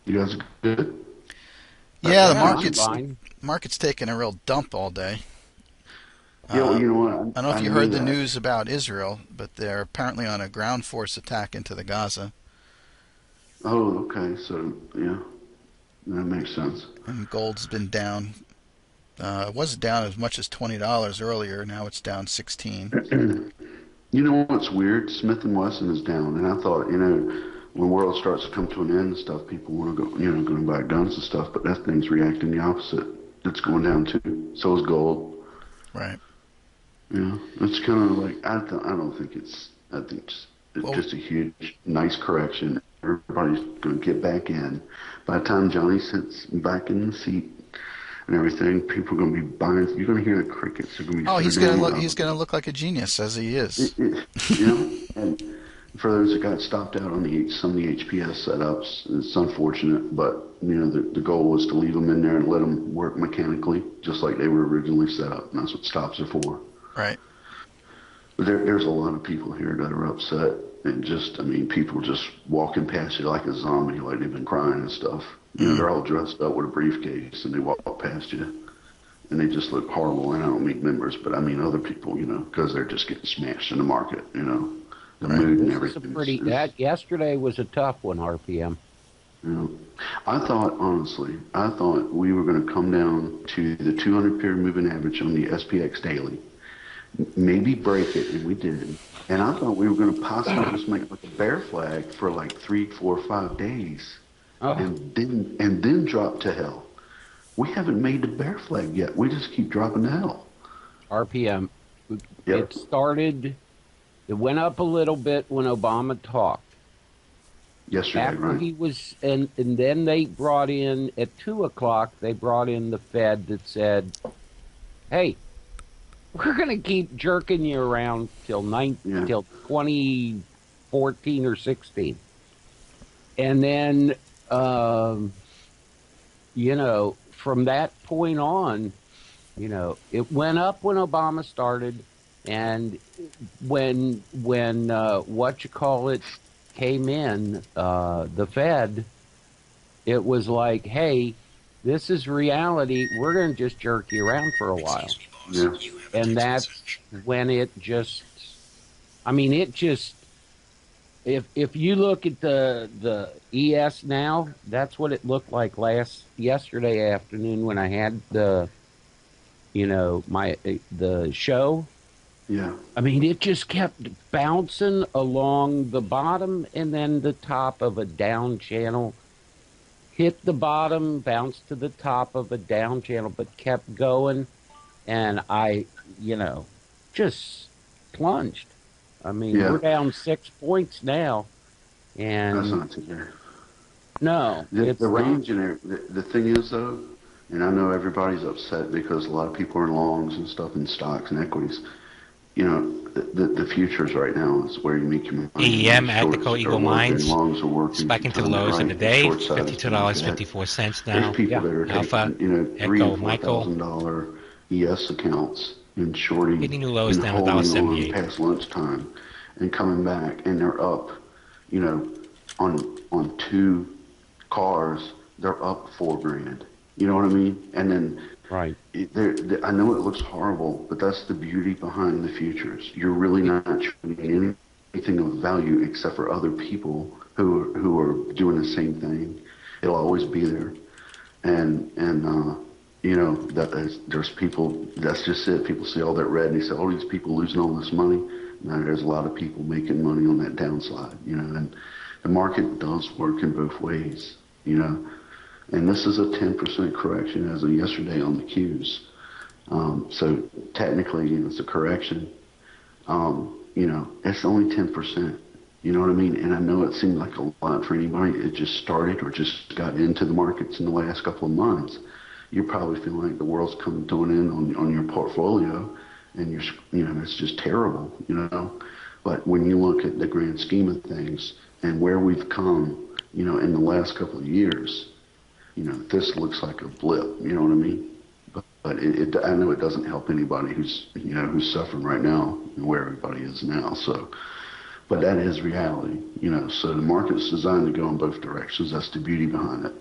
You guys good? Yeah, the market's taking a real dump all day. Yeah, well, you know what? I don't know if you heard the news about Israel, but they're apparently on a ground force attack into the Gaza. Oh, okay. So, yeah, that makes sense. And gold's been down. It was down as much as $20 earlier. Now it's down 16. You know what's weird? Smith & Wesson is down, and I thought, when the world starts to come to an end and stuff, people want to go, going to buy guns and stuff, but that thing's reacting the opposite. It's going down too. So is gold. Right. It's kind of like, I don't think it's, I think It's just a huge, nice correction. Everybody's going to get back in. By the time Johnny sits back in the seat and everything, people are going to be buying. You're going to hear the crickets. They're going to be he's going to look like a genius, as he is. And for those that got stopped out on some of the HPS setups, it's unfortunate, but the goal was to leave them in there and let them work mechanically, just like they were originally set up, and that's what stops are for. Right. But there's a lot of people here that are upset, and people just walking past you like a zombie, like they've been crying and stuff. They're all dressed up with a briefcase, and they walk past you, and they just look horrible. And I don't mean members, but I mean other people, because they're just getting smashed in the market, the mood and everything. Yesterday was a tough one, RPM. I thought we were going to come down to the 200 period moving average on the SPX daily, maybe break it, and we did. And I thought we were going to possibly just make like a bear flag for like 3, 4, 5 days, and then drop to hell. We haven't made the bear flag yet. We just keep dropping to hell. RPM. Yep. It went up a little bit when Obama talked. Yesterday, after he was, and then they brought in, at 2 o'clock, they brought in the Fed that said, hey, we're going to keep jerking you around till 2014 or 16. And then, from that point on, it went up when Obama started. And when came in, the Fed, it was like, hey, this is reality. We're going to just jerk you around for a while. Yeah. And that's when it just, if you look at the ES now, that's what it looked like yesterday afternoon when I had the show. Yeah. It just kept bouncing along the bottom and then the top of a down channel. Hit the bottom, bounced to the top of a down channel, but kept going. And I, just plunged. We're down 6 points now. And that's not too bad. No. The range in there, the thing is, though, and I know everybody's upset because a lot of people are in longs and stuff in stocks and equities. The futures right now is where you make your money. EM Agnico Eagle Mines spiking to the lows of the day, $52.54 now. There's people that are Alpha, taking, Echo, Michael. $3,000 ES accounts and shorting, hitting new lows and down holding on past lunchtime, and coming back, and they're up, on 2 cars, they're up $4,000. You know what I mean? And then. Right. I know it looks horrible, but that's the beauty behind the futures. You're really not trading anything of value except for other people who are doing the same thing. It'll always be there, and there's people. That's just it. People see all that red and they say, "Oh, these people losing all this money." Now there's a lot of people making money on that downside. And the market does work in both ways. And this is a 10% correction as of yesterday on the Qs. So technically, it's a correction. It's only 10%. You know what I mean? And I know it seemed like a lot for anybody. It just started or just got into the markets in the last couple of months. You're probably feeling like the world's coming to an end on your portfolio, and it's just terrible. But when you look at the grand scheme of things and where we've come, in the last couple of years. This looks like a blip, you know what I mean? But I know it doesn't help anybody who's suffering right now and where everybody is now. So, but that is reality, So the market's designed to go in both directions. That's the beauty behind it.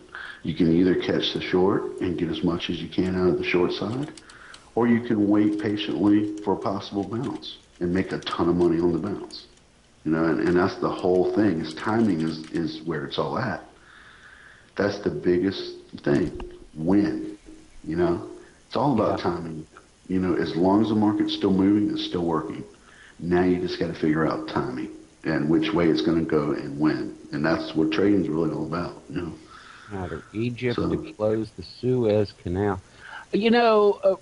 You can either catch the short and get as much as you can out of the short side, or you can wait patiently for a possible bounce and make a ton of money on the bounce. And that's the whole thing. Timing is where it's all at. That's the biggest thing. When, it's all about timing. As long as the market's still moving, it's still working. Now you just got to figure out timing and which way it's going to go and when. And that's what trading's really all about. Egypt to close the Suez Canal.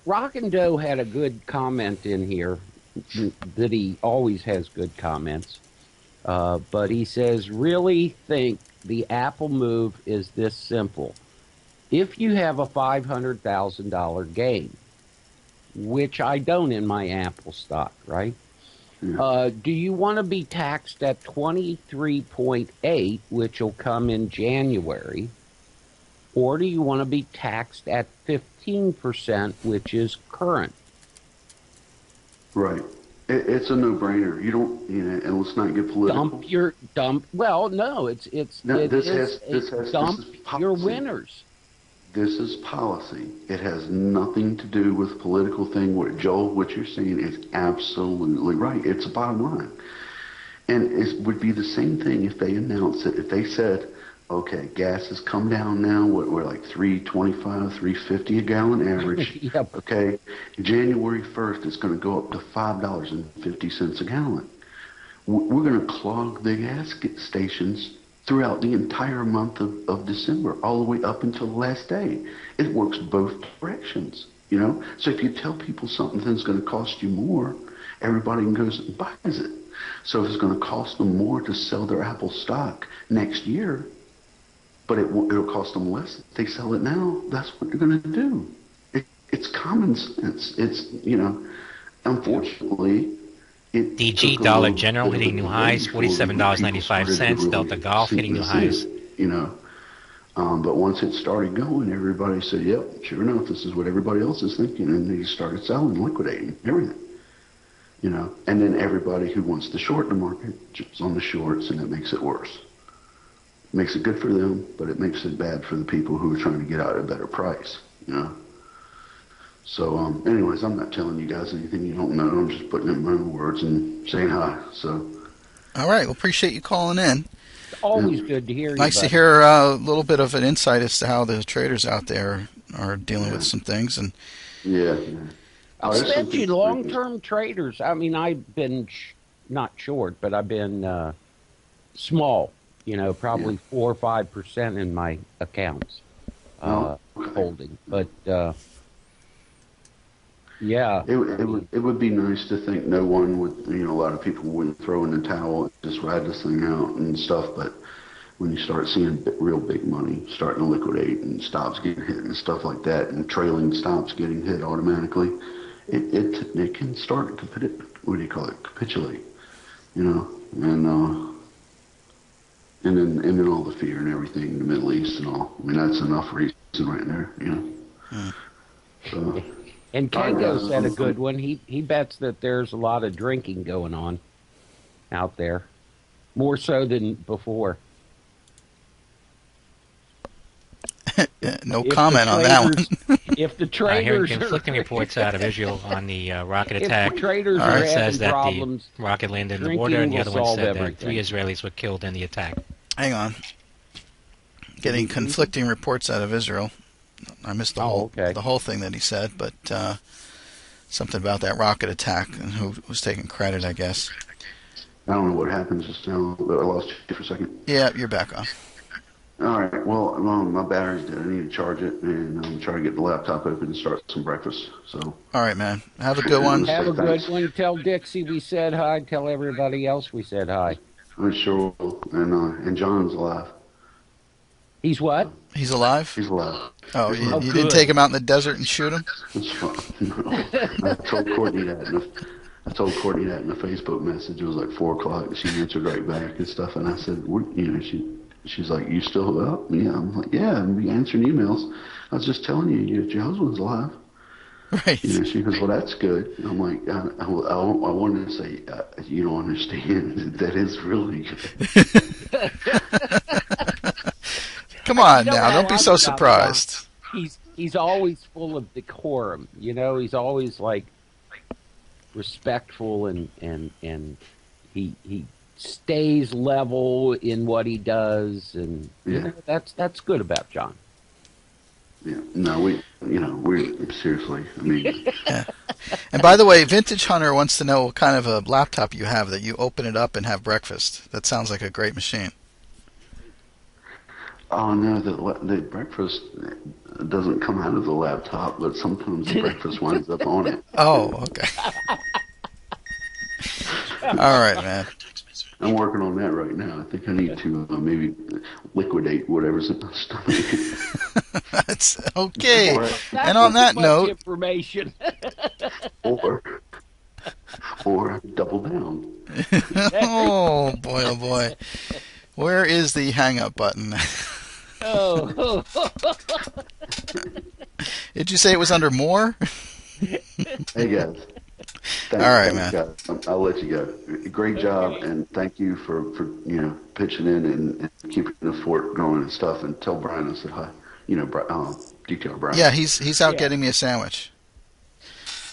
Rock and Doe had a good comment in here that he always has good comments. But he says, really think the Apple move is this simple. If you have a $500,000 gain, which I don't in my Apple stock, right? Do you want to be taxed at 23.8, which will come in January, or do you want to be taxed at 15%, which is current? Right. It's a no-brainer. You don't, and let's not get political. Well, no, dump your winners. This is policy. It has nothing to do with political thing. What you're saying is absolutely right. It's a bottom line. And it would be the same thing if they announced it. If they said, okay, gas has come down now. We're like $3.25, $3.50 a gallon average. Yep. Okay. January 1st, it's going to go up to $5.50 a gallon. We're going to clog the gas stations throughout the entire month of December, all the way up until the last day. It works both directions, So if you tell people something's going to cost you more, everybody goes and buys it. So if it's going to cost them more to sell their Apple stock next year, but it'll cost them less if they sell it now, that's what they're going to do. It's common sense. It's, unfortunately... DG Dollar General hitting new highs, $47.95. Delta Golf hitting new highs. But once it started going, everybody said, yep, sure enough, this is what everybody else is thinking. And they started selling, liquidating, everything. And then everybody who wants to short the market jumps on the shorts, and it makes it worse. It makes it good for them, but it makes it bad for the people who are trying to get out at a better price, So, anyways, I'm not telling you guys anything you don't know. I'm just putting in my own words and saying hi. So, all right. Well, appreciate you calling in. It's always good to hear you. Nice to hear a little bit of an insight as to how the traders out there are dealing with some things. And especially long-term traders. I mean, I've been not short, but I've been small. Probably 4 or 5% in my accounts holding, but. Yeah, it would be nice to think no one would, a lot of people wouldn't throw in the towel and just ride this thing out and stuff. But when you start seeing real big money starting to liquidate and stops getting hit and stuff like that, and trailing stops getting hit automatically, it can start to capitulate, and then all the fear and everything in the Middle East and all. I mean, that's enough reason right there, So. And Kango said a good one. He bets that there's a lot of drinking going on out there, more so than before. No comment on that one. If the traders hearing conflicting reports out of Israel on the rocket attack. If the traders One are says that problems, the rocket landed in the border, and the other one said everything. that 3 Israelis were killed in the attack. Hang on. Getting conflicting reports out of Israel. I missed the whole thing that he said, but something about that rocket attack and who was taking credit, I guess. I don't know what happened just now. I lost you for a second. Yeah, you're back on. All right. Well, my battery's dead. I need to charge it, and I'm trying to get the laptop open and start some breakfast. So. All right, man. Have a good one. Have a good one. Tell Dixie we said hi. Tell everybody else we said hi. I sure will. And John's alive. He's what? He's alive? He's alive. Oh, you didn't take him out in the desert and shoot him? No. I told Courtney that in a Facebook message. It was like 4 o'clock, and she answered right back and stuff. And I said, she's like, you still up? Yeah. I'm like, yeah, I'm answering emails. I was just telling you, your husband's alive. Right. She goes, well, that's good. And I'm like, I wanted to say, you don't understand. That is really good. Come on now, don't be so surprised. He's always full of decorum, He's always like respectful and he stays level in what he does, and that's good about John. Yeah, no, we're seriously. I mean, yeah. And by the way, Vintage Hunter wants to know what kind of a laptop you have that you open it up and have breakfast. That sounds like a great machine. Oh no, the breakfast doesn't come out of the laptop, but sometimes the breakfast winds up on it. Oh, okay. All right, man. I'm working on that right now. I think I need to maybe liquidate whatever's in my stomach. That's okay. That's and on that much note, information. or double down. Oh boy. Where is the hang up button? Oh. Did you say it was under more? Hey guys. All right, man. Guys. I'll let you go. Great job, and thank you for pitching in and keeping the fort going and stuff. And tell Brian I said hi. Detail Brian. Yeah, he's out getting me a sandwich.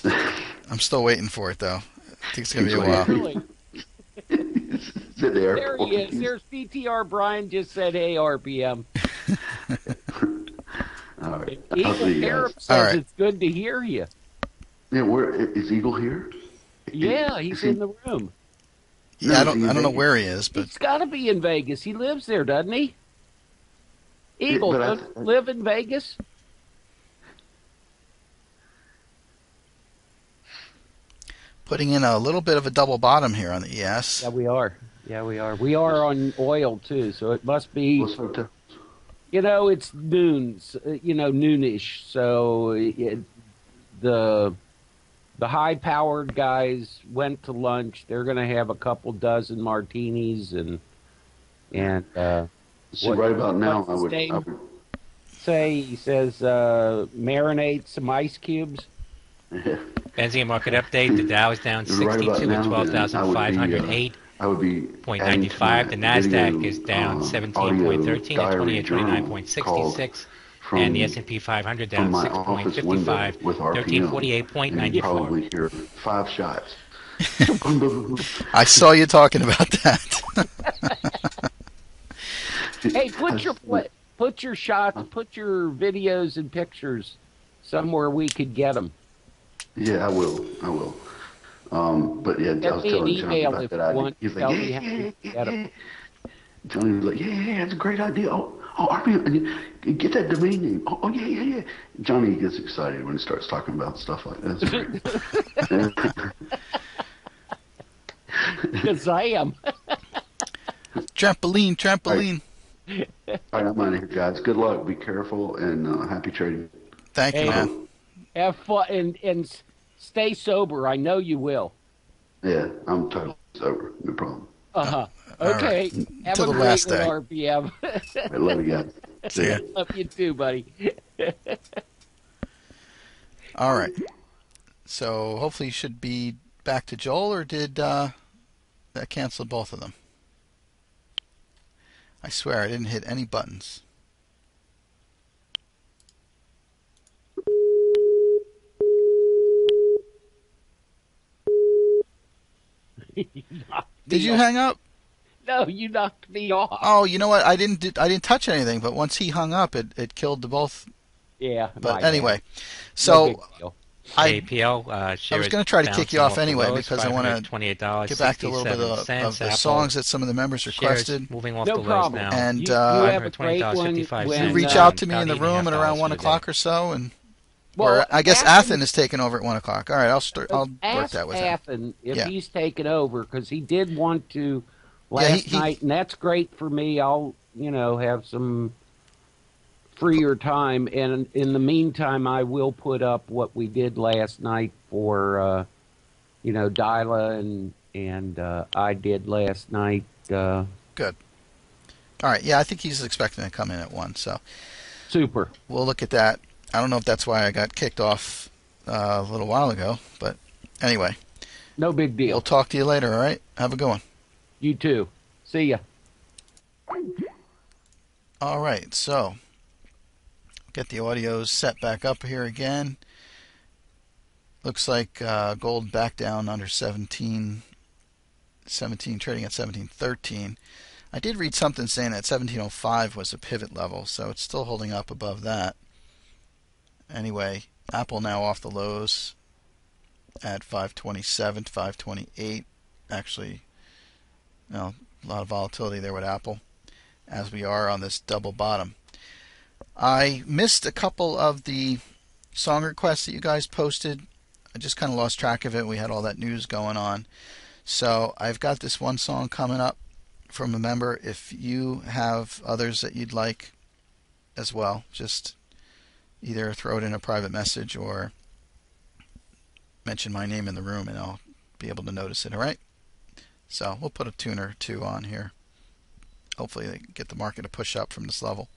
I'm still waiting for it though. I think it's gonna be a while. Really? There he is. There's BTR. Brian just said, "Hey, RPM." All right. Eagle Arab says it's good to hear you. Yeah, where is Eagle here? Yeah, he's in the room. Yeah, I don't know where he is, but he's got to be in Vegas. He lives there, doesn't he? Eagle, doesn't live in Vegas? putting in a little bit of a double bottom here on the ES. Yeah, we are. We are on oil too, so it must be. It's noon. Noonish. So the high-powered guys went to lunch. They're going to have a couple dozen martinis and See, right about now, I would say. He says marinate some ice cubes. Benzene market update: the Dow is down 62 at 12,508. I would be 0.95. The Nasdaq is down 17.13 at 2829.66. And the S&P 500 down 6.55, 1348.94. Probably hear 5 shots. I saw you talking about that. Hey, put your shots, put your videos and pictures somewhere we could get them. Yeah, I will. But yeah, I was telling Johnny about that idea. He's like, yeah. Johnny was like, yeah, that's a great idea. Oh, RPM, get that domain name. Oh, yeah. Johnny gets excited when he starts talking about stuff like that. Because I am. Trampoline. All right, I'm out of here, guys. Good luck. Be careful, and happy trading. Thank you, man. Have fun and stay sober. I know you will. Yeah, I'm totally sober. No problem. Uh-huh. Okay. Right. Have a great one, RPM. I love you guys. See ya. Love you too, buddy. All right. So hopefully you should be back to Joel, or did that cancel both of them? I swear I didn't hit any buttons. Did you hang up? No, you knocked me off. Oh, you know what? I didn't touch anything, but once he hung up, it killed the both. Yeah. But anyway, so I was going to try to kick you off anyway because I want to get back to a little bit of the songs that some of the members requested. Moving off no the problem. lows now. And you have a great one you reach out to me in the room at around 1 o'clock or so, and I guess Athen is taking over at 1 o'clock. All right, I'll work that with him. Athen if he's taking over, because he did want to last night, and that's great for me. I'll have some freer time, and in the meantime, I will put up what we did last night for Dyla and I did last night. Good. All right, yeah, I think he's expecting to come in at 1, so super. We'll look at that. I don't know if that's why I got kicked off a little while ago, but anyway. No big deal. We'll talk to you later, all right? Have a good one. You too. See ya. All right, so get the audios set back up here again. Looks like gold back down under 17, trading at 17.13. I did read something saying that 17.05 was a pivot level, so it's still holding up above that. Anyway, Apple now off the lows at 527 to 528. Actually, a lot of volatility there with Apple, as we are on this double bottom. I missed a couple of the song requests that you guys posted. I just kind of lost track of it. We had all that news going on. So I've got this one song coming up from a member. If you have others that you'd like as well, just either throw it in a private message or mention my name in the room and I'll be able to notice it, all right? So we'll put a tune or two on here. Hopefully they get the market to push up from this level.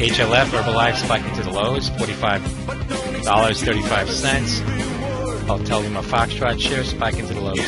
HLF Herbalife spiking to the lows, $45.35. Hotel Lima Foxtrot shares spiking to the lows.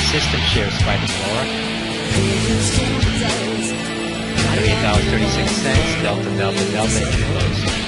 system shares spiked lower. $38.36. Delta, Delta, Delta, entry close.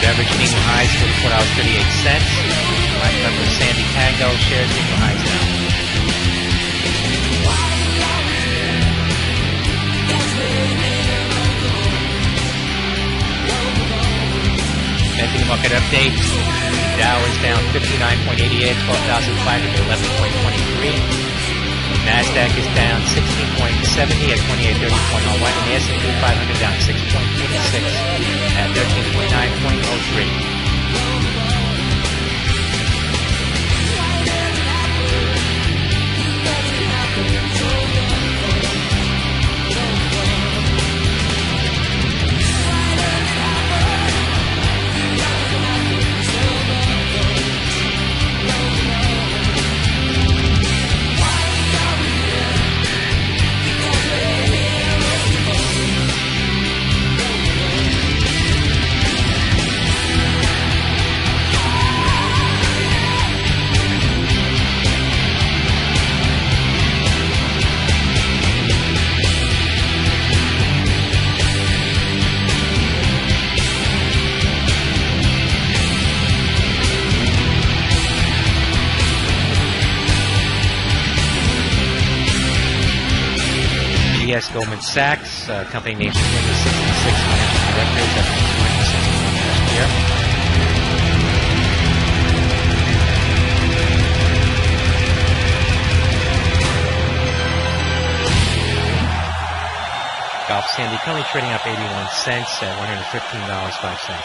Beverage equal highs, $44.38. Black Pepper Sandy Tango shares equal highs now. Making market update. Dow is down 59.88, 12,511.23. NASDAQ is down 16.70 at 2830.01, and the S&P 500 down 6.26 at 1329.03. UBS Goldman Sachs, company named 266 managing directors at 261 last year. Golf Sandy currently trading up 81 cents at $115.05.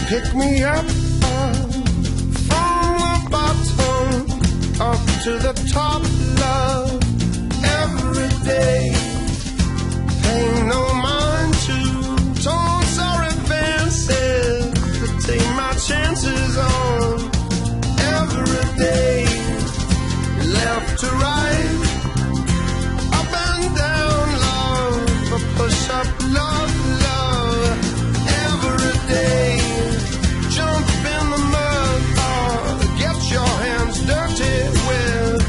Pick me up from the bottom up to the top, love, every day. Paying no mind to taunts or advances to take my chances on every day. Left to right, up and down, love, a push up, love, love, every day. Jump in the mud or get your hands dirty with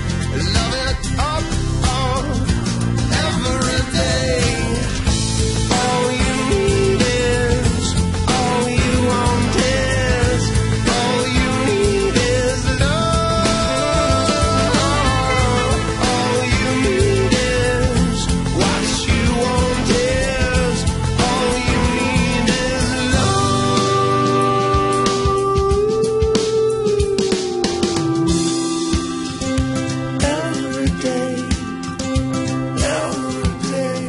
love it up every day. All you need is, all you want is, all you need is love. All you need is, what you want is, all you need is love. Every day, every day,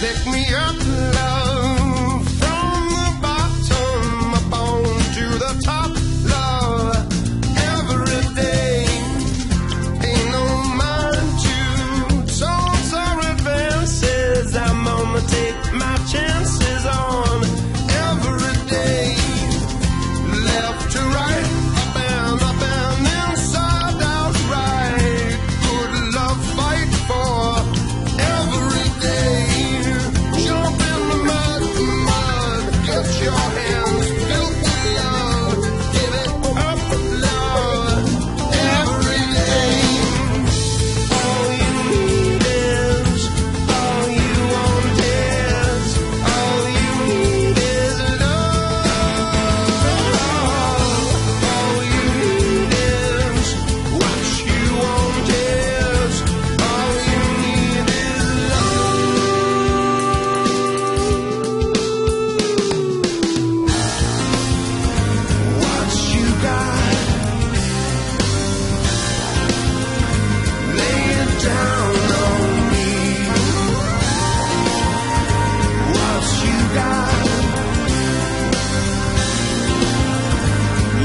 pick me up, love, from the bottom up on to the top, love, every day. Ain't no mind to taunts or advances. I'm gonna take my chances on every day. Left to right, up and inside out right. Good love fight for every day. Jump in the mud, get your hands filled with love. Give it up, love, every day. All you need is, all you want is, all you need is love. All you need is, what you want is, all you need is love. What you got, lay it down on me. What you got,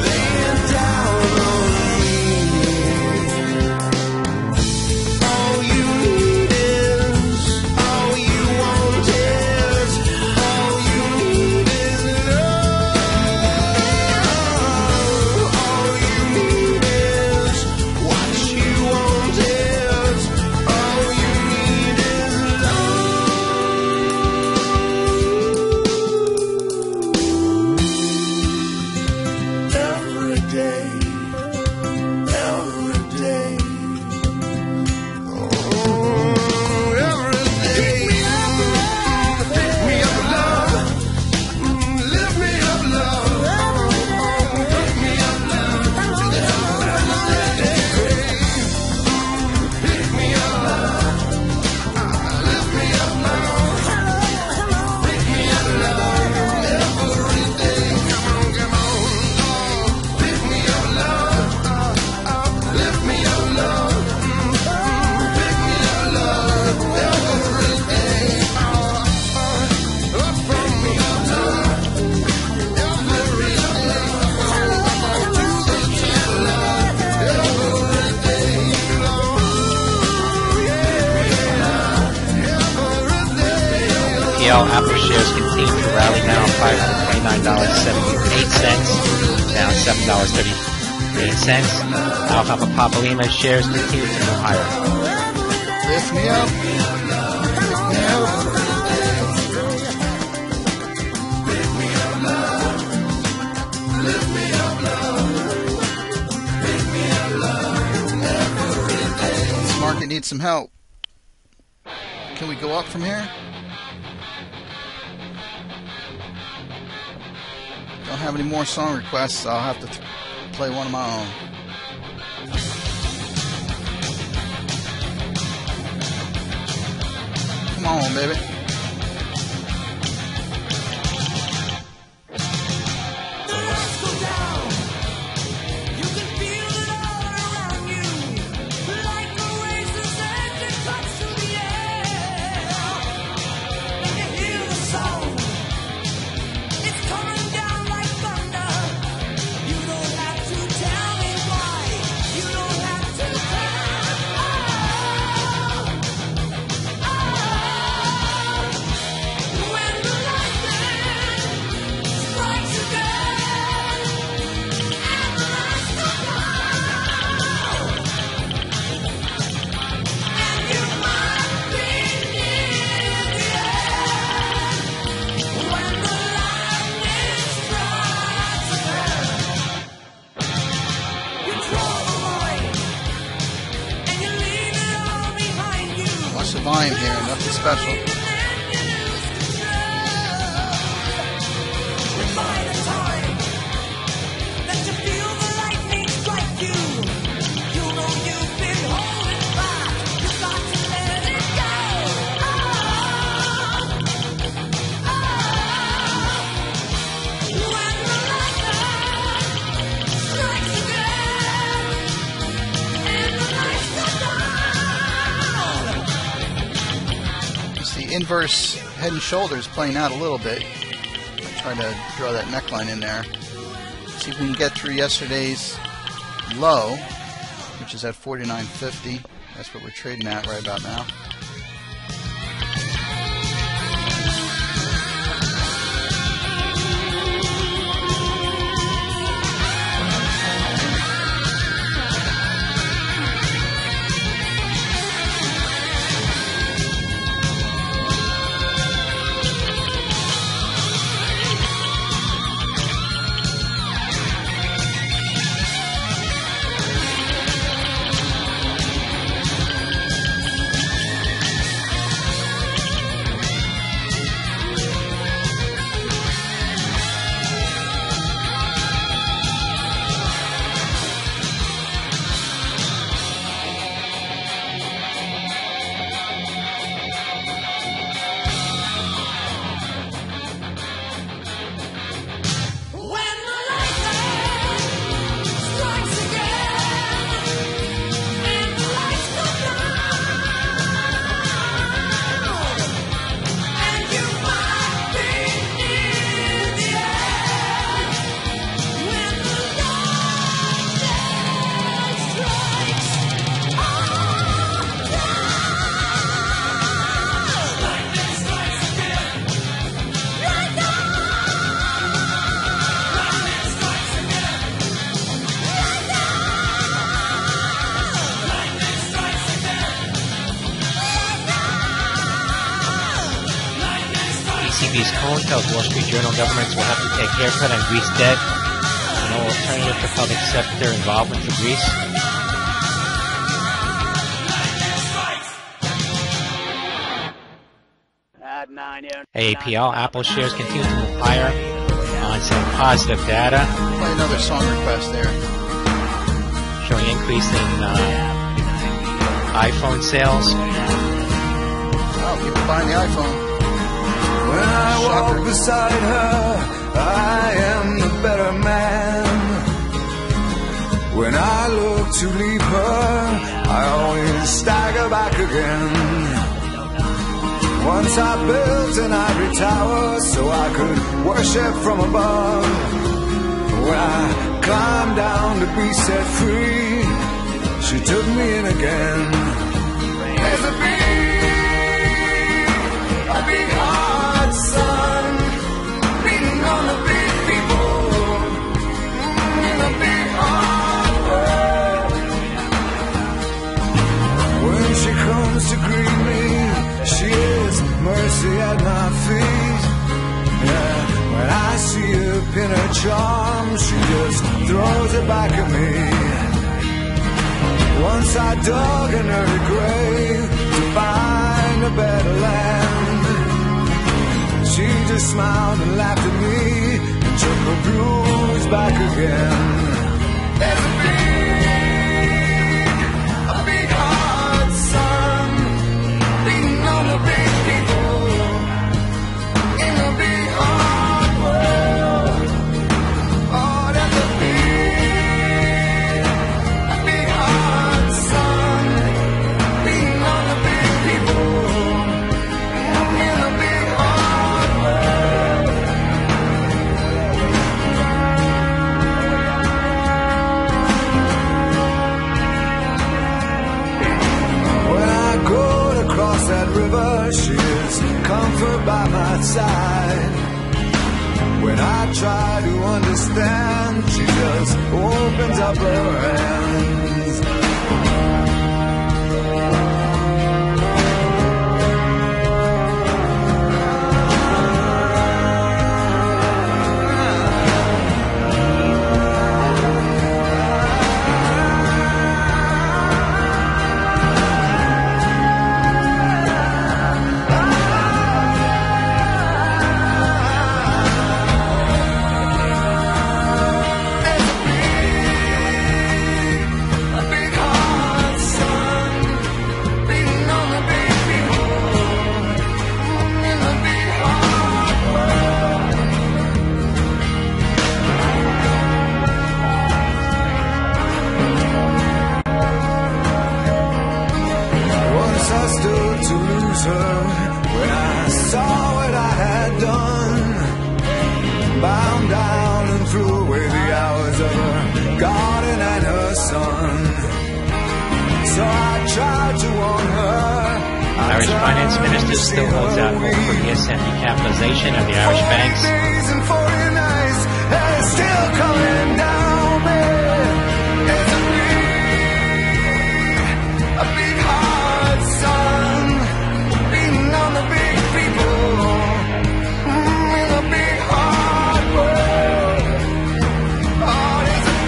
lay it down on me. All you need is, all you want is, all you need is love. All you need is, what you want is, all you need is love. Every day, every day. Every day, pick me up, love, lift me up, love, pick me up, love, to the top every day. Pick me up, lift me up, love, pick me up, love, every day. Come on, pick me up, love, lift me up, love, pick me up, love, every day. Up from me up, love, every day. To the top, love, every day. PL Apple shares continue to rally now, $529.78, down $7.38. Alpha Papalima shares continue to move higher. Lift me up. Lift me up, love. Lift me up, love. Every day. This market needs some help. Can we go up from here? Don't have any more song requests, so I'll have to play one of my own. Come on, baby. Watch the volume here, nothing special. Inverse head and shoulders playing out a little bit. Trying to draw that neckline in there. See if we can get through yesterday's low, which is at 49.50. That's what we're trading at right about now. ECB's Cohen tells Wall Street Journal governments will have to take haircut on Greece debt. No alternative to public sector involvement for Greece. AAPL, Apple shares continue to move higher on some positive data. Play another song request there. Showing increase in iPhone sales. Oh, people buying the iPhone. When I walk beside her, I am the better man. When I look to leave her, I always stagger back again. Once I built an ivory tower so I could worship from above. When I climbed down to be set free, she took me in again. There's a big hard sun beating on the big people in a big hard world. When she comes comes to greet me, she is mercy at my feet. Yeah, when I see her pin her charm, she just throws it back at me. Once I dug an early grave to find a better land. She just smiled and laughed at me and took her blues back again. There's a big hard sun beating on the big people in the big hard world. Oh, there's a big hard sun beating on the big people in the big hard world. When I go to cross that river, she is comfort by my side. When I try to understand, she just opens up her hands. Once I stood to lose her when I saw what I had done. Bound down and threw away the hours of her garden and her son. So I tried to warn her. Irish finance minister still holds out hope for ESM decapitalization of the Irish banks. 40 days and 40 nights, and it's still coming down, man. There's a big hard sun beating on the big people in the big hard world. Oh, there's a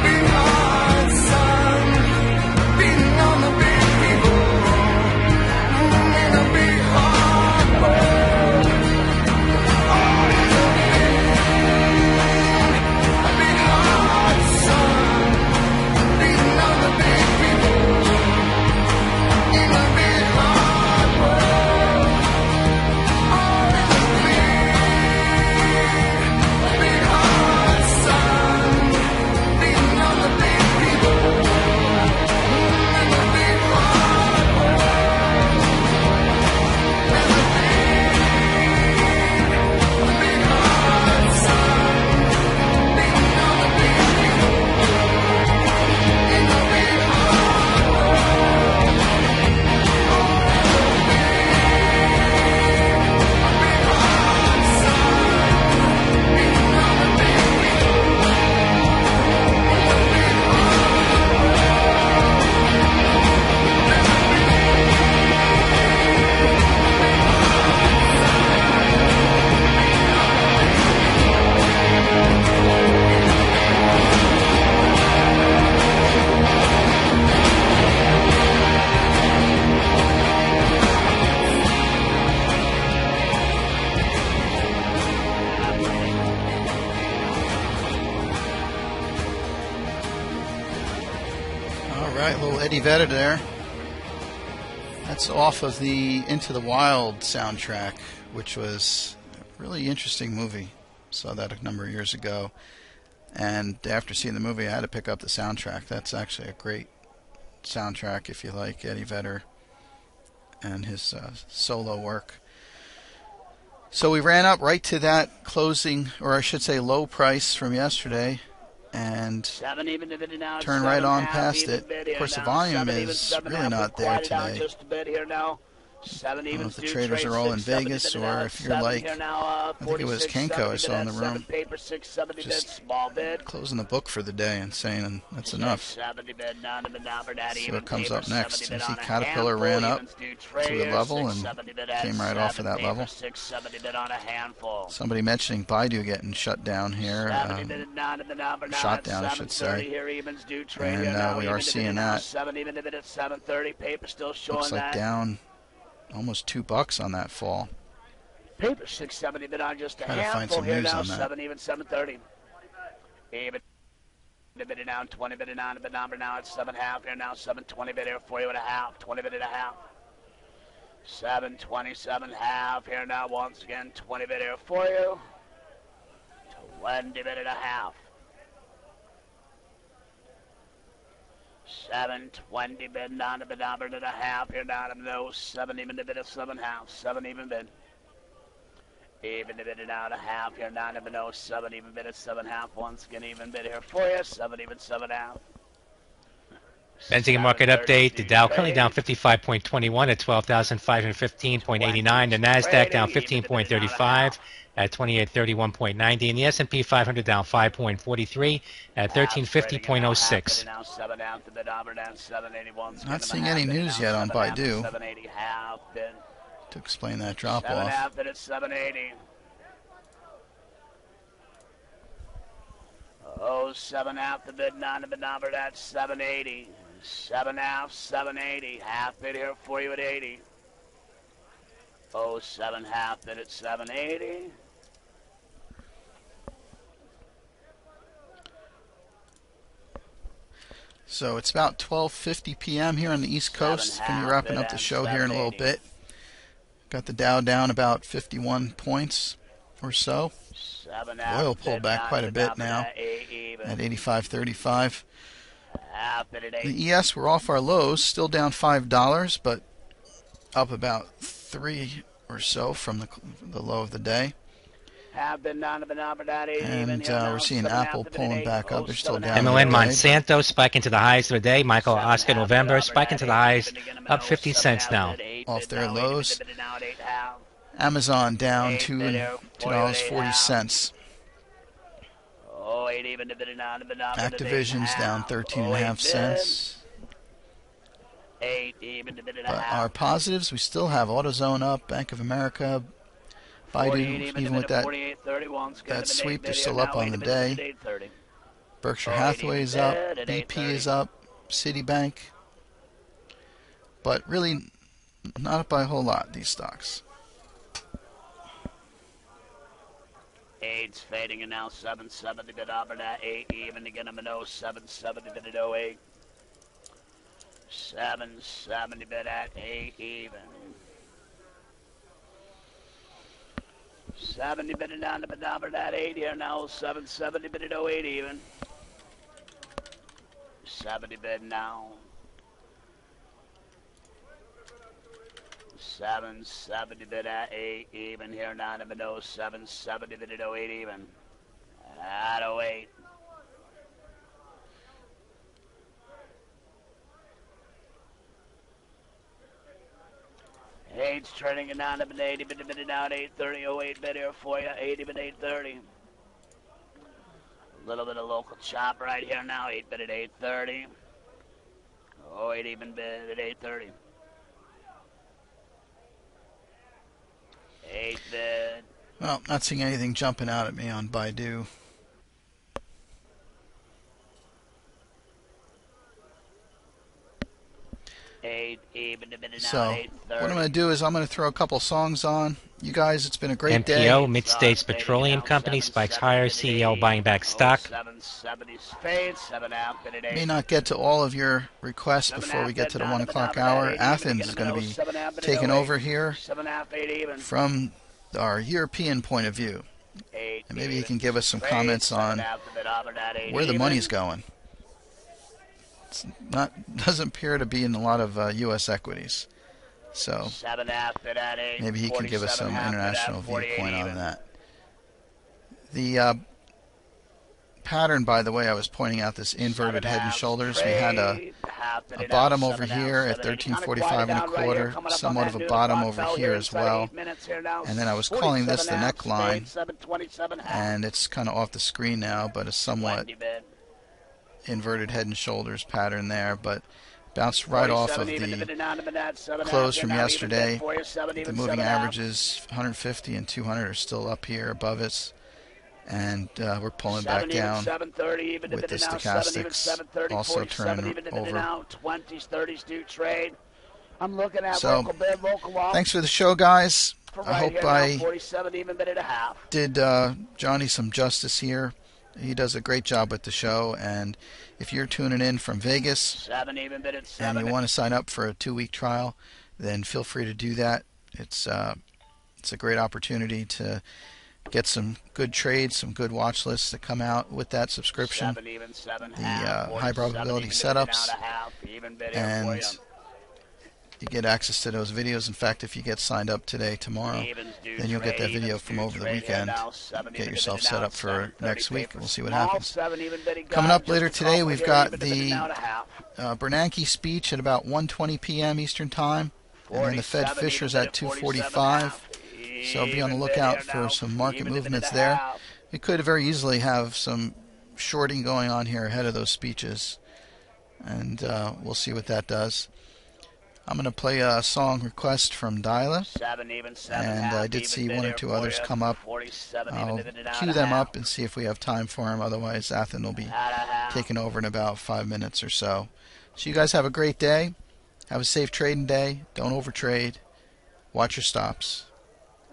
big hard sun beating on the big people in the big hard world. Oh, there's a big hard sun beating on the big people in the big hard world. Oh, there's a big hard sun beating on the big people in the big hard world. There's a big hard sun beating on the big people in the big hard world. All right, little Eddie Vedder there. That's off of the Into the Wild soundtrack, which was a really interesting movie. Saw that a number of years ago. And after seeing the movie, I had to pick up the soundtrack. That's actually a great soundtrack if you like Eddie Vedder and his solo work. So we ran up right to that closing, or I should say low price from yesterday, and turn right on past it. Of course, the volume is really not there today. I don't know if the traders are all in Vegas or if you're like, I think it was Kenko I saw in the room, just closing the book for the day and saying that's enough. See what comes up next. You see Caterpillar ran up to the level and came right off of that level. Somebody mentioning Baidu getting shut down here, shot down I should say, and we are seeing that. Looks like down almost $2 on that fall. Paper 670 bid on just a Try to find some here news now, on that. 7 even 730. Even bid it down 20 bid it on the number now at 7.5 here now 720 bid here for you and a half 20 bid and a half 727 half here now once again 20 bid here for you 20 bid and a half 720 bid down to the number and a half here down to no 7 even the bid of 7 half 7 even bid even the bid and out a half here down to no 7 even bid of 7 half once again even bid here for you 7 even 7 half. Benzing market update. The Dow currently down 55.21 at 12,515.89. The Nasdaq down 15.35 at 2831.90, and the S&P 500 down 5.43 at 1350.06. Not seeing any news yet on Baidu to explain that drop off. 780. Oh, 7 half the bid, 9 the bid number, that's 780. 7 half, 780. Half bid here for you at 80. Oh, 7 half bid at 780. So it's about 12:50 p.m. here on the East Coast. Going to be wrapping up the show here in a little bit. Got the Dow down about 51 points or so. Oil pulled back quite a bit now at 85.35. The ES, we're off our lows, still down $5, but up about 3 or so from the low of the day. And we're seeing Apple pulling back up. They're still down. MLN Monsanto spiking to the highs of the day. Michael Oscar November spiking to the highs, up 50 cents now. Off their lows. Amazon down $2.40. Activision's down 13.5 cents. But our positives, we still have AutoZone up, Bank of America, Baidu, even with that sweep, they're still up on the day. Berkshire Hathaway is up, BP is up, Citibank. But really, not up by a whole lot, these stocks. Eight's fading and now 770 bid Auburn at 8 even again. I'm 770 bid at 08. 770 bid at 8 even. 70 bid down to bid Auburn at 8 here now. 770 bid at 08 even. 70 bid now. 770 bid at 8 even here now to 770 bid at 08 even. At 08. Eight's turning it down to 80 bid down 830 08 bid here for you 80 bid 830. A little bit of local chop right here now 8 bid at 830. 08 even bid at 830. 8 bid. Well, not seeing anything jumping out at me on Baidu. So, what I'm going to do is I'm going to throw a couple songs on. You guys, it's been a great day. MPO, Mid-States Petroleum Company, spikes higher, CEO buying back stock. May not get to all of your requests before we get to the 1 o'clock hour. Athens is going to be taking over here from our European point of view. And maybe he can give us some comments on where the money's going. It's doesn't appear to be in a lot of U.S. equities. So maybe he can give us some international viewpoint on that. The pattern, by the way, I was pointing out this inverted head and shoulders. We had a bottom over here at 1345 1/4, somewhat of a bottom over here as well. And then I was calling this the neckline, and it's kind of off the screen now, but a somewhat inverted head and shoulders pattern there, but bounced right off of the close from yesterday. The moving averages 150 and 200 are still up here above us, and we're pulling back down with the stochastics also turning over. So thanks for the show, guys. I hope I did Johnny some justice here. He does a great job with the show, and if you're tuning in from Vegas and you want to sign up for a 2-week trial, then feel free to do that. It's a great opportunity to get some good trades, some good watch lists that come out with that subscription, the high probability setups, and you get access to those videos. In fact, if you get signed up today, tomorrow, then you'll get that video from over the weekend. Get yourself set up for next week, and we'll see what happens. Coming up later today, we've got the Bernanke speech at about 1:20 p.m. Eastern Time, and then the Fed Fishers at 2:45. So be on the lookout for some market movements there. We could very easily have some shorting going on here ahead of those speeches, and we'll see what that does. I'm going to play a song request from Dyla, and I did see one or two others come up. I'll queue them up and see if we have time for them. Otherwise, Athen will be taking over in about 5 minutes or so. So you guys have a great day. Have a safe trading day. Don't overtrade. Watch your stops.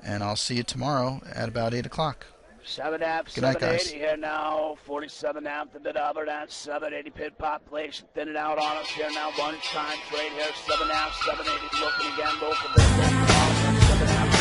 And I'll see you tomorrow at about 8 o'clock. 7 amp, Good night, 780 here now, 47 amp, the bid Albert at 780 pit population, thinning out on us here now, lunchtime trade here, 7 amp, 780, looking again, local bid, 7 amp.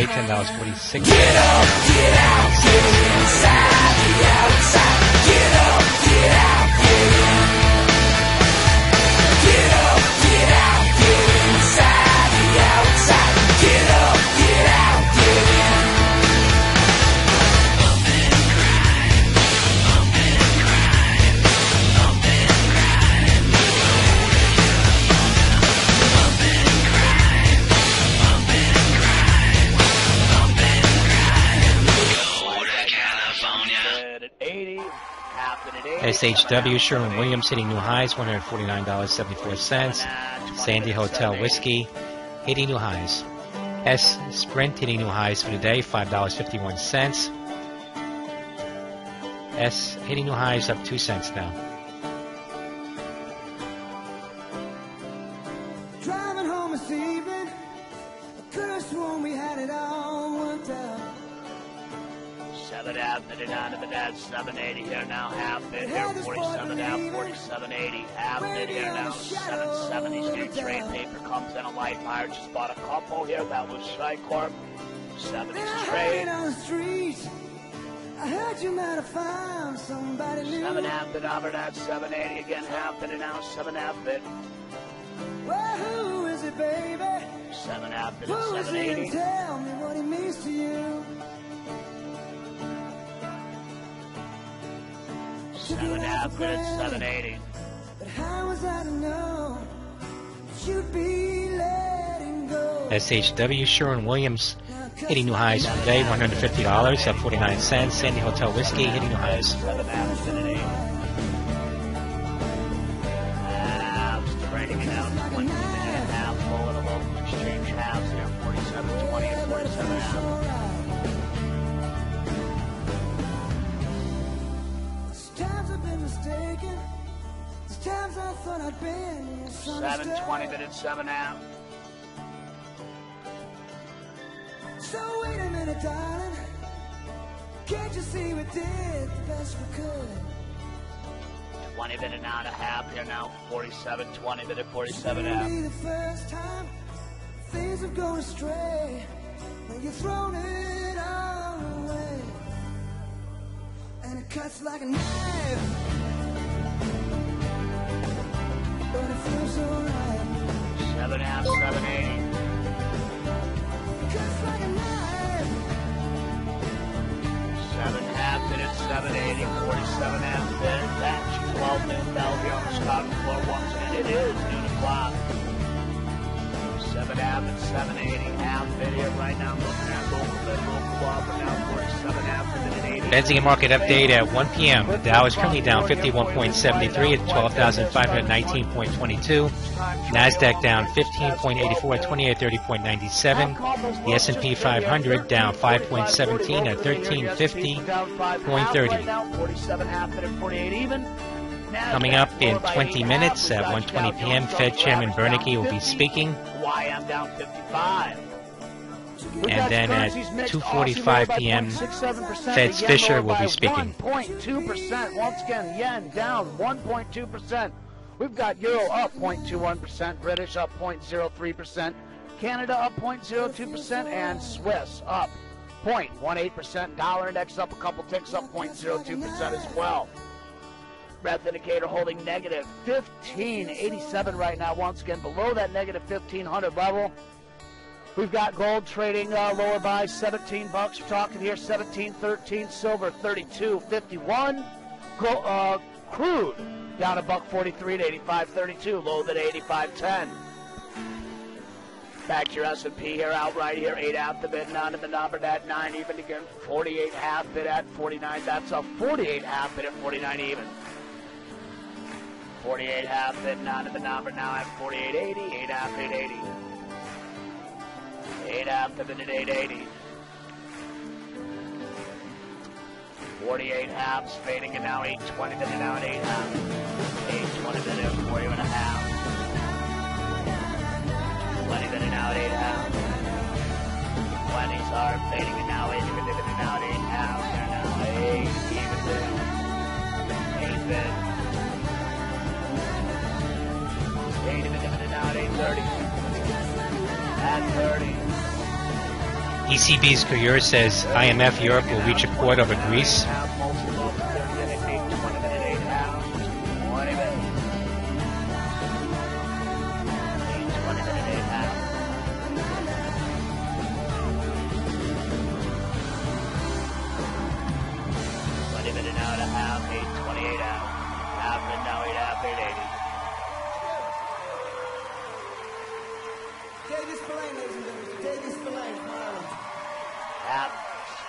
$10.46. Get up, get out, get inside, the outside. Get up, get out. SHW Sherwin-Williams hitting new highs, $149.74. Sandy Hotel Whiskey hitting new highs. S Sprint hitting new highs for the day, $5.51. S hitting new highs up 2 cents now. Driving home this evening, I could have sworn we had it all worked out. 7 half minute on to the net, 780 here now, half bit here, 47 half, 47.80, half bit here now, 770. New trade paper comes in a light fire, just bought a couple here, that was Tricorp, 70s trade. On the street, I heard you might have found somebody new. 7 half bit over that, 780 again, half bit and now 7 half bit. Well, who is it, baby? 7 half bit Who and is it? 780. Tell me what he means to you. 7 half bit and 780. But how was I to know you'd be letting go? SHW Sherwin-Williams hitting new highs for the day, $150, up 49 cents. Sandy Hotel Whiskey hitting new highs. 7 half bit and 80. Trading it out, 1 minute and a half, full of the local exchange halves here, 47.20 and 47 half. Times I've been mistaken. Times I thought I'd been 7:20 minutes, 7 half. So wait a minute, darling. Can't you see we did the best we could? 20 minute now and a half here now, 47:20 minute, 47 half. It'll be the first time things have gone astray when you've thrown it all away, and it cuts like a knife, but it feels alright. 7 half, 780. Cuts like a knife. 7 half minutes, 780, 47 half minutes. That's 12 noon bell here on the Chicago floor once again. It is noon o'clock. 7 half and 780 half bit here right now. Looking at local bid, local offer now, 47 half minute 80. Benzene market update at 1 p.m. The Dow is currently down 51.73 at 12,519.22. NASDAQ down 15.84 at 2830.97. The S&P 500 down 5.17 at 1350.30. 47 half minute, 48 even. Coming up in 20 minutes at 1:20 p.m., Fed Chairman Bernanke will be speaking. YM down 55. And then at 2:45 p.m., Fed's Fisher will be speaking. 1.2%. Once again, yen down 1.2%. We've got euro up 0.21%, British up 0.03%, Canada up 0.02%, and Swiss up 0.18%. Dollar index up a couple ticks, up 0.02% as well. Breadth indicator holding negative 1587 right now. Once again, below that negative 1500 level. We've got gold trading lower by 17 bucks. We're talking here 17.13. Silver 32.51. Crude down $1.43 to 85.32. Low at 85.10. Back to your S&P here, outright here, 8 half the bid, none in the number at 9 even again. 48 half bid at 49. That's a 48 half bid at 49 even. 48 half bid, none in the number now at 48.80. 8 half 880. 8 half the bid at 880. 48 halves fading and now 820 bid and now at 8 half. 820 bid at 40 and a half. 20 bid and now at 8 half. 20s are fading and now 8 bid and now at 8 half. They're now 8 even bid. 8 bid. 8 bid and now at 830. At 30. ECB's courier says IMF Europe will reach accord over Greece.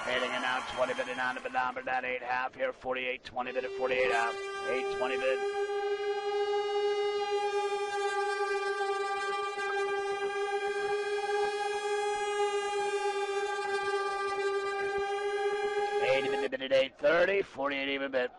Heading and out 20 bid and on to the number that 8 half here, 48, 20 bid at 48 half. 8:20 bid. Bid at 8:30, 48 even bid.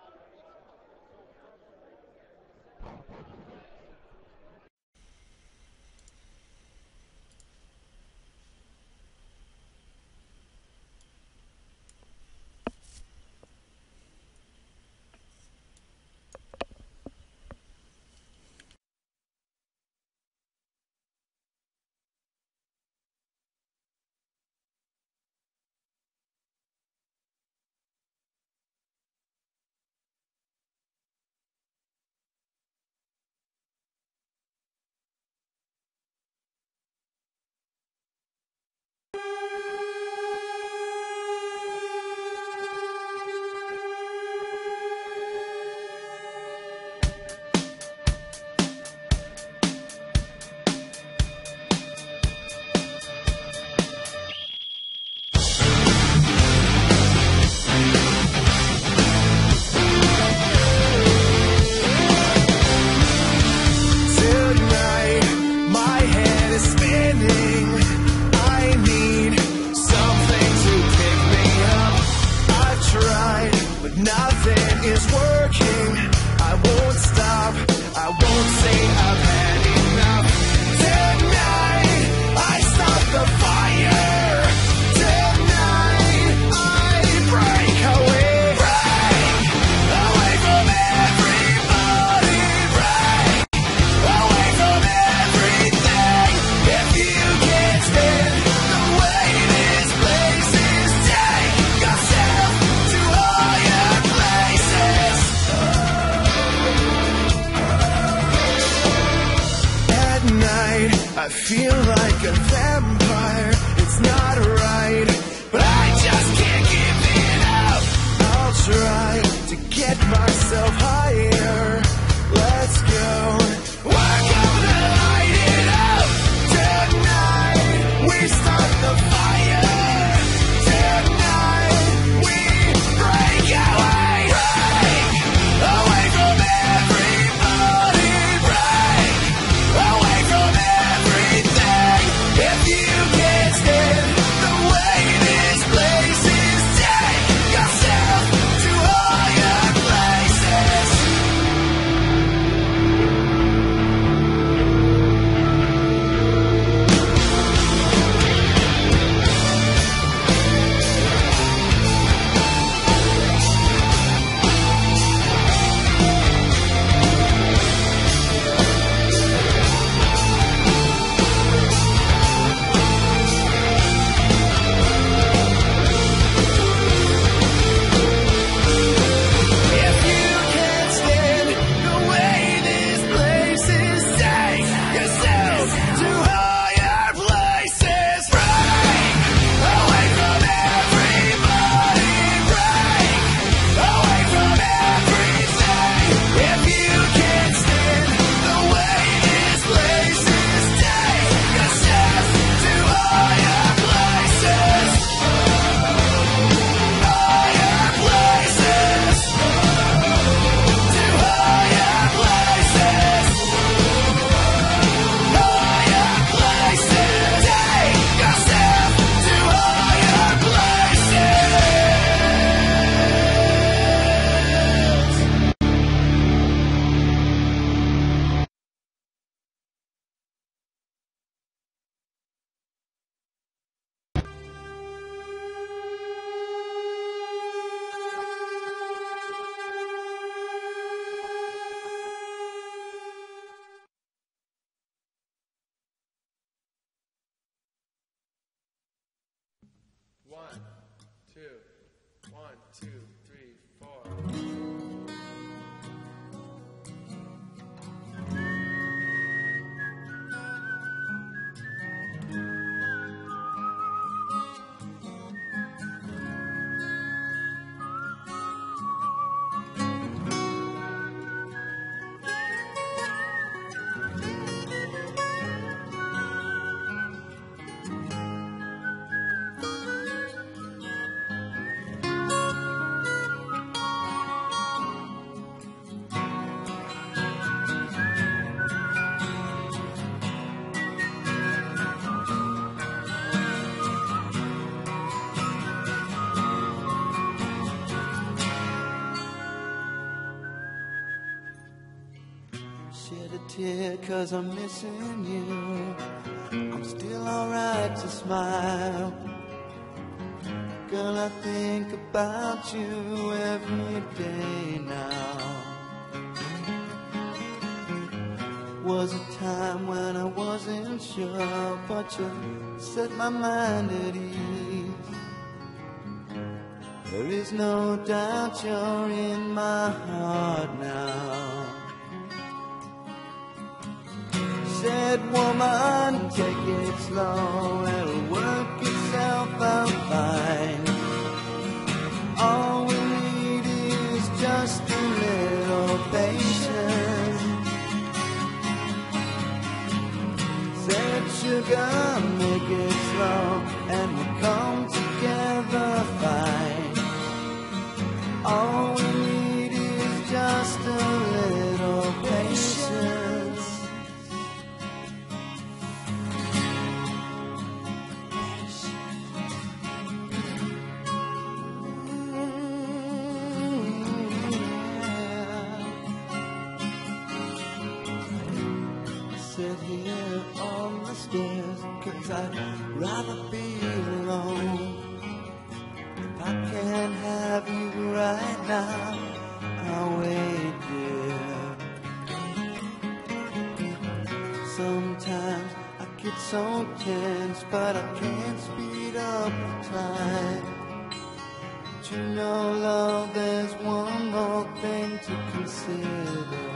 tear 'cause I'm missing you. I'm still alright to smile. Girl, I think about you every day now. Was a time when I wasn't sure, but you set my mind at ease. There is no doubt you're in my heart now. Said woman, take it slow, it'll work itself out fine. All we need is just a little patience. Said sugar, make it slow, and we'll come together fine. All we need is just a little patience. Sit here on the stairs, 'cause I'd rather be alone. If I can't have you right now, I'll wait, dear. Sometimes I get so tense, but I can't speed up the time. But you know, love, there's one more thing to consider.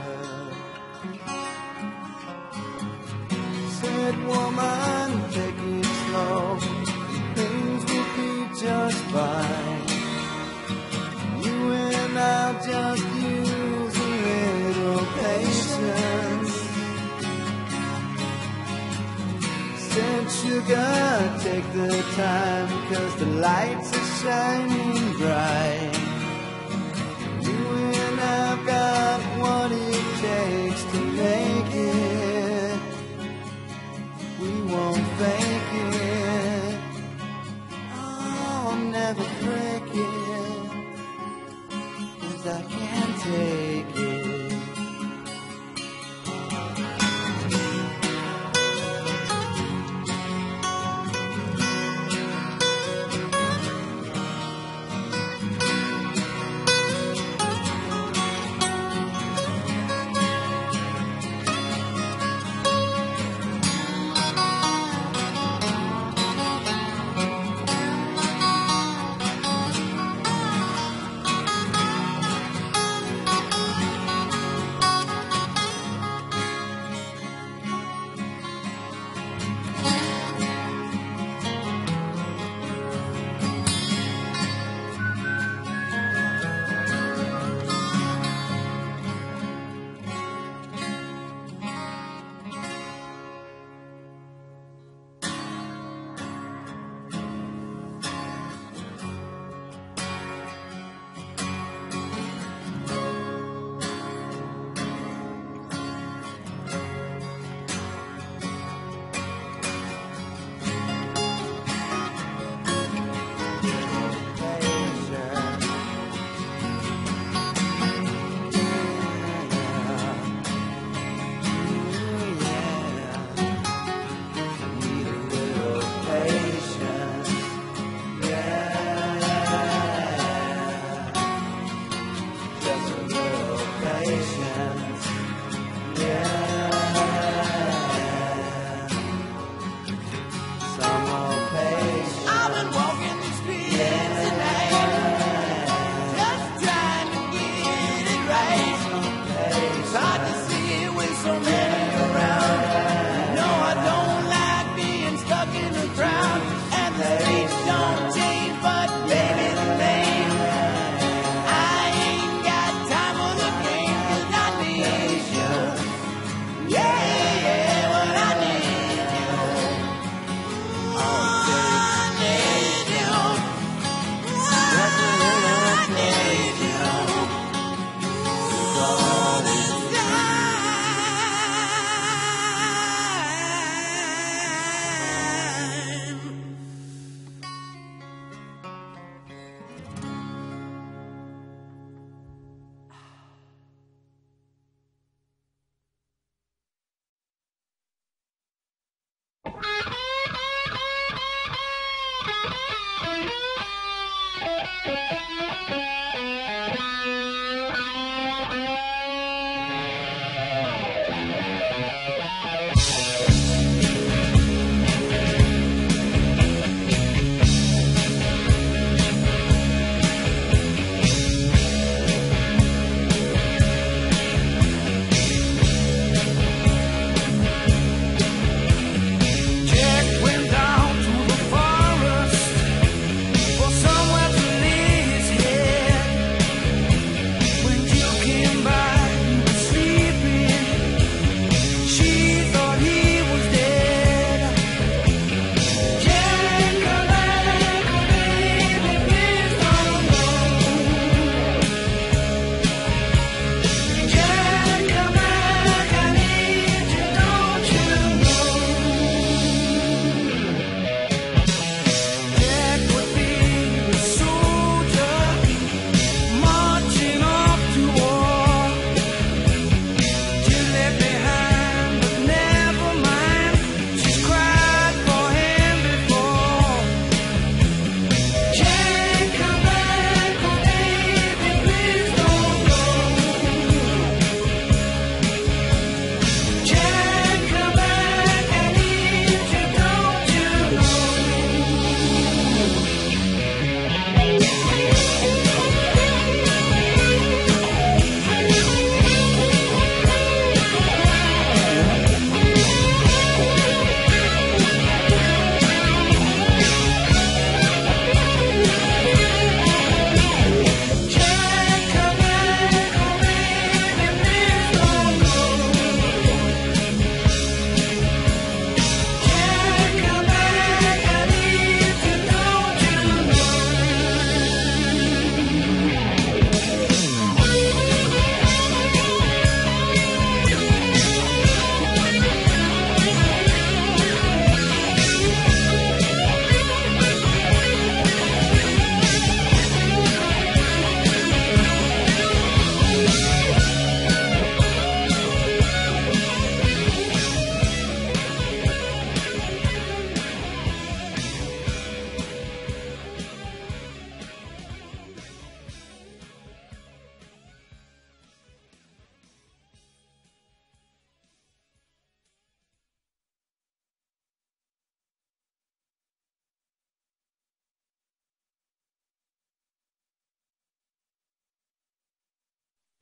Said woman, take it slow, things will be just fine. You and I'll just use a little patience. Said sugar, take the time, 'cause the lights are shining bright. You and I've got what it takes to make it. We won't fake it. I'll never break it, 'cause I can't take it.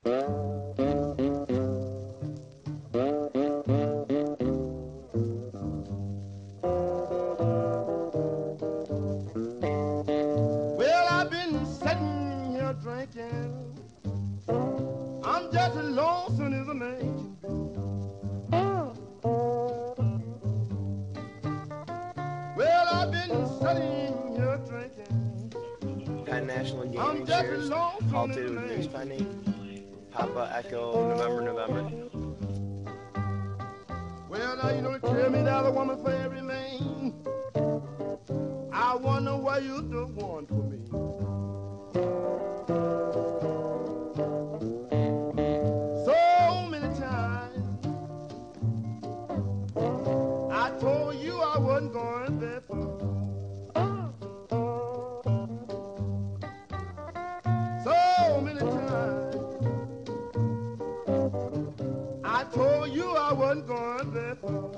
Well, I've been sitting here drinking. I'm just as lonesome as a man can be. Well, I've been sitting here drinking. Penn National Gaming shares halted with news pending. Papa Echo November. Well, now you don't tell me that a woman for every man. I wonder why you the one for me. So many times I told you I wasn't going there for. So many times I told you I wasn't going there for.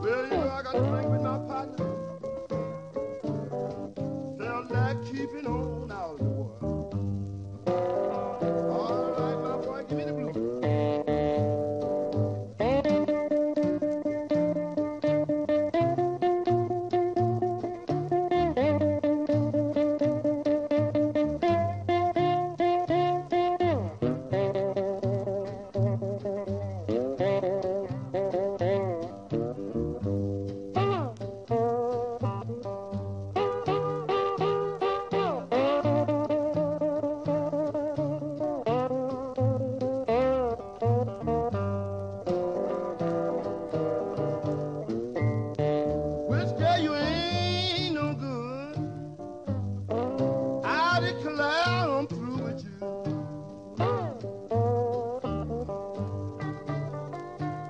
Well, you know I got to drink with my partner. Felt like keeping on out of the world. All right, my boy, give me the blues. Which girl you ain't no good. I declare I'm through with you.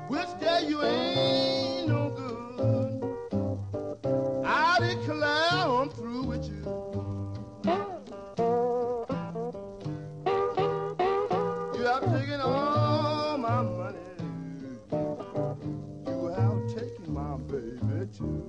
Which girl you ain't no good. I declare I'm through with you. You have taken all my money. You have taken my baby too.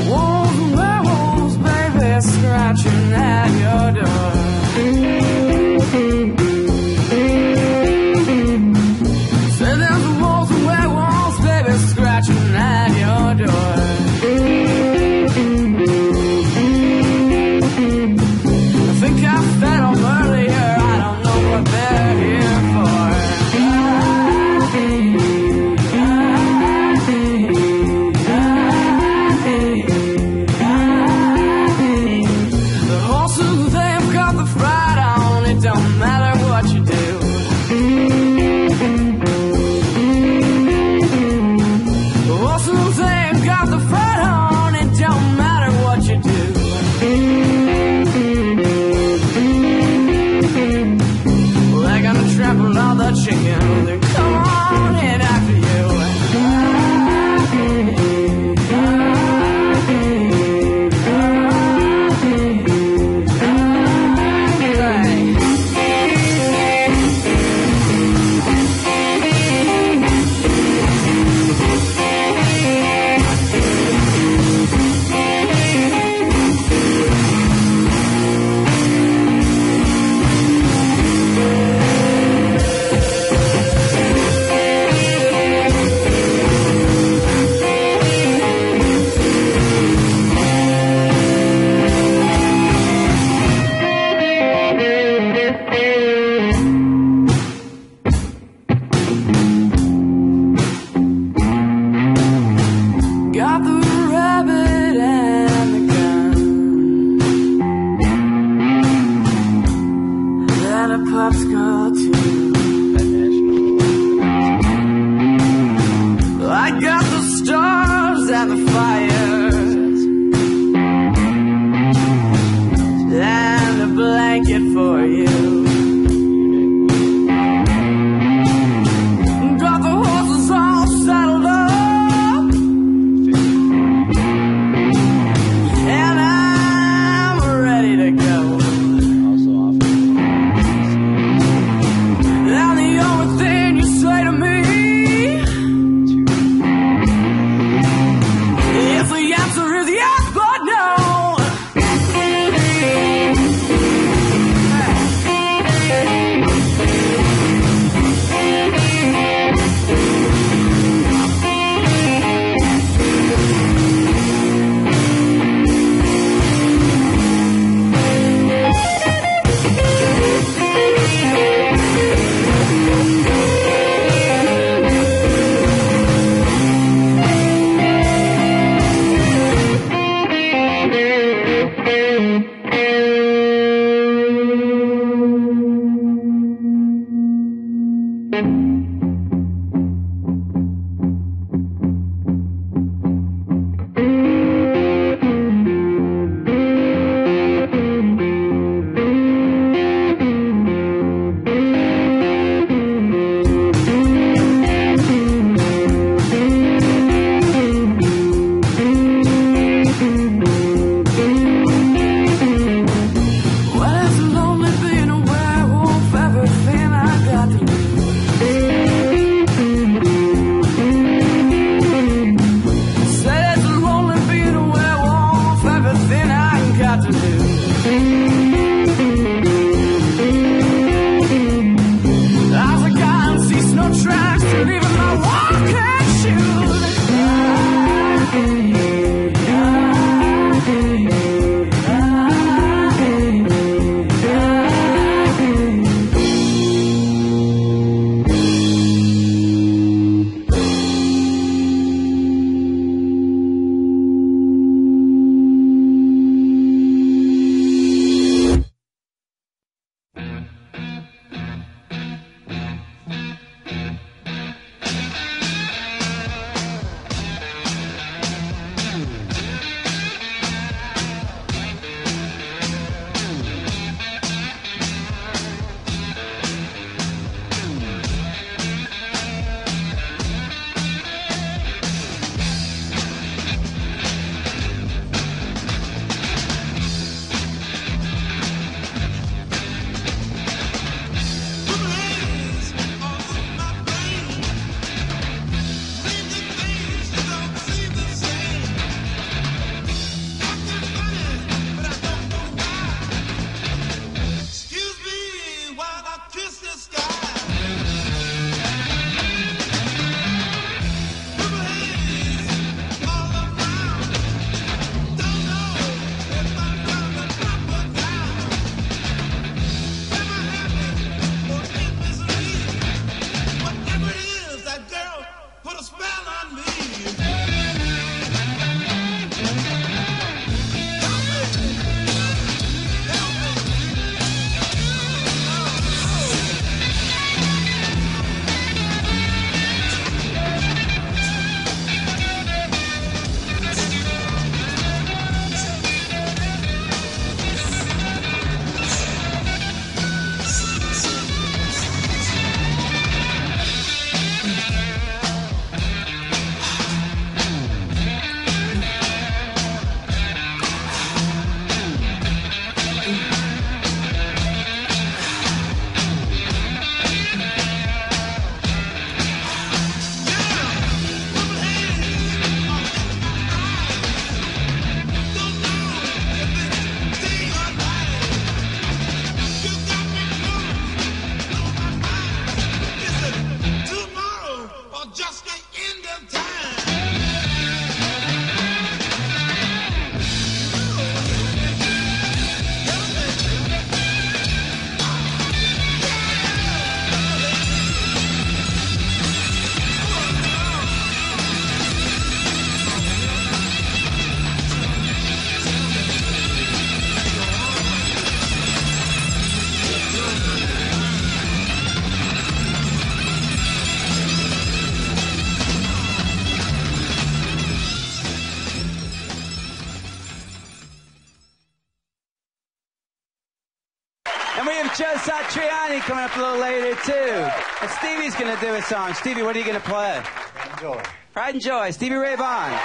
Wolves, baby, scratching at your door. Say there's wolves and werewolves, baby, scratching at your door. I think I fed them earlier, I don't know what they're here for. The horses, they've got the fright on, it don't matter what you do. The horses, they've got the fright on, it don't matter what you do. Well, they're gonna trample all the chicken, they come on in after you. Got the rabbit and the gun. That a pop's got too. I got the star make it for you. Got the horses all saddled up, and I'm ready to go. And the only thing you say to me, if the answer is yes but no, And we have Joe Satriani coming up a little later, too. And Stevie's going to do a song. Stevie, what are you going to play? Pride and Joy. Pride and Joy, Stevie Ray Vaughan.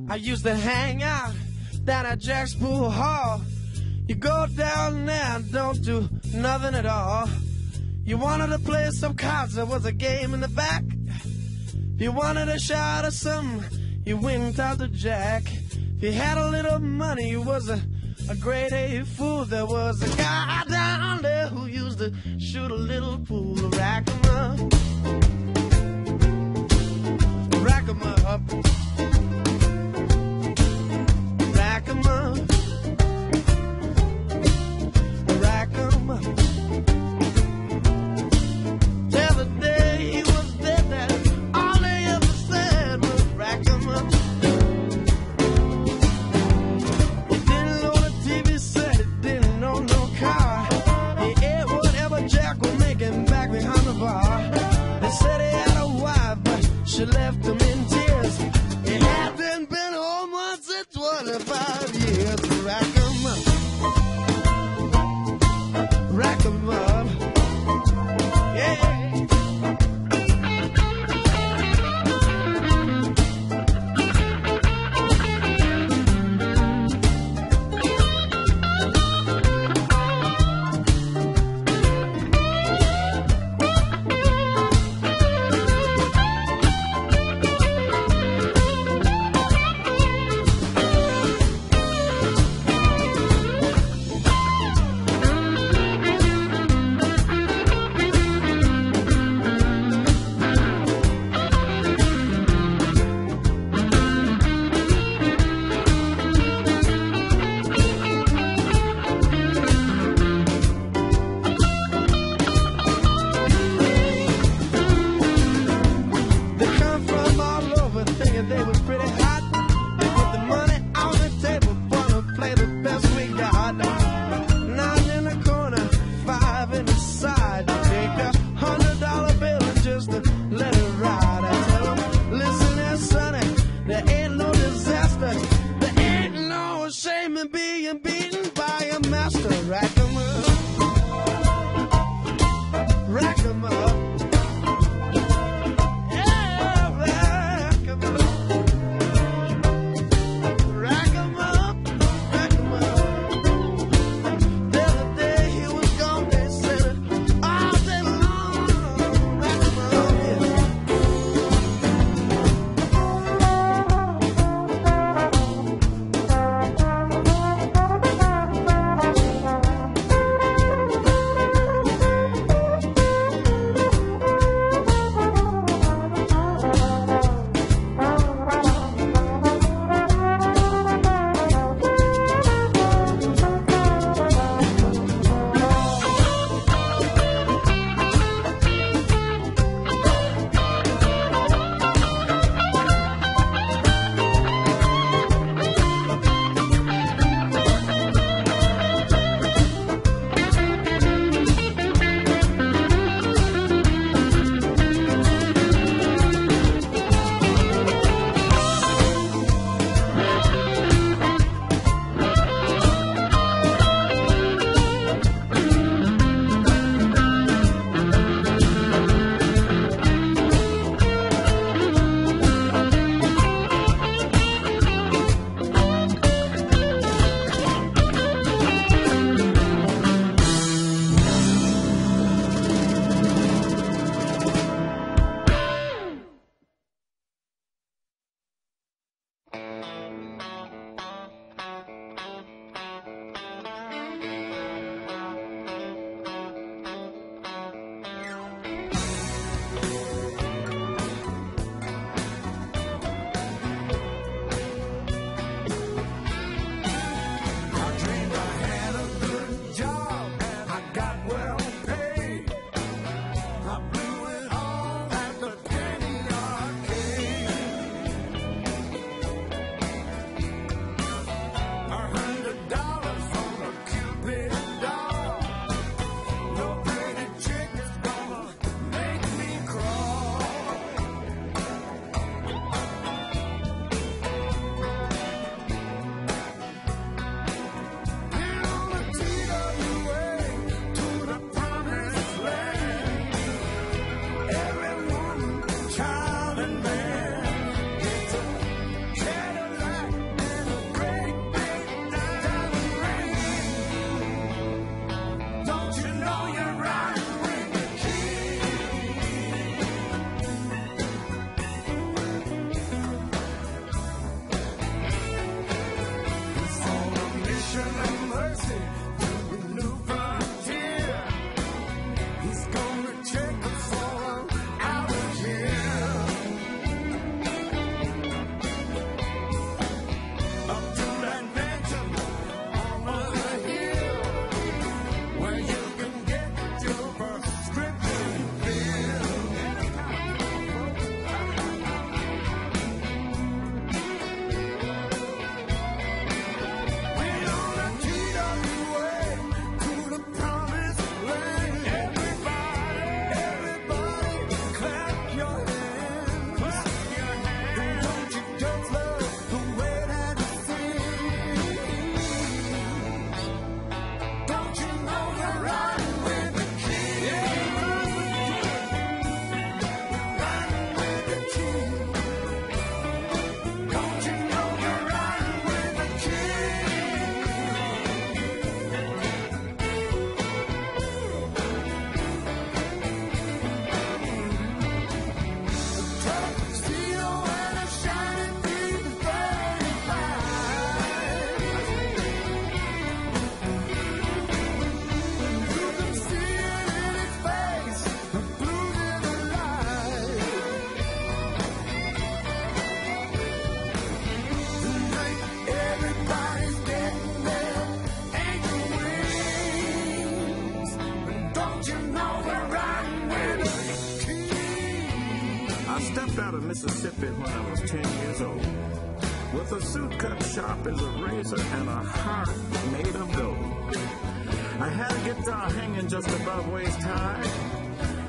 I used to hang out down at Jack's Pool Hall. You go down there and don't do nothing at all. You wanted to play some cards, there was a game in the back. If you wanted a shot of something, you went out to Jack. If you had a little money, you was a grade A fool. There was a guy down there who used to shoot a little pool. Rack 'em up, rack 'em up, rack 'em up, rack 'em up. Till the day he was dead, that all they ever said was rack 'em up. He didn't know the TV set, he didn't know no car. He ate whatever Jack would make you left them in tears. He hadn't been home once in 25 years. Rack 'em up. Rack 'em up. Yeah. I stepped out of Mississippi when I was 10 years old, with a suit cut sharp as a razor and a heart made of gold. I had a guitar hanging just above waist high,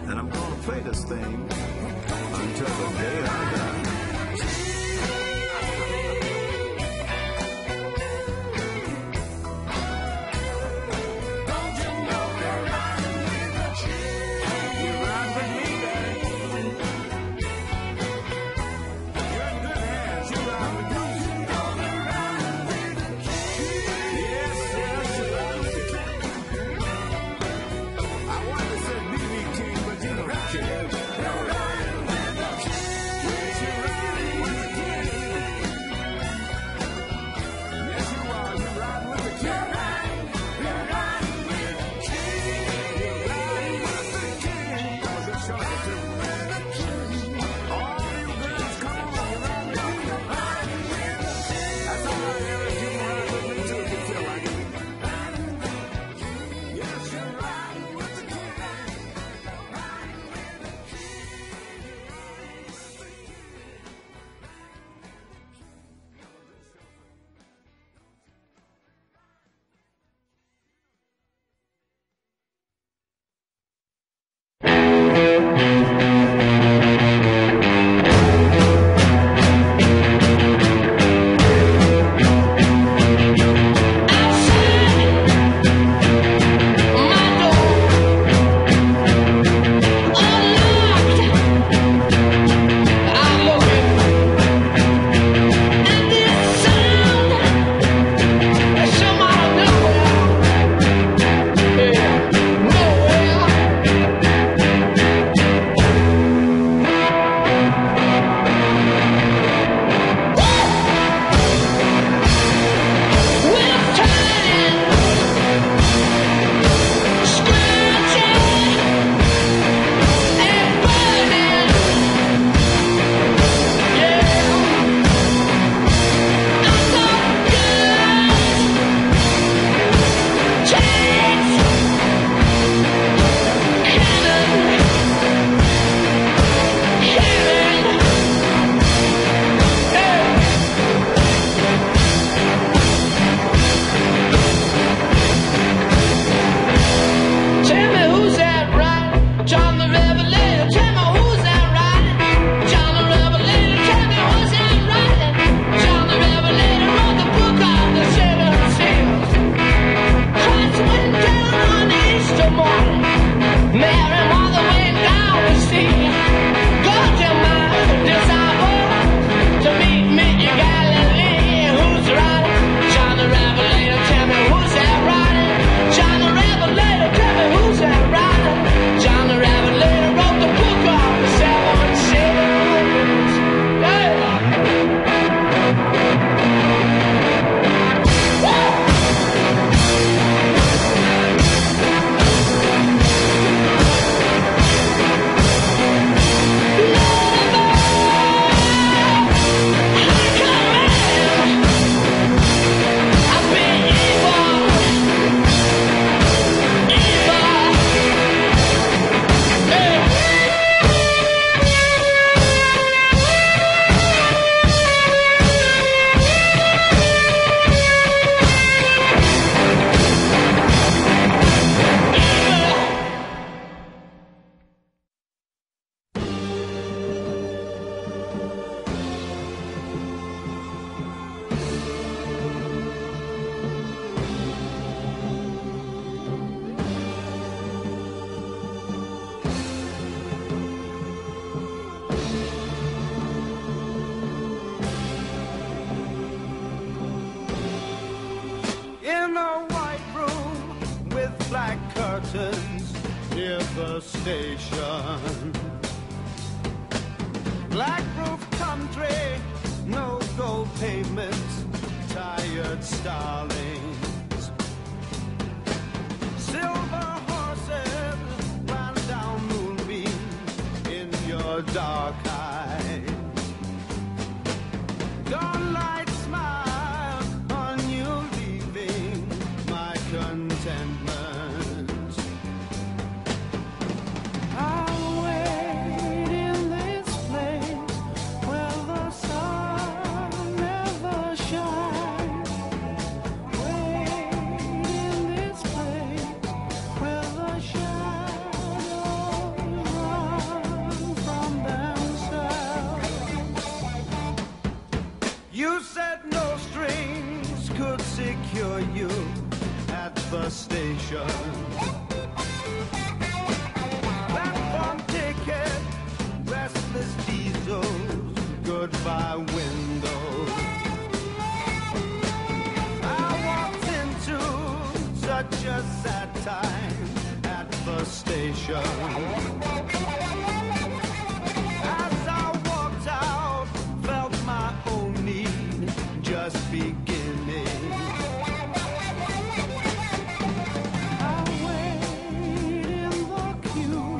and I'm gonna play this thing until the day I die. curtains near the station. Black roof country, no gold pavements, tired starlings. Silver horses ran down moonbeams in your dark eyes. Dawn light smile on you leaving my contentment. isolation. As I walked out, felt my own need just beginning. I wait in the queue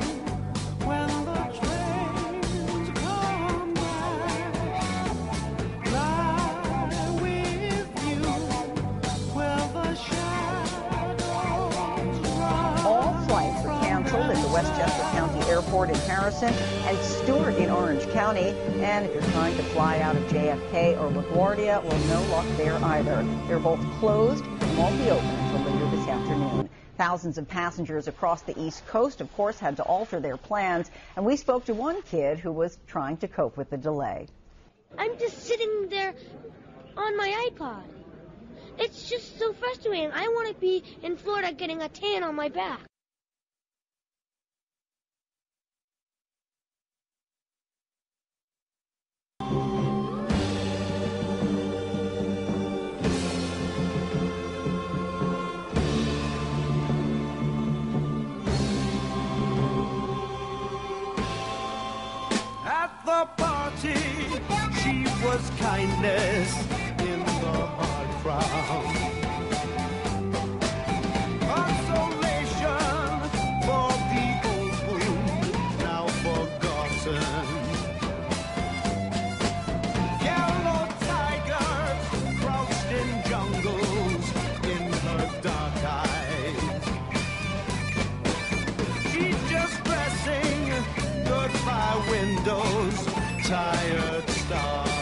when the trains come back. Lie with you where the shadows run. All flights were canceled at the Westchester County Airport in Harrison and Stewart in Orange County. And if you're trying to fly out of JFK or LaGuardia, well, no luck there either. They're both closed and won't be open until later this afternoon. Thousands of passengers across the East Coast, of course, had to alter their plans. And we spoke to one kid who was trying to cope with the delay. I'm just sitting there on my iPod. It's just so frustrating. I want to be in Florida getting a tan on my back. At the party, she was kindness in the hard crowd. Consolation for the old wound now forgotten. Yellow tigers crouched in jungles in her dark eyes. She's just dressing goodbye windows, tired starling.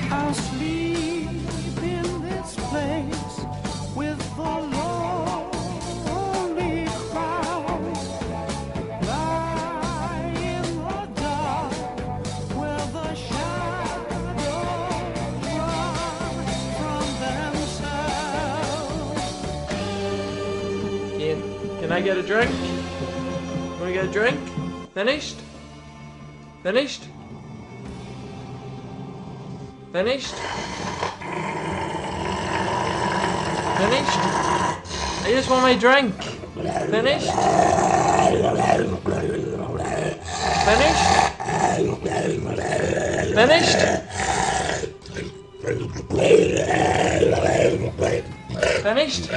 I'll sleep in this place with the lonely crowd. Lie in the dark where the shadows run from themselves. Ian, can I get a drink? Want to get a drink? Finished? Finished? Finished? Finished? I just want my drink. Finished? Finished? Finished? Finished?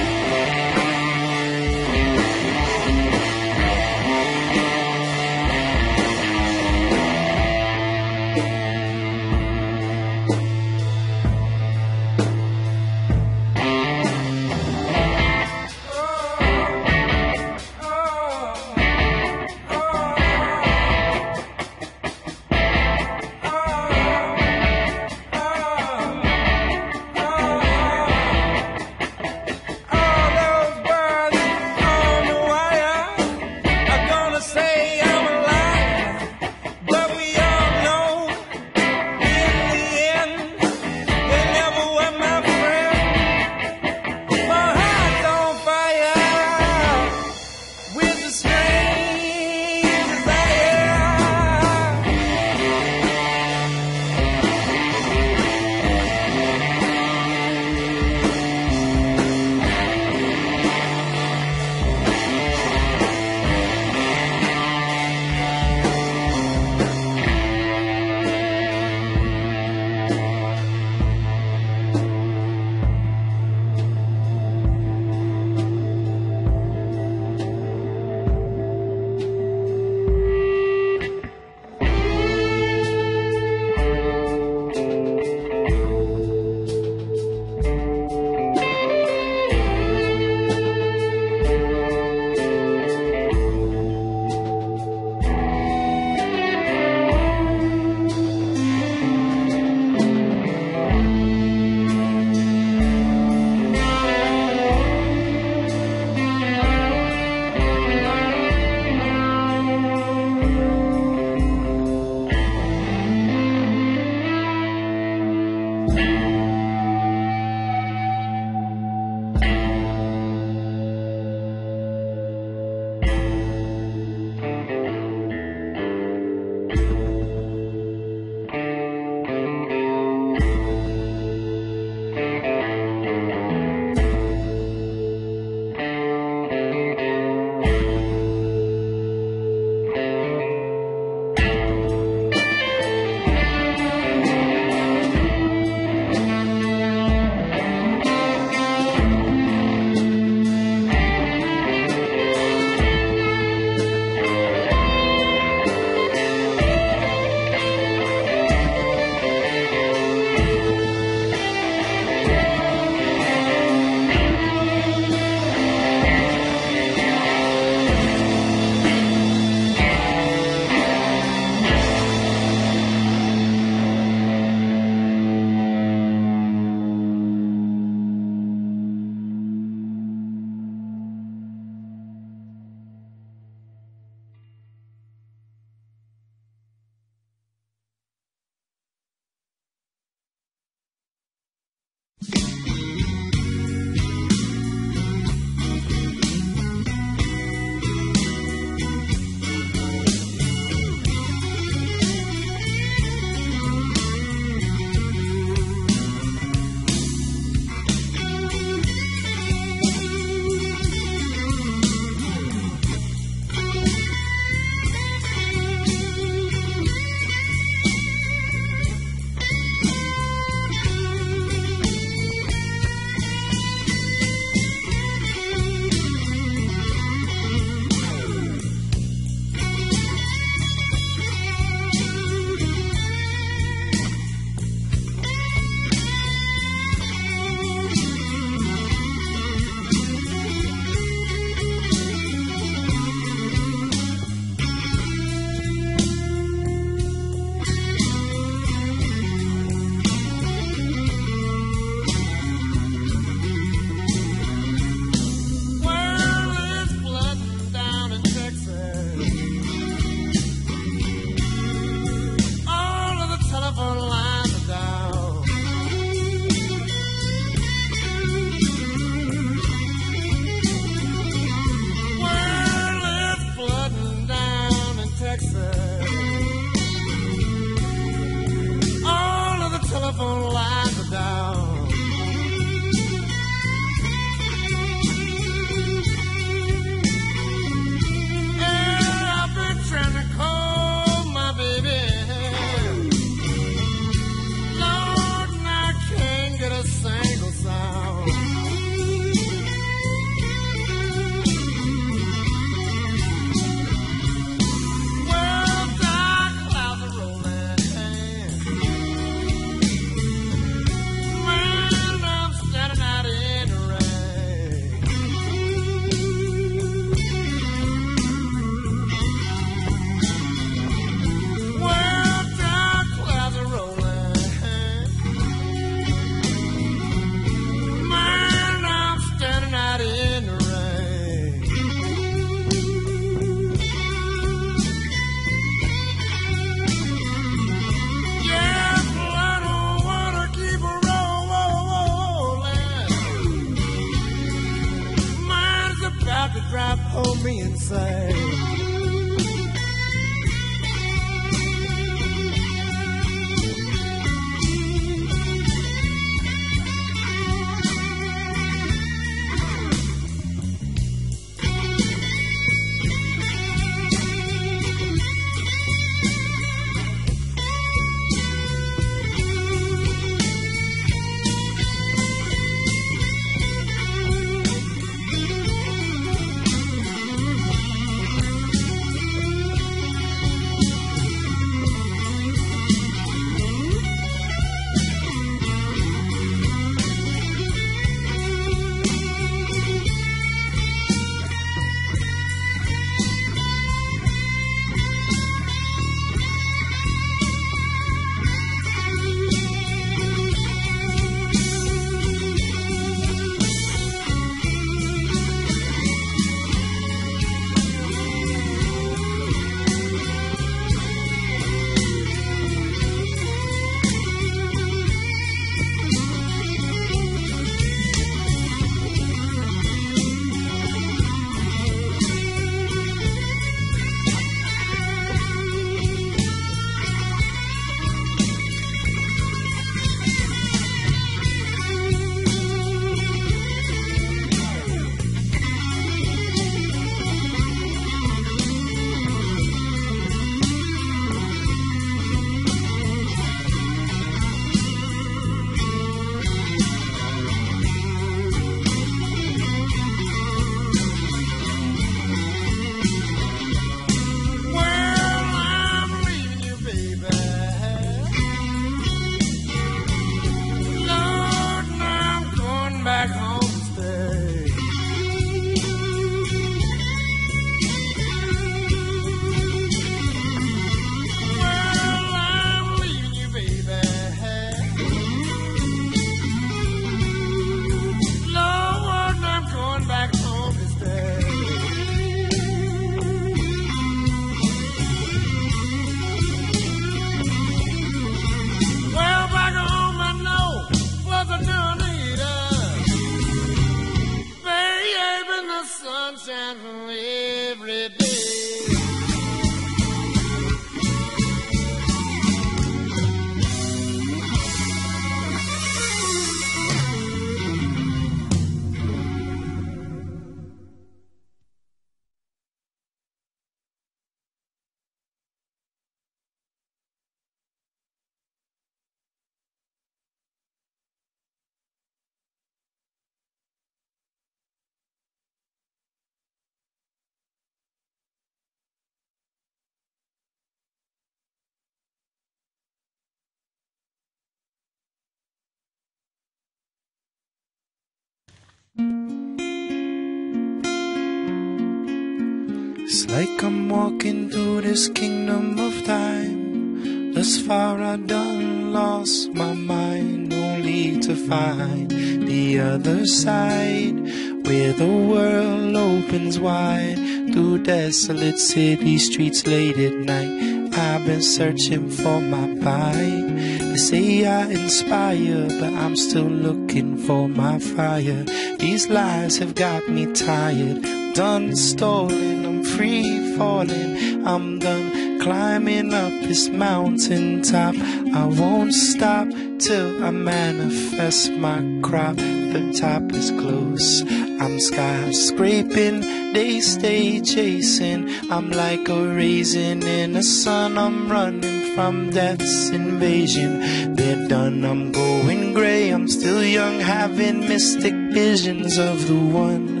It's like I'm walking through this kingdom of time. Thus far I done lost my mind, only to find the other side, where the world opens wide. Through desolate city streets late at night, I've been searching for my bite. They say I inspire, but I'm still looking for my fire. These lies have got me tired, done stalling, I'm free falling. I'm done climbing up this mountaintop. I won't stop till I manifest my crop. The top is close, I'm skyscraping, they stay chasing. I'm like a raisin in the sun, I'm running from death's invasion. They're done, I'm going gray, I'm still young, having mystic visions of the one.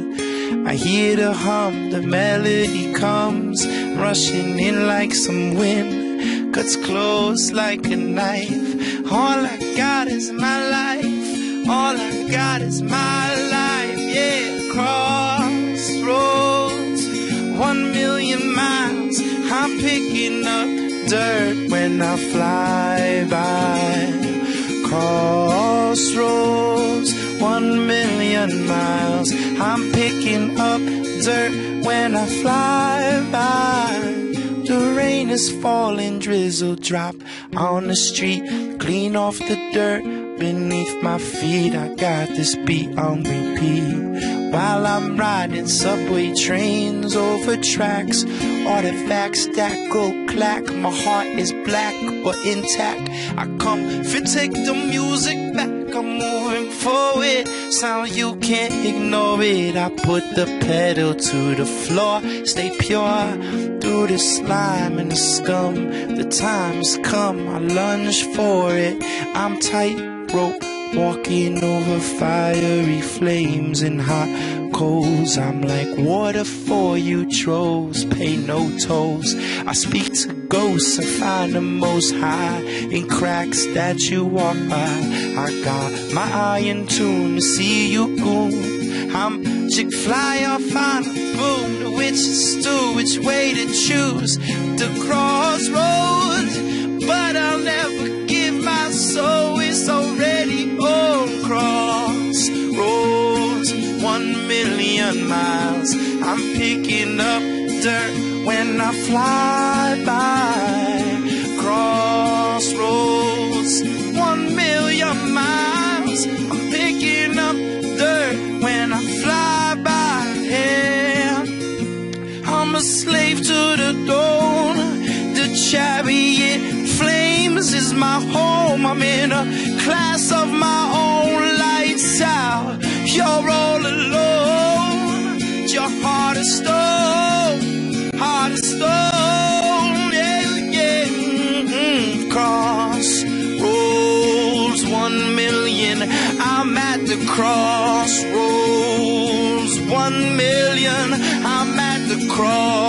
I hear the hum, the melody comes, rushing in like some wind, cuts close like a knife. All I got is my life, all I got is my life, yeah. Crossroads, 1,000,000 miles, I'm picking up dirt when I fly by. Crossroads, 1,000,000 miles, I'm picking up dirt when I fly by. The rain is falling, drizzle drop on the street, clean off the dirt beneath my feet. I got this beat on repeat while I'm riding subway trains over tracks, artifacts that go clack. My heart is black but intact. I come to take the music back, I'm moving forward, sound you can't ignore it. I put the pedal to the floor, stay pure through the slime and the scum. The time's come, I lunge for it. I'm tightrope walking over fiery flames and hot coals. I'm like water for you trolls, pay no tolls. I speak to ghosts and find the most high in cracks that you walk by. I got my eye in tune to see you goon. I'm chick fly off on a boom. The witches stew, which way to choose. The crossroads, but I'll never give my soul. It's already on. Crossroads, 1,000,000 miles, I'm picking up dirt when I fly by. Crossroads, 1,000,000 miles, I'm picking up dirt when I fly by. Yeah, I'm a slave to the dawn. The chariot flames is my home. I'm in a class of my own, lights out. You're all alone. Your heart is stone, heart is stone. Yeah, yeah. Crossroads, 1,000,000. I'm at the crossroads, 1,000,000. I'm at the crossroads.